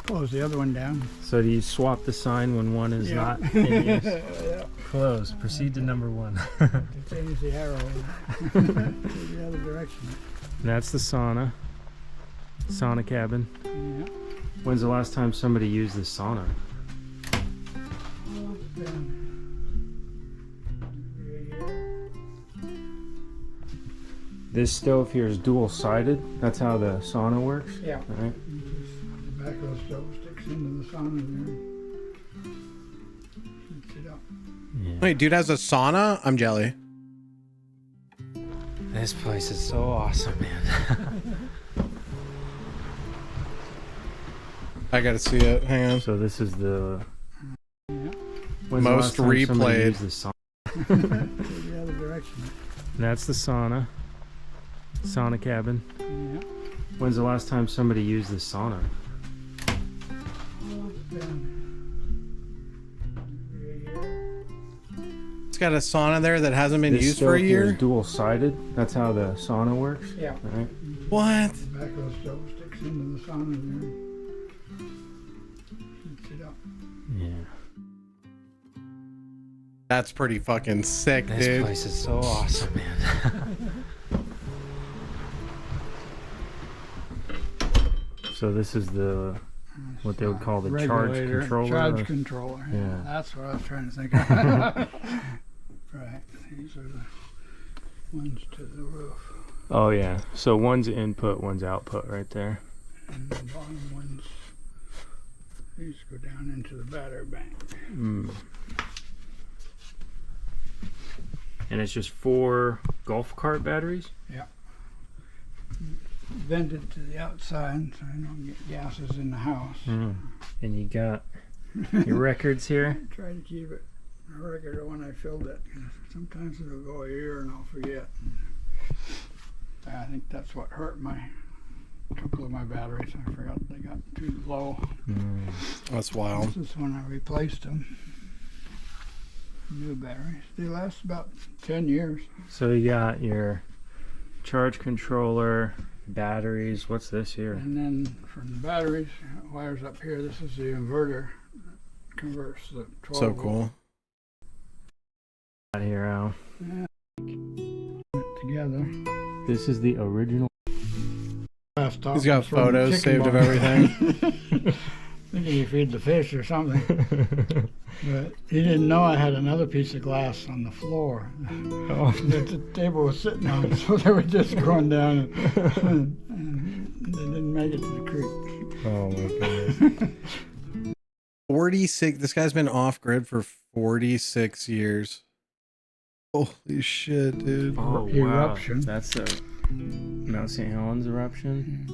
close the other one down. So do you swap the sign when one is not in use? Yeah. Close. Proceed to number 1. Change the arrow to the other direction. And that's the sauna. Sauna cabin. Yeah. When's the last time somebody used this sauna? Well, it's been This stove here is dual-sided. That's how the sauna works? Yeah. All right. The back of the stove sticks into the sauna there. Heats it up. Yeah. Wait, dude has a sauna? I'm jelly. This place is so awesome, man. I gotta see it. Hang on. So this is the most replayed. The other direction. And that's the sauna. Sauna cabin. Yeah. When's the last time somebody used this sauna? Well, it's been It's got a sauna there that hasn't been This used for a stove here year. is dual-sided. That's how the sauna works? Yeah. All right. What? The back of the stove sticks into the sauna there. Heats it up. Yeah. That's pretty fucking sick, This dude. place is so awesome, man. So this is the what they would call the charge Regulator, controller. Charge controller. Yeah, Yeah. that's what I was trying to think of. Right. These are the ones to the roof. Oh yeah. So one's input, one's output right there. And the bottom ones, these go down into the battery bank. Mm. And it's just 4 golf cart batteries? Yeah. Vented to the outside so I don't get gases in the house. Mm. And you got your records here? Try to keep it a record of when I filled it. Sometimes it'll go a year and I'll forget. I think that's what hurt a couple of my batteries. I forgot they got too low. Mm. That's wild. This is when I replaced them. New batteries. They last about 10 years. So you got your charge controller, batteries. What's this here? And then from the batteries, wires up here, this is the inverter that converts the 12 So cool. Out here, Al. Yeah. Together. This is the original. Laptop He's got from photos chicken saved of barn. everything. Thinking you feed the fish or something. But he didn't know I had another piece of glass on the floor that the table was sitting on, so they were just going down and they didn't make it to the creek. Oh my goodness. 46. This guy's been off grid for 46 years. Holy shit, dude. Oh, Eruption. wow. That's a Mount St. Helens eruption.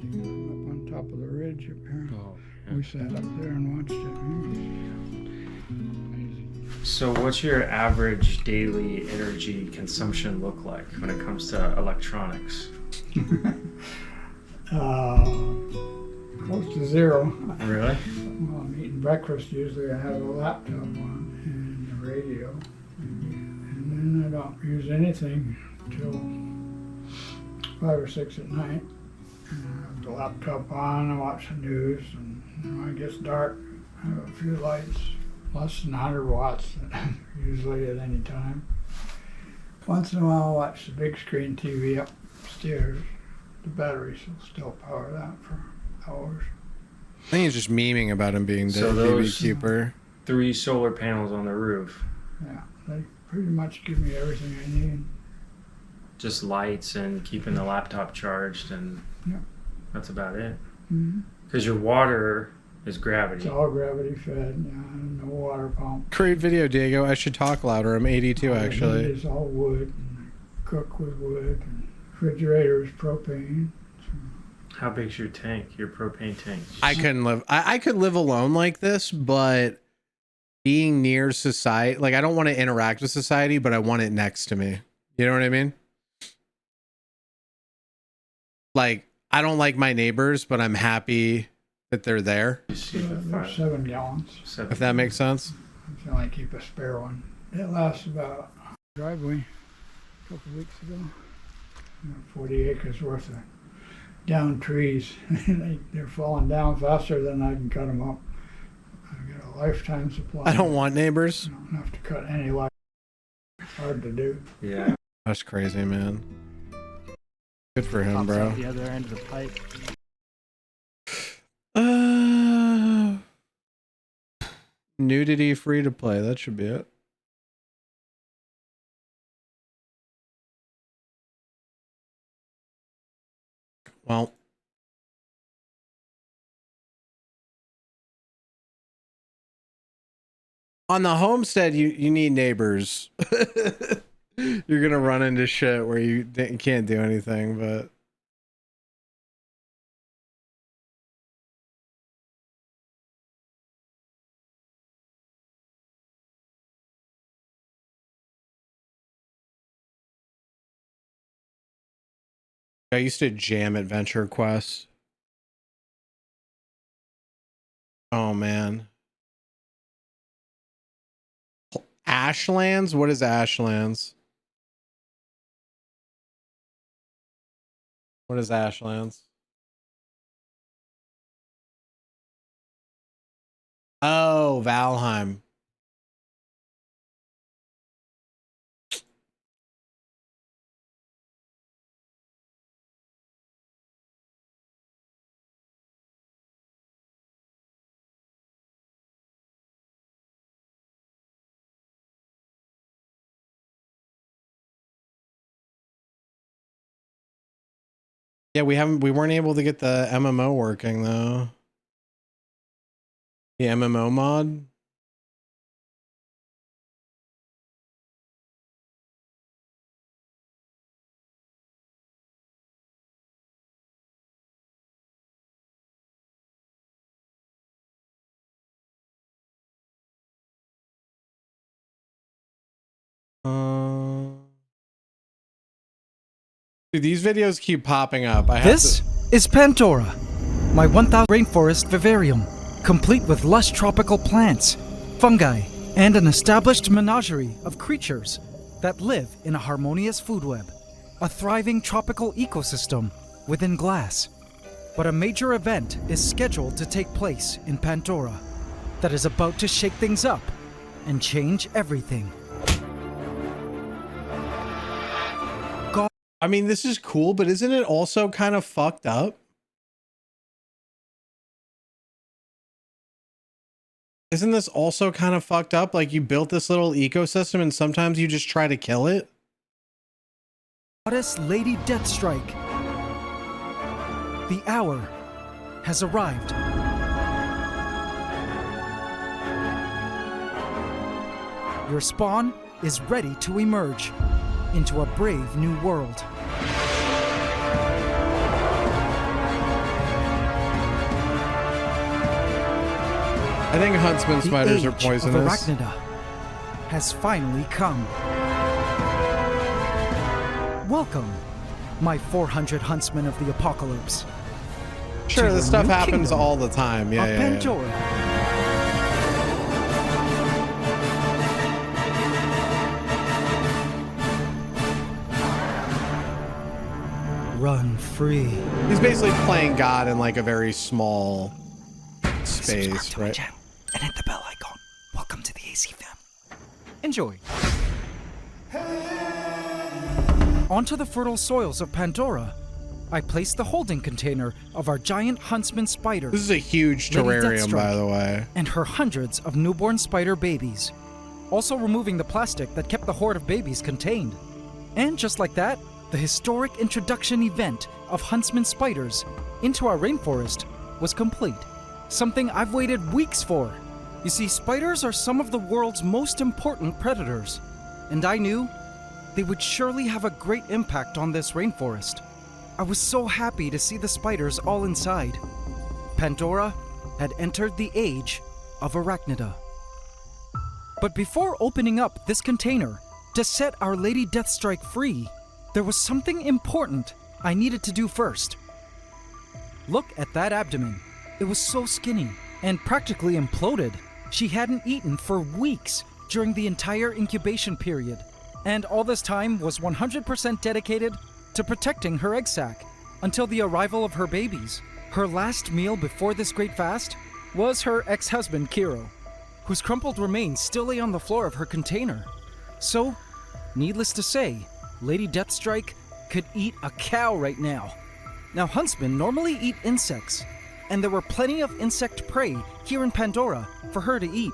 Up on top of the ridge up here. Oh, We sat up there and watched it. So what's your average daily energy consumption look like when it comes to electronics? Close to zero. Really? Well, I'm eating breakfast. Usually I have a laptop on and a radio. And then I don't use anything until 5 or 6 at night. And I have the laptop on, I watch the news, and when it gets dark, I have a few lights, less than 100 watts, usually at any time. Once in a while, I watch the big screen TV upstairs. The batteries will still power that for hours. I think he's just memeing about him being So the those beekeeper. 3 solar panels on the roof. Yeah, they pretty much give me everything I need. Just lights and keeping the laptop charged, and Yeah. that's about it. Mhm. Because your water is gravity. It's all gravity fed, no water pump. Great video, Diego. I should talk louder. I'm 82, actually. It's all wood, and cook with wood, and refrigerator is propane. How big's your tank? Your propane tank? I couldn't live. I could live alone like this, but being near society, like I don't want to interact with society, but I want it next to me. You know what I mean? Like I don't like my neighbors, but I'm happy that they're there. There's 7 gallons. If that makes sense. I can only keep a spare one. It lasts about driveway a couple weeks ago. 40 acres worth of down trees. They're falling down faster than I can cut them up. I got a lifetime supply. I don't want neighbors. I don't have to cut any light. It's hard to do. Yeah. That's crazy, man. Good for him, Pops bro. out the other end of the pipe. Nudity free to play. That should be it. Well. On the homestead, you need neighbors. You're gonna run into shit where you can't do anything, but I used to jam Adventure Quest. Oh man. Ashlands? What is Ashlands? What is Ashlands? Oh, Valheim. Yeah, we weren't able to get the MMO working though. The MMO mod. Dude, these videos keep popping up. This is Pandora, my 1000 rainforest vivarium, complete with lush tropical plants, fungi, and an established menagerie of creatures that live in a harmonious food web, a thriving tropical ecosystem within glass. But a major event is scheduled to take place in Pandora that is about to shake things up and change everything. I mean, this is cool, but isn't it also kind of fucked up? Isn't this also kind of fucked up? Like you built this little ecosystem and sometimes you just try to kill it? Goddess Lady Deathstrike. The hour has arrived. Your spawn is ready to emerge into a brave new world. I think huntsman spiders are poisonous. The age of Arachnida has finally come. Welcome, my 400 huntsmen of the apocalypse. Sure, this stuff happens all the time. Yeah, yeah. Run free. He's basically playing God in like a very small space, right? And hit the bell icon. Welcome to the AC fam. Enjoy. Onto the fertile soils of Pandora, I placed the holding container of our giant huntsman spider. This is a huge terrarium, by the way. And her hundreds of newborn spider babies. Also removing the plastic that kept the horde of babies contained. And just like that, the historic introduction event of huntsman spiders into our rainforest was complete. Something I've waited weeks for. You see, spiders are some of the world's most important predators, and I knew they would surely have a great impact on this rainforest. I was so happy to see the spiders all inside. Pandora had entered the age of Arachnida. But before opening up this container to set Our Lady Deathstrike free, there was something important I needed to do first. Look at that abdomen. It was so skinny and practically imploded. She hadn't eaten for weeks during the entire incubation period, and all this time was 100% dedicated to protecting her egg sac until the arrival of her babies. Her last meal before this great fast was her ex-husband Kiro, whose crumpled remains still lay on the floor of her container. So, needless to say, Lady Deathstrike could eat a cow right now. Now, huntsmen normally eat insects, and there were plenty of insect prey here in Pandora for her to eat.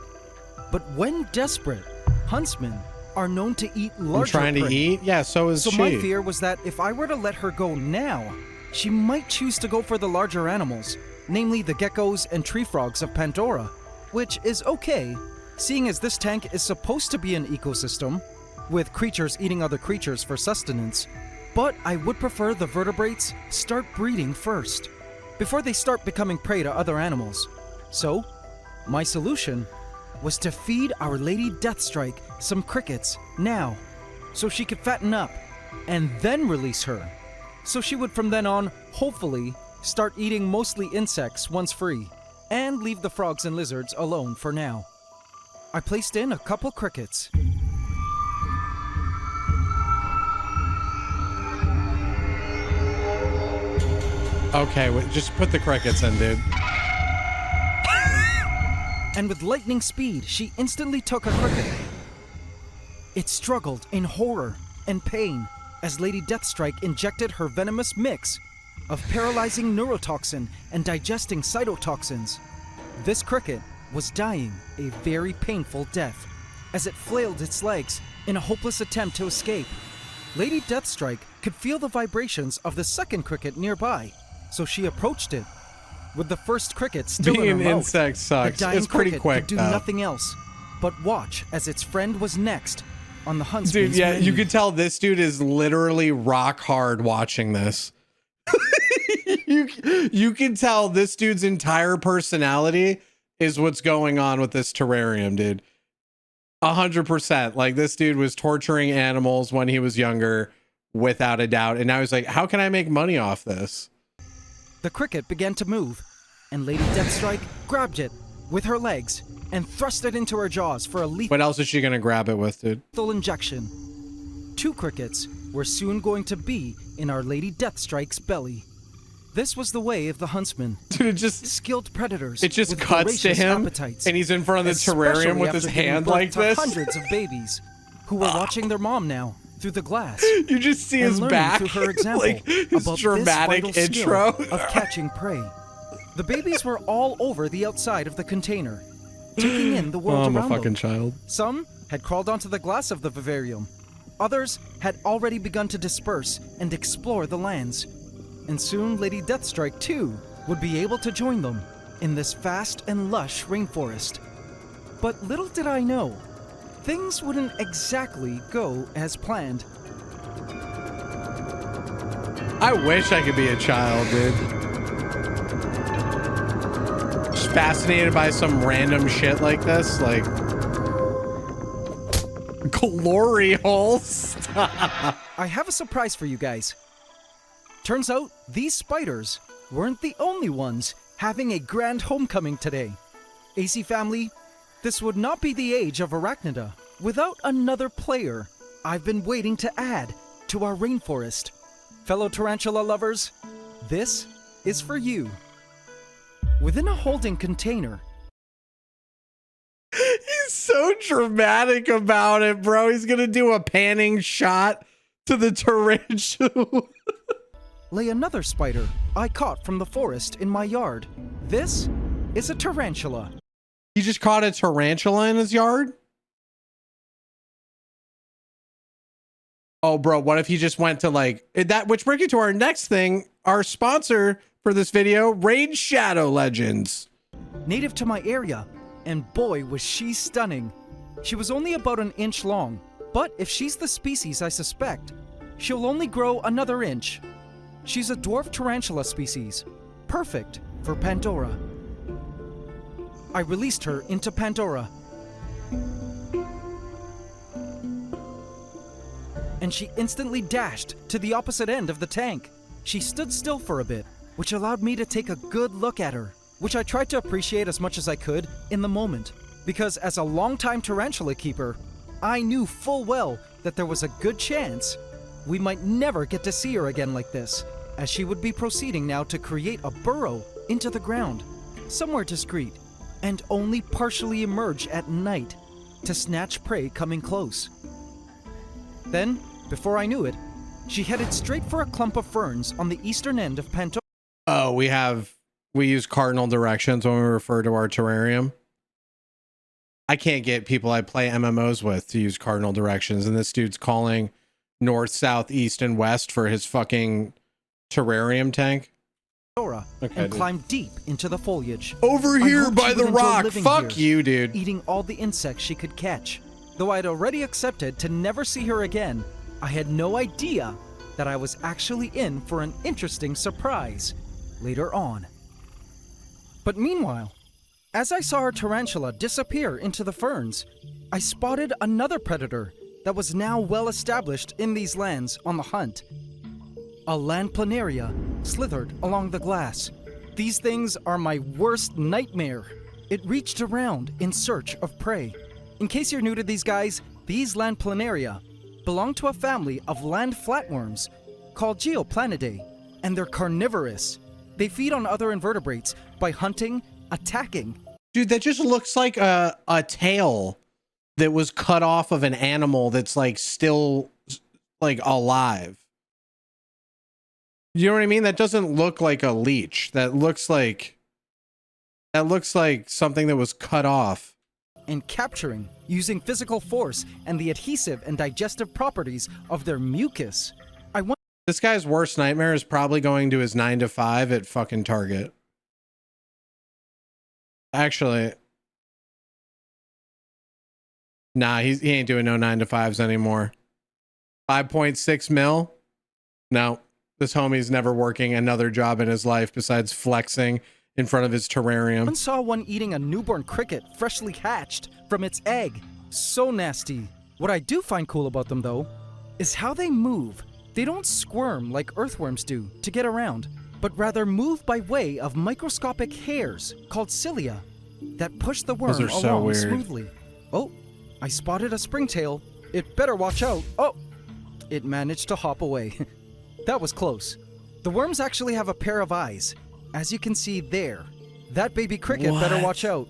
But when desperate, huntsmen are known to eat larger trying to prey. eat? Yeah, so is So she. my fear was that if I were to let her go now, she might choose to go for the larger animals, namely the geckos and tree frogs of Pandora, which is okay, seeing as this tank is supposed to be an ecosystem, with creatures eating other creatures for sustenance. But I would prefer the vertebrates start breeding first, before they start becoming prey to other animals. So, my solution was to feed Our Lady Deathstrike some crickets now, so she could fatten up, and then release her. So she would from then on, hopefully, start eating mostly insects once free, and leave the frogs and lizards alone for now. I placed in a couple crickets. Okay, wait, just put the crickets in, dude. And with lightning speed, she instantly took a cricket. It struggled in horror and pain as Lady Deathstrike injected her venomous mix of paralyzing neurotoxin and digesting cytotoxins. This cricket was dying a very painful death as it flailed its legs in a hopeless attempt to escape. Lady Deathstrike could feel the vibrations of the second cricket nearby, so she approached it. With the first cricket still Being in her an mouth, insect sucks. the dying It's pretty cricket quick, could do though. nothing else but watch as its friend was next on the Dude, huntsman's yeah, menu. you could tell this dude is literally rock hard watching this. you can tell this dude's entire personality is what's going on with this terrarium, dude. 100%. Like, this dude was torturing animals when he was younger, without a doubt. And now he's like, how can I make money off this? The cricket began to move, and Lady Deathstrike grabbed it with her legs and thrust it into her jaws for a lethal What else is she gonna grab it with, dude? injection. 2 crickets were soon going to be in Our Lady Deathstrike's belly. This was the way of the huntsman. Dude, it just skilled predators. It just with cuts to voracious him, appetites, and he's in front of the especially terrarium with his after giving hand birth like to this. Hundreds of babies who were watching their mom now through the glass. You just see and his learning back, through her example like his about dramatic this vital intro. skill of catching prey. The babies were all over the outside of the container, taking in the world Oh, I'm a around fucking them. child. Some had crawled onto the glass of the vivarium. Others had already begun to disperse and explore the lands. And soon Lady Deathstrike, too, would be able to join them in this vast and lush rainforest. But little did I know, things wouldn't exactly go as planned. I wish I could be a child, dude. Just fascinated by some random shit like this, like glory holes. I have a surprise for you guys. Turns out these spiders weren't the only ones having a grand homecoming today. AC family, this would not be the age of Arachnida without another player I've been waiting to add to our rainforest. Fellow tarantula lovers, this is for you. Within a holding container. He's so dramatic about it, bro. He's gonna do a panning shot to the tarantula. Lay another spider I caught from the forest in my yard. This is a tarantula. He just caught a tarantula in his yard? Oh, bro, what if he just went to like that? Which brings you to our next thing, our sponsor for this video, Raid Shadow Legends. Native to my area, and boy was she stunning. She was only about an inch long, but if she's the species I suspect, she'll only grow another inch. She's a dwarf tarantula species, perfect for Pandora. I released her into Pandora, and she instantly dashed to the opposite end of the tank. She stood still for a bit, which allowed me to take a good look at her, which I tried to appreciate as much as I could in the moment, because as a longtime tarantula keeper, I knew full well that there was a good chance we might never get to see her again like this, as she would be proceeding now to create a burrow into the ground, somewhere discreet, and only partially emerge at night to snatch prey coming close. Then, before I knew it, she headed straight for a clump of ferns on the eastern end of Pandora. Oh, we use cardinal directions when we refer to our terrarium. I can't get people I play MMOs with to use cardinal directions, and this dude's calling north, south, east, and west for his fucking terrarium tank. And climbed deep into the foliage. Over here by the rock. Fuck here, you, dude. Eating all the insects she could catch. Though I'd already accepted to never see her again, I had no idea that I was actually in for an interesting surprise later on. But meanwhile, as I saw our tarantula disappear into the ferns, I spotted another predator that was now well established in these lands on the hunt. A land planaria slithered along the glass. These things are my worst nightmare. It reached around in search of prey. In case you're new to these guys, these land planaria belong to a family of land flatworms called Geoplanidae, and they're carnivorous. They feed on other invertebrates by hunting, attacking. Dude, that just looks like a tail that was cut off of an animal that's like still like alive. You know what I mean? That doesn't look like a leech. That looks like something that was cut off. And capturing using physical force and the adhesive and digestive properties of their mucus. This guy's worst nightmare is probably going to his 9 to 5 at fucking Target. Actually, nah, he ain't doing no 9 to 5s anymore. 5.6 mil? No, this homie's never working another job in his life besides flexing in front of his terrarium. I saw one eating a newborn cricket freshly hatched from its egg. So nasty. What I do find cool about them, though, is how they move. They don't squirm like earthworms do to get around, but rather move by way of microscopic hairs called cilia that push the worm along smoothly. Oh, I spotted a springtail. It better watch out. Oh, it managed to hop away. That was close. The worms actually have a pair of eyes, as you can see there. That baby cricket better watch out.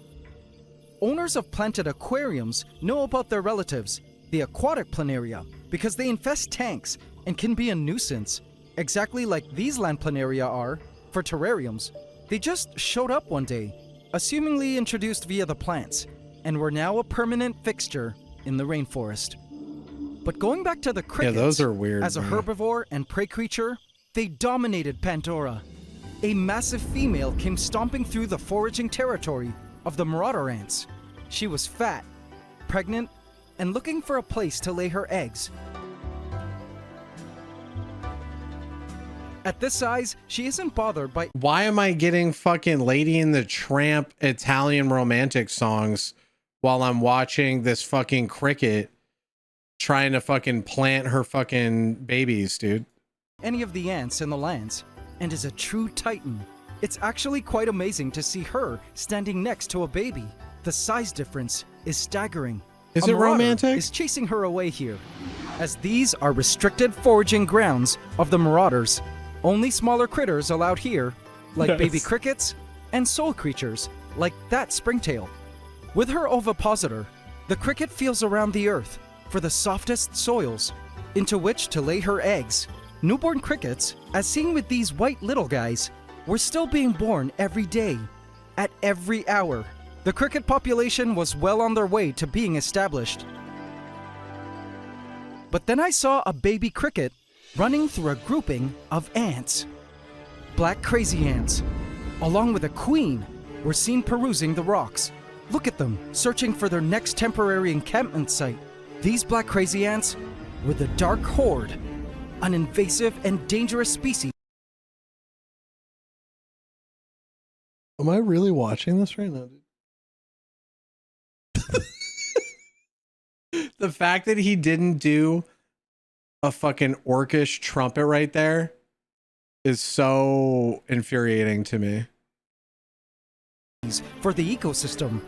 Owners of planted aquariums know about their relatives, the aquatic planaria, because they infest tanks and can be a nuisance, exactly like these land planaria are for terrariums. They just showed up one day, assumingly introduced via the plants, and were now a permanent fixture in the rainforest. But going back to the crickets, yeah, those are weird. As a herbivore and prey creature, they dominated Pandora. A massive female came stomping through the foraging territory of the marauder ants. She was fat, pregnant, and looking for a place to lay her eggs. At this size, she isn't bothered by... Why am I getting fucking Lady and the Tramp Italian romantic songs while I'm watching this fucking cricket trying to fucking plant her fucking babies, dude? Any of the ants in the lands, and is a true titan. It's actually quite amazing to see her standing next to a baby. The size difference is staggering. Is it romantic? Is chasing her away here, as these are restricted foraging grounds of the marauders. Only smaller critters allowed here, like baby crickets and soul creatures, like that springtail. With her ovipositor, the cricket feels around the earth for the softest soils into which to lay her eggs. Newborn crickets, as seen with these white little guys, were still being born every day, at every hour. The cricket population was well on their way to being established. But then I saw a baby cricket running through a grouping of ants. Black crazy ants, along with a queen, were seen perusing the rocks. Look at them, searching for their next temporary encampment site. These black crazy ants were the Dark Horde, an invasive and dangerous species. Am I really watching this right now, dude? The fact that he didn't do a fucking orcish trumpet right there is so infuriating to me. For the ecosystem.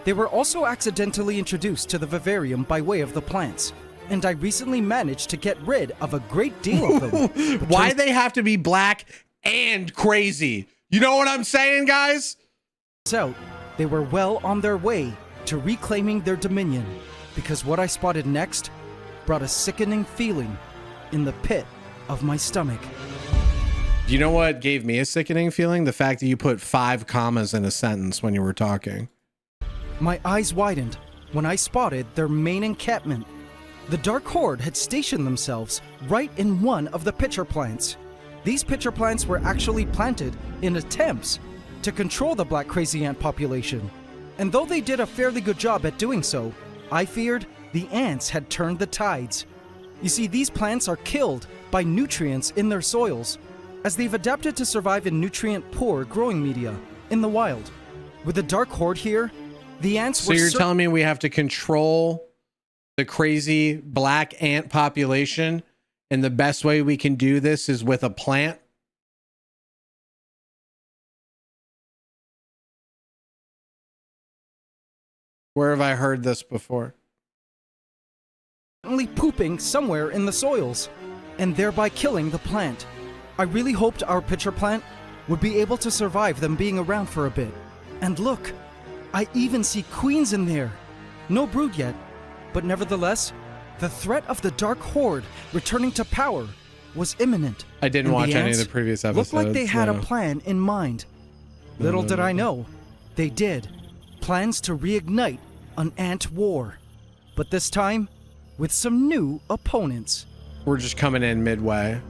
They were also accidentally introduced to the vivarium by way of the plants, and I recently managed to get rid of a great deal of them. Why they have to be black and crazy? You know what I'm saying, guys? So, they were well on their way to reclaiming their dominion, because what I spotted next brought a sickening feeling in the pit of my stomach. You know what gave me a sickening feeling? The fact that you put 5 commas in a sentence when you were talking. My eyes widened when I spotted their main encampment. The Dark Horde had stationed themselves right in one of the pitcher plants. These pitcher plants were actually planted in attempts to control the black crazy ant population. And though they did a fairly good job at doing so, I feared the ants had turned the tides. You see, these plants are killed by nutrients in their soils, as they've adapted to survive in nutrient-poor growing media in the wild. With the Dark Horde here, the ants were— So you're telling me we have to control the crazy black ant population, and the best way we can do this is with a plant? Where have I heard this before? Only pooping somewhere in the soils, and thereby killing the plant. I really hoped our pitcher plant would be able to survive them being around for a bit. And look, I even see queens in there. No brood yet, but nevertheless, the threat of the Dark Horde returning to power was imminent. I didn't watch any of the previous episodes. Looked like they had a plan in mind. Little did I know, they did. Plans to reignite an ant war. But this time, with some new opponents. We're just coming in midway.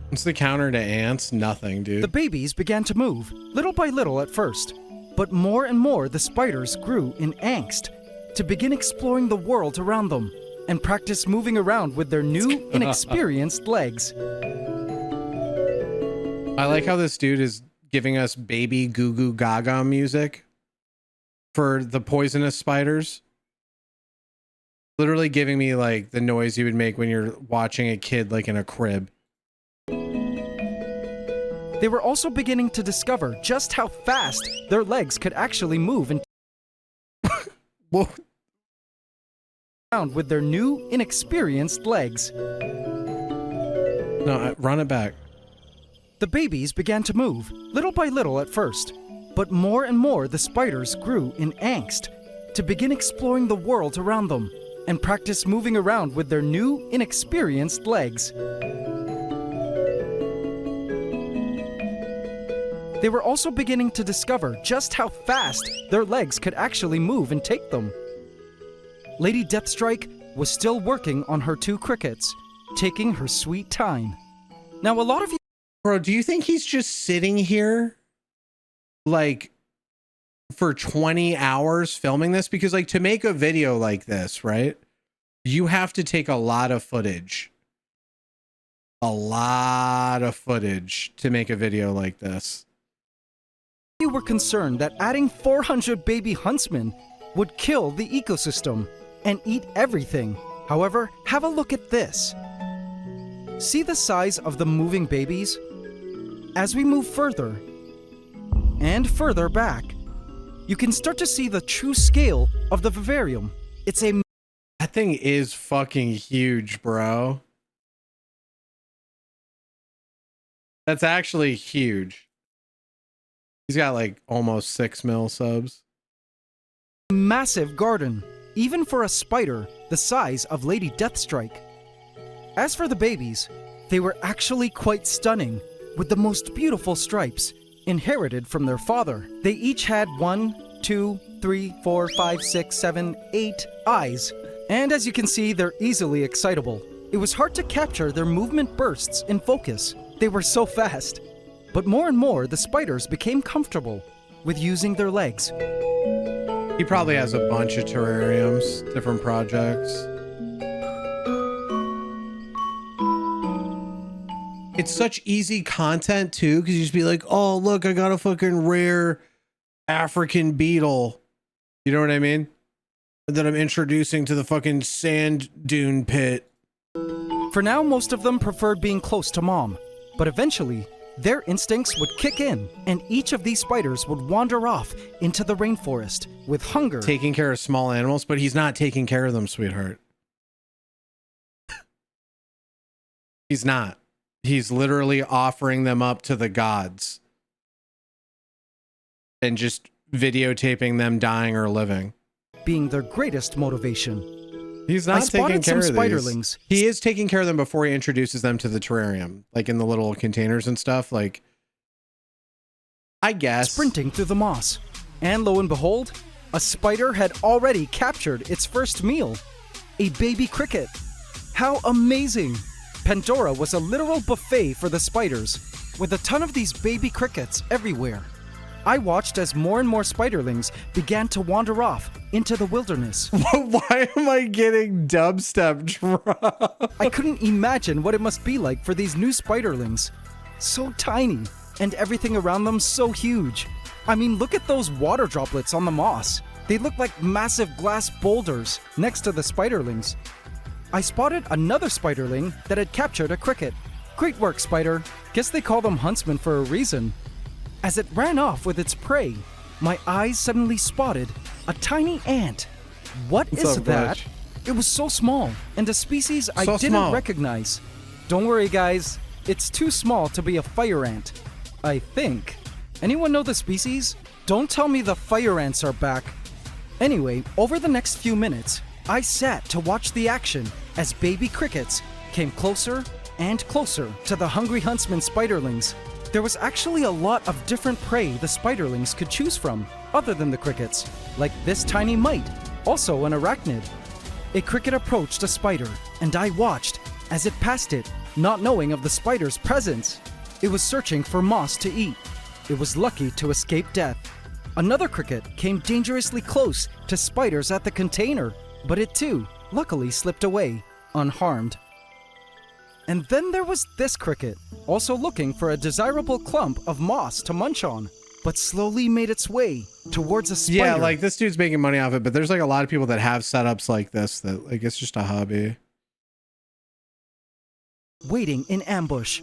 What's the counter to ants? Nothing, dude. The babies began to move, little by little at first. But more and more the spiders grew in angst to begin exploring the world around them and practice moving around with their new, inexperienced legs. I like how this dude is giving us baby goo goo gaga music for the poisonous spiders. Literally giving me like the noise you would make when you're watching a kid like in a crib. They were also beginning to discover just how fast their legs could actually move and around with their new, inexperienced legs. No, run it back. The babies began to move, little by little at first, but more and more the spiders grew in angst to begin exploring the world around them and practice moving around with their new, inexperienced legs. They were also beginning to discover just how fast their legs could actually move and take them. Lady Deathstrike was still working on her 2 crickets, taking her sweet time. Now, a lot of you— Bro, do you think he's just sitting here like for 20 hours filming this? Because like to make a video like this, right, you have to take a lot of footage. A lot of footage to make a video like this. You were concerned that adding 400 baby huntsmen would kill the ecosystem and eat everything. However, have a look at this. See the size of the moving babies? As we move further and further back, you can start to see the true scale of the vivarium. It's a— That thing is fucking huge, bro. That's actually huge. He's got like almost 6 mil subs. Massive garden, even for a spider the size of Lady Deathstrike. As for the babies, they were actually quite stunning, with the most beautiful stripes, inherited from their father. They each had 1, 2, 3, 4, 5, 6, 7, 8 eyes. And as you can see, they're easily excitable. It was hard to capture their movement bursts in focus. They were so fast. But more and more, the spiders became comfortable with using their legs. He probably has a bunch of terrariums, different projects. It's such easy content too, because you just be like, oh, look, I got a fucking rare African beetle. You know what I mean? That I'm introducing to the fucking sand dune pit. For now, most of them preferred being close to mom, but eventually, their instincts would kick in, and each of these spiders would wander off into the rainforest with hunger. Taking care of small animals, but he's not taking care of them, sweetheart. He's not. He's literally offering them up to the gods and just videotaping them dying or living. Being their greatest motivation. He's not taking care of spiderlings. He is taking care of them before he introduces them to the terrarium, like in the little containers and stuff. Like, I guess. Sprinting through the moss. And lo and behold, a spider had already captured its first meal. A baby cricket. How amazing! Pandora was a literal buffet for the spiders, with a ton of these baby crickets everywhere. I watched as more and more spiderlings began to wander off into the wilderness. Why am I getting dubstep drop? I couldn't imagine what it must be like for these new spiderlings. So tiny, and everything around them so huge. I mean, look at those water droplets on the moss. They look like massive glass boulders next to the spiderlings. I spotted another spiderling that had captured a cricket. Great work, spider. Guess they call them huntsmen for a reason. As it ran off with its prey, my eyes suddenly spotted a tiny ant. What is that? It was so small, and a species I didn't recognize. Don't worry, guys. It's too small to be a fire ant, I think. Anyone know the species? Don't tell me the fire ants are back. Anyway, over the next few minutes, I sat to watch the action as baby crickets came closer and closer to the hungry huntsman spiderlings. There was actually a lot of different prey the spiderlings could choose from, other than the crickets, like this tiny mite, also an arachnid. A cricket approached a spider, and I watched as it passed it, not knowing of the spider's presence. It was searching for moss to eat. It was lucky to escape death. Another cricket came dangerously close to spiders at the container, but it too, luckily slipped away, unharmed. And then there was this cricket, also looking for a desirable clump of moss to munch on, but slowly made its way towards a spider. Yeah, like this dude's making money off it, but there's like a lot of people that have setups like this that like it's just a hobby. Waiting in ambush.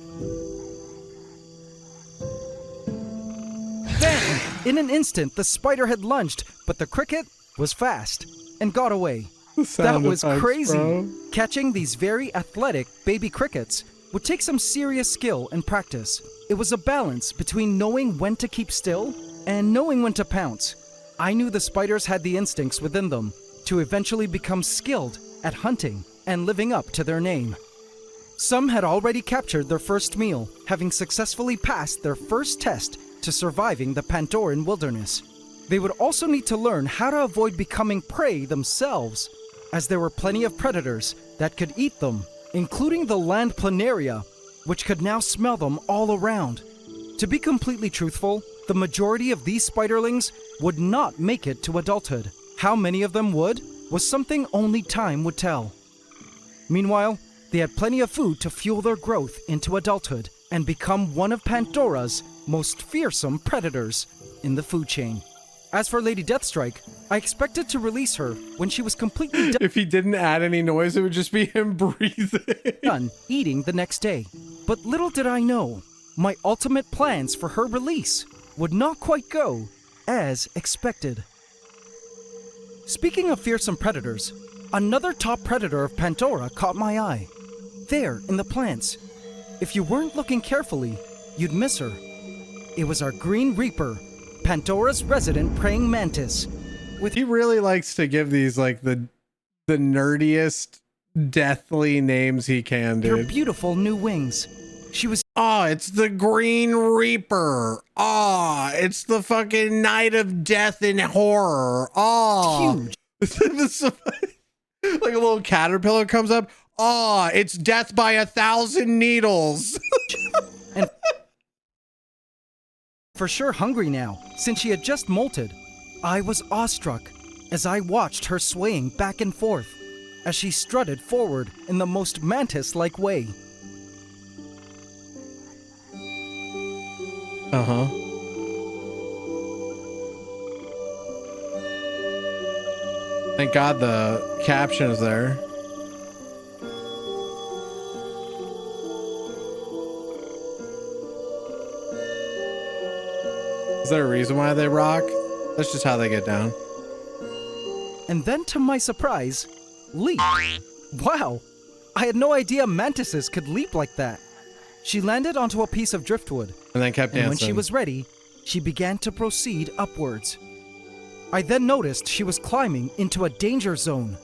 Then, in an instant, the spider had lunged, but the cricket was fast and got away. That was crazy. Bro. Catching these very athletic baby crickets would take some serious skill and practice. It was a balance between knowing when to keep still and knowing when to pounce. I knew the spiders had the instincts within them to eventually become skilled at hunting and living up to their name. Some had already captured their first meal, having successfully passed their first test to surviving the Pandoran wilderness. They would also need to learn how to avoid becoming prey themselves, as there were plenty of predators that could eat them, including the land planaria, which could now smell them all around. To be completely truthful, the majority of these spiderlings would not make it to adulthood. How many of them would was something only time would tell. Meanwhile, they had plenty of food to fuel their growth into adulthood and become one of Pandora's most fearsome predators in the food chain. As for Lady Deathstrike, I expected to release her when she was completely done. If he didn't add any noise, it would just be him breathing. Done eating the next day. But little did I know, my ultimate plans for her release would not quite go as expected. Speaking of fearsome predators, another top predator of Pandora caught my eye. There in the plants. If you weren't looking carefully, you'd miss her. It was our Green Reaper, Pandora's resident praying mantis. He really likes to give these like the nerdiest, deathly names he can, dude. Her beautiful new wings. She was. Oh, it's the Green Reaper. Oh, it's the fucking Night of Death and Horror. Oh, huge. Like a little caterpillar comes up. Oh, it's death by 1,000 needles. And for sure hungry now, since she had just molted. I was awestruck as I watched her swaying back and forth as she strutted forward in the most mantis-like way. Uh-huh. Thank God the caption is there. Is there a reason why they rock? That's just how they get down. And then, to my surprise, leap. Wow, I had no idea mantises could leap like that. She landed onto a piece of driftwood. And then kept dancing. And when she was ready, she began to proceed upwards. I then noticed she was climbing into a danger zone.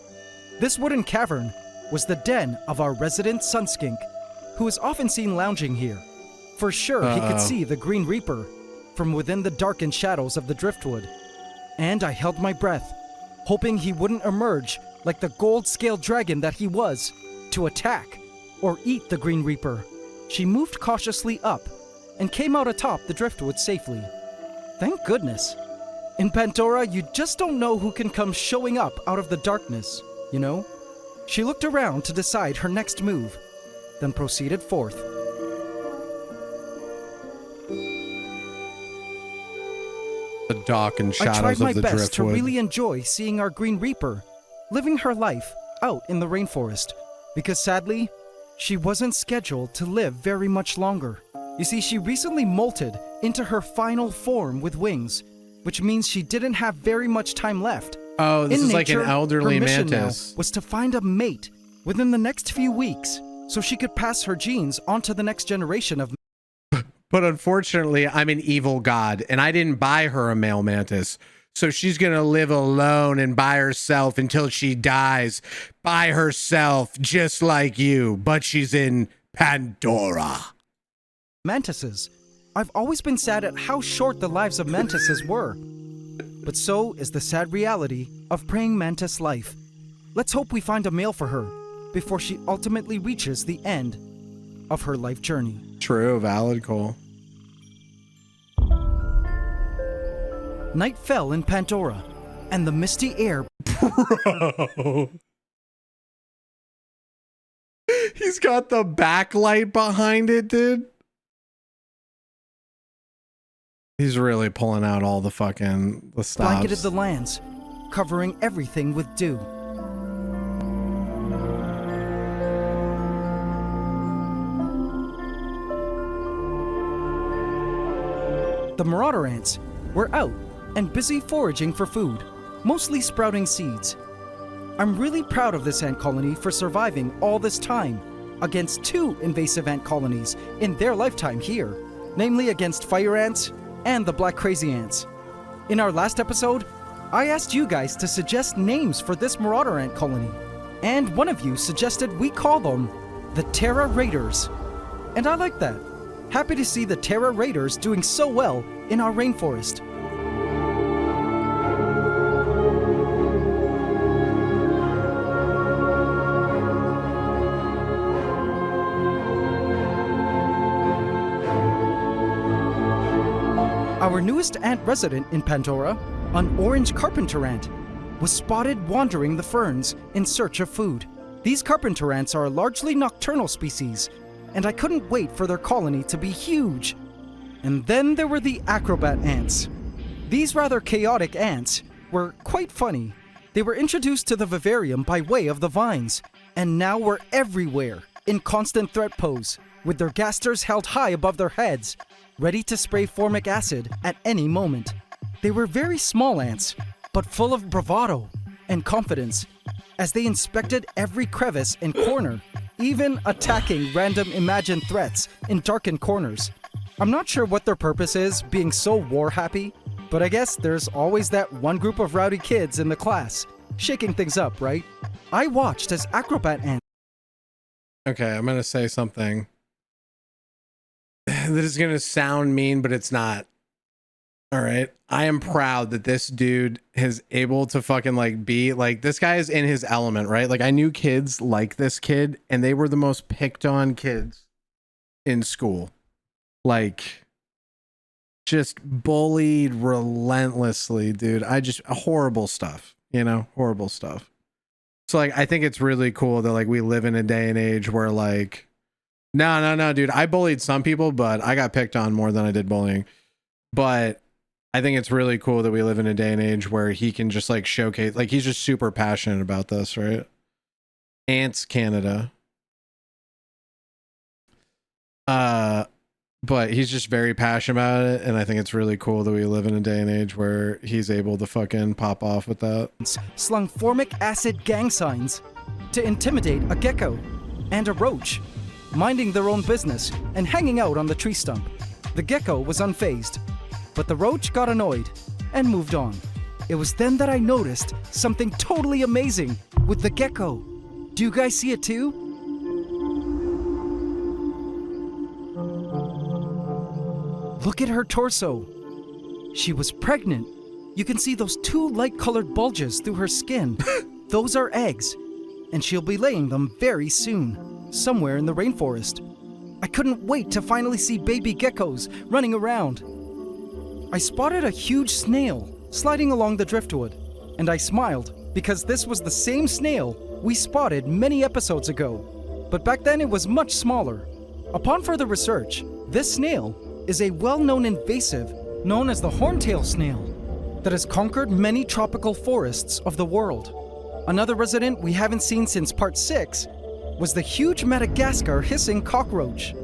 This wooden cavern was the den of our resident sunskink, who is often seen lounging here. For sure, he could see the Green Reaper from within the darkened shadows of the driftwood. And I held my breath, hoping he wouldn't emerge like the gold-scaled dragon that he was, to attack or eat the Green Reaper. She moved cautiously up and came out atop the driftwood safely. Thank goodness. In Pandora, you just don't know who can come showing up out of the darkness, you know? She looked around to decide her next move, then proceeded forth. The darkened shadows I tried my of the best driftwood. to really enjoy seeing our Green Reaper living her life out in the rainforest, because sadly, she wasn't scheduled to live very much longer. You see, she recently molted into her final form with wings, which means she didn't have very much time left. Oh, this In is like an nature, elderly her mission mantis. now was to find a mate within the next few weeks, so she could pass her genes on to the next generation of. But unfortunately, I'm an evil god, and I didn't buy her a male mantis. So she's going to live alone and by herself until she dies. By herself, just like you. But she's in Pandora. Mantises. I've always been sad at how short the lives of mantises were. But so is the sad reality of praying mantis life. Let's hope we find a male for her before she ultimately reaches the end of her life journey. True, valid, Cole. Night fell in Pandora, and the misty air. Bro. He's got the backlight behind it, dude. He's really pulling out all the fucking the stops. Blanketed the lands, covering everything with dew. The Marauder Ants were out and busy foraging for food, mostly sprouting seeds. I'm really proud of this ant colony for surviving all this time against 2 invasive ant colonies in their lifetime here, namely against fire ants and the black crazy ants. In our last episode, I asked you guys to suggest names for this Marauder ant colony, and one of you suggested we call them the Terra Raiders. And I like that. Happy to see the Terra Raiders doing so well in our rainforest. Our newest ant resident in Pandora, an orange carpenter ant, was spotted wandering the ferns in search of food. These carpenter ants are a largely nocturnal species, and I couldn't wait for their colony to be huge. And then there were the Acrobat Ants. These rather chaotic ants were quite funny. They were introduced to the vivarium by way of the vines, and now were everywhere, in constant threat pose, with their gasters held high above their heads, ready to spray formic acid at any moment. They were very small ants, but full of bravado and confidence, as they inspected every crevice and corner, even attacking random imagined threats in darkened corners. I'm not sure what their purpose is, being so war-happy, but I guess there's always that one group of rowdy kids in the class, shaking things up, right? I watched as Acrobat Ants. Okay, I'm going to say something that is going to sound mean, but it's not. All right. I am proud that this dude is able to fucking like be like, this guy is in his element, right? Like I knew kids like this kid and they were the most picked on kids in school. Like just bullied relentlessly, dude. Horrible stuff, you know, horrible stuff. So like, I think it's really cool that like we live in a day and age where like No, dude. I bullied some people, but I got picked on more than I did bullying. But I think it's really cool that we live in a day and age where he can just like showcase, like he's just super passionate about this, right? Ants Canada. But he's just very passionate about it, and I think it's really cool that we live in a day and age where he's able to fucking pop off with that. Slung formic acid gang signs to intimidate a gecko and a roach, minding their own business and hanging out on the tree stump. The gecko was unfazed, but the roach got annoyed and moved on. It was then that I noticed something totally amazing with the gecko. Do you guys see it too? Look at her torso. She was pregnant. You can see those 2 light-colored bulges through her skin. Those are eggs, and she'll be laying them very soon, somewhere in the rainforest. I couldn't wait to finally see baby geckos running around. I spotted a huge snail sliding along the driftwood, and I smiled because this was the same snail we spotted many episodes ago, but back then it was much smaller. Upon further research, this snail is a well-known invasive known as the horntail snail that has conquered many tropical forests of the world. Another resident we haven't seen since part 6 was the huge Madagascar hissing cockroach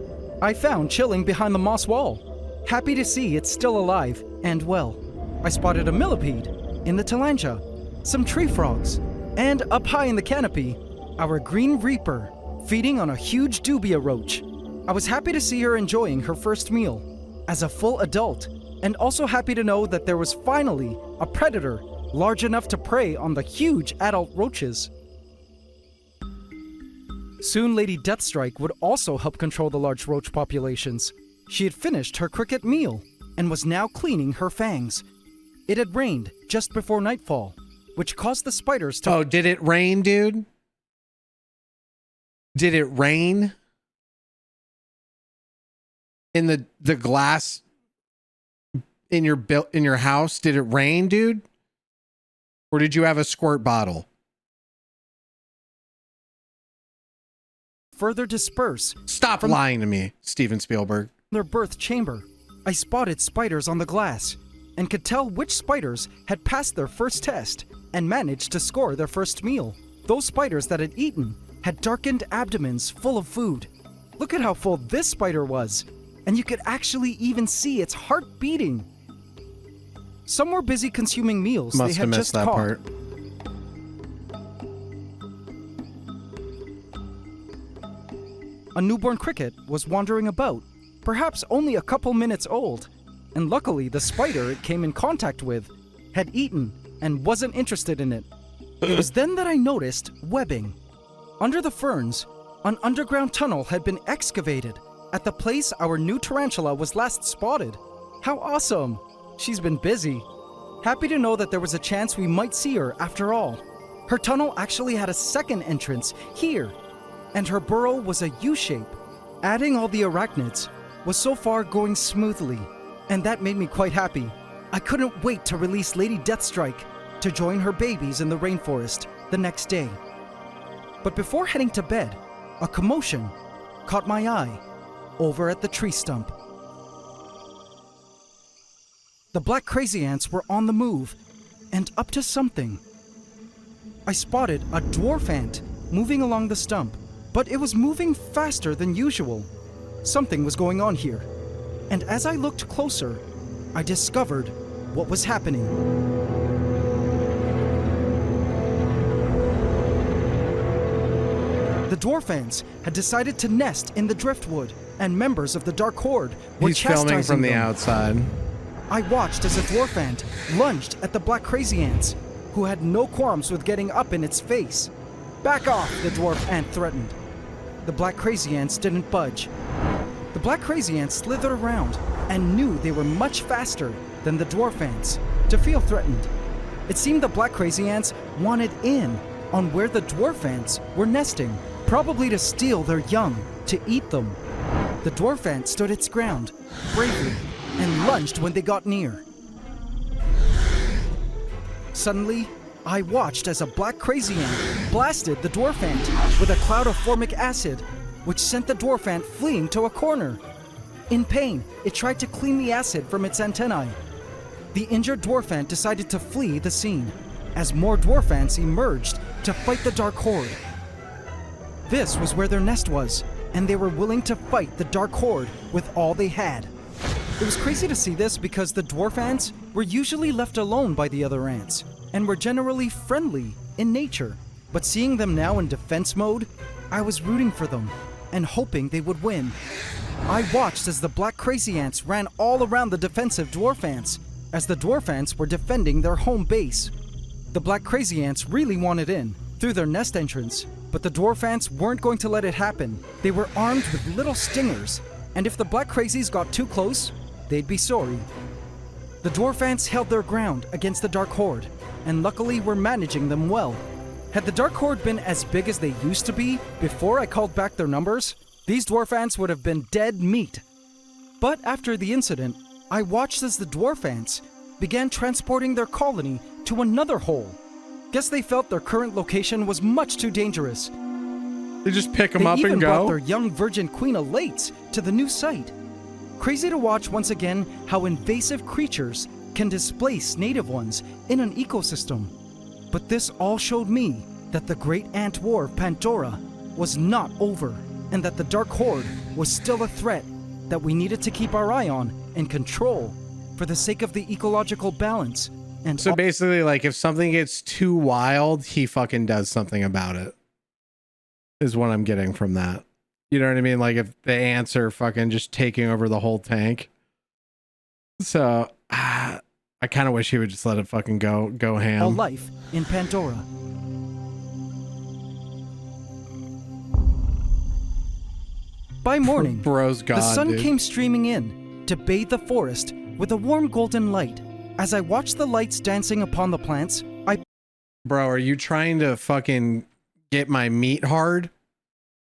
I found chilling behind the moss wall. Happy to see it's still alive and well. I spotted a millipede in the Talanja, some tree frogs, and up high in the canopy, our green reaper feeding on a huge dubia roach. I was happy to see her enjoying her first meal as a full adult, and also happy to know that there was finally a predator large enough to prey on the huge adult roaches. Soon Lady Deathstrike would also help control the large roach populations. She had finished her cricket meal and was now cleaning her fangs. It had rained just before nightfall, which caused the spiders to... Oh, did it rain, dude? Did it rain? In the glass in your house, did it rain, dude? Or did you have a squirt bottle? Further disperse. Stop lying to me, Steven Spielberg. Their birth chamber. I spotted spiders on the glass and could tell which spiders had passed their first test and managed to score their first meal. Those spiders that had eaten had darkened abdomens full of food. Look at how full this spider was, and you could actually even see its heart beating. Some were busy consuming meals Must they have had missed just that caught. part. A newborn cricket was wandering about, perhaps only a couple minutes old, and luckily the spider it came in contact with had eaten and wasn't interested in it. It was then that I noticed webbing. Under the ferns, an underground tunnel had been excavated at the place our new tarantula was last spotted. How awesome! She's been busy. Happy to know that there was a chance we might see her after all. Her tunnel actually had a second entrance here, and her burrow was a U-shape. Adding all the arachnids was so far going smoothly, and that made me quite happy. I couldn't wait to release Lady Deathstrike to join her babies in the rainforest the next day. But before heading to bed, a commotion caught my eye over at the tree stump. The black crazy ants were on the move and up to something. I spotted a dwarf ant moving along the stump, but it was moving faster than usual. Something was going on here, and as I looked closer, I discovered what was happening. The dwarf ants had decided to nest in the driftwood, and members of the Dark Horde were He's chastising filming from the them. outside. I watched as a dwarf ant lunged at the black crazy ants, who had no qualms with getting up in its face. Back off, the dwarf ant threatened. The black crazy ants didn't budge. The black crazy ants slithered around and knew they were much faster than the dwarf ants to feel threatened. It seemed the black crazy ants wanted in on where the dwarf ants were nesting, probably to steal their young to eat them. The dwarf ant stood its ground bravely and lunged when they got near. Suddenly, I watched as a black crazy ant blasted the dwarf ant with a cloud of formic acid which sent the dwarf ant fleeing to a corner. In pain, it tried to clean the acid from its antennae. The injured dwarf ant decided to flee the scene, as more dwarf ants emerged to fight the Dark Horde. This was where their nest was, and they were willing to fight the Dark Horde with all they had. It was crazy to see this because the dwarf ants were usually left alone by the other ants, and were generally friendly in nature. But seeing them now in defense mode, I was rooting for them and hoping they would win. I watched as the black crazy ants ran all around the defensive dwarf ants, as the dwarf ants were defending their home base. The black crazy ants really wanted in, through their nest entrance, but the dwarf ants weren't going to let it happen. They were armed with little stingers, and if the black crazies got too close, they'd be sorry. The dwarf ants held their ground against the Dark Horde, and luckily were managing them well. Had the Dark Horde been as big as they used to be before I called back their numbers, these dwarf ants would have been dead meat. But after the incident, I watched as the dwarf ants began transporting their colony to another hole. Guess they felt their current location was much too dangerous. They just pick them up and go? They even brought their young virgin queen elates to the new site. Crazy to watch once again how invasive creatures can displace native ones in an ecosystem. But this all showed me that the great ant war of Pandora was not over, and that the Dark Horde was still a threat that we needed to keep our eye on and control for the sake of the ecological balance. And so basically, like, if something gets too wild, he fucking does something about it, is what I'm getting from that. You know what I mean? Like, if the ants are fucking just taking over the whole tank. So I kind of wish he would just let it fucking go ham. all life in Pandora. By morning, Bro's God, the sun dude. came streaming in to bathe the forest with a warm golden light. As I watched the lights dancing upon the plants, Bro, are you trying to fucking get my meat hard?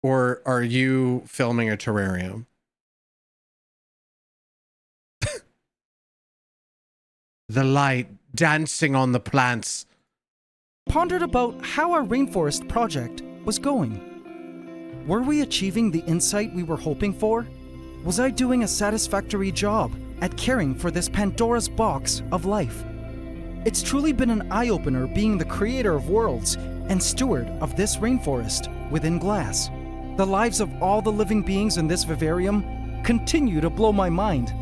Or are you filming a terrarium? The light dancing on the plants. Pondered about how our rainforest project was going. Were we achieving the insight we were hoping for? Was I doing a satisfactory job at caring for this Pandora's box of life? It's truly been an eye-opener being the creator of worlds and steward of this rainforest within glass. The lives of all the living beings in this vivarium continue to blow my mind.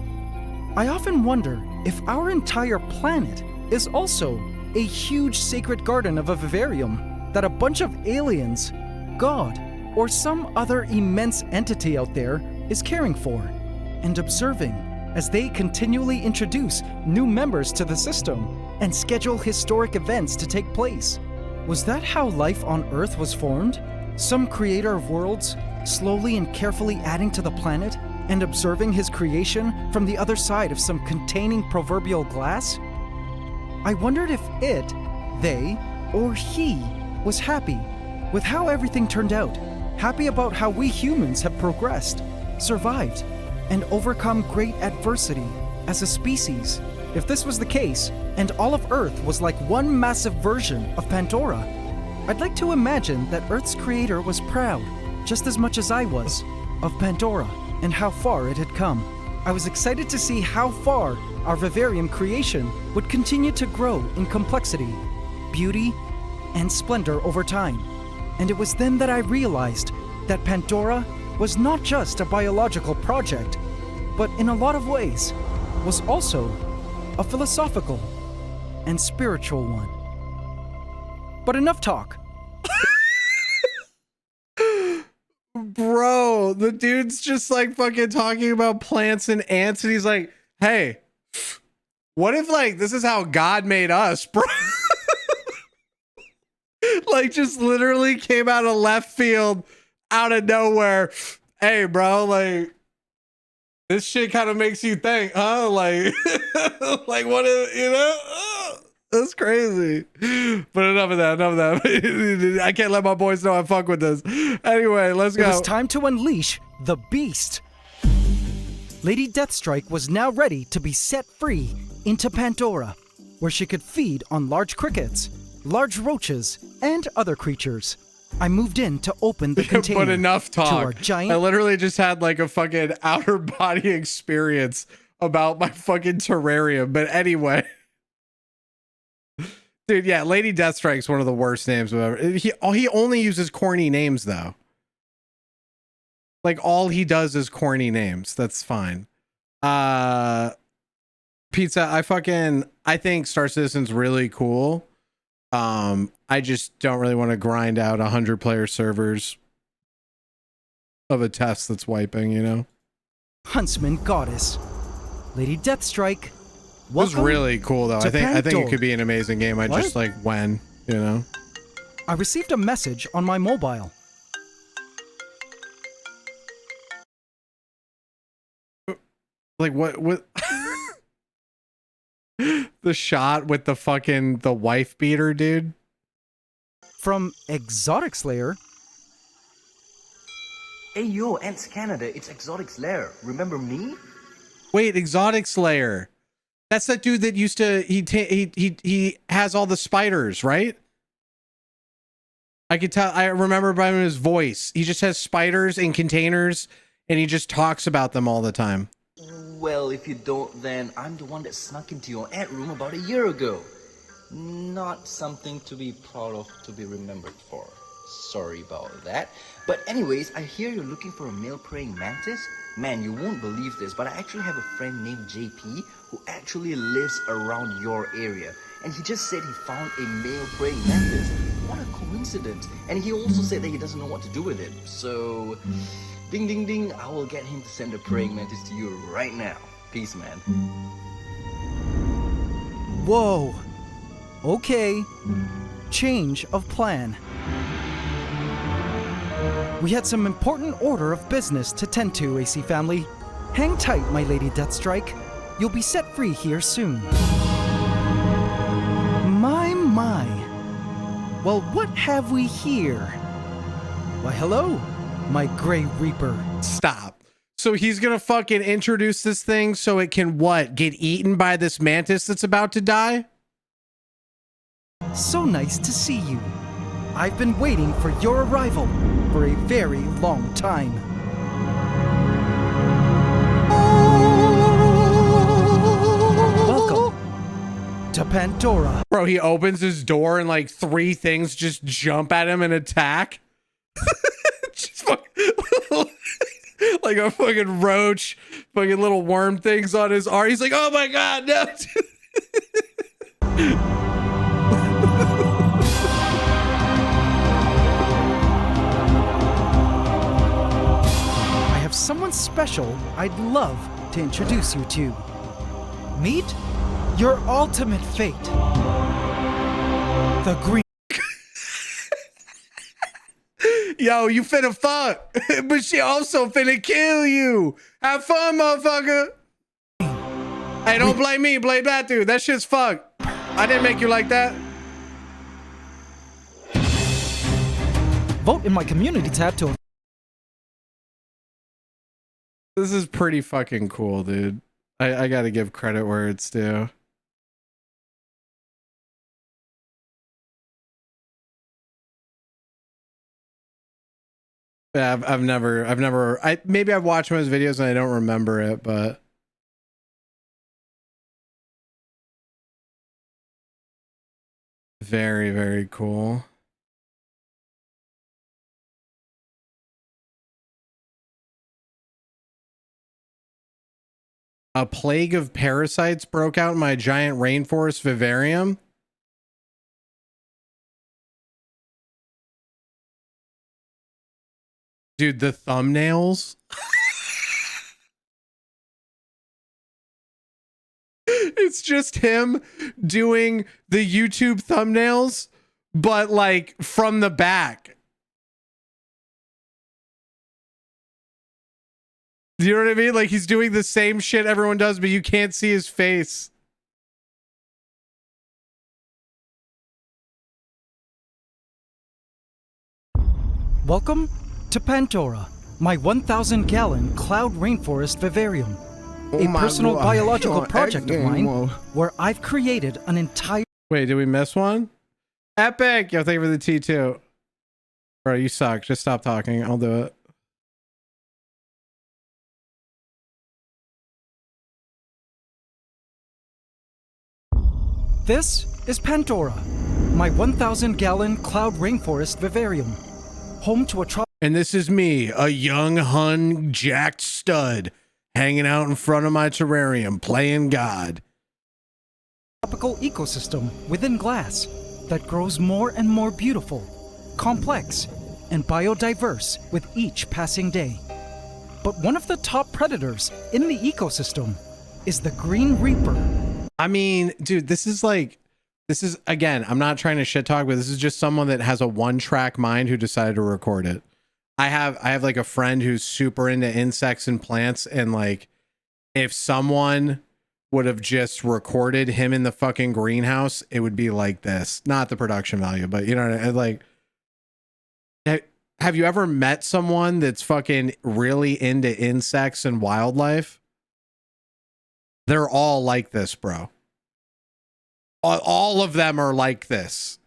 I often wonder if our entire planet is also a huge sacred garden of a vivarium that a bunch of aliens, God, or some other immense entity out there is caring for and observing as they continually introduce new members to the system and schedule historic events to take place. Was that how life on Earth was formed? Some creator of worlds slowly and carefully adding to the planet and observing his creation from the other side of some containing proverbial glass? I wondered if it, they, or he was happy with how everything turned out, happy about how we humans have progressed, survived, and overcome great adversity as a species. If this was the case, and all of Earth was like one massive version of Pandora, I'd like to imagine that Earth's creator was proud, just as much as I was, of Pandora and how far it had come. I was excited to see how far our vivarium creation would continue to grow in complexity, beauty, and splendor over time. And it was then that I realized that Pandora was not just a biological project, but in a lot of ways was also a philosophical and spiritual one. But enough talk. Bro, the dude's just like fucking talking about plants and ants, and he's like, hey, what if like this is how God made us, bro? Like, just literally came out of left field, out of nowhere. Hey, bro, like, this shit kind of makes you think, huh? Like, like, what is, you know? That's crazy. But enough of that. I can't let my boys know I fuck with this. Anyway, let's go. It was time to unleash the beast. Lady Deathstrike was now ready to be set free into Pandora, where she could feed on large crickets, large roaches, and other creatures. I moved in to open the container. But enough To our talk. giant... I literally just had like a fucking outer body experience about my fucking terrarium. But anyway. Dude, yeah, Lady Deathstrike's one of the worst names I've ever. He only uses corny names though. Like all he does is corny names. That's fine. Pizza, I think Star Citizen's really cool. I just don't really want to grind out 100 player servers of a test that's wiping, you know? Huntsman Goddess. Lady Deathstrike. It was really cool though. I think it could be an amazing game. I What? just like when, you know? I received a message on my mobile. Like what the shot with the wife beater, dude. From Exotic Slayer. Hey yo, Ants Canada, it's Exotic Slayer. Remember me? Wait, Exotic Slayer. That's that dude that used to he has all the spiders, right? I could tell. I remember by his voice. He just has spiders in containers, and he just talks about them all the time. Well, if you don't, then I'm the one that snuck into your ant room about a year ago. Not something to be proud of, to be remembered for. Sorry about that. But anyways, I hear you're looking for a male praying mantis. Man, you won't believe this, but I actually have a friend named JP who actually lives around your area. And he just said he found a male praying mantis. What a coincidence. And he also said that he doesn't know what to do with it. So, ding ding ding, I will get him to send a praying mantis to you right now. Peace, man. Whoa. Okay. Change of plan. We had some important order of business to tend to, AC family. Hang tight, my Lady Deathstrike. You'll be set free here soon. My. Well, what have we here? Why, hello, my Grey Reaper. Stop. So he's gonna fucking introduce this thing so it can what? Get eaten by this mantis that's about to die? So nice to see you. I've been waiting for your arrival for a very long time. Welcome to Pandora. Bro, he opens his door and like 3 things just jump at him and attack. Just like a fucking roach, fucking little worm things on his arm. He's like, oh my god, no. I have someone special I'd love to introduce you to. Meet your ultimate fate. The Green. Yo, you finna fuck, but she also finna kill you. Have fun, motherfucker. Hey, don't blame me, blame that dude. That shit's fuck. I didn't make you like that. Vote in my community tab to. This is pretty fucking cool, dude. I gotta give credit where it's due. Yeah, maybe I've watched one of his videos and I don't remember it, but very, very cool. A plague of parasites broke out in my giant rainforest vivarium. Dude, the thumbnails. It's just him doing the YouTube thumbnails, but like from the back. Do you know what I mean? Like he's doing the same shit everyone does, but you can't see his face. Welcome to Pandora, my 1,000-gallon cloud rainforest vivarium. A personal biological project of mine where I've created an entire... Wait, did we miss one? Epic! Yo, thank you for the T2. Bro, you suck. Just stop talking. I'll do it. This is Pandora, my 1,000-gallon cloud rainforest vivarium, home to a And this is me, a young Hun jacked stud, hanging out in front of my terrarium, playing God. tropical ecosystem within glass that grows more and more beautiful, complex, and biodiverse with each passing day. But one of the top predators in the ecosystem is the Green Reaper. I mean, dude, this is again, I'm not trying to shit talk, but this is just someone that has a one-track mind who decided to record it. I have like a friend who's super into insects and plants, and like if someone would have just recorded him in the fucking greenhouse, it would be like this. Not the production value, but you know, like, have you ever met someone that's fucking really into insects and wildlife? They're all like this, bro. All of them are like this.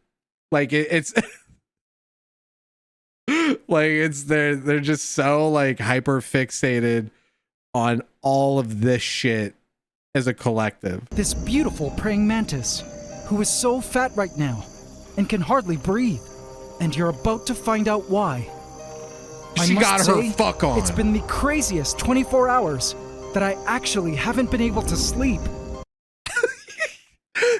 Like it's like they're just so like hyper fixated on all of this shit as a collective. This beautiful praying mantis, who is so fat right now and can hardly breathe, and you're about to find out why. She got her fuck on. It's been the craziest 24 hours that I actually haven't been able to sleep.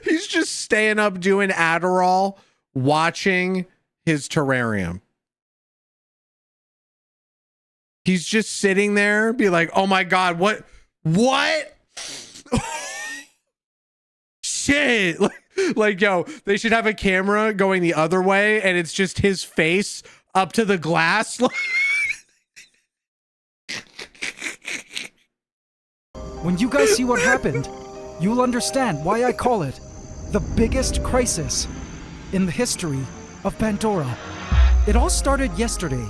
He's just staying up doing Adderall, watching his terrarium. He's just sitting there, be like, oh my God, what? Shit. Like, yo, they should have a camera going the other way, and it's just his face up to the glass. When you guys see what happened, you'll understand why I call it the biggest crisis in the history of Pandora. It all started yesterday.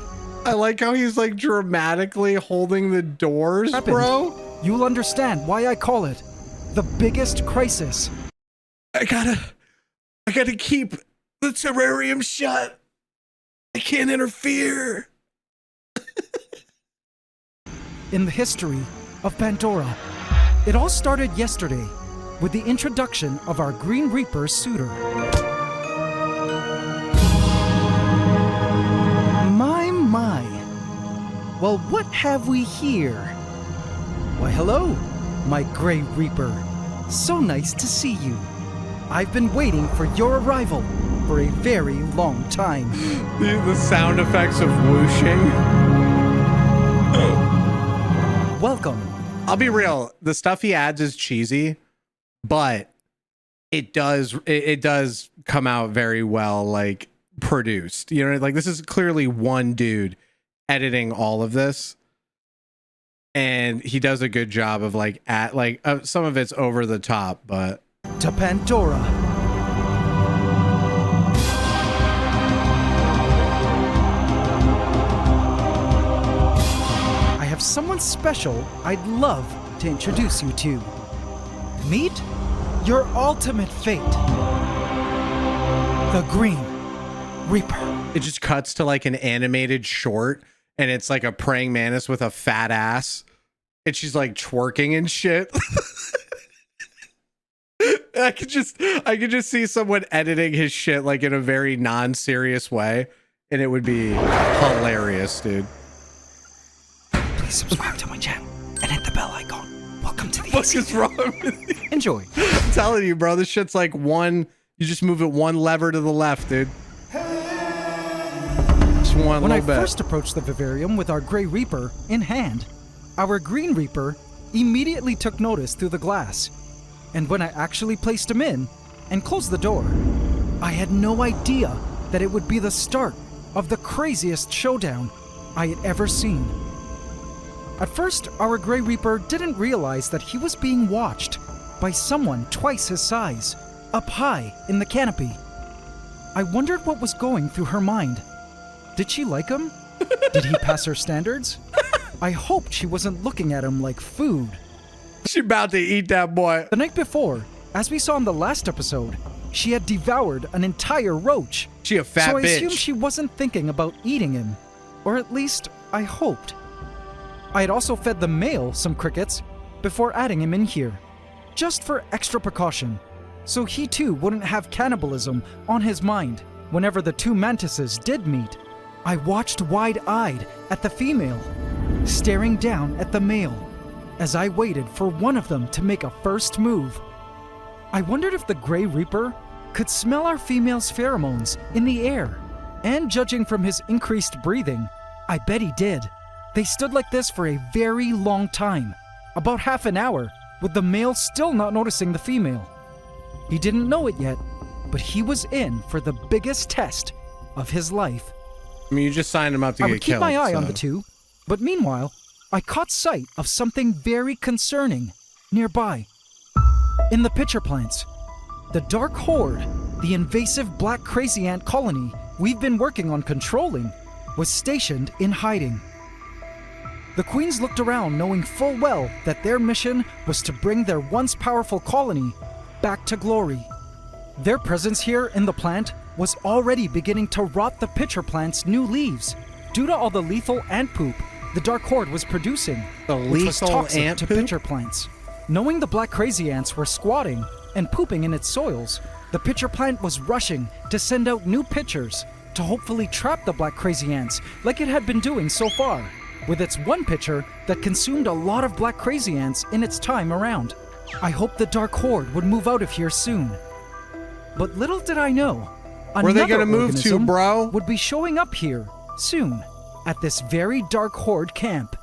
I like how he's like dramatically holding the doors, bro. You'll understand why I call it the biggest crisis. I gotta keep the terrarium shut. I can't interfere. In the history of Pandora. It all started yesterday with the introduction of our Green Reaper suitor. My. Well, what have we here? Why, hello, my Grey Reaper. So nice to see you. I've been waiting for your arrival for a very long time. The sound effects of whooshing. Welcome. I'll be real. The stuff he adds is cheesy, but it does come out very well, like produced. You know, like this is clearly one dude editing all of this, and he does a good job of like some of it's over the top, but to Pandora. I have someone special I'd love to introduce you to. Meet your ultimate fate, the Green Reaper. It just cuts to like an animated short, and it's like a praying mantis with a fat ass, and she's like twerking and shit. I could just see someone editing his shit like in a very non-serious way, and it would be hilarious, dude. Please subscribe to my channel and hit the bell icon. Welcome to the What is wrong with you? Enjoy. I'm telling you, bro, this shit's like you just move it one lever to the left, dude. Just one when I little bit. first approached the vivarium with our Grey Reaper in hand, our Green Reaper immediately took notice through the glass. And when I actually placed him in and closed the door, I had no idea that it would be the start of the craziest showdown I had ever seen. At first, our Grey Reaper didn't realize that he was being watched by someone twice his size, up high in the canopy. I wondered what was going through her mind. Did she like him? Did he pass her standards? I hoped she wasn't looking at him like food. She about to eat that boy. The night before, as we saw in the last episode, she had devoured an entire roach. She a fat so I bitch. assumed she wasn't thinking about eating him. Or at least, I hoped. I had also fed the male some crickets before adding him in here, just for extra precaution, so he too wouldn't have cannibalism on his mind whenever the two mantises did meet. I watched wide-eyed at the female, staring down at the male, as I waited for one of them to make a first move. I wondered if the Grey Reaper could smell our female's pheromones in the air, and judging from his increased breathing, I bet he did. They stood like this for a very long time, about half an hour, with the male still not noticing the female. He didn't know it yet, but he was in for the biggest test of his life. I mean, you just signed him up to I get would keep killed. my eye on so. the two, but meanwhile, I caught sight of something very concerning nearby. In the pitcher plants, the Dark Horde, the invasive black crazy ant colony we've been working on controlling, was stationed in hiding. The queens looked around knowing full well that their mission was to bring their once powerful colony back to glory. Their presence here in the plant was already beginning to rot the pitcher plant's new leaves due to all the lethal ant poop the Dark Horde was producing, which was toxic to pitcher plants. Knowing the black crazy ants were squatting and pooping in its soils, the pitcher plant was rushing to send out new pitchers to hopefully trap the black crazy ants like it had been doing so far, with its one pitcher that consumed a lot of black crazy ants in its time around. I hoped the Dark Horde would move out of here soon. But little did I know, where they gonna another move to, organism bro? Would be showing up here soon at this very Dark Horde camp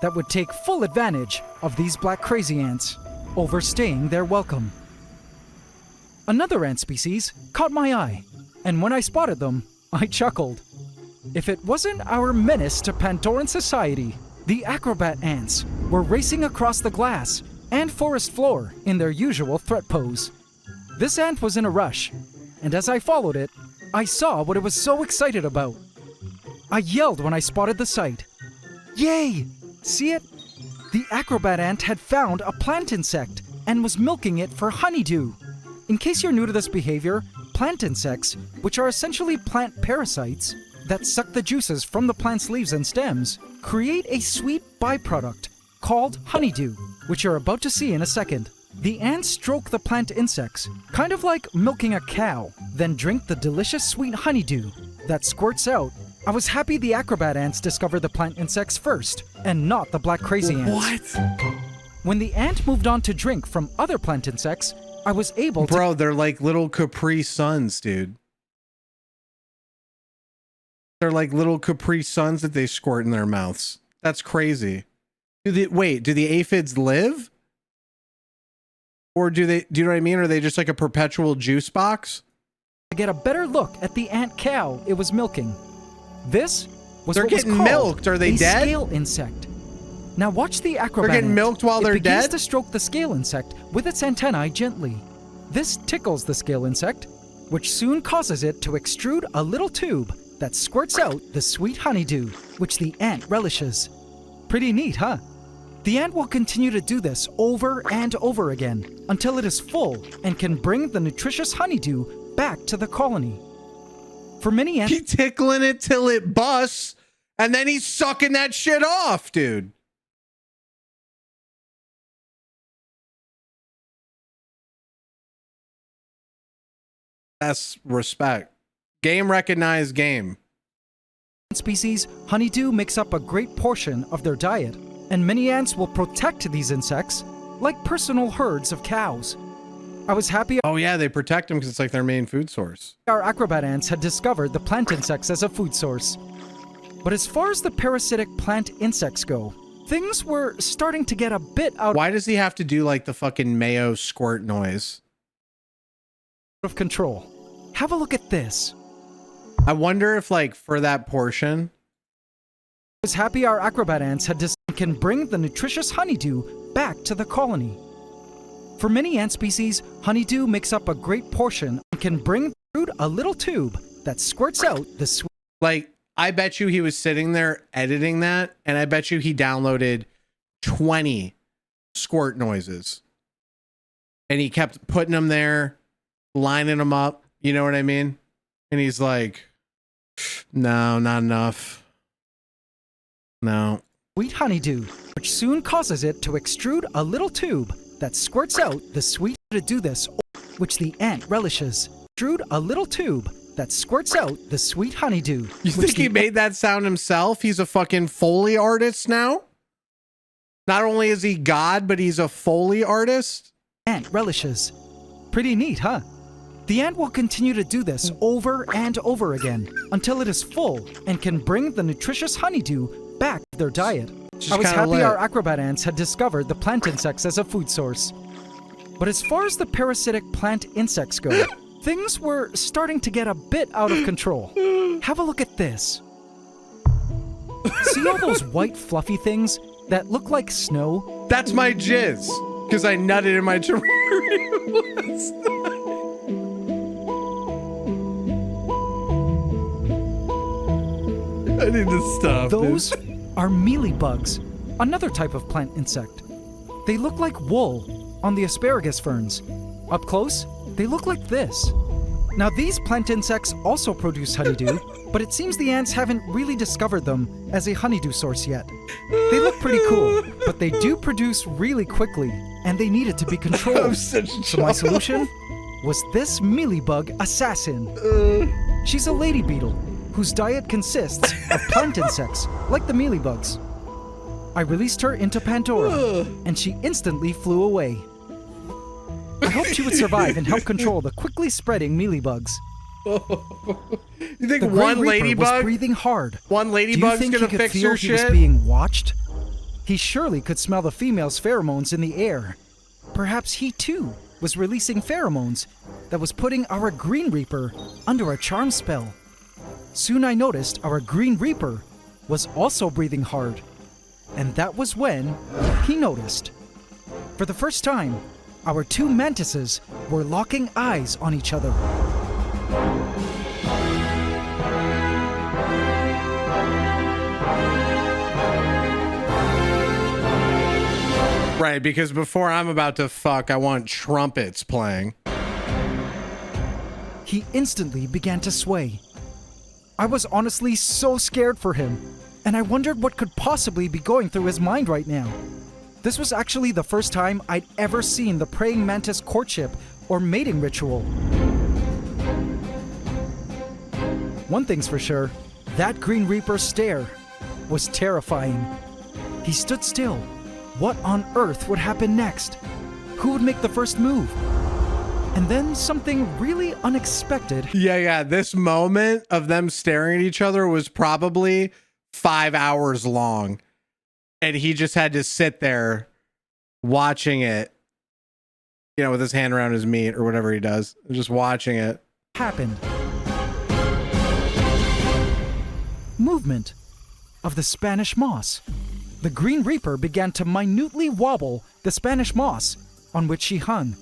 that would take full advantage of these black crazy ants, overstaying their welcome. Another ant species caught my eye, and when I spotted them, I chuckled. If it wasn't our menace to Pandoran society, the Acrobat Ants were racing across the glass and forest floor in their usual threat pose. This ant was in a rush, and as I followed it, I saw what it was so excited about. I yelled when I spotted the sight. Yay! See it? The Acrobat Ant had found a plant insect and was milking it for honeydew. In case you're new to this behavior, plant insects, which are essentially plant parasites that suck the juices from the plant's leaves and stems, create a sweet byproduct called honeydew, which you're about to see in a second. The ants stroke the plant insects, kind of like milking a cow, then drink the delicious sweet honeydew that squirts out. I was happy the Acrobat Ants discovered the plant insects first, and not the black crazy ants. What? When the ant moved on to drink from other plant insects, I was able to— Bro, they're like little Capri Suns, dude. They're like little Capri Suns that they squirt in their mouths. That's crazy. Do the aphids live? Or do you know what I mean? Are they just like a perpetual juice box? To get a better look at the ant cow it was milking. This was They're what was getting called milked. Are they a dead? scale insect. Now watch the acrobat. They're getting ant. milked while they're It begins dead? to stroke the scale insect with its antennae gently. This tickles the scale insect, which soon causes it to extrude a little tube that squirts out the sweet honeydew, which the ant relishes. Pretty neat, huh? The ant will continue to do this over and over again until it is full and can bring the nutritious honeydew back to the colony. For many ants, He's tickling it till it busts, and then he's sucking that shit off, dude. That's respect. Game recognized game. species, honeydew makes up a great portion of their diet, and many ants will protect these insects like personal herds of cows. I was happy. Oh yeah, they protect them because it's like their main food source. Our acrobat ants had discovered the plant insects as a food source. But as far as the parasitic plant insects go, things were starting to get a bit out Why does he have to do like the fucking mayo squirt noise? of control. Have a look at this. I wonder if like for that portion. I was happy our acrobat ants had can bring the nutritious honeydew back to the colony. For many ant species, honeydew makes up a great portion and can bring through a little tube that squirts out the sweet. Like, I bet you he was sitting there editing that, and I bet you he downloaded 20 squirt noises. And he kept putting them there lining them up. You know what I mean? And he's like, no, not enough. No. Sweet honeydew, which soon causes it to extrude a little tube that squirts out the sweet to do this, which the ant relishes. Extrude a little tube that squirts out the sweet honeydew. You think he made that sound himself? He's a fucking Foley artist now? Not only is he God, but he's a Foley artist? Ant relishes. Pretty neat, huh? The ant will continue to do this over and over again until it is full and can bring the nutritious honeydew back to their diet. I was happy our Acrobat Ants had discovered the plant insects as a food source. But as far as the parasitic plant insects go, things were starting to get a bit out of control. Have a look at this. See all those white fluffy things that look like snow? That's my jizz, because I nutted in my terrarium last night. I need to stop. Those are mealybugs, another type of plant insect. They look like wool on the asparagus ferns. Up close, they look like this. Now these plant insects also produce honeydew, but it seems the ants haven't really discovered them as a honeydew source yet. They look pretty cool, but they do produce really quickly, and they needed to be controlled. So my solution was this mealybug assassin. She's a lady beetle whose diet consists of plant insects, like the mealybugs. I released her into Pandora, and she instantly flew away. I hoped she would survive and help control the quickly spreading mealybugs. You think the one Reaper ladybug was breathing hard? One ladybug's gonna fix your shit? Do you think he could feel he was being watched? He surely could smell the female's pheromones in the air. Perhaps he too was releasing pheromones that was putting our Green Reaper under a charm spell. Soon I noticed our Green Reaper was also breathing hard. And that was when he noticed. For the first time, our two mantises were locking eyes on each other. Right, because before I'm about to fuck, I want trumpets playing. He instantly began to sway. I was honestly so scared for him, and I wondered what could possibly be going through his mind right now. This was actually the first time I'd ever seen the praying mantis courtship or mating ritual. One thing's for sure, that Green Reaper's stare was terrifying. He stood still. What on earth would happen next? Who would make the first move? And then something really unexpected. Yeah, this moment of them staring at each other was probably 5 hours long. And he just had to sit there watching it, you know, with his hand around his meat or whatever he does, just watching it. Happened. Movement of the Spanish moss. The Green Reaper began to minutely wobble the Spanish moss on which she hung.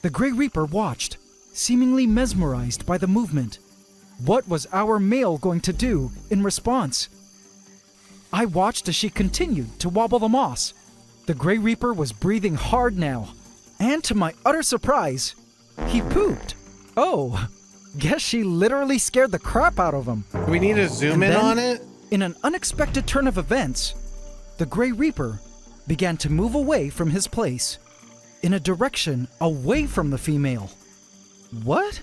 The Grey Reaper watched, seemingly mesmerized by the movement. What was our male going to do in response? I watched as she continued to wobble the moss. The Grey Reaper was breathing hard now, and to my utter surprise, he pooped. Oh, guess she literally scared the crap out of him. We need to zoom in on it? In an unexpected turn of events, the Grey Reaper began to move away from his place, in a direction away from the female. What?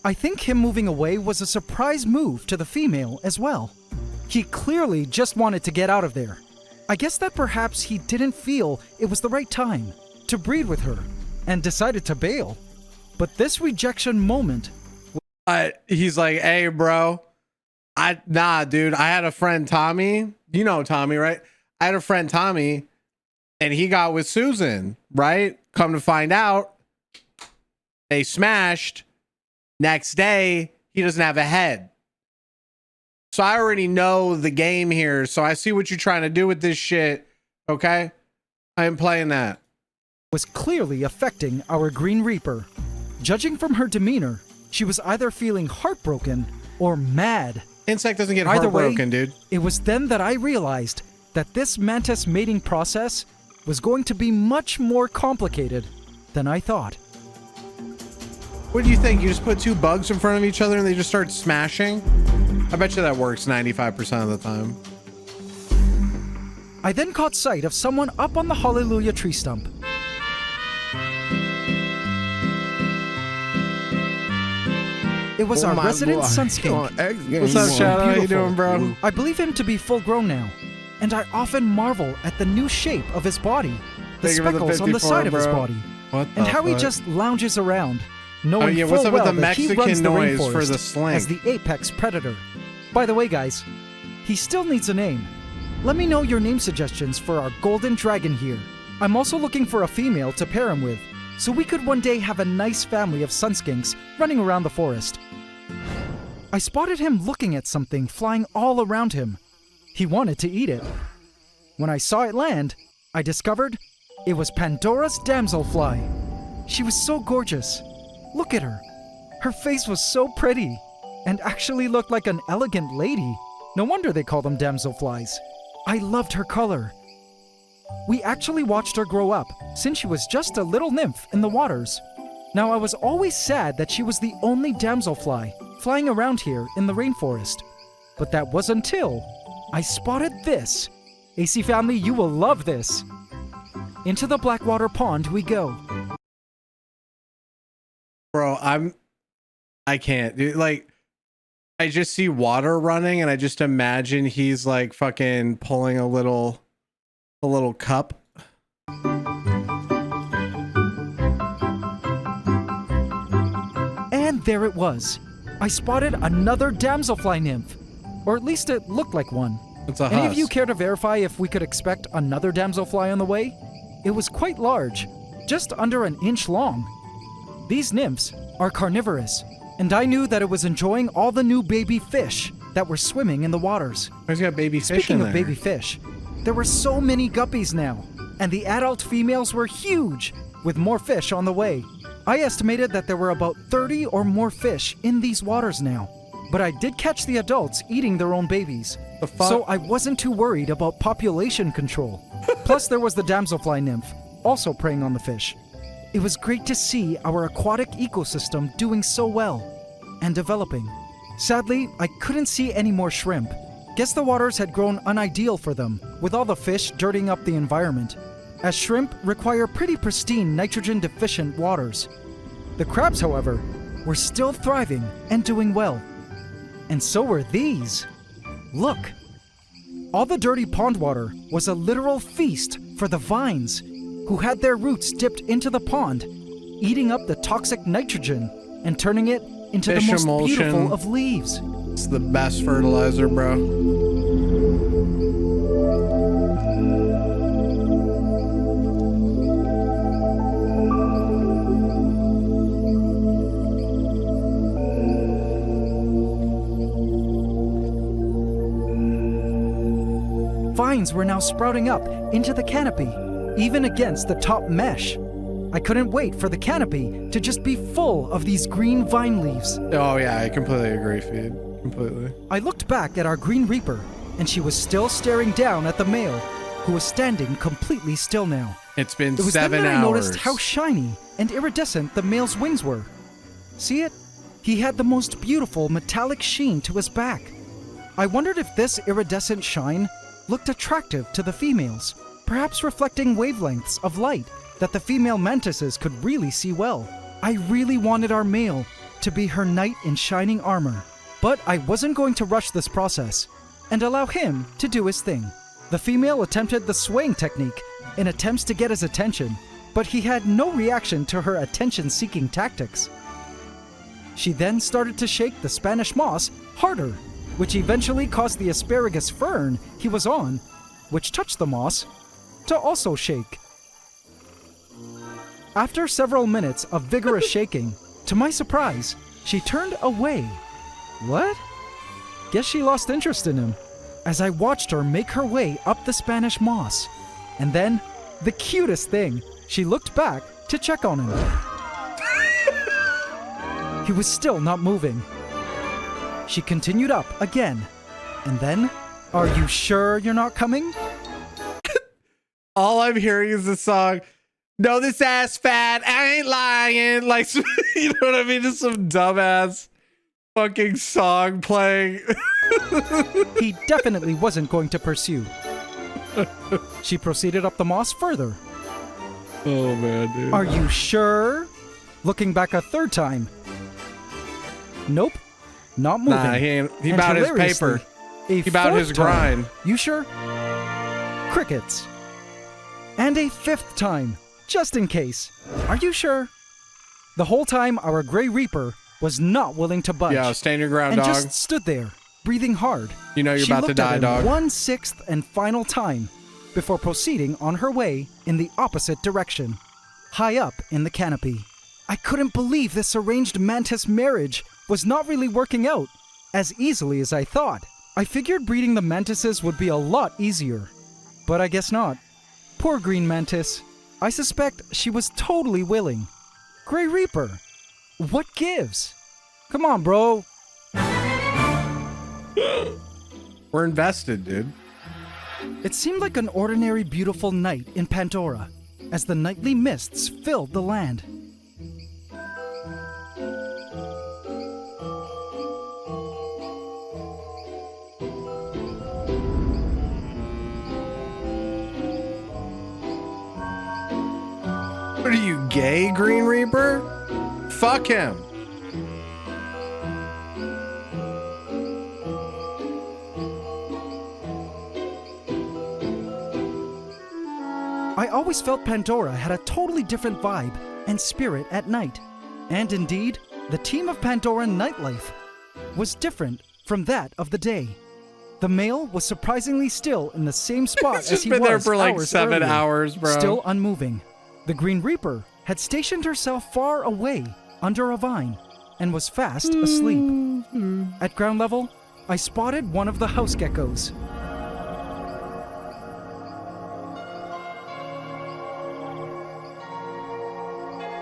I think him moving away was a surprise move to the female as well. He clearly just wanted to get out of there. I guess that perhaps he didn't feel it was the right time to breed with her and decided to bail. But this rejection moment... He's like, hey, bro. Nah, dude. I had a friend, Tommy. You know Tommy, right? I had a friend, Tommy, and he got with Susan, right? Come to find out, they smashed. Next day, he doesn't have a head. So I already know the game here. So I see what you're trying to do with this shit. Okay? I am playing that. Was clearly affecting our Green Reaper. Judging from her demeanor, she was either feeling heartbroken or mad. Insect doesn't get Either heartbroken, way, dude. It was then that I realized that this mantis mating process was going to be much more complicated than I thought. What do you think? You just put two bugs in front of each other and they just start smashing? I bet you that works 95% of the time. I then caught sight of someone up on the Hallelujah tree stump. It was our resident sunskink. What's up, Shadow? How you doing, bro? I believe him to be full grown now, and I often marvel at the new shape of his body, the speckles on the side of his body, and how he just lounges around, knowing full what's up with well the that he Mexican runs the noise rainforest for the slang? as the apex predator. By the way, guys, he still needs a name. Let me know your name suggestions for our golden dragon here. I'm also looking for a female to pair him with, so we could one day have a nice family of sunskinks running around the forest. I spotted him looking at something flying all around him. He wanted to eat it. When I saw it land, I discovered it was Pandora's damselfly. She was so gorgeous. Look at her. Her face was so pretty and actually looked like an elegant lady. No wonder they call them damselflies. I loved her color. We actually watched her grow up since she was just a little nymph in the waters. Now, I was always sad that she was the only damselfly flying around here in the rainforest. But that was until I spotted this. AC family, you will love this. Into the Blackwater Pond we go. Bro, I can't. Dude, like, I just see water running and I just imagine he's like fucking pulling a little cup. And there it was. I spotted another damselfly nymph. Or at least it looked like one. It's a Any husk. of you care to verify if we could expect another damselfly on the way? It was quite large, just under an inch long. These nymphs are carnivorous, and I knew that it was enjoying all the new baby fish that were swimming in the waters. He's got baby fish Speaking in of there. baby fish, there were so many guppies now, and the adult females were huge, with more fish on the way. I estimated that there were about 30 or more fish in these waters now, but I did catch the adults eating their own babies, so I wasn't too worried about population control. Plus, there was the damselfly nymph, also preying on the fish. It was great to see our aquatic ecosystem doing so well and developing. Sadly, I couldn't see any more shrimp. Guess the waters had grown unideal for them, with all the fish dirtying up the environment, as shrimp require pretty pristine nitrogen-deficient waters. The crabs, however, were still thriving and doing well. And so were these. Look. All the dirty pond water was a literal feast for the vines, who had their roots dipped into the pond, eating up the toxic nitrogen and turning it into Fish the most emulsion. beautiful of leaves. It's the best fertilizer, bro. Vines were now sprouting up into the canopy, even against the top mesh. I couldn't wait for the canopy to just be full of these green vine leaves. Oh yeah, I completely agree, Feed. Completely. I looked back at our Green Reaper, and she was still staring down at the male, who was standing completely still now. It's been It was 7 then that hours. I noticed how shiny and iridescent the male's wings were. See it? He had the most beautiful metallic sheen to his back. I wondered if this iridescent shine looked attractive to the females, perhaps reflecting wavelengths of light that the female mantises could really see well. I really wanted our male to be her knight in shining armor, but I wasn't going to rush this process and allow him to do his thing. The female attempted the swaying technique in attempts to get his attention, but he had no reaction to her attention-seeking tactics. She then started to shake the Spanish moss harder, which eventually caused the asparagus fern he was on, which touched the moss, to also shake. After several minutes of vigorous shaking, to my surprise, she turned away. What? Guess she lost interest in him, as I watched her make her way up the Spanish moss. And then, the cutest thing, she looked back to check on him. He was still not moving. She continued up again, and then, "Are you sure you're not coming?" all I'm hearing is the song, "No, this ass fat, I ain't lying." Like, you know what I mean? Just some dumbass fucking song playing. He definitely wasn't going to pursue. She proceeded up the moss further. Oh man, dude. Are you sure? Looking back a third time. Nope. Not moving. Nah, he And about his hilariously, paper. A He about his fourth time. grind. You sure? Crickets. And a fifth time, just in case. Are you sure? The whole time, our Grey Reaper was not willing to budge. Yo, stand your ground, and dog. just stood there, breathing hard. You know you're She about to looked at die, him dog. 1/6 and final time before proceeding on her way in the opposite direction, high up in the canopy. I couldn't believe this arranged mantis marriage was not really working out as easily as I thought. I figured breeding the mantises would be a lot easier, but I guess not. Poor green mantis. I suspect she was totally willing. Grey Reaper, what gives? Come on, bro. We're invested, dude. It seemed like an ordinary beautiful night in Pandora as the nightly mists filled the land. What are you, gay, Green Reaper? Fuck him. I always felt Pandora had a totally different vibe and spirit at night. And indeed, the team of Pandora nightlife was different from that of the day. The male was surprisingly still in the same spot He's as just he been was there for like hours 7 earlier, hours, bro. still unmoving. The Green Reaper had stationed herself far away under a vine and was fast asleep. At ground level, I spotted one of the house geckos.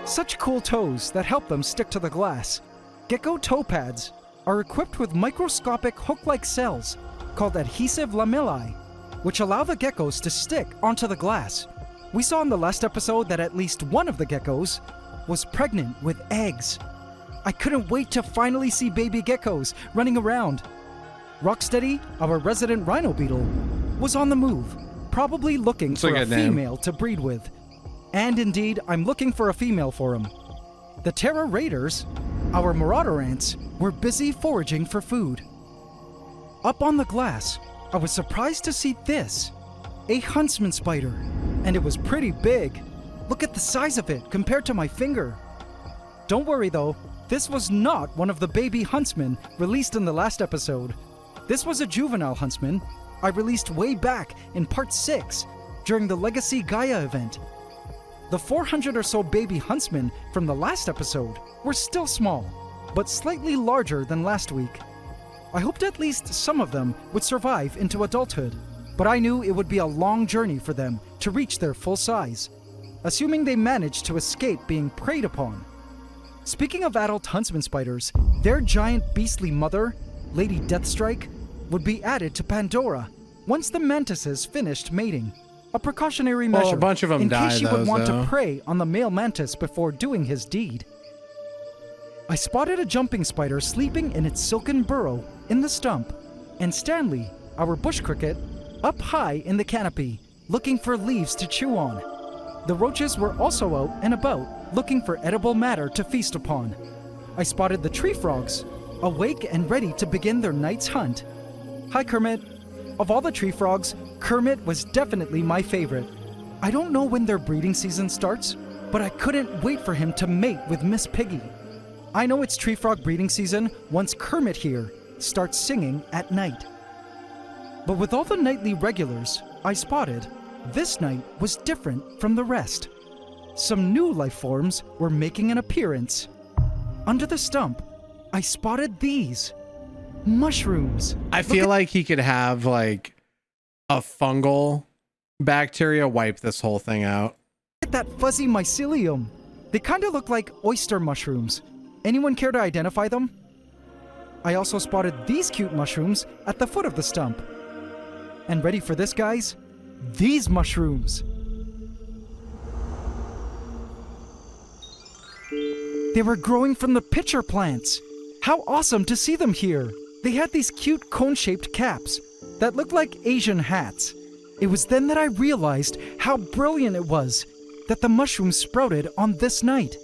Such cool toes that help them stick to the glass. Gecko toe pads are equipped with microscopic hook-like cells called adhesive lamellae, which allow the geckos to stick onto the glass. We saw in the last episode that at least one of the geckos was pregnant with eggs. I couldn't wait to finally see baby geckos running around. Rocksteady, our resident rhino beetle, was on the move, probably looking for a female to breed with. And indeed, I'm looking for a female for him. The Terra Raiders, our marauder ants, were busy foraging for food. Up on the glass, I was surprised to see this, a huntsman spider, and it was pretty big. Look at the size of it compared to my finger. Don't worry though, this was not one of the baby huntsmen released in the last episode. This was a juvenile huntsman I released way back in part 6 during the Legacy Gaia event. The 400 or so baby huntsmen from the last episode were still small, but slightly larger than last week. I hoped at least some of them would survive into adulthood, but I knew it would be a long journey for them to reach their full size, assuming they managed to escape being preyed upon. Speaking of adult huntsman spiders, their giant beastly mother, Lady Deathstrike, would be added to Pandora once the mantises finished mating. A precautionary measure Well, a bunch of them in die, case she would though, want so. to prey on the male mantis before doing his deed. I spotted a jumping spider sleeping in its silken burrow in the stump, and Stanley, our bush cricket, up high in the canopy, looking for leaves to chew on. The roaches were also out and about, looking for edible matter to feast upon. I spotted the tree frogs, awake and ready to begin their night's hunt. Hi, Kermit. Of all the tree frogs, Kermit was definitely my favorite. I don't know when their breeding season starts, but I couldn't wait for him to mate with Miss Piggy. I know it's tree frog breeding season once Kermit here starts singing at night. But with all the nightly regulars I spotted, this night was different from the rest. Some new life forms were making an appearance. Under the stump, I spotted these. Mushrooms. I feel like he could have like a fungal bacteria wipe this whole thing out. Look at that fuzzy mycelium. They kind of look like oyster mushrooms. Anyone care to identify them? I also spotted these cute mushrooms at the foot of the stump. And ready for this, guys? These mushrooms. They were growing from the pitcher plants. How awesome to see them here. They had these cute cone-shaped caps that looked like Asian hats. It was then that I realized how brilliant it was that the mushrooms sprouted on this night.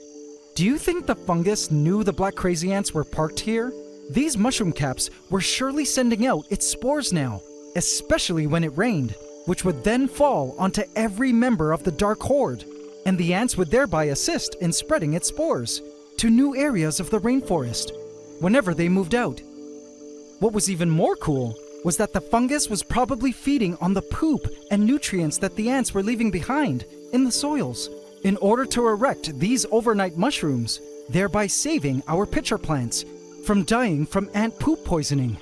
Do you think the fungus knew the black crazy ants were parked here? These mushroom caps were surely sending out its spores now, especially when it rained, which would then fall onto every member of the Dark Horde, and the ants would thereby assist in spreading its spores to new areas of the rainforest whenever they moved out. What was even more cool was that the fungus was probably feeding on the poop and nutrients that the ants were leaving behind in the soils in order to erect these overnight mushrooms, thereby saving our pitcher plants from dying from ant poop poisoning.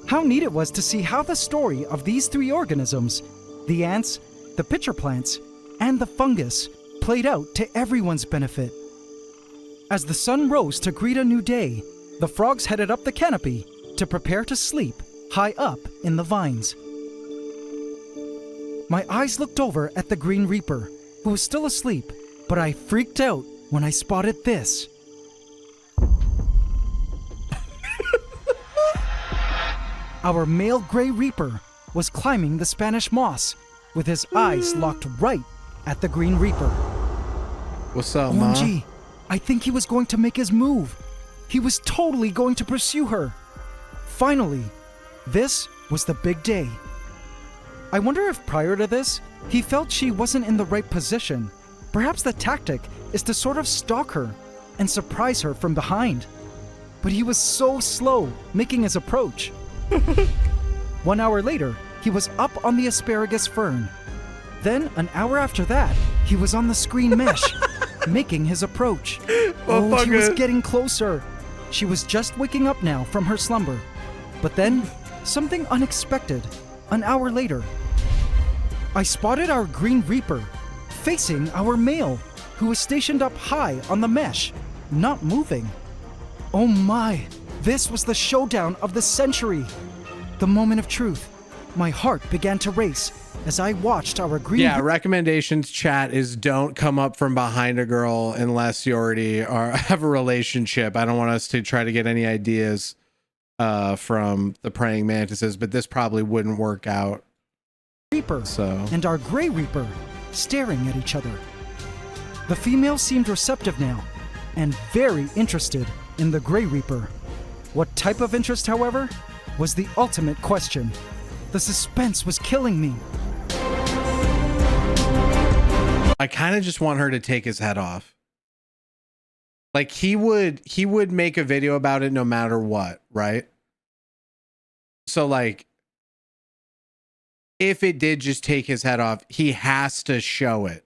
How neat it was to see how the story of these three organisms, the ants, the pitcher plants, and the fungus, played out to everyone's benefit. As the sun rose to greet a new day, the frogs headed up the canopy to prepare to sleep high up in the vines. My eyes looked over at the Green Reaper, who was still asleep, but I freaked out when I spotted this. Our male Grey Reaper was climbing the Spanish moss with his eyes locked right at the Green Reaper. What's up, Ma? OMG, I think he was going to make his move. He was totally going to pursue her. Finally, this was the big day. I wonder if prior to this, he felt she wasn't in the right position. Perhaps the tactic is to sort of stalk her and surprise her from behind. But he was so slow making his approach. 1 hour later, he was up on the asparagus fern. Then, an hour after that, he was on the screen mesh, making his approach. Oh, he was getting closer. She was just waking up now from her slumber. But then, something unexpected. An hour later, I spotted our Green Reaper facing our male, who was stationed up high on the mesh, not moving. Oh my, this was the showdown of the century. The moment of truth. My heart began to race as I watched our Green Yeah, recommendations chat is don't come up from behind a girl unless you already have a relationship. I don't want us to try to get any ideas from the praying mantises, but this probably wouldn't work out. Reaper and our Grey Reaper staring at each other. The female seemed receptive now and very interested in the Grey Reaper. What type of interest, however, was the ultimate question. The suspense was killing me. I kind of just want her to take his head off. Like he would make a video about it no matter what, right? So like if it did just take his head off, he has to show it.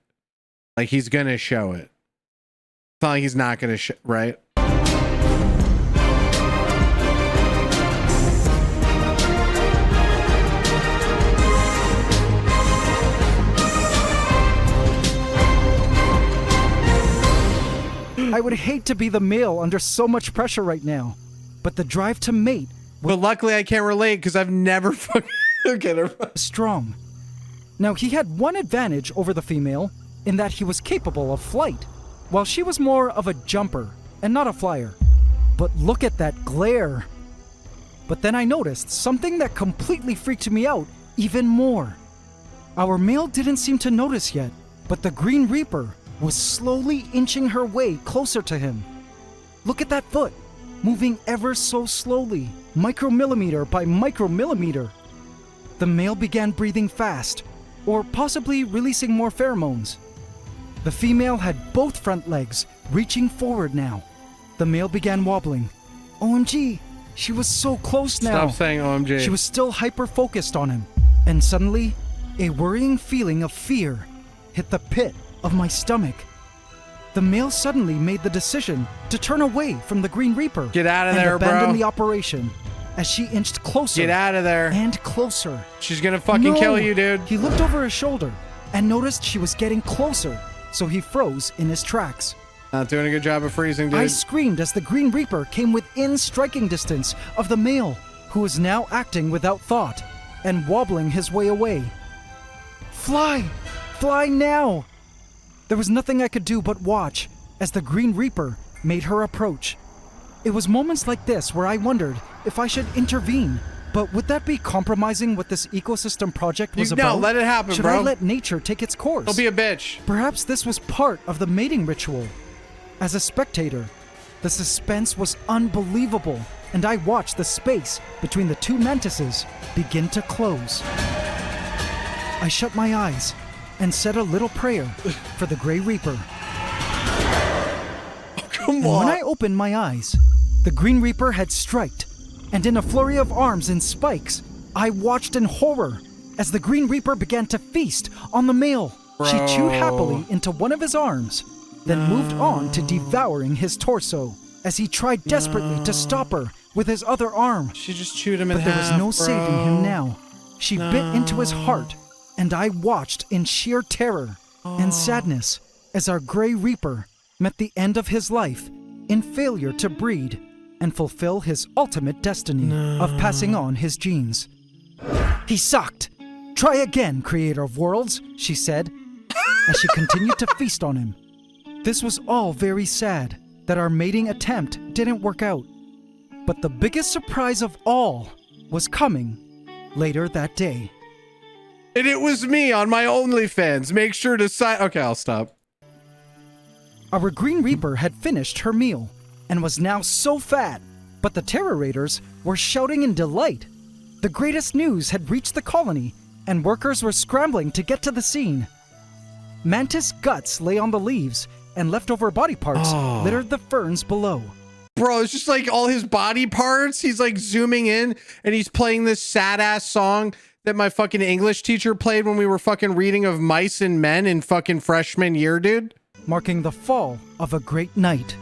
Like he's going to show it. It's not like he's not going to show, right? I would hate to be the male under so much pressure right now, but the drive to mate. But luckily I can't relate because I've never fucking strong. Now he had one advantage over the female in that he was capable of flight, while she was more of a jumper and not a flyer. But look at that glare. But then I noticed something that completely freaked me out even more. Our male didn't seem to notice yet, but the Green Reaper was slowly inching her way closer to him. Look at that foot, moving ever so slowly, micromillimeter by micromillimeter. The male began breathing fast, or possibly releasing more pheromones. The female had both front legs reaching forward now. The male began wobbling. OMG, she was so close now. Stop saying OMG. She was still hyper-focused on him. And suddenly, a worrying feeling of fear hit the pit of my stomach. The male suddenly made the decision to turn away from the Green Reaper. Get out of there, and abandon bro. the operation as she inched closer. Get out of there. And closer. She's gonna fucking kill you, dude. He looked over his shoulder and noticed she was getting closer, so he froze in his tracks. Not doing a good job of freezing, dude. I screamed as the Green Reaper came within striking distance of the male, who was now acting without thought and wobbling his way away. Fly! Fly now! There was nothing I could do but watch as the Green Reaper made her approach. It was moments like this where I wondered if I should intervene, but would that be compromising what this ecosystem project was about? No, let it happen, should bro. I let nature take its course? Don't be a bitch. Perhaps this was part of the mating ritual. As a spectator, the suspense was unbelievable, and I watched the space between the two mantises begin to close. I shut my eyes and said a little prayer for the Grey Reaper. Come and on. when I opened my eyes, the Green Reaper had striked, and in a flurry of arms and spikes, I watched in horror as the Green Reaper began to feast on the male. She chewed happily into one of his arms, then moved on to devouring his torso as he tried desperately to stop her with his other arm. She just chewed him in half, but there was no bro. saving him now. She bit into his heart, and I watched in sheer terror and sadness as our Grey Reaper met the end of his life in failure to breed and fulfill his ultimate destiny of passing on his genes. He sucked. Try again, creator of worlds, she said, as she continued to feast on him. This was all very sad, that our mating attempt didn't work out. But the biggest surprise of all was coming later that day. And it was me on my OnlyFans. Make sure to sign. Okay, I'll stop. Our Green Reaper had finished her meal and was now so fat, but the Terra Raiders were shouting in delight. The greatest news had reached the colony, and workers were scrambling to get to the scene. Mantis guts lay on the leaves, and leftover body parts littered the ferns below. Bro, it's just like all his body parts. He's like zooming in, and he's playing this sad-ass song that my fucking English teacher played when we were fucking reading of Mice and Men in fucking freshman year, dude. Marking the fall of a great night.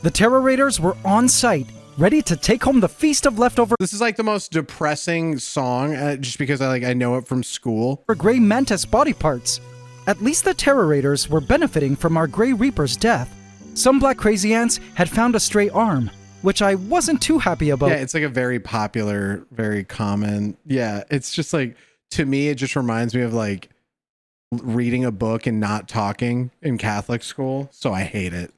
The Terra Raiders were on site, ready to take home the feast of leftover. This is like the most depressing song, just because I know it from school. For Grey Mantis body parts. At least the Terra Raiders were benefiting from our Grey Reaper's death. Some Black Crazy Ants had found a stray arm, which I wasn't too happy about. Yeah, it's like a very popular, very common. Yeah, it's just like, to me, it just reminds me of like reading a book and not talking in Catholic school. So I hate it.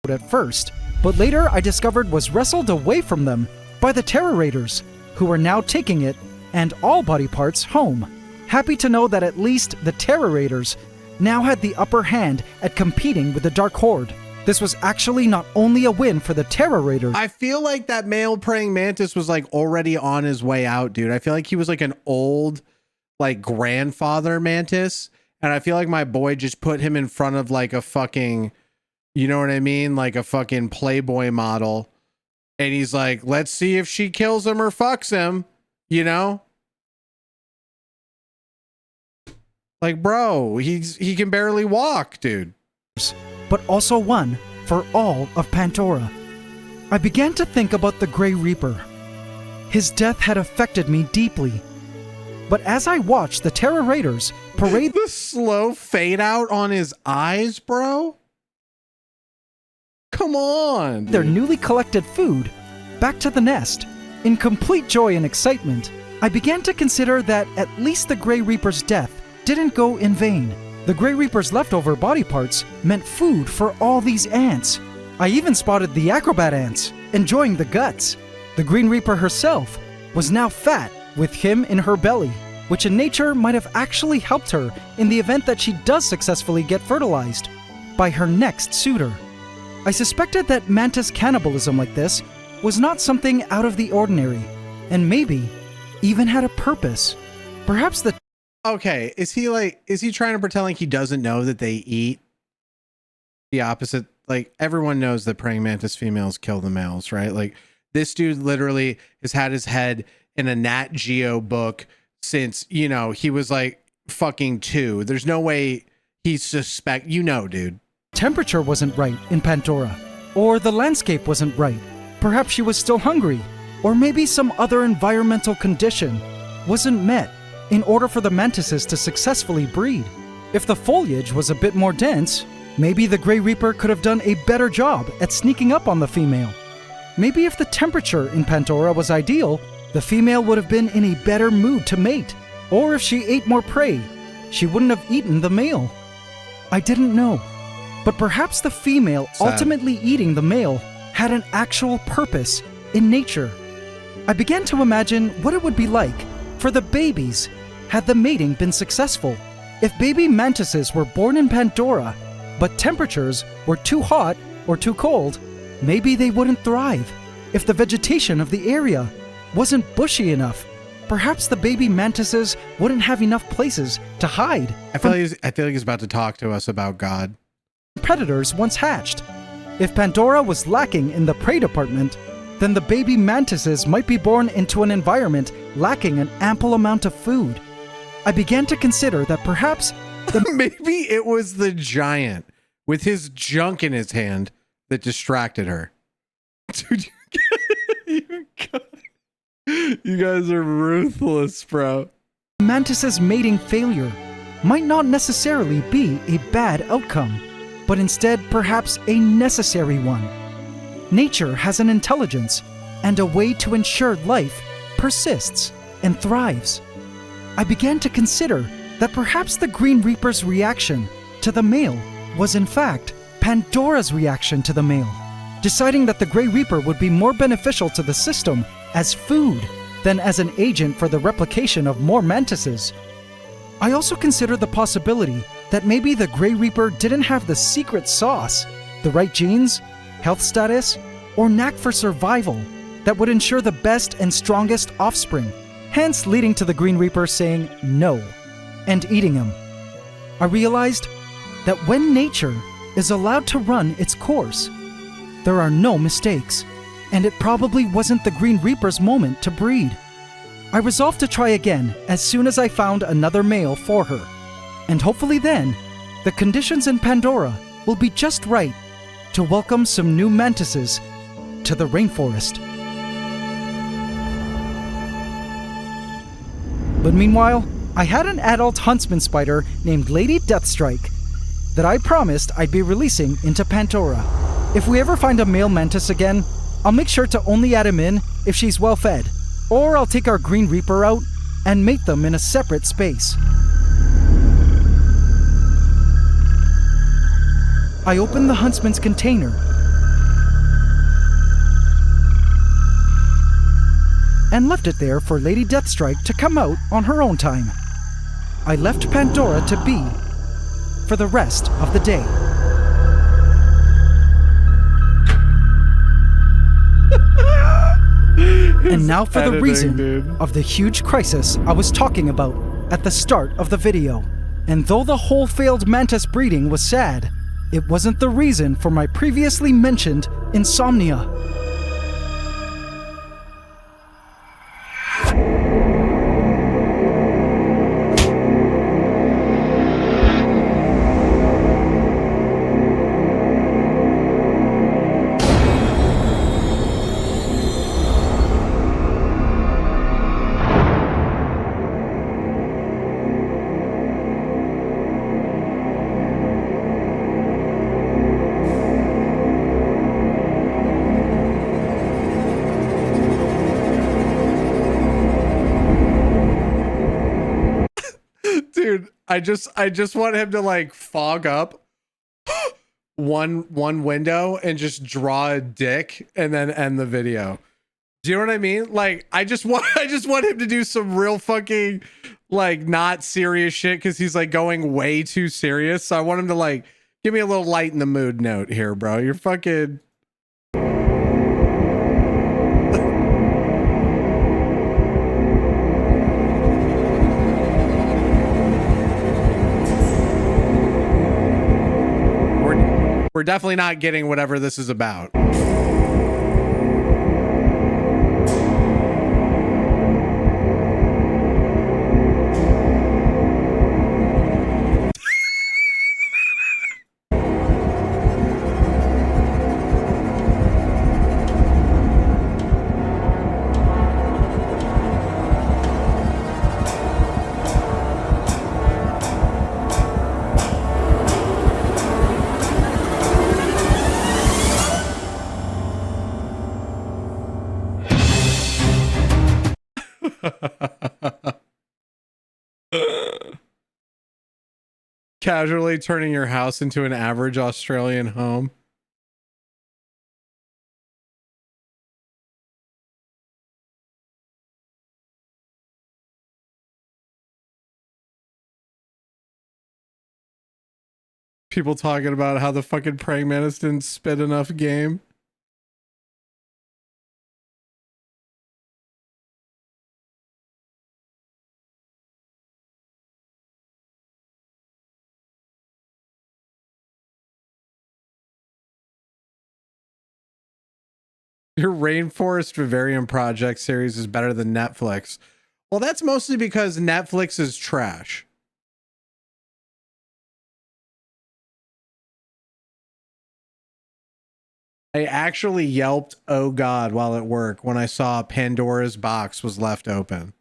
At first, but later I discovered was wrestled away from them by the Terra Raiders, who were now taking it and all body parts home. Happy to know that at least the Terra Raiders now had the upper hand at competing with the Dark Horde. This was actually not only a win for the Terra Raiders. I feel like that male praying mantis was like already on his way out, dude. I feel like he was like an old, like grandfather mantis. And I feel like my boy just put him in front of like a fucking, you know what I mean? Like a fucking Playboy model. And he's like, let's see if she kills him or fucks him, you know? Like, bro, he can barely walk, dude. But also one for all of Pandora. I began to think about the Grey Reaper. His death had affected me deeply. But as I watched the Terra Raiders parade the slow fade out on his eyes, bro. Come on. Their newly collected food back to the nest, in complete joy and excitement, I began to consider that at least the Grey Reaper's death didn't go in vain. The Grey Reaper's leftover body parts meant food for all these ants. I even spotted the Acrobat Ants, enjoying the guts. The Green Reaper herself was now fat with him in her belly, which in nature might have actually helped her in the event that she does successfully get fertilized by her next suitor. I suspected that mantis cannibalism like this was not something out of the ordinary, and maybe even had a purpose. Perhaps the... Okay, is he trying to pretend like he doesn't know that they eat the opposite? Like, everyone knows that praying mantis females kill the males, right? Like, this dude literally has had his head in a Nat Geo book since, you know, he was like fucking 2. There's no way he's dude. Temperature wasn't right in Pandora, or the landscape wasn't right. Perhaps she was still hungry, or maybe some other environmental condition wasn't met in order for the mantises to successfully breed. If the foliage was a bit more dense, maybe the Grey Reaper could have done a better job at sneaking up on the female. Maybe if the temperature in Pandora was ideal, the female would have been in a better mood to mate. Or if she ate more prey, she wouldn't have eaten the male. I didn't know. But perhaps the female Sad. ultimately eating the male had an actual purpose in nature. I began to imagine what it would be like for the babies had the mating been successful. If baby mantises were born in Pandora, but temperatures were too hot or too cold, maybe they wouldn't thrive. If the vegetation of the area wasn't bushy enough, perhaps the baby mantises wouldn't have enough places to hide. I feel like he's about to talk to us about God. Predators once hatched. If Pandora was lacking in the prey department, then the baby mantises might be born into an environment lacking an ample amount of food. I began to consider that perhaps maybe it was the giant with his junk in his hand that distracted her. Dude, you guys are ruthless, bro. Mantis's mating failure might not necessarily be a bad outcome, but instead perhaps a necessary one. Nature has an intelligence and a way to ensure life persists and thrives. I began to consider that perhaps the Green Reaper's reaction to the male was in fact Pandora's reaction to the male, deciding that the Grey Reaper would be more beneficial to the system as food than as an agent for the replication of more mantises. I also considered the possibility that maybe the Grey Reaper didn't have the secret sauce, the right genes, health status, or knack for survival that would ensure the best and strongest offspring, hence leading to the Green Reaper saying no and eating him. I realized that when nature is allowed to run its course, there are no mistakes, and it probably wasn't the Green Reaper's moment to breed. I resolved to try again as soon as I found another male for her, and hopefully then, the conditions in Pandora will be just right to welcome some new mantises to the rainforest. But meanwhile, I had an adult huntsman spider named Lady Deathstrike that I promised I'd be releasing into Pandora. If we ever find a male mantis again, I'll make sure to only add him in if she's well fed, or I'll take our Green Reaper out and mate them in a separate space. I opened the huntsman's container and left it there for Lady Deathstrike to come out on her own time. I left Pandora to be for the rest of the day. And now for the reason of the huge crisis I was talking about at the start of the video. And though the whole failed mantis breeding was sad, it wasn't the reason for my previously mentioned insomnia. Dude, I just want him to like fog up one window and just draw a dick and then end the video. Do you know what I mean? Like I just want him to do some real fucking like not serious shit because he's like going way too serious. So I want him to like give me a little light in the mood note here, bro. You're fucking We're definitely not getting whatever this is about. Casually turning your house into an average Australian home. People talking about how the fucking praying mantis didn't spit enough game. Your Rainforest Vivarium Project series is better than Netflix. Well, that's mostly because Netflix is trash. I actually yelped, "Oh God," while at work when I saw Pandora's box was left open.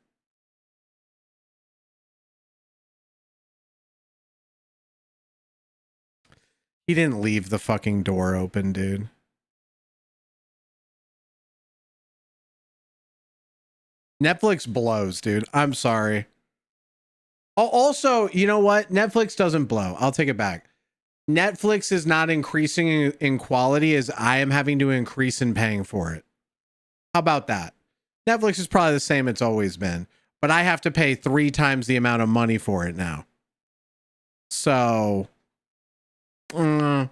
He didn't leave the fucking door open, dude. Netflix blows, dude. I'm sorry. Also, you know what? Netflix doesn't blow. I'll take it back. Netflix is not increasing in quality as I am having to increase in paying for it. How about that? Netflix is probably the same it's always been, but I have to pay 3 times the amount of money for it now. So, don't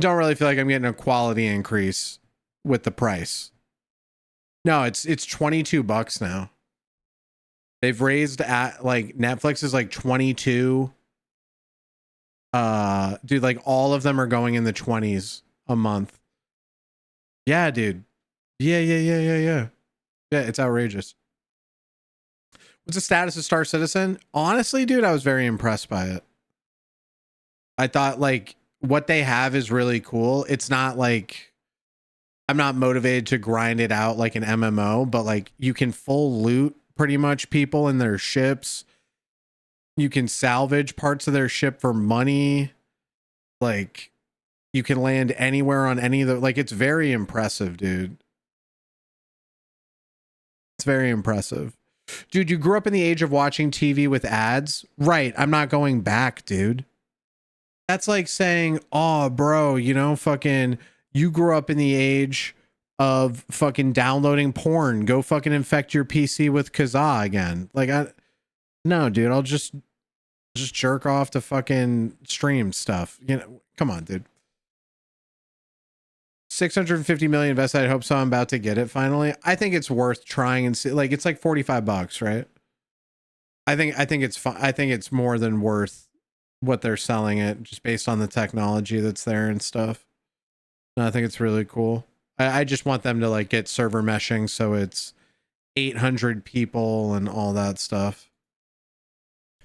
really feel like I'm getting a quality increase with the price. No, it's $22 now. They've raised at like Netflix is like 22. Dude, like all of them are going in the 20s a month. Yeah, dude. Yeah. Yeah, it's outrageous. What's the status of Star Citizen? Honestly, dude, I was very impressed by it. I thought like what they have is really cool. It's not like I'm not motivated to grind it out like an MMO, but like you can full loot pretty much people in their ships. You can salvage parts of their ship for money. Like you can land anywhere on any of the, like, it's very impressive, dude. It's very impressive. Dude, you grew up in the age of watching TV with ads? Right. I'm not going back, dude. That's like saying, oh, bro, you know, fucking, you grew up in the age of fucking downloading porn. Go fucking infect your PC with Kazaa again. Like, no, dude, I'll just jerk off to fucking stream stuff. You know, come on, dude. 650 million invested. I hope so. I'm about to get it finally. I think it's worth trying and see. Like, it's like $45, right? I think it's fun. I think it's more than worth what they're selling it just based on the technology that's there and stuff. No, I think it's really cool. I just want them to like get server meshing so it's 800 people and all that stuff.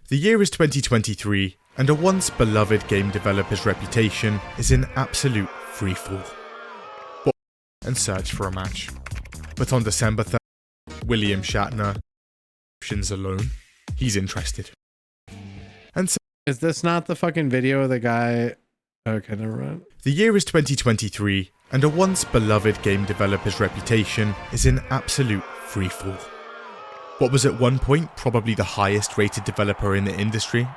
The year is 2023, and a once beloved game developer's reputation is in absolute freefall. And search for a match. But on December 3rd, William Shatner, options alone, he's interested. And so, is this not the fucking video of the guy? Okay, never mind. The year is 2023, and a once beloved game developer's reputation is in absolute freefall. What was at one point probably the highest rated developer in the industry,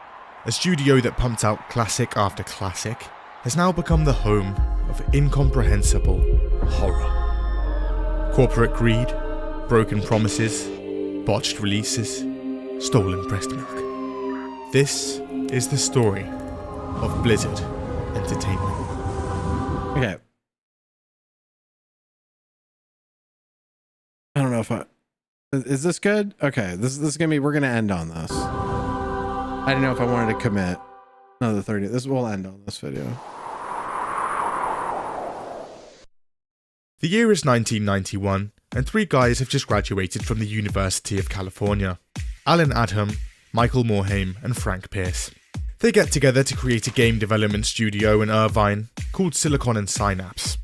a studio that pumped out classic after classic, has now become the home of incomprehensible horror. Corporate greed, broken promises, botched releases, stolen breast milk. This is the story of Blizzard Entertainment. Okay. I don't know if is this good? Okay, this is gonna be, we're gonna end on this. I didn't know if I wanted to commit another 30. We'll end on this video. The year is 1991, and 3 guys have just graduated from the University of California. Alan Adham, Michael Morhaime, and Frank Pierce. They get together to create a game development studio in Irvine called Silicon and Synapse.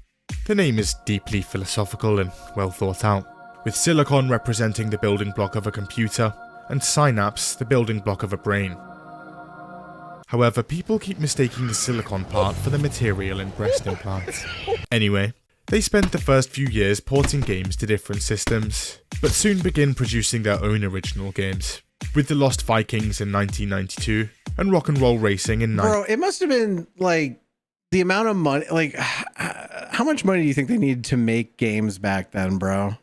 The name is deeply philosophical and well thought out, with Silicon representing the building block of a computer, and Synapse the building block of a brain. However, people keep mistaking the silicon part for the material in breast implants. Anyway, they spent the first few years porting games to different systems, but soon begin producing their own original games. with the Lost Vikings in 1992 and Rock and Roll Racing in Bro, it must have been like the amount of money, like how much money do you think they needed to make games back then, bro?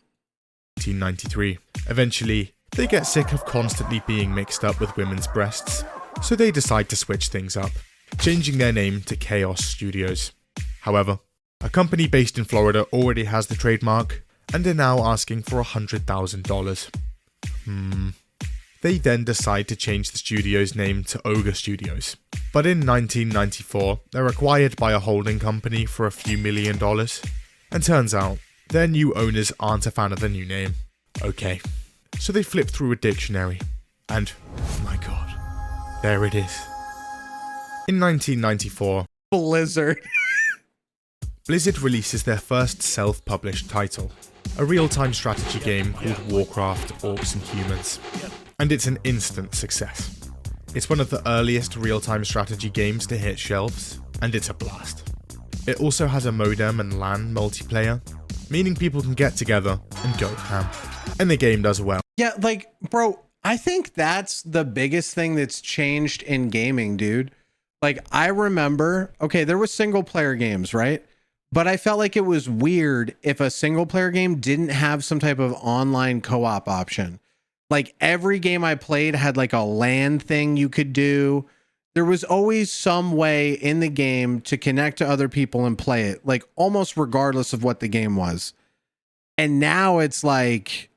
1993. Eventually, they get sick of constantly being mixed up with women's breasts, so they decide to switch things up, changing their name to Chaos Studios. However, a company based in Florida already has the trademark, and are now asking for $100,000. They then decide to change the studio's name to Ogre Studios. But in 1994, they're acquired by a holding company for a few $1 million, and turns out, their new owners aren't a fan of the new name. Okay, so they flip through a dictionary, and, oh my god, there it is. In 1994, Blizzard. Blizzard releases their first self-published title, a real-time strategy game called Warcraft Orcs and Humans. And it's an instant success. It's one of the earliest real-time strategy games to hit shelves, and it's a blast. It also has a modem and LAN multiplayer, meaning people can get together and go ham. And the game does well. Yeah, like, bro, I think that's the biggest thing that's changed in gaming, dude. Like, I remember, okay, there was single player games, right? But I felt like it was weird if a single player game didn't have some type of online co-op option. Like every game I played had like a LAN thing you could do. There was always some way in the game to connect to other people and play it, like almost regardless of what the game was. And now it's like,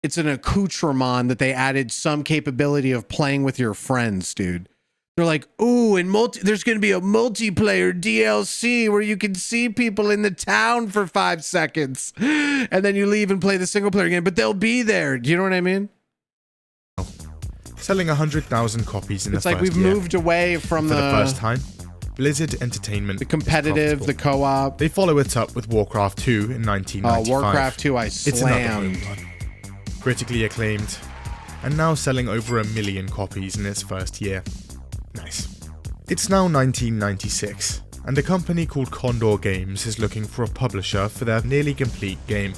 it's an accoutrement that they added some capability of playing with your friends, dude. They're like, ooh, and there's going to be a multiplayer DLC where you can see people in the town for 5 seconds. And then you leave and play the single player game, but they'll be there. Do you know what I mean? Selling 100,000 copies in the first year. It's like we've moved away from For the first time, Blizzard Entertainment, the competitive, the co-op. They follow it up with Warcraft 2 in 1995. Warcraft 2 I slammed. It's another one. Critically acclaimed, and now selling over 1 million copies in its first year. Nice. It's now 1996, and a company called Condor Games is looking for a publisher for their nearly complete game,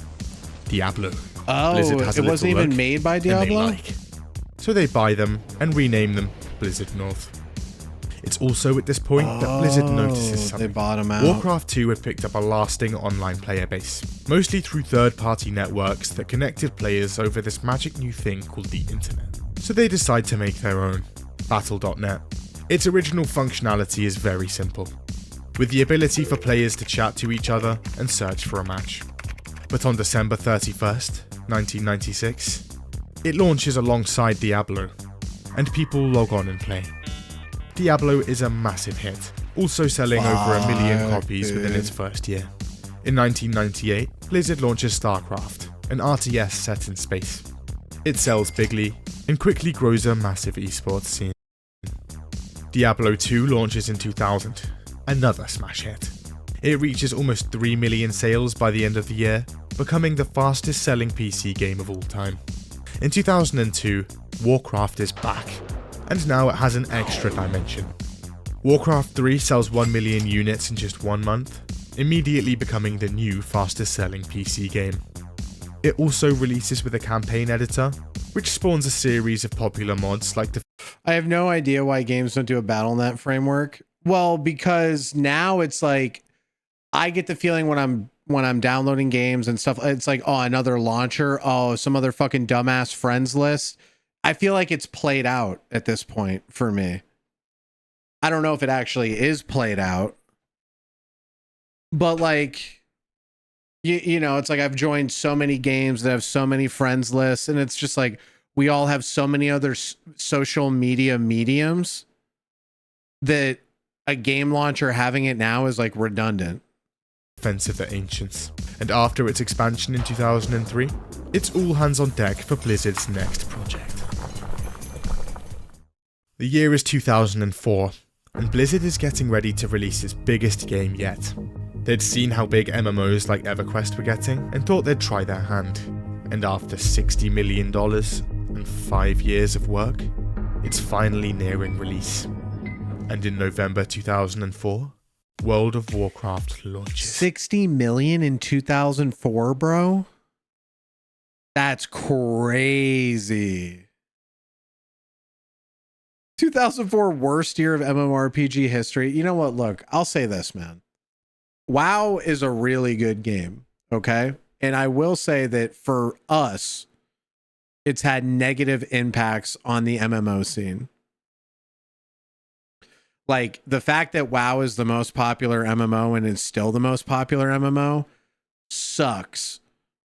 Diablo. Oh, Blizzard has it wasn't even made by Diablo? So they buy them and rename them Blizzard North. It's also at this point that Blizzard notices something. They bought them out. Warcraft 2 had picked up a lasting online player base, mostly through third-party networks that connected players over this magic new thing called the internet. So they decide to make their own, Battle.net. Its original functionality is very simple, with the ability for players to chat to each other and search for a match. But on December 31st, 1996, it launches alongside Diablo, and people log on and play. Diablo is a massive hit, also selling over 1 million copies within its first year. In 1998, Blizzard launches StarCraft, an RTS set in space. It sells bigly, and quickly grows a massive esports scene. Diablo 2 launches in 2000, another smash hit. It reaches almost 3 million sales by the end of the year, becoming the fastest selling PC game of all time. In 2002, Warcraft is back, and now it has an extra dimension. Warcraft 3 sells 1 million units in just 1 month, immediately becoming the new fastest selling PC game. It also releases with a campaign editor, which spawns a series of popular mods like the... I have no idea why games don't do a BattleNet framework. Well, because now it's like, I get the feeling when I'm downloading games and stuff, it's like, oh, another launcher, oh, some other fucking dumbass friends list. I feel like it's played out at this point for me. I don't know if it actually is played out, but like, you know, it's like I've joined so many games that have so many friends lists, and it's just like we all have so many other social media mediums that a game launcher having it now is like redundant. Defense of the Ancients, and after its expansion in 2003, it's all hands on deck for Blizzard's next project. The year is 2004, and Blizzard is getting ready to release its biggest game yet. They'd seen how big MMOs like EverQuest were getting, and thought they'd try their hand. And after $60 million and 5 years of work, it's finally nearing release. And in November 2004, World of Warcraft launches. 60 million in 2004, bro? That's crazy. 2004 worst year of MMORPG history. You know what? Look, I'll say this, man. WoW is a really good game, okay? And I will say that for us, it's had negative impacts on the MMO scene. Like the fact that WoW is the most popular MMO and is still the most popular MMO sucks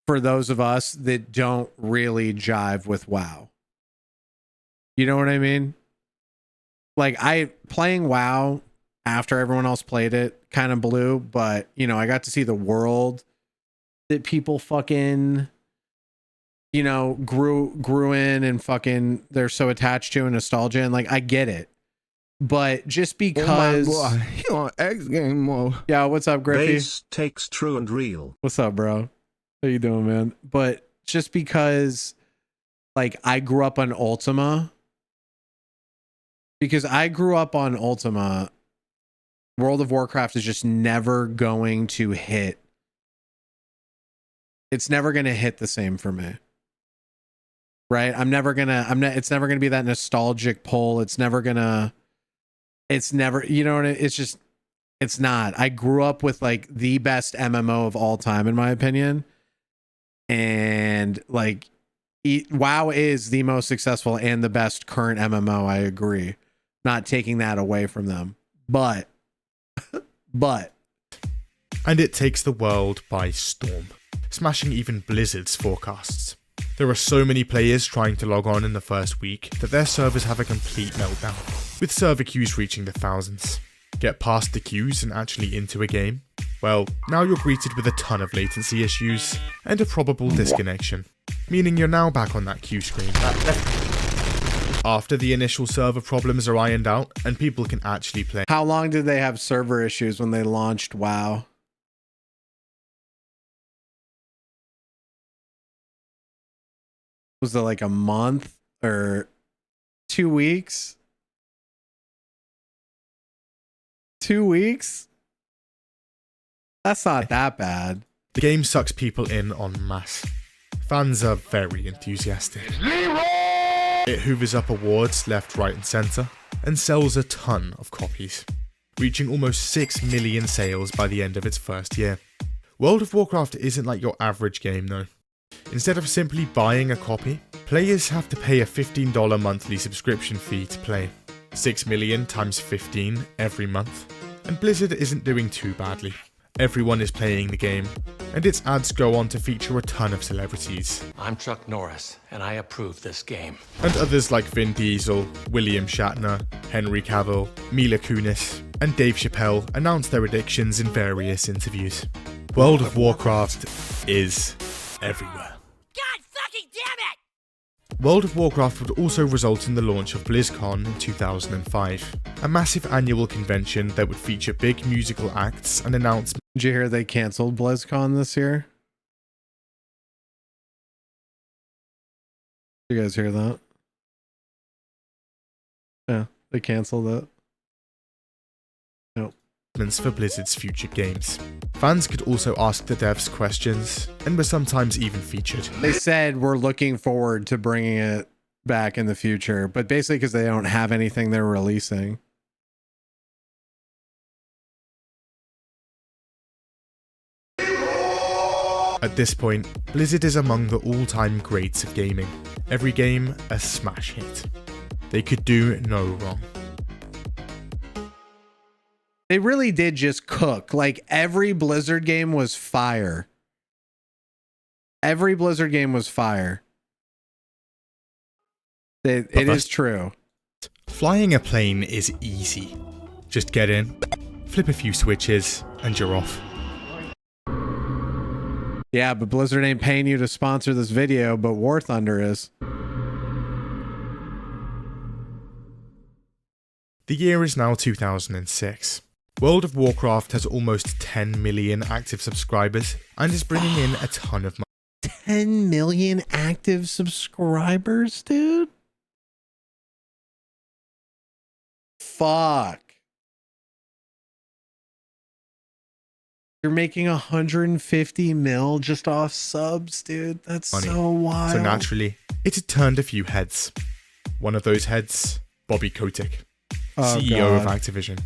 for those of us that don't really jive with WoW. You know what I mean? Like playing WoW after everyone else played it kind of blew, but you know, I got to see the world that people fucking, you know, grew in and fucking they're so attached to and nostalgia, and like I get it. But just because you on X game mode. Yeah, what's up, Griffey? Base takes true and real. What's up, bro? How you doing, man? But just because like I grew up on Ultima, World of Warcraft is just never going to hit. It's never going to hit the same for me. Right? It's never going to be that nostalgic pull. It's never, you know what it's not. I grew up with like the best MMO of all time, in my opinion. And like WoW is the most successful and the best current MMO. I agree. Not taking that away from them, but and it takes the world by storm, smashing even Blizzard's forecasts. There are so many players trying to log on in the first week that their servers have a complete meltdown, with server queues reaching the thousands. Get past the queues and actually into a game? Well, now you're greeted with a ton of latency issues and a probable disconnection, meaning you're now back on that queue screen. After the initial server problems are ironed out and people can actually play. How long did they have server issues when they launched WoW? Was it like a month or 2 weeks? 2 weeks? That's not that bad. The game sucks people in en masse. Fans are very enthusiastic. It hoovers up awards left, right and centre, and sells a ton of copies, reaching almost 6 million sales by the end of its first year. World of Warcraft isn't like your average game though. Instead of simply buying a copy, players have to pay a $15 monthly subscription fee to play. 6 million times 15 every month. And Blizzard isn't doing too badly. Everyone is playing the game, and its ads go on to feature a ton of celebrities. I'm Chuck Norris, and I approve this game. And others like Vin Diesel, William Shatner, Henry Cavill, Mila Kunis, and Dave Chappelle announce their addictions in various interviews. World of Warcraft is everywhere. World of Warcraft would also result in the launch of BlizzCon in 2005, a massive annual convention that would feature big musical acts and announce. Did you hear they canceled BlizzCon this year? You guys hear that? Yeah, they canceled it. Nope. For Blizzard's future games. Fans could also ask the devs questions, and were sometimes even featured. They said we're looking forward to bringing it back in the future, but basically because they don't have anything they're releasing. At this point, Blizzard is among the all-time greats of gaming. Every game a smash hit. They could do no wrong. They really did just cook. Like every Blizzard game was fire. Every Blizzard game was fire. It is true. Flying a plane is easy. Just get in, flip a few switches, and you're off. Yeah, but Blizzard ain't paying you to sponsor this video, but War Thunder is. The year is now 2006. World of Warcraft has almost 10 million active subscribers and is bringing in a ton of money. 10 million active subscribers, dude? Fuck. You're making 150 mil just off subs, dude. That's so wild. So naturally, it had turned a few heads. One of those heads Bobby Kotick, Oh, CEO of God. Activision.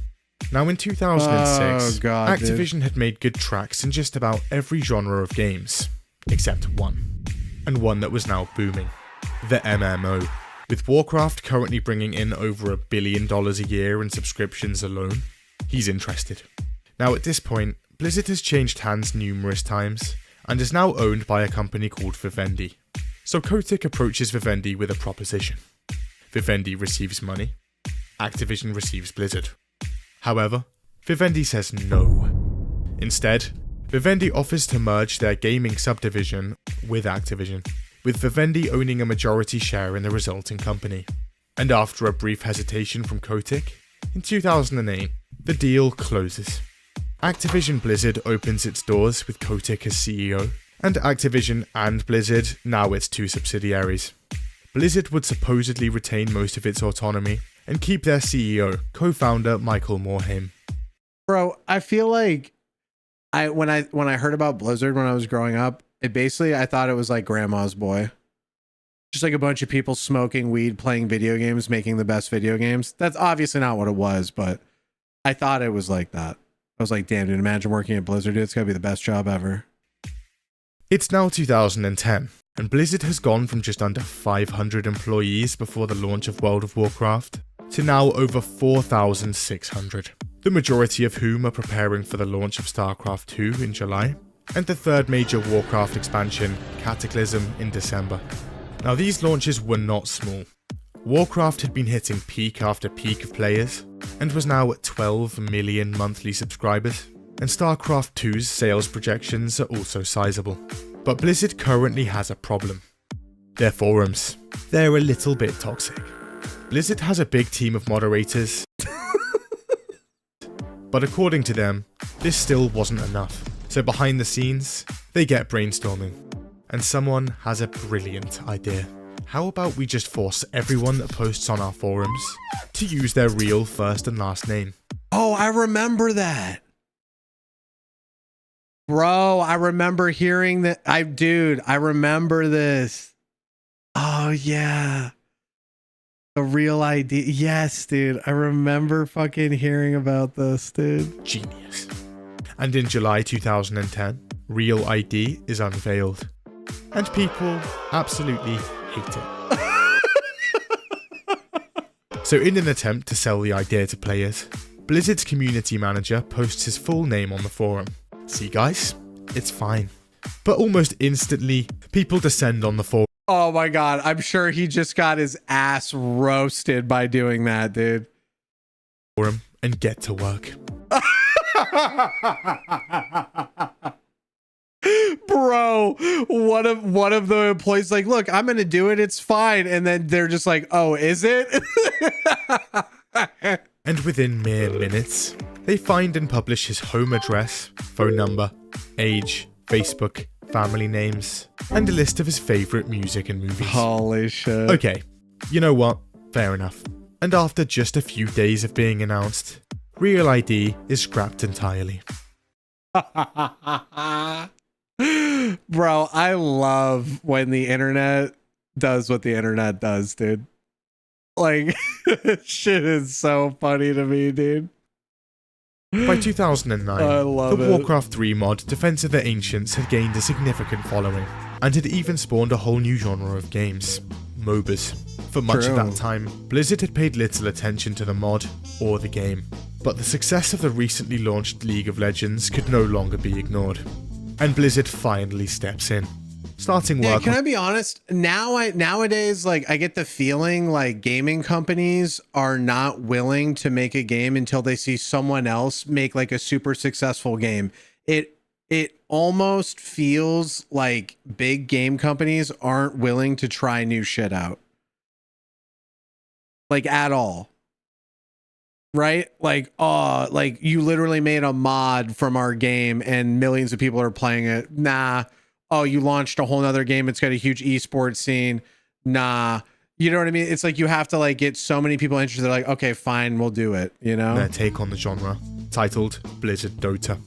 Now in 2006, Oh, God, Activision had made good tracks in just about every genre of games, except one. And one that was now booming. The MMO. With Warcraft currently bringing in over $1 billion a year in subscriptions alone, he's interested. Now at this point, Blizzard has changed hands numerous times, and is now owned by a company called Vivendi. So Kotick approaches Vivendi with a proposition. Vivendi receives money, Activision receives Blizzard. However, Vivendi says no. Instead, Vivendi offers to merge their gaming subdivision with Activision, with Vivendi owning a majority share in the resulting company. And after a brief hesitation from Kotick, in 2008, the deal closes. Activision Blizzard opens its doors with Kotick as CEO, and Activision and Blizzard, now its two subsidiaries. Blizzard would supposedly retain most of its autonomy and keep their CEO, co-founder Michael Morhaime. Bro, I feel like when I heard about Blizzard when I was growing up, I thought it was like grandma's boy. Just like a bunch of people smoking weed, playing video games, making the best video games. That's obviously not what it was, but I thought it was like that. I was like, damn, dude, imagine working at Blizzard, dude. It's gotta be the best job ever. It's now 2010, and Blizzard has gone from just under 500 employees before the launch of World of Warcraft to now over 4,600, the majority of whom are preparing for the launch of StarCraft 2 in July, and the third major Warcraft expansion, Cataclysm, in December. Now these launches were not small. Warcraft had been hitting peak after peak of players, and was now at 12 million monthly subscribers, and StarCraft 2's sales projections are also sizable. But Blizzard currently has a problem. Their forums. They're a little bit toxic. Blizzard has a big team of moderators, but according to them, this still wasn't enough. So behind the scenes, they get brainstorming, and someone has a brilliant idea. How about we just force everyone that posts on our forums to use their real first and last name? Oh, I remember that. Bro, I remember hearing that. I remember this. Oh, yeah. The real ID. Yes, dude. I remember fucking hearing about this, dude. Genius. And in July 2010, Real ID is unveiled. And people absolutely hate it. So in an attempt to sell the idea to players, Blizzard's community manager posts his full name on the forum. See guys, it's fine. But almost instantly, people descend on the forum. Oh my God, I'm sure he just got his ass roasted by doing that, dude. And get to work. Bro, one of the employees like, look, I'm gonna do it, it's fine. And then they're just like, oh, is it? And within mere minutes, they find and publish his home address, phone number, age, Facebook, family names, and a list of his favourite music and movies. Holy shit. Okay, you know what? Fair enough. And after just a few days of being announced, Real ID is scrapped entirely. Bro, I love when the internet does what the internet does, dude. Like, shit is so funny to me, dude. By 2009, I love the it. Warcraft 3 mod Defense of the Ancients had gained a significant following, and had even spawned a whole new genre of games, MOBAs. For much of that time, Blizzard had paid little attention to the mod or the game, but the success of the recently launched League of Legends could no longer be ignored, and Blizzard finally steps in, starting work. Yeah, can I be honest? Nowadays, like, I get the feeling like gaming companies are not willing to make a game until they see someone else make like a super successful game. It almost feels like big game companies aren't willing to try new shit out. Like, at all. Right? Like, oh, like you literally made a mod from our game and millions of people are playing it. Nah. Oh, you launched a whole nother game. It's got a huge esports scene. Nah. You know what I mean? It's like you have to like get so many people interested. They're like, okay, fine, we'll do it. You know? Their take on the genre, titled Blizzard Dota.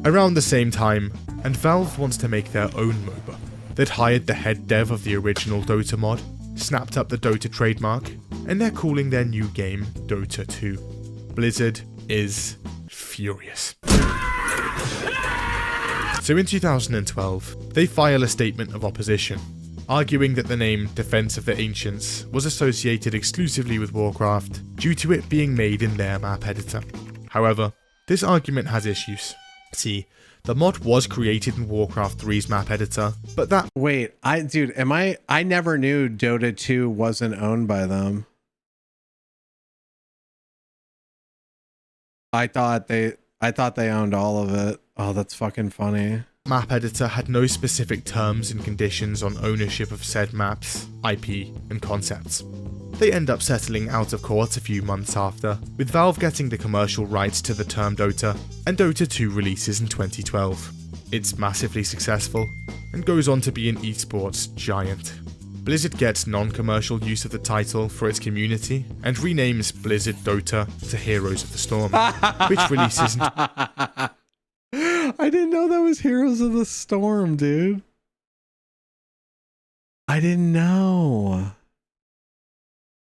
Around the same time, and Valve wants to make their own MOBA. They'd hired the head dev of the original Dota mod, snapped up the Dota trademark, and they're calling their new game Dota 2. Blizzard is furious. So in 2012, they file a statement of opposition, arguing that the name Defense of the Ancients was associated exclusively with Warcraft due to it being made in their map editor. However, this argument has issues. See, the mod was created in Warcraft 3's map editor, but that— Wait, I never knew Dota 2 wasn't owned by them. I thought they owned all of it. Oh, that's fucking funny. Map editor had no specific terms and conditions on ownership of said maps, IP, and concepts. They end up settling out of court a few months after, with Valve getting the commercial rights to the term Dota, and Dota 2 releases in 2012. It's massively successful, and goes on to be an esports giant. Blizzard gets non-commercial use of the title for its community, and renames Blizzard Dota to Heroes of the Storm, which releases I didn't know that was Heroes of the Storm, dude. I didn't know.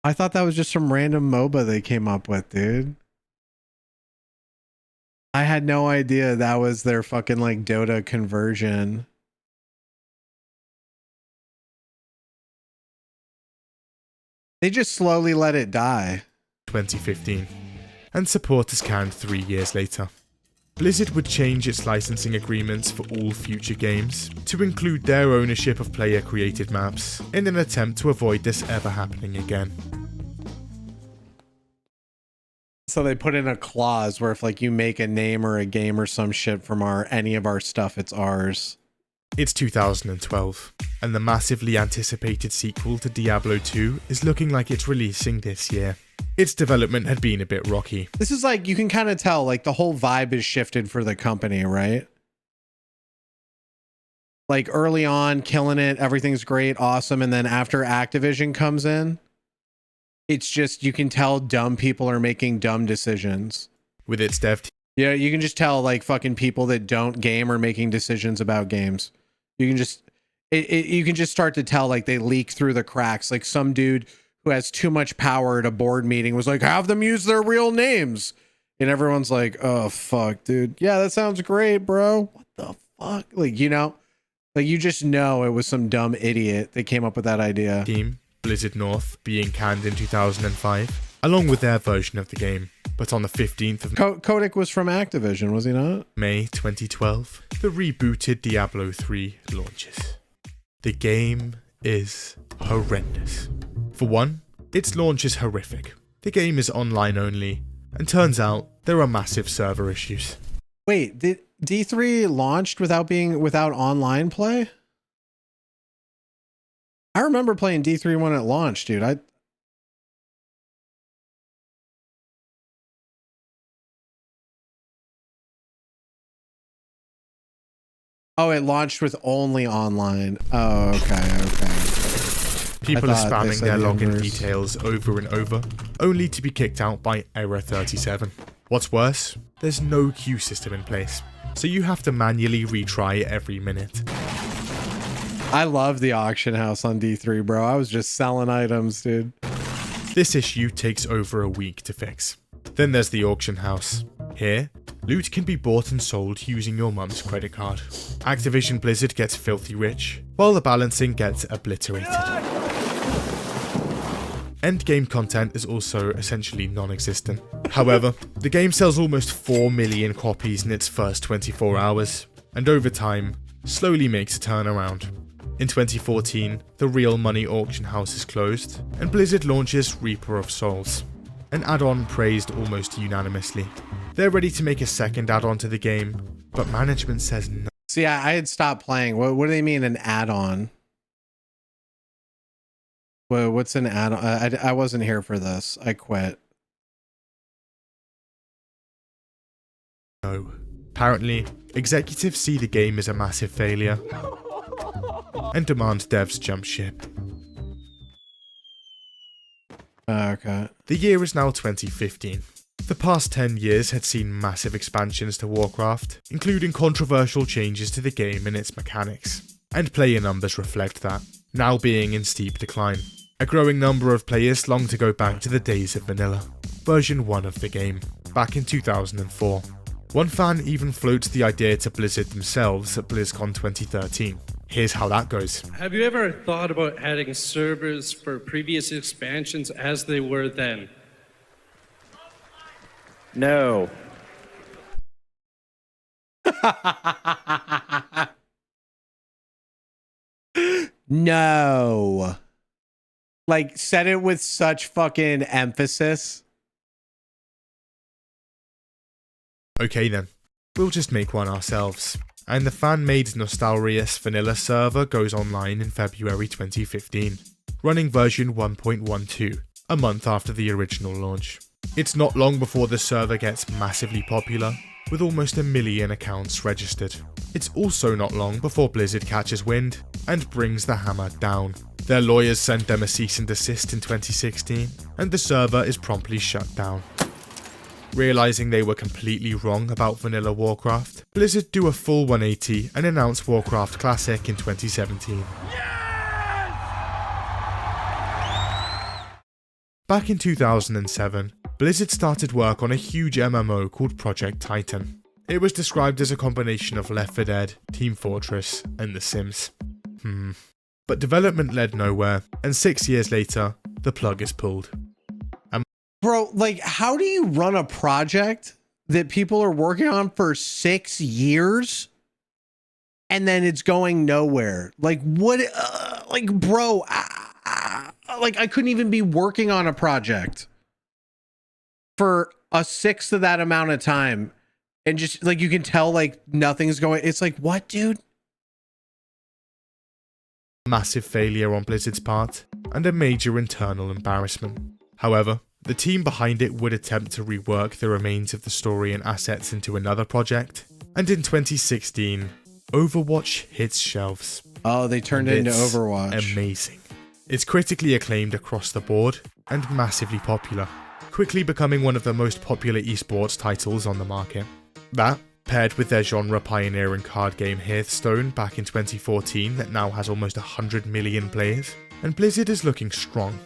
I thought that was just some random MOBA they came up with, dude. I had no idea that was their fucking like Dota conversion. They just slowly let it die. 2015, and support is canned 3 years later. Blizzard would change its licensing agreements for all future games to include their ownership of player-created maps in an attempt to avoid this ever happening again. So they put in a clause where if like you make a name or a game or some shit from any of our stuff, it's ours. It's 2012, and the massively anticipated sequel to Diablo 2 is looking like it's releasing this year. Its development had been a bit rocky. This is like, you can kind of tell like the whole vibe is shifted for the company, right? Like early on, killing it, everything's great, awesome, and then after Activision comes in, it's just, you can tell dumb people are making dumb decisions. With its dev team. Yeah, you can just tell like fucking people that don't game are making decisions about games. You can just, you can just start to tell like they leak through the cracks. Like some dude who has too much power at a board meeting was like, have them use their real names. And everyone's like, oh, fuck, dude. Yeah, that sounds great, bro. What the fuck? Like, you know, like you just know it was some dumb idiot that came up with that idea. Team, Blizzard North, being canned in 2005, along with their version of the game. But on the 15th of Kotick was from Activision, was he not? May 2012, the rebooted Diablo 3 launches. The game is horrendous. For one, its launch is horrific. The game is online only, and turns out there are massive server issues. Wait, did D3 launched without online play? I remember playing D3 when it launched, dude. Oh, it launched with only online. Oh, okay. People are spamming their login details over and over, only to be kicked out by error 37. What's worse, there's no queue system in place, so you have to manually retry every minute. I love the auction house on D3, bro. I was just selling items, dude. This issue takes over a week to fix. Then there's the auction house. Here, loot can be bought and sold using your mum's credit card. Activision Blizzard gets filthy rich, while the balancing gets obliterated. Endgame content is also essentially non-existent. However, the game sells almost 4 million copies in its first 24 hours, and over time, slowly makes a turnaround. In 2014, the Real Money auction house is closed, and Blizzard launches Reaper of Souls, an add-on praised almost unanimously. They're ready to make a second add-on to the game, but management says no. See, I had stopped playing. What do they mean an add-on? What's an add-on? I wasn't here for this. I quit. No. Apparently, executives see the game as a massive failure and demand devs jump ship. Okay. The year is now 2015. The past 10 years had seen massive expansions to Warcraft, including controversial changes to the game and its mechanics, and player numbers reflect that, now being in steep decline. A growing number of players long to go back to the days of vanilla, version 1 of the game, back in 2004. One fan even floats the idea to Blizzard themselves at BlizzCon 2013. Here's how that goes. Have you ever thought about adding servers for previous expansions as they were then? No. No. Like, said it with such fucking emphasis. Okay then, we'll just make one ourselves. And the fan-made Nostalrius vanilla server goes online in February 2015, running version 1.12, a month after the original launch. It's not long before the server gets massively popular, with almost 1 million accounts registered. It's also not long before Blizzard catches wind and brings the hammer down. Their lawyers sent them a cease and desist in 2016, and the server is promptly shut down. Realizing they were completely wrong about vanilla Warcraft, Blizzard do a full 180 and announce Warcraft Classic in 2017. Back in 2007, Blizzard started work on a huge MMO called Project Titan. It was described as a combination of Left 4 Dead, Team Fortress, and The Sims. But development led nowhere, and 6 years later, the plug is pulled. Bro, like, how do you run a project that people are working on for 6 years and then it's going nowhere? Like, what? Like, bro, like, I couldn't even be working on a project for a sixth of that amount of time. And just, like, you can tell, like, nothing's going. It's like, what, dude? Massive failure on Blizzard's part, and a major internal embarrassment. However, the team behind it would attempt to rework the remains of the story and assets into another project, and in 2016, Overwatch hits shelves. Oh, they turned it into Overwatch. Amazing. It's critically acclaimed across the board, and massively popular, quickly becoming one of the most popular esports titles on the market. That, paired with their genre-pioneering card game Hearthstone back in 2014 that now has almost 100 million players, and Blizzard is looking strong.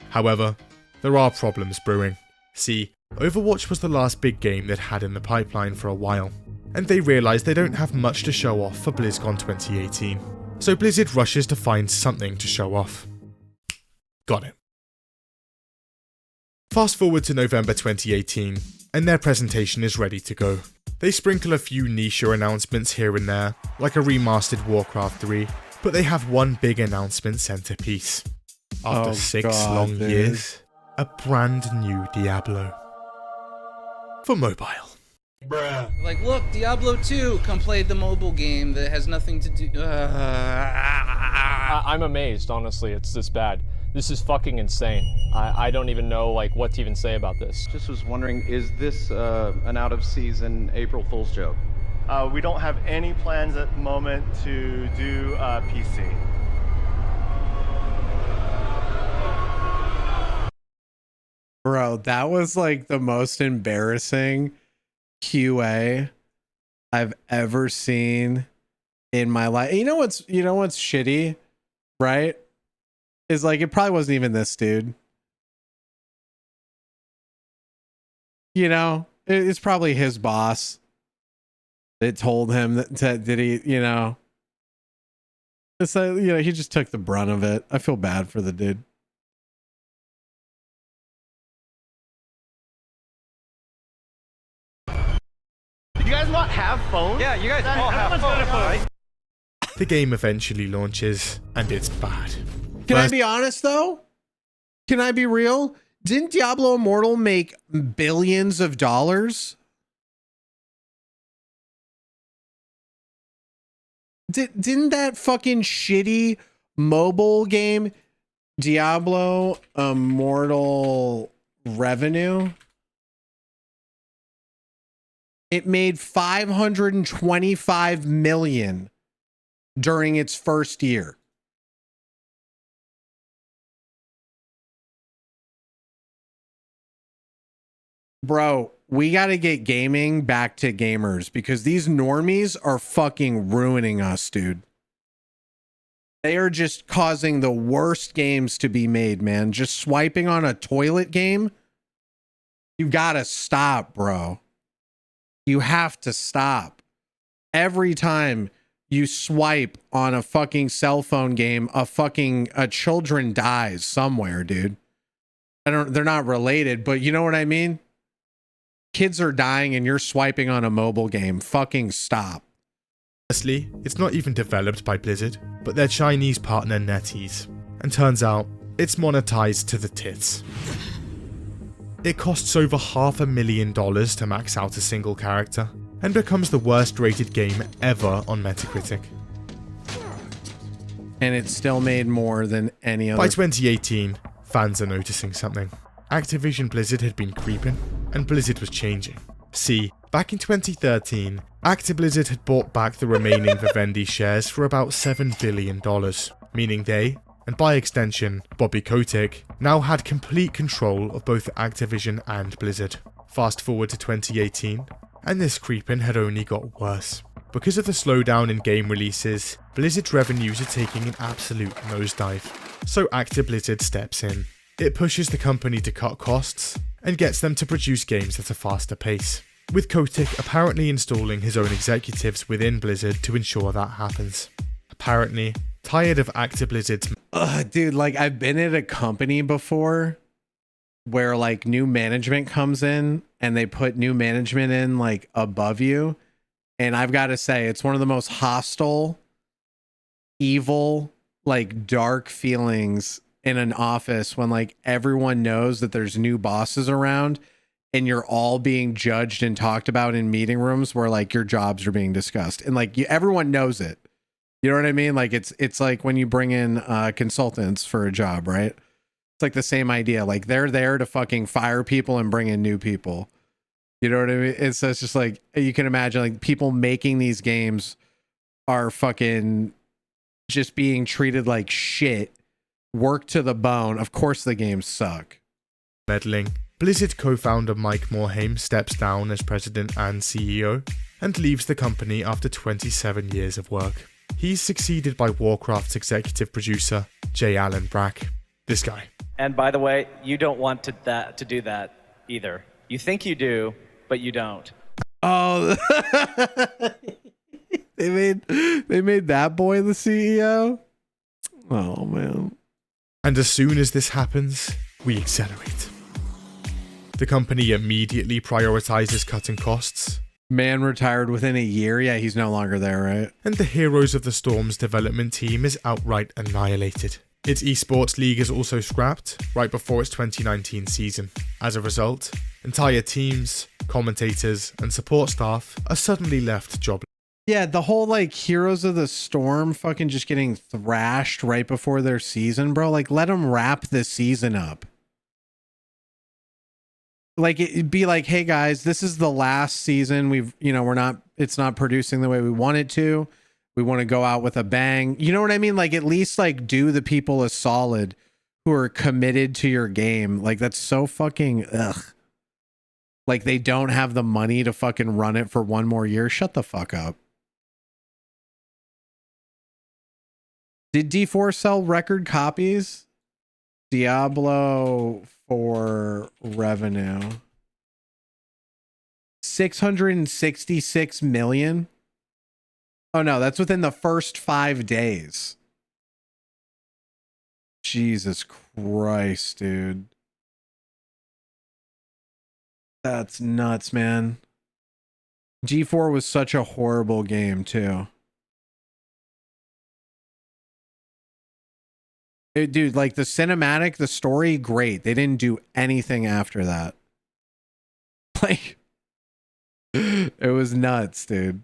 However, there are problems brewing. See, Overwatch was the last big game that had in the pipeline for a while, and they realised they don't have much to show off for BlizzCon 2018. So Blizzard rushes to find something to show off. Got it. Fast forward to November 2018, and their presentation is ready to go. They sprinkle a few niche announcements here and there, like a remastered Warcraft 3, but they have one big announcement centerpiece. After 6 long years, a brand new Diablo. For mobile. Bruh. Like, look, Diablo 2, come play the mobile game that has nothing to do... I'm amazed, honestly, it's this bad. This is fucking insane. I don't even know, like, what to even say about this. Just was wondering, is this an out-of-season April Fool's joke? We don't have any plans at the moment to do PC. Bro, that was like the most embarrassing QA I've ever seen in my life. You know what's shitty, right? Is like, it probably wasn't even this dude. You know, it's probably his boss that told him that he, you know, it's like, you know, he just took the brunt of it. I feel bad for the dude. You guys not have phones? Yeah, you guys all have phones, right? The game eventually launches, and it's bad. Can I be honest though? Can I be real? Didn't Diablo Immortal make billions of dollars? Didn't that fucking shitty mobile game Diablo Immortal revenue? It made 525 million during its first year. Bro, we got to get gaming back to gamers because these normies are fucking ruining us, dude. They are just causing the worst games to be made, man. Just swiping on a toilet game. You gotta stop, bro. You have to stop. Every time you swipe on a fucking cell phone game, a children dies somewhere, dude. They're not related, but you know what I mean? Kids are dying and you're swiping on a mobile game. Fucking stop. Firstly, it's not even developed by Blizzard, but their Chinese partner NetEase. And turns out, it's monetized to the tits. It costs over $500,000 to max out a single character, and becomes the worst rated game ever on Metacritic. And it still made more than any other. By 2018, fans are noticing something. Activision Blizzard had been creeping, and Blizzard was changing. See, back in 2013, Actiblizzard had bought back the remaining Vivendi shares for about $7 billion, meaning they, and by extension, Bobby Kotick, now had complete control of both Activision and Blizzard. Fast forward to 2018, and this creeping had only got worse. Because of the slowdown in game releases, Blizzard's revenues are taking an absolute nosedive. So Actiblizzard steps in. It pushes the company to cut costs, and gets them to produce games at a faster pace, with Kotick apparently installing his own executives within Blizzard to ensure that happens. Apparently, tired of Actiblizzard's... Dude, like, I've been at a company before where, like, new management comes in, and they put new management in, like, above you, and I've got to say, it's one of the most hostile, evil, like, dark feelings in an office when, like, everyone knows that there's new bosses around and you're all being judged and talked about in meeting rooms where, like, your jobs are being discussed, and, like, everyone knows it. You know what I mean? Like, it's like when you bring in consultants for a job, right? It's like the same idea. Like, they're there to fucking fire people and bring in new people. You know what I mean? It's just like, you can imagine, like, people making these games are fucking just being treated like shit. Work to the bone. Of course the games suck. Meddling. Blizzard co-founder Mike Morhaime steps down as president and CEO, and leaves the company after 27 years of work. He's succeeded by Warcraft's executive producer, J. Allen Brack. This guy. And by the way, you don't want to do that either. You think you do, but you don't. Oh, they made that boy the CEO? Oh, man. And as soon as this happens, we accelerate. The company immediately prioritizes cutting costs. Man retired within a year? Yeah, he's no longer there, right? And the Heroes of the Storm's development team is outright annihilated. Its esports league is also scrapped right before its 2019 season. As a result, entire teams, commentators, and support staff are suddenly left jobless. Yeah, the whole, like, Heroes of the Storm fucking just getting thrashed right before their season, bro. Like, let them wrap this season up. Like, it'd be like, hey guys, this is the last season. It's not producing the way we want it to. We want to go out with a bang. You know what I mean? Like, at least, like, do the people a solid who are committed to your game. Like, that's so fucking ugh. Like, they don't have the money to fucking run it for one more year. Shut the fuck up. Did D4 sell record copies? Diablo 4 revenue. 666 million. Oh no, that's within the first 5 days. Jesus Christ, dude. That's nuts, man. G4 was such a horrible game too. Dude, like, the cinematic, the story, great. They didn't do anything after that. Like, it was nuts, dude.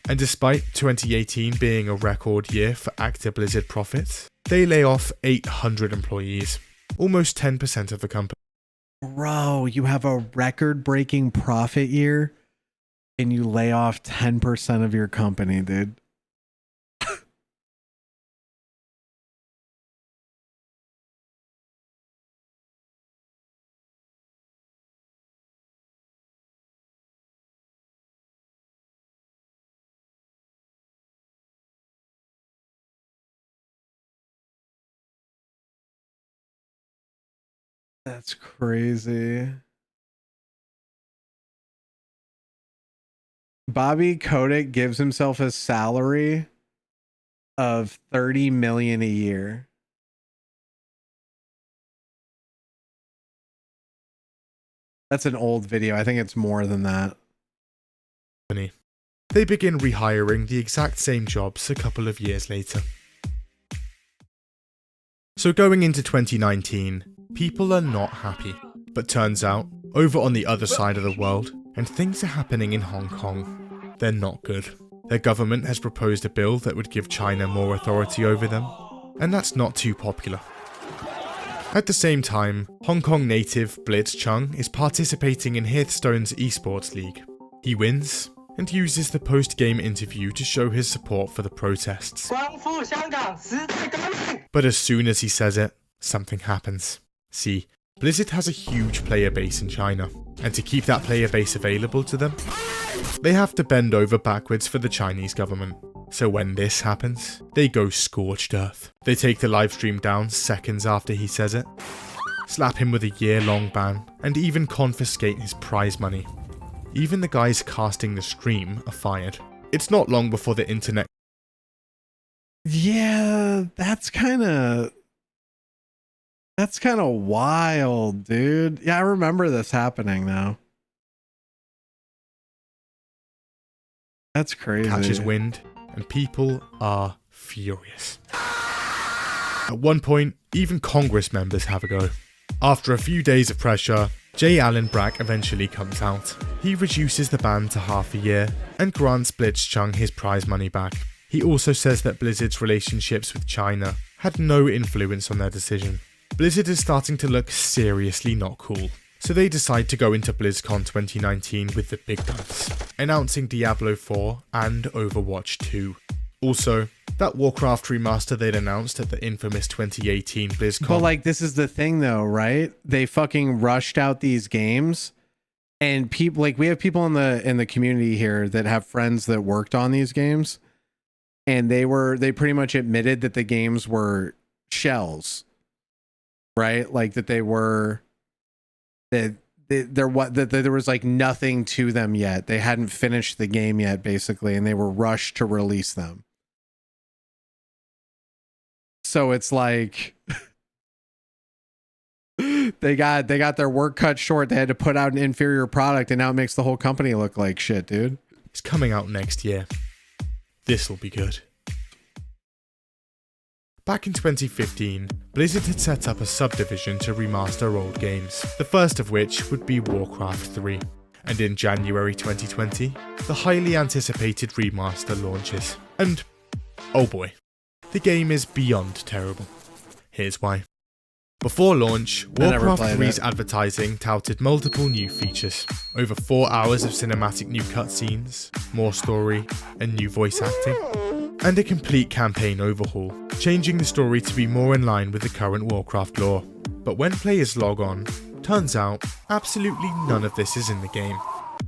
And despite 2018 being a record year for Actiblizzard profits, they lay off 800 employees, almost 10% of the company. Bro, you have a record-breaking profit year, and you lay off 10% of your company, dude. That's crazy. Bobby Kotick gives himself a salary of $30 million a year. That's an old video. I think it's more than that. They begin rehiring the exact same jobs a couple of years later. So going into 2019, people are not happy. But turns out, over on the other side of the world, and things are happening in Hong Kong, they're not good. Their government has proposed a bill that would give China more authority over them, and that's not too popular. At the same time, Hong Kong native Blitz Chung is participating in Hearthstone's esports league. He wins, and uses the post-game interview to show his support for the protests. But as soon as he says it, something happens. See, Blizzard has a huge player base in China, and to keep that player base available to them, they have to bend over backwards for the Chinese government. So when this happens, they go scorched earth. They take the livestream down seconds after he says it, slap him with a year-long ban, and even confiscate his prize money. Even the guys casting the stream are fired. It's not long before the internet... Yeah, that's kind of wild, dude. Yeah, I remember this happening now. That's crazy. Catches wind, and people are furious. At one point, even Congress members have a go. After a few days of pressure, J. Allen Brack eventually comes out. He reduces the ban to half a year and grants Blitzchung his prize money back. He also says that Blizzard's relationships with China had no influence on their decision. Blizzard is starting to look seriously not cool, so they decide to go into BlizzCon 2019 with the big guns, announcing Diablo 4 and Overwatch 2. Also, that Warcraft remaster they'd announced at the infamous 2018 BlizzCon. But like, this is the thing though, right? They fucking rushed out these games, and people, like, we have people in the community here that have friends that worked on these games, and they pretty much admitted that the games were shells, right? Like that they were, that there was like nothing to them yet. They hadn't finished the game yet, basically, and they were rushed to release them. So it's like they got their work cut short. They had to put out an inferior product, and now it makes the whole company look like shit, dude. It's coming out next year. This'll be good. Back in 2015, Blizzard had set up a subdivision to remaster old games, the first of which would be Warcraft 3. And in January 2020, the highly anticipated remaster launches. And, oh boy, the game is beyond terrible. Here's why. Before launch, Warcraft 3's advertising touted multiple new features. Over 4 hours of cinematic new cutscenes, more story, and new voice acting. And a complete campaign overhaul, changing the story to be more in line with the current Warcraft lore. But when players log on, turns out absolutely none of this is in the game.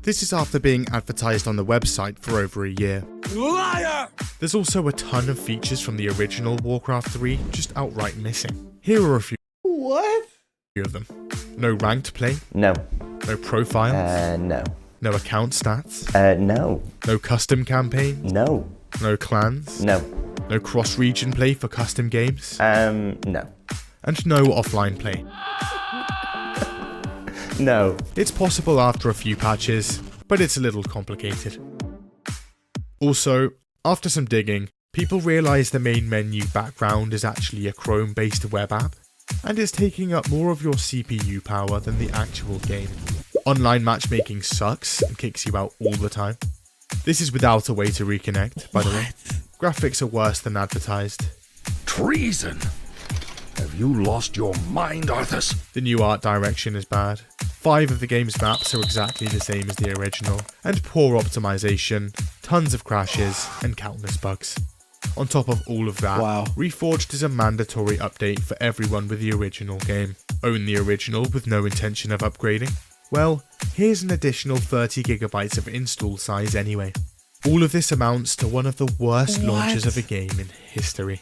This is after being advertised on the website for over a year. Liar! There's also a ton of features from the original Warcraft 3 just outright missing. Here are a few of them. No ranked play? No. No profiles? No. No account stats? No. No custom campaigns? No. No clans? No. No cross-region play for custom games? No. And no offline play? No. It's possible after a few patches, but it's a little complicated. Also, after some digging, people realise the main menu background is actually a Chrome-based web app, and is taking up more of your CPU power than the actual game. Online matchmaking sucks and kicks you out all the time. This is without a way to reconnect, by the way. Graphics are worse than advertised. Treason! Have you lost your mind, Arthas? The new art direction is bad. 5 of the game's maps are exactly the same as the original, and poor optimization, tons of crashes, and countless bugs. On top of all of that, Reforged is a mandatory update for everyone with the original game. Own the original with no intention of upgrading? Well, here's an additional 30 gigabytes of install size anyway. All of this amounts to one of the worst launches of a game in history.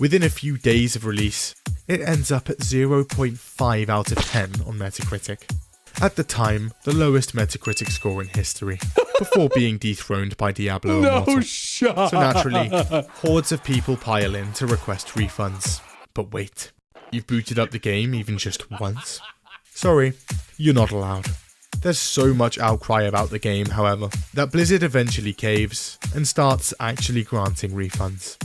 Within a few days of release, it ends up at 0.5 out of 10 on Metacritic. At the time, the lowest Metacritic score in history, before being dethroned by Diablo Immortal. shot. So naturally, hordes of people pile in to request refunds. But wait, you've booted up the game even just once? Sorry, you're not allowed. There's so much outcry about the game, however, that Blizzard eventually caves and starts actually granting refunds.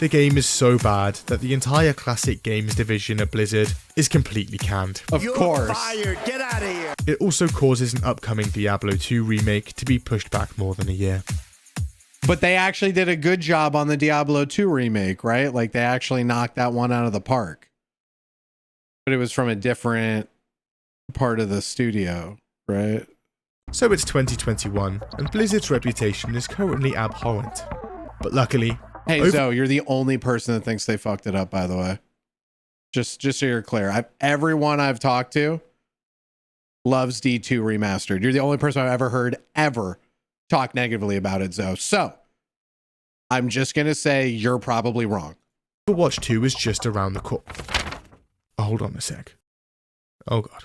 The game is so bad that the entire classic games division at Blizzard is completely canned. Of course. Fired. Get out of here. It also causes an upcoming Diablo 2 remake to be pushed back more than a year. But they actually did a good job on the Diablo 2 remake, right? Like they actually knocked that one out of the park. But it was from a different part of the studio, right? So it's 2021, and Blizzard's reputation is currently abhorrent. But luckily... Hey, Zoe, you're the only person that thinks they fucked it up, by the way. Just so you're clear. Everyone I've talked to loves D2 Remastered. You're the only person I've ever heard talk negatively about it, Zoe. So, I'm just going to say you're probably wrong. Overwatch 2 is just around the corner. Hold on a sec. Oh god.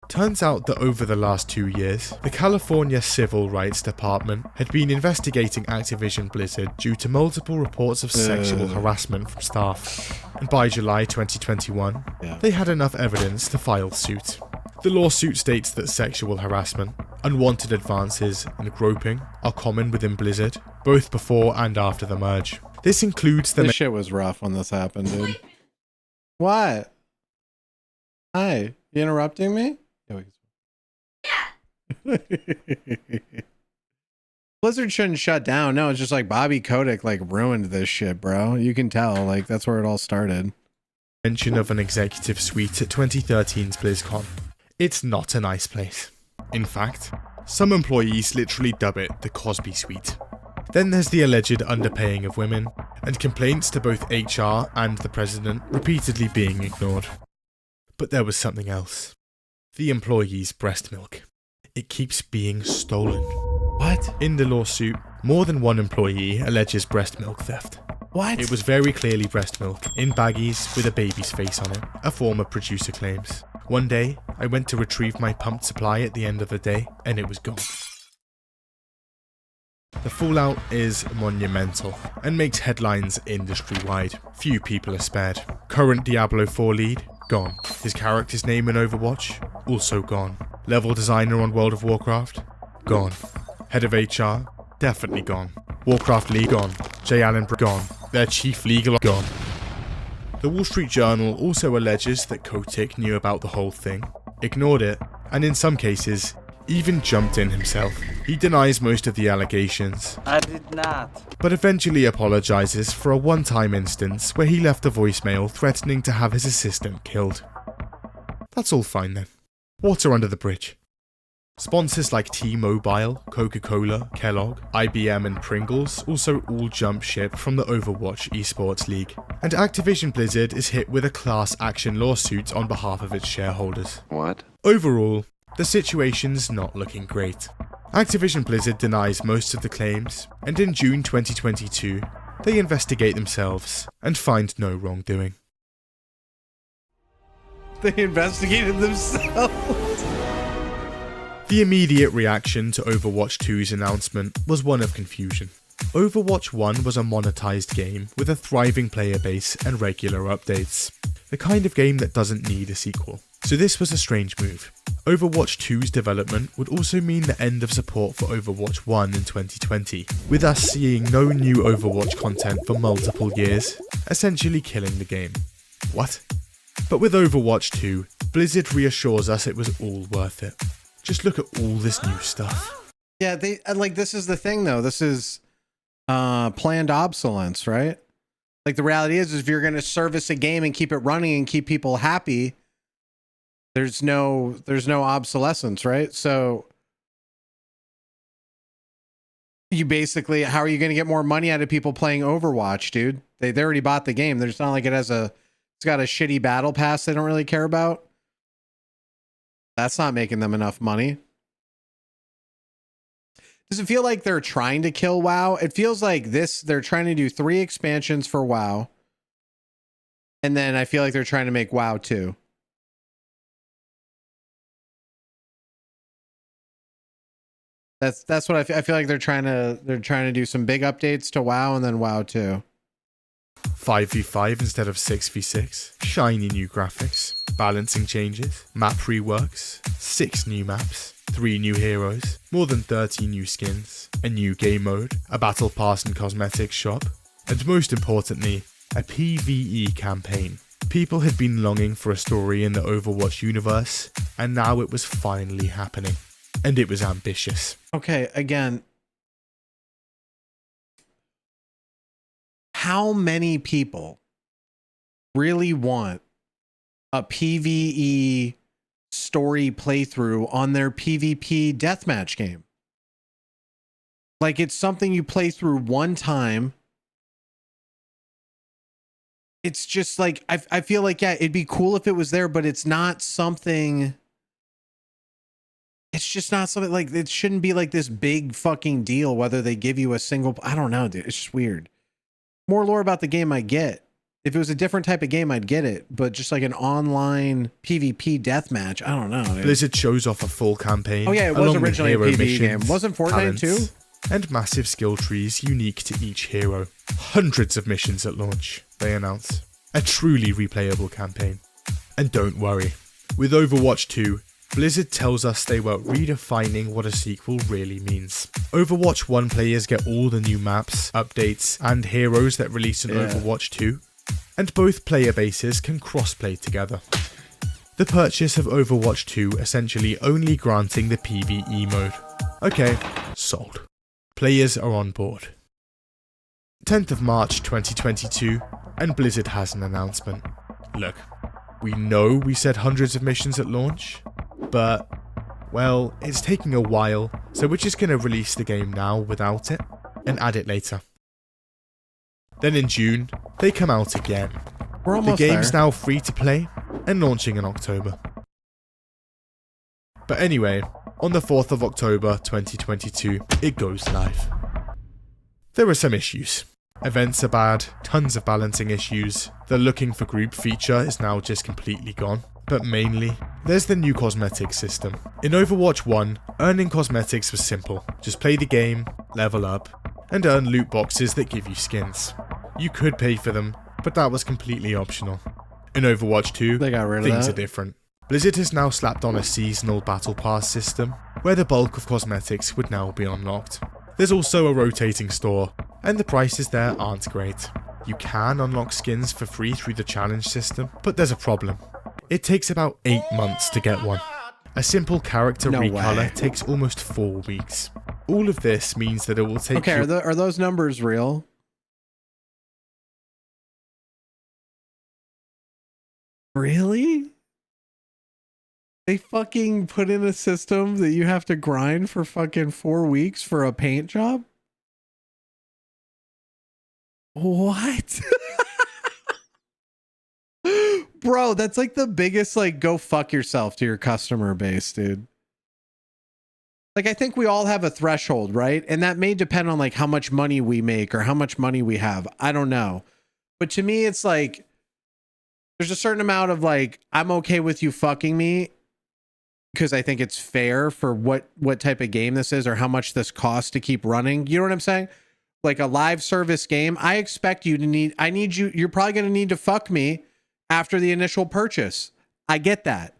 Turns out that over the last 2 years, the California Civil Rights Department had been investigating Activision Blizzard due to multiple reports of sexual harassment from staff. And by July 2021, they had enough evidence to file suit. The lawsuit states that sexual harassment, unwanted advances, and groping are common within Blizzard, both before and after the merge. This includes the... This shit was rough when this happened, dude. What? Hi, you interrupting me? Yeah. Blizzard shouldn't shut down. No, it's just like Bobby Kotick like ruined this shit, bro. You can tell, like that's where it all started. Mention of an executive suite at 2013's BlizzCon. It's not a nice place. In fact, some employees literally dub it the Cosby Suite. Then there's the alleged underpaying of women, and complaints to both HR and the president repeatedly being ignored. But there was something else. The employees' breast milk. It keeps being stolen. What? In the lawsuit, more than one employee alleges breast milk theft. What? It was very clearly breast milk, in baggies with a baby's face on it, a former producer claims. One day, I went to retrieve my pumped supply at the end of the day, and it was gone. The fallout is monumental, and makes headlines industry-wide. Few people are spared. Current Diablo 4 lead, gone. His character's name in Overwatch, also gone. Level designer on World of Warcraft, gone. Head of HR, definitely gone. Warcraft League, gone. J. Allen, gone. Their chief legal, gone. The Wall Street Journal also alleges that Kotick knew about the whole thing, ignored it, and in some cases, even jumped in himself. He denies most of the allegations. I did not. But eventually apologizes for a one-time instance where he left a voicemail threatening to have his assistant killed. That's all fine then. Water under the bridge. Sponsors like T-Mobile, Coca-Cola, Kellogg, IBM and Pringles also all jump ship from the Overwatch esports league. And Activision Blizzard is hit with a class action lawsuit on behalf of its shareholders. What? Overall, the situation's not looking great. Activision Blizzard denies most of the claims, and in June 2022, they investigate themselves and find no wrongdoing. They investigated themselves. The immediate reaction to Overwatch 2's announcement was one of confusion. Overwatch 1 was a monetized game with a thriving player base and regular updates. The kind of game that doesn't need a sequel. So this was a strange move. Overwatch 2's development would also mean the end of support for Overwatch 1 in 2020, with us seeing no new Overwatch content for multiple years, essentially killing the game. What? But with Overwatch 2, Blizzard reassures us it was all worth it. Just look at all this new stuff. Yeah, they like this is the thing though. This is planned obsolescence, right? Like the reality is if you're going to service a game and keep it running and keep people happy, there's no obsolescence, right? So you basically, how are you going to get more money out of people playing Overwatch, dude? They already bought the game. There's not like it's got a shitty battle pass they don't really care about. That's not making them enough money. Does it feel like they're trying to kill WoW? It feels like they're trying to do 3 expansions for WoW. And then I feel like they're trying to make WoW too. That's what I feel like they're trying to do some big updates to WoW and then WoW 2. 5v5 instead of 6v6, shiny new graphics, balancing changes, map reworks, 6 new maps, 3 new heroes, more than 30 new skins, a new game mode, a battle pass and cosmetics shop, and most importantly, a PvE campaign. People had been longing for a story in the Overwatch universe, and now it was finally happening. And it was ambitious. Okay, again, how many people really want a PvE story playthrough on their PvP deathmatch game? Like, it's something you play through one time. It's just like, I feel like, yeah, it'd be cool if it was there, but it's not something... It's just not something like, it shouldn't be like this big fucking deal whether they give you a single, I don't know, dude. It's just weird. More lore about the game I get. If it was a different type of game, I'd get it. But just like an online PvP deathmatch, I don't know, dude. Blizzard shows off a full campaign. Oh yeah, it was originally a PvP game. Wasn't Fortnite too? And massive skill trees unique to each hero. Hundreds of missions at launch, they announce. A truly replayable campaign. And don't worry, with Overwatch 2, Blizzard tells us they were redefining what a sequel really means. Overwatch 1 players get all the new maps, updates, and heroes that release in Overwatch 2, and both player bases can crossplay together. The purchase of Overwatch 2 essentially only granting the PvE mode. Okay, sold. Players are on board. 10th of March 2022, and Blizzard has an announcement. Look, we know we said hundreds of missions at launch, but, well, it's taking a while, so we're just going to release the game now without it, and add it later. Then in June, they come out again. We're almost the game's there. now free to play, and launching in October. But anyway, on the 4th of October 2022, it goes live. There are some issues. Events are bad, tons of balancing issues, the looking for group feature is now just completely gone. But mainly, there's the new cosmetics system. In Overwatch 1, earning cosmetics was simple. Just play the game, level up, and earn loot boxes that give you skins. You could pay for them, but that was completely optional. In Overwatch 2, they got rid of things that. are different. Blizzard has now slapped on a seasonal battle pass system, where the bulk of cosmetics would now be unlocked. There's also a rotating store, and the prices there aren't great. You can unlock skins for free through the challenge system, but there's a problem. It takes about 8 months to get one. A simple character recolor takes almost 4 weeks. All of this means that it will take Okay, are those numbers real? Really? They fucking put in a system that you have to grind for fucking 4 weeks for a paint job? What? Bro, that's like the biggest, like, go fuck yourself to your customer base, dude. Like, I think we all have a threshold, right? And that may depend on, like, how much money we make or how much money we have. I don't know. But to me, it's like, there's a certain amount of, like, I'm okay with you fucking me because I think it's fair for what type of game this is or how much this costs to keep running. You know what I'm saying? Like a live service game, I expect you to you're probably going to need to fuck me after the initial purchase. I get that.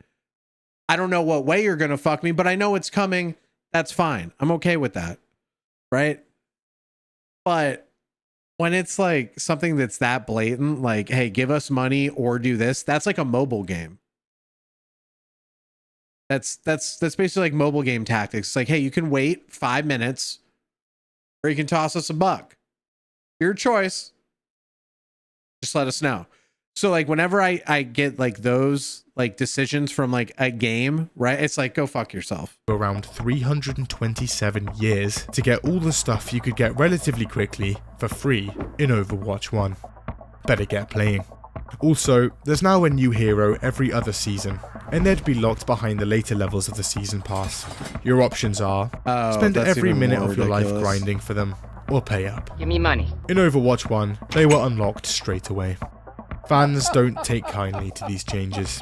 I don't know what way you're going to fuck me, but I know it's coming. That's fine. I'm okay with that. Right? But when it's like something that's that blatant, like, hey, give us money or do this, that's like a mobile game. That's basically like mobile game tactics. It's like, hey, you can wait 5 minutes or you can toss us $1. Your choice. Just let us know. So like whenever I get like those like decisions from like a game, right? It's like, go fuck yourself. Around 327 years to get all the stuff you could get relatively quickly for free in Overwatch 1. Better get playing. Also, there's now a new hero every other season, and they'd be locked behind the later levels of the season pass. Your options are spend every minute of your life grinding for them, or pay up. Give me money. In Overwatch 1, they were unlocked straight away. Fans don't take kindly to these changes.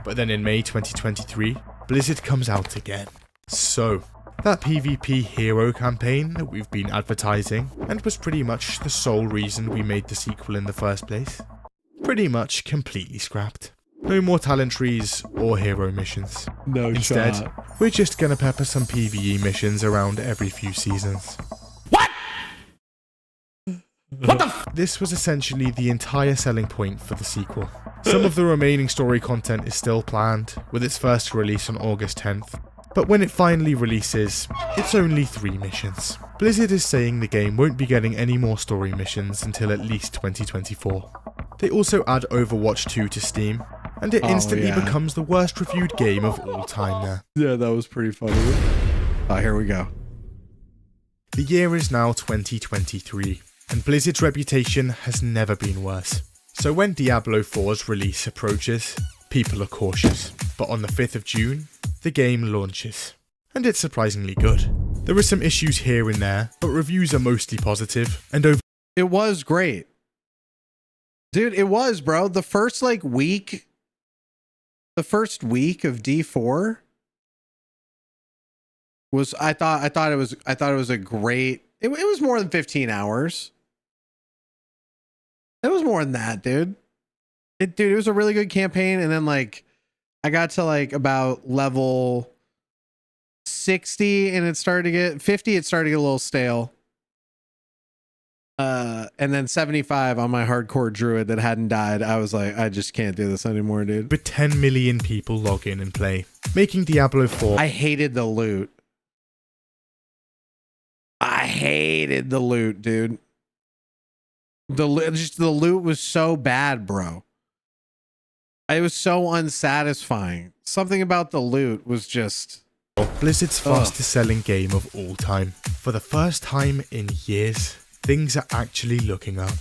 But then in May 2023, Blizzard comes out again. So, that PvP hero campaign that we've been advertising, and was pretty much the sole reason we made the sequel in the first place, pretty much completely scrapped. No more talent trees or hero missions. No Instead, shot. we're just gonna pepper some PvE missions around every few seasons. This was essentially the entire selling point for the sequel. Some of the remaining story content is still planned, with its first release on August 10th. But when it finally releases, it's only 3 missions. Blizzard is saying the game won't be getting any more story missions until at least 2024. They also add Overwatch 2 to Steam, and it instantly becomes the worst reviewed game of all time there. Yeah, that was pretty funny. Oh, here we go. The year is now 2023, and Blizzard's reputation has never been worse. So when Diablo 4's release approaches, people are cautious. But on the 5th of June, the game launches. And it's surprisingly good. There are some issues here and there, but reviews are mostly positive, and it was great. Dude, it was, bro. The first week of D4 was I thought it was a great, it was more than 15 hours. It was more than that, dude. It was a really good campaign, and then I got to about level 60 and it started to get 50, it started to get a little stale. And then 75 on my hardcore druid that hadn't died. I was like, I just can't do this anymore, dude. But 10 million people log in and play, making Diablo 4. I hated the loot. I hated the loot, dude. The loot was so bad, bro. It was so unsatisfying. Something about the loot was just... Blizzard's fastest selling game of all time. For the first time in years, things are actually looking up.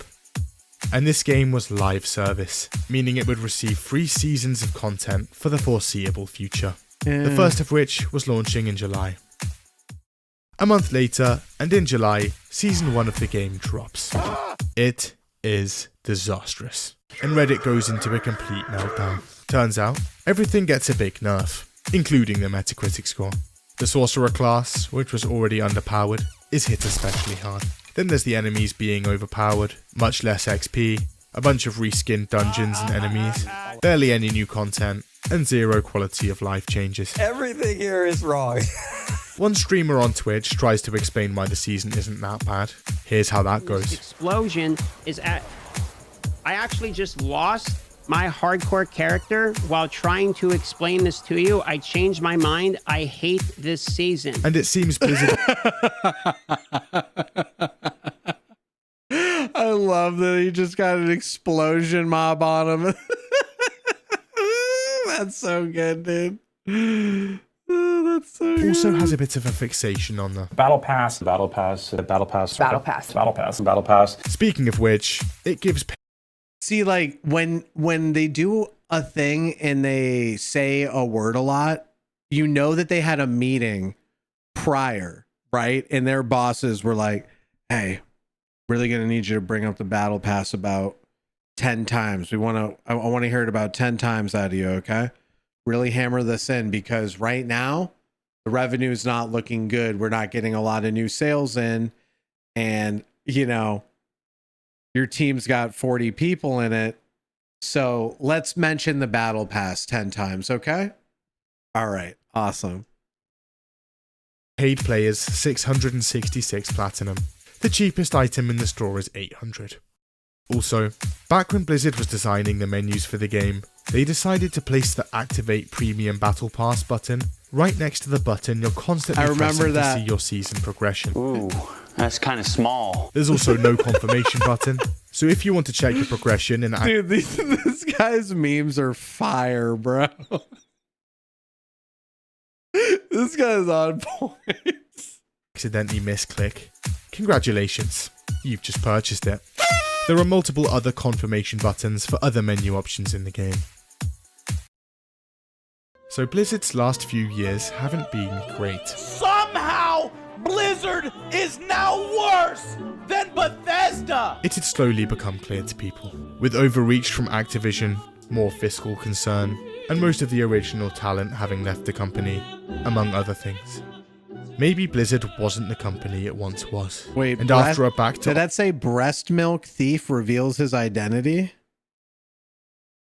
And this game was live service, meaning it would receive 3 seasons of content for the foreseeable future. The first of which was launching in July. A month later, and in July, Season 1 of the game drops. It is disastrous, and Reddit goes into a complete meltdown. Turns out, everything gets a big nerf, including the Metacritic score. The Sorcerer class, which was already underpowered, is hit especially hard. Then there's the enemies being overpowered, much less XP, a bunch of reskinned dungeons and enemies, barely any new content, and 0 quality of life changes. Everything here is wrong. One streamer on Twitch tries to explain why the season isn't that bad. Here's how that goes. Explosion is at... I actually just lost my hardcore character while trying to explain this to you. I changed my mind. I hate this season. And it seems Blizzard... I love that he just got an explosion mob on him. That's so good, dude. Oh, that's so good. Also has a bit of a fixation on the Battle Pass, Battle Pass, Battle Pass, Battle Pass, Battle Pass, Battle Pass. Speaking of which, it gives... See, when they do a thing and they say a word a lot, you know that they had a meeting prior, right? And their bosses were like, hey, really gonna need you to bring up the Battle Pass about 10 times. I want to hear it about 10 times out of you, okay? Really hammer this in, because right now the revenue is not looking good. We're not getting a lot of new sales in, and your team's got 40 people in it. So let's mention the Battle Pass 10 times, okay? All right, awesome. Paid players 666 platinum. The cheapest item in the store is 800. Also, back when Blizzard was designing the menus for the game, they decided to place the Activate Premium Battle Pass button right next to the button you're constantly pressing to see your season progression. Ooh, that's kind of small. There's also no confirmation button, so if you want to check your progression in... Dude, this guy's memes are fire, bro. This guy's on point. Accidentally misclick. Congratulations, you've just purchased it. There are multiple other confirmation buttons for other menu options in the game. So Blizzard's last few years haven't been great. Somehow, Blizzard is now worse than Bethesda. Bethesda! It had slowly become clear to people, with overreach from Activision, more fiscal concern, and most of the original talent having left the company, among other things. Maybe Blizzard wasn't the company it once was. Wait, and after a back to... Did that say breast milk thief reveals his identity?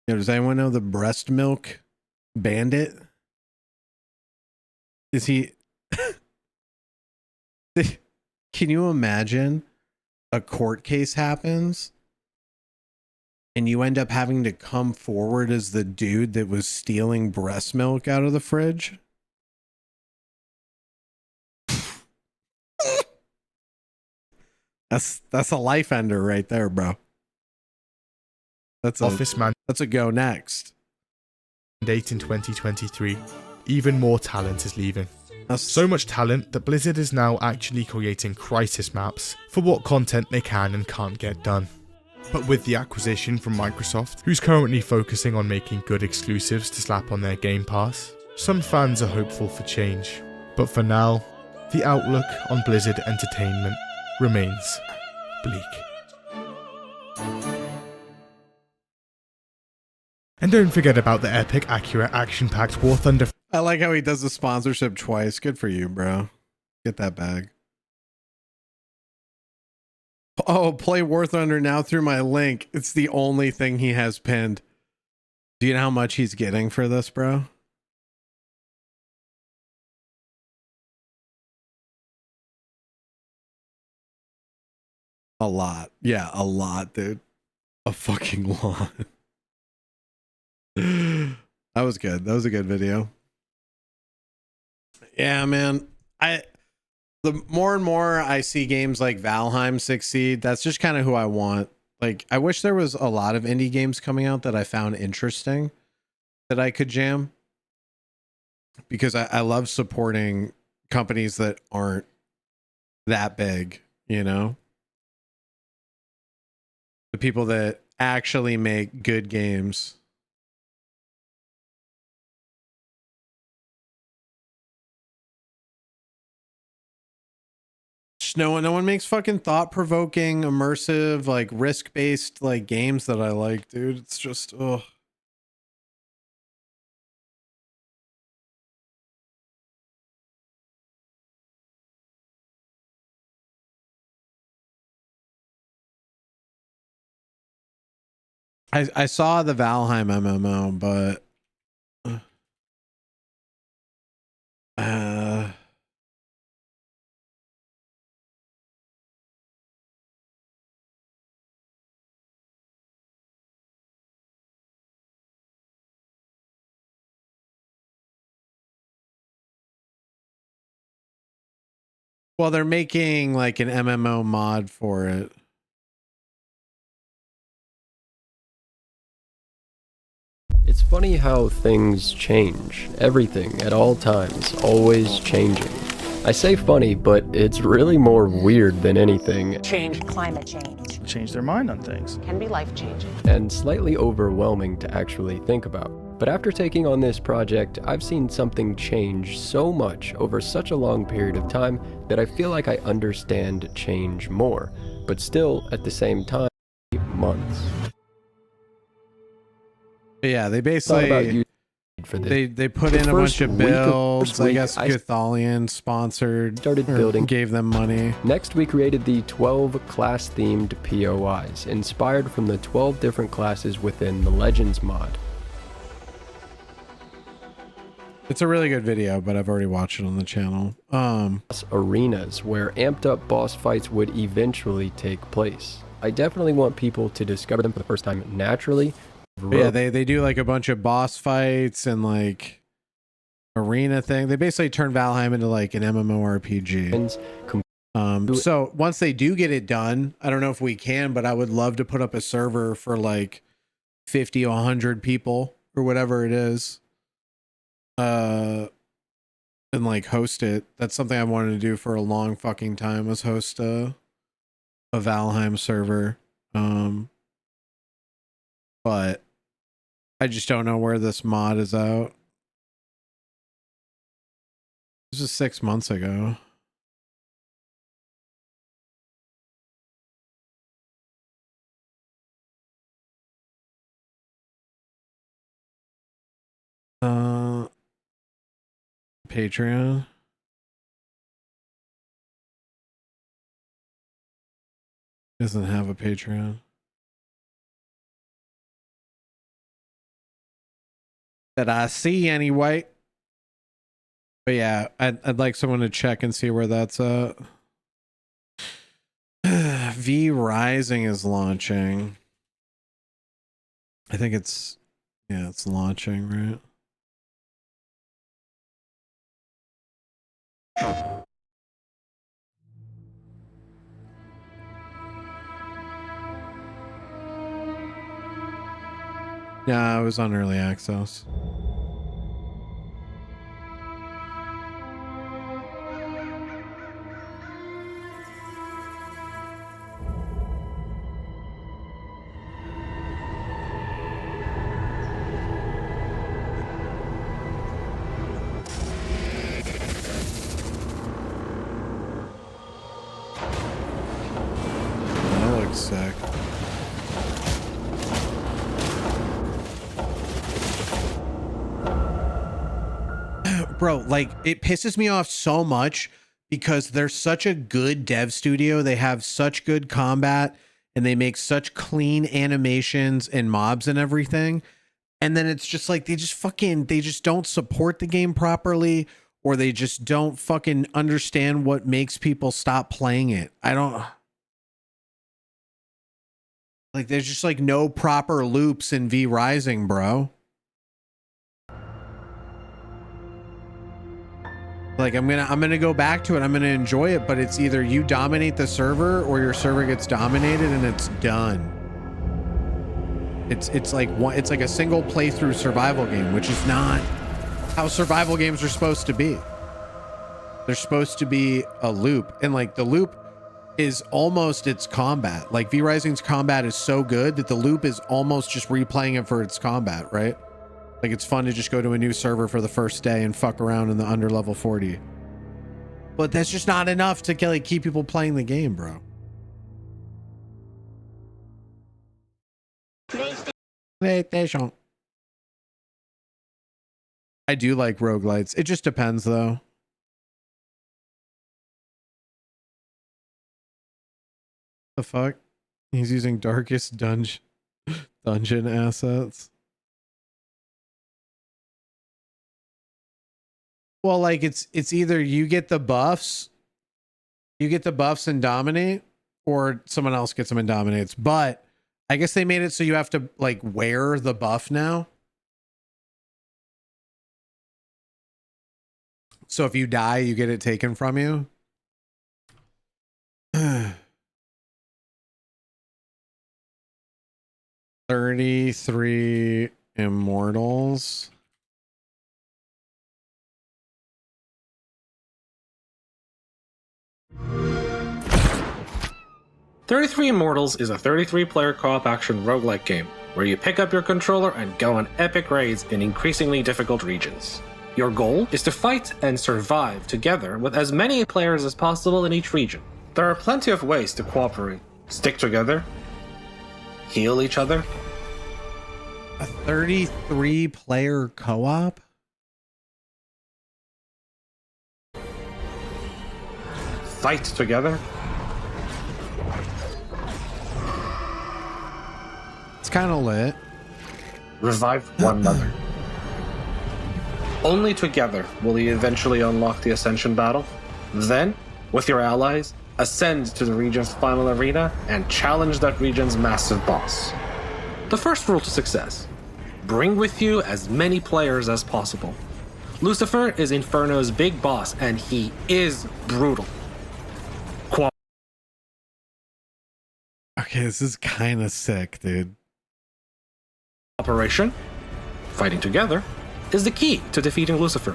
Does anyone know the breast milk bandit? Is he... Can you imagine a court case happens and you end up having to come forward as the dude that was stealing breast milk out of the fridge? That's a life ender right there, bro. That's a go next. Date in 2023, even more talent is leaving. So much talent that Blizzard is now actually creating crisis maps for what content they can and can't get done. But with the acquisition from Microsoft, who's currently focusing on making good exclusives to slap on their Game Pass, some fans are hopeful for change. But for now, the outlook on Blizzard Entertainment remains bleak. And don't forget about the epic, accurate, action-packed War Thunder. I like how he does the sponsorship twice. Good for you, bro. Get that bag. Oh, play War Thunder now through my link. It's the only thing he has pinned. Do you know how much he's getting for this, bro? A lot. Yeah, a lot, dude. A fucking lot. That was good. That was a good video. Yeah, man. The more and more I see games like Valheim succeed, that's just kind of who I want. Like, I wish there was a lot of indie games coming out that I found interesting that I could jam. Because I love supporting companies that aren't that big, you know? The people that actually make good games. No one makes fucking thought-provoking, immersive, like risk-based like games that I like, dude. It's just ugh. I saw the Valheim MMO, but well, they're making like an MMO mod for it. It's funny how things change. Everything, at all times, always changing. I say funny, but it's really more weird than anything. Change. Climate change. Change their mind on things. Can be life-changing. And slightly overwhelming to actually think about. But after taking on this project, I've seen something change so much over such a long period of time that I feel like I understand change more. But still, at the same time, months. Yeah, they basically they put in a bunch of builds. I guess Gothalion sponsored, started building, gave them money. Next, we created the 12 class-themed POIs, inspired from the 12 different classes within the Legends mod. It's a really good video, but I've already watched it on the channel. Arenas where amped-up boss fights would eventually take place. I definitely want people to discover them for the first time naturally. Yeah, they do like a bunch of boss fights and like arena thing. They basically turn Valheim into like an MMORPG. So once they do get it done, I don't know if we can, but I would love to put up a server for like 50 or 100 people or whatever it is. And like host it. That's something I wanted to do for a long fucking time, was host a Valheim server. But I just don't know where this mod is out. This was 6 months ago. Patreon. Doesn't have a Patreon. That I see anyway. But yeah, I'd like someone to check and see where that's at. V Rising is launching. I think it's, yeah, it's launching, right? Yeah, I was on early access. That looks sick. Bro, like, it pisses me off so much because they're such a good dev studio. They have such good combat and they make such clean animations and mobs and everything. And then it's just like, they just don't support the game properly, or they just don't fucking understand what makes people stop playing it. I don't, like, there's just like no proper loops in V Rising, bro. Like, I'm gonna go back to it. I'm gonna enjoy it, but it's either you dominate the server or your server gets dominated and it's done. It's like a single playthrough survival game, which is not how survival games are supposed to be. They're supposed to be a loop, and like the loop is almost its combat. Like V Rising's combat is so good that the loop is almost just replaying it for its combat, right? Like, it's fun to just go to a new server for the first day and fuck around in the under level 40. But that's just not enough to like keep people playing the game, bro. PlayStation. I do like roguelites. It just depends, though. The fuck? He's using Darkest Dungeon assets. Well, like, it's either you get the buffs and dominate, or someone else gets them and dominates. But I guess they made it so you have to like wear the buff now. So if you die, you get it taken from you. 33 immortals. "33 Immortals" is a 33-player co-op action roguelike game, where you pick up your controller and go on epic raids in increasingly difficult regions. Your goal is to fight and survive together with as many players as possible in each region. There are plenty of ways to cooperate, stick together, heal each other. A 33-player co-op? Fight together. It's kind of lit. Revive one another. Only together will you eventually unlock the Ascension battle. Then, with your allies, ascend to the region's final arena and challenge that region's massive boss. The first rule to success: bring with you as many players as possible. Lucifer is Inferno's big boss, and he is brutal. Okay, this is kind of sick, dude. Operation, fighting together, is the key to defeating Lucifer.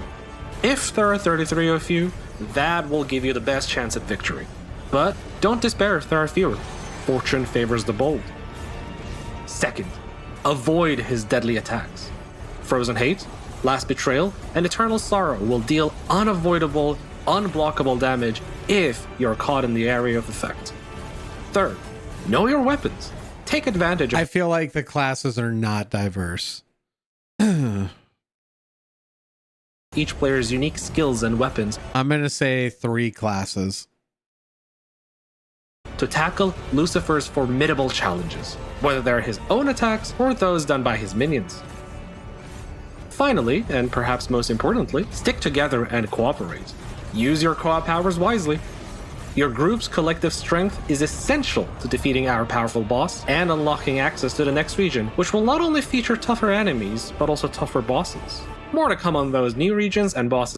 If there are 33 of you, that will give you the best chance at victory. But don't despair if there are fewer. Fortune favors the bold. Second, avoid his deadly attacks. Frozen Hate, Last Betrayal, and Eternal Sorrow will deal unavoidable, unblockable damage if you're caught in the area of effect. Third, know your weapons. Take advantage of— I feel like the classes are not diverse. each player's unique skills and weapons. I'm gonna say 3 classes. To tackle Lucifer's formidable challenges, whether they're his own attacks or those done by his minions. Finally, and perhaps most importantly, stick together and cooperate. Use your co-op powers wisely. Your group's collective strength is essential to defeating our powerful boss and unlocking access to the next region, which will not only feature tougher enemies, but also tougher bosses. More to come on those new regions and bosses.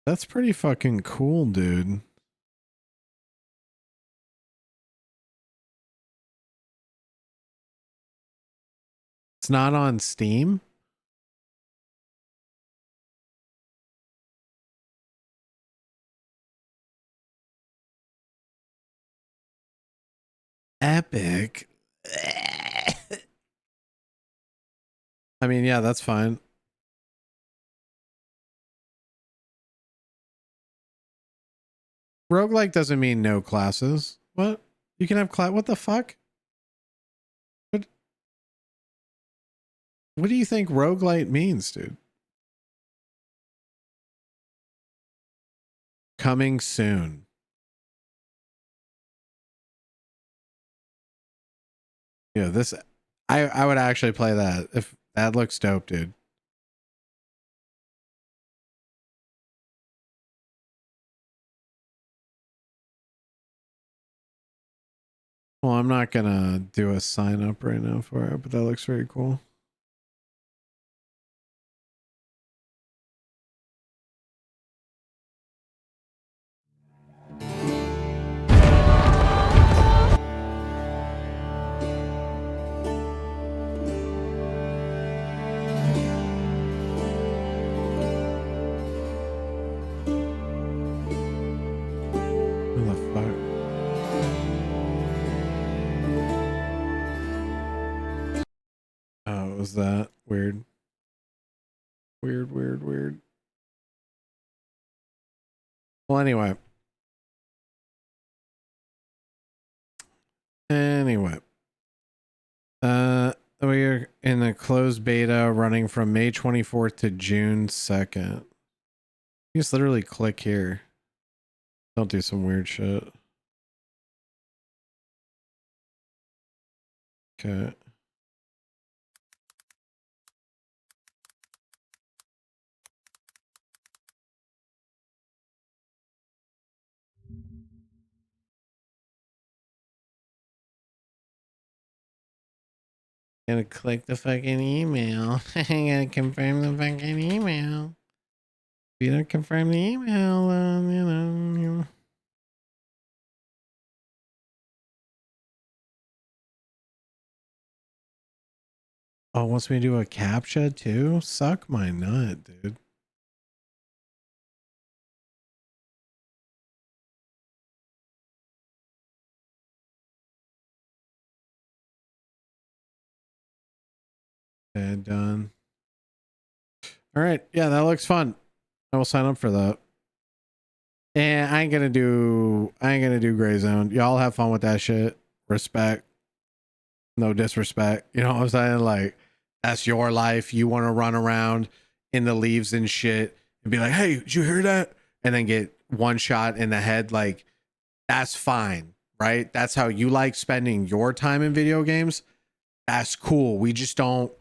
That's pretty fucking cool, dude. It's not on Steam? Epic. I mean, yeah, that's fine. Roguelike doesn't mean no classes. What? You can have class. What the fuck? What do you think roguelite means, dude? Coming soon. Yeah, this I would actually play that. If that looks dope, dude. Well, I'm not gonna do a sign up right now for it, but that looks very cool. Was that weird? Weird. Well, anyway. We are in the closed beta running from May 24th to June 2nd. You just literally click here. Don't do some weird shit. Okay. Gotta click the fucking email. I gotta confirm the fucking email. If you don't confirm the email, you know. Oh, wants me to do a CAPTCHA too? Suck my nut, dude. Okay, done. All right. Yeah, that looks fun. I will sign up for that. And I ain't gonna do Gray Zone. Y'all have fun with that shit. Respect. No disrespect. You know what I'm saying? Like, that's your life. You want to run around in the leaves and shit and be like, hey, did you hear that? And then get one shot in the head. Like, that's fine, right? That's how you like spending your time in video games. That's cool. We just don't,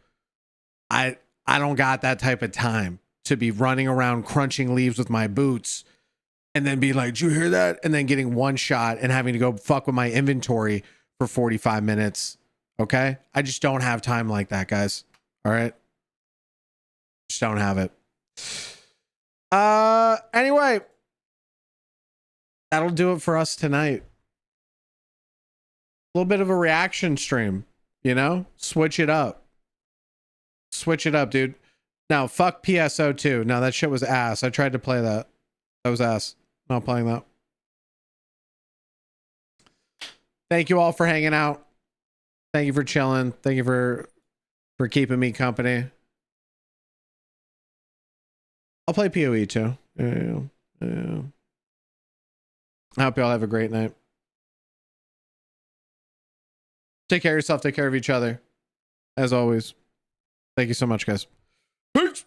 I don't got that type of time to be running around crunching leaves with my boots and then be like, did you hear that? And then getting one shot and having to go fuck with my inventory for 45 minutes. Okay? I just don't have time like that, guys. All right? Just don't have it. Anyway, that'll do it for us tonight. A little bit of a reaction stream, you know? Switch it up. Switch it up, dude. Now, fuck PSO2. No, that shit was ass. I tried to play that. That was ass. Not playing that. Thank you all for hanging out. Thank you for chilling. Thank you for keeping me company. I'll play PoE too. Yeah. I hope y'all have a great night. Take care of yourself. Take care of each other. As always. Thank you so much, guys. Peace.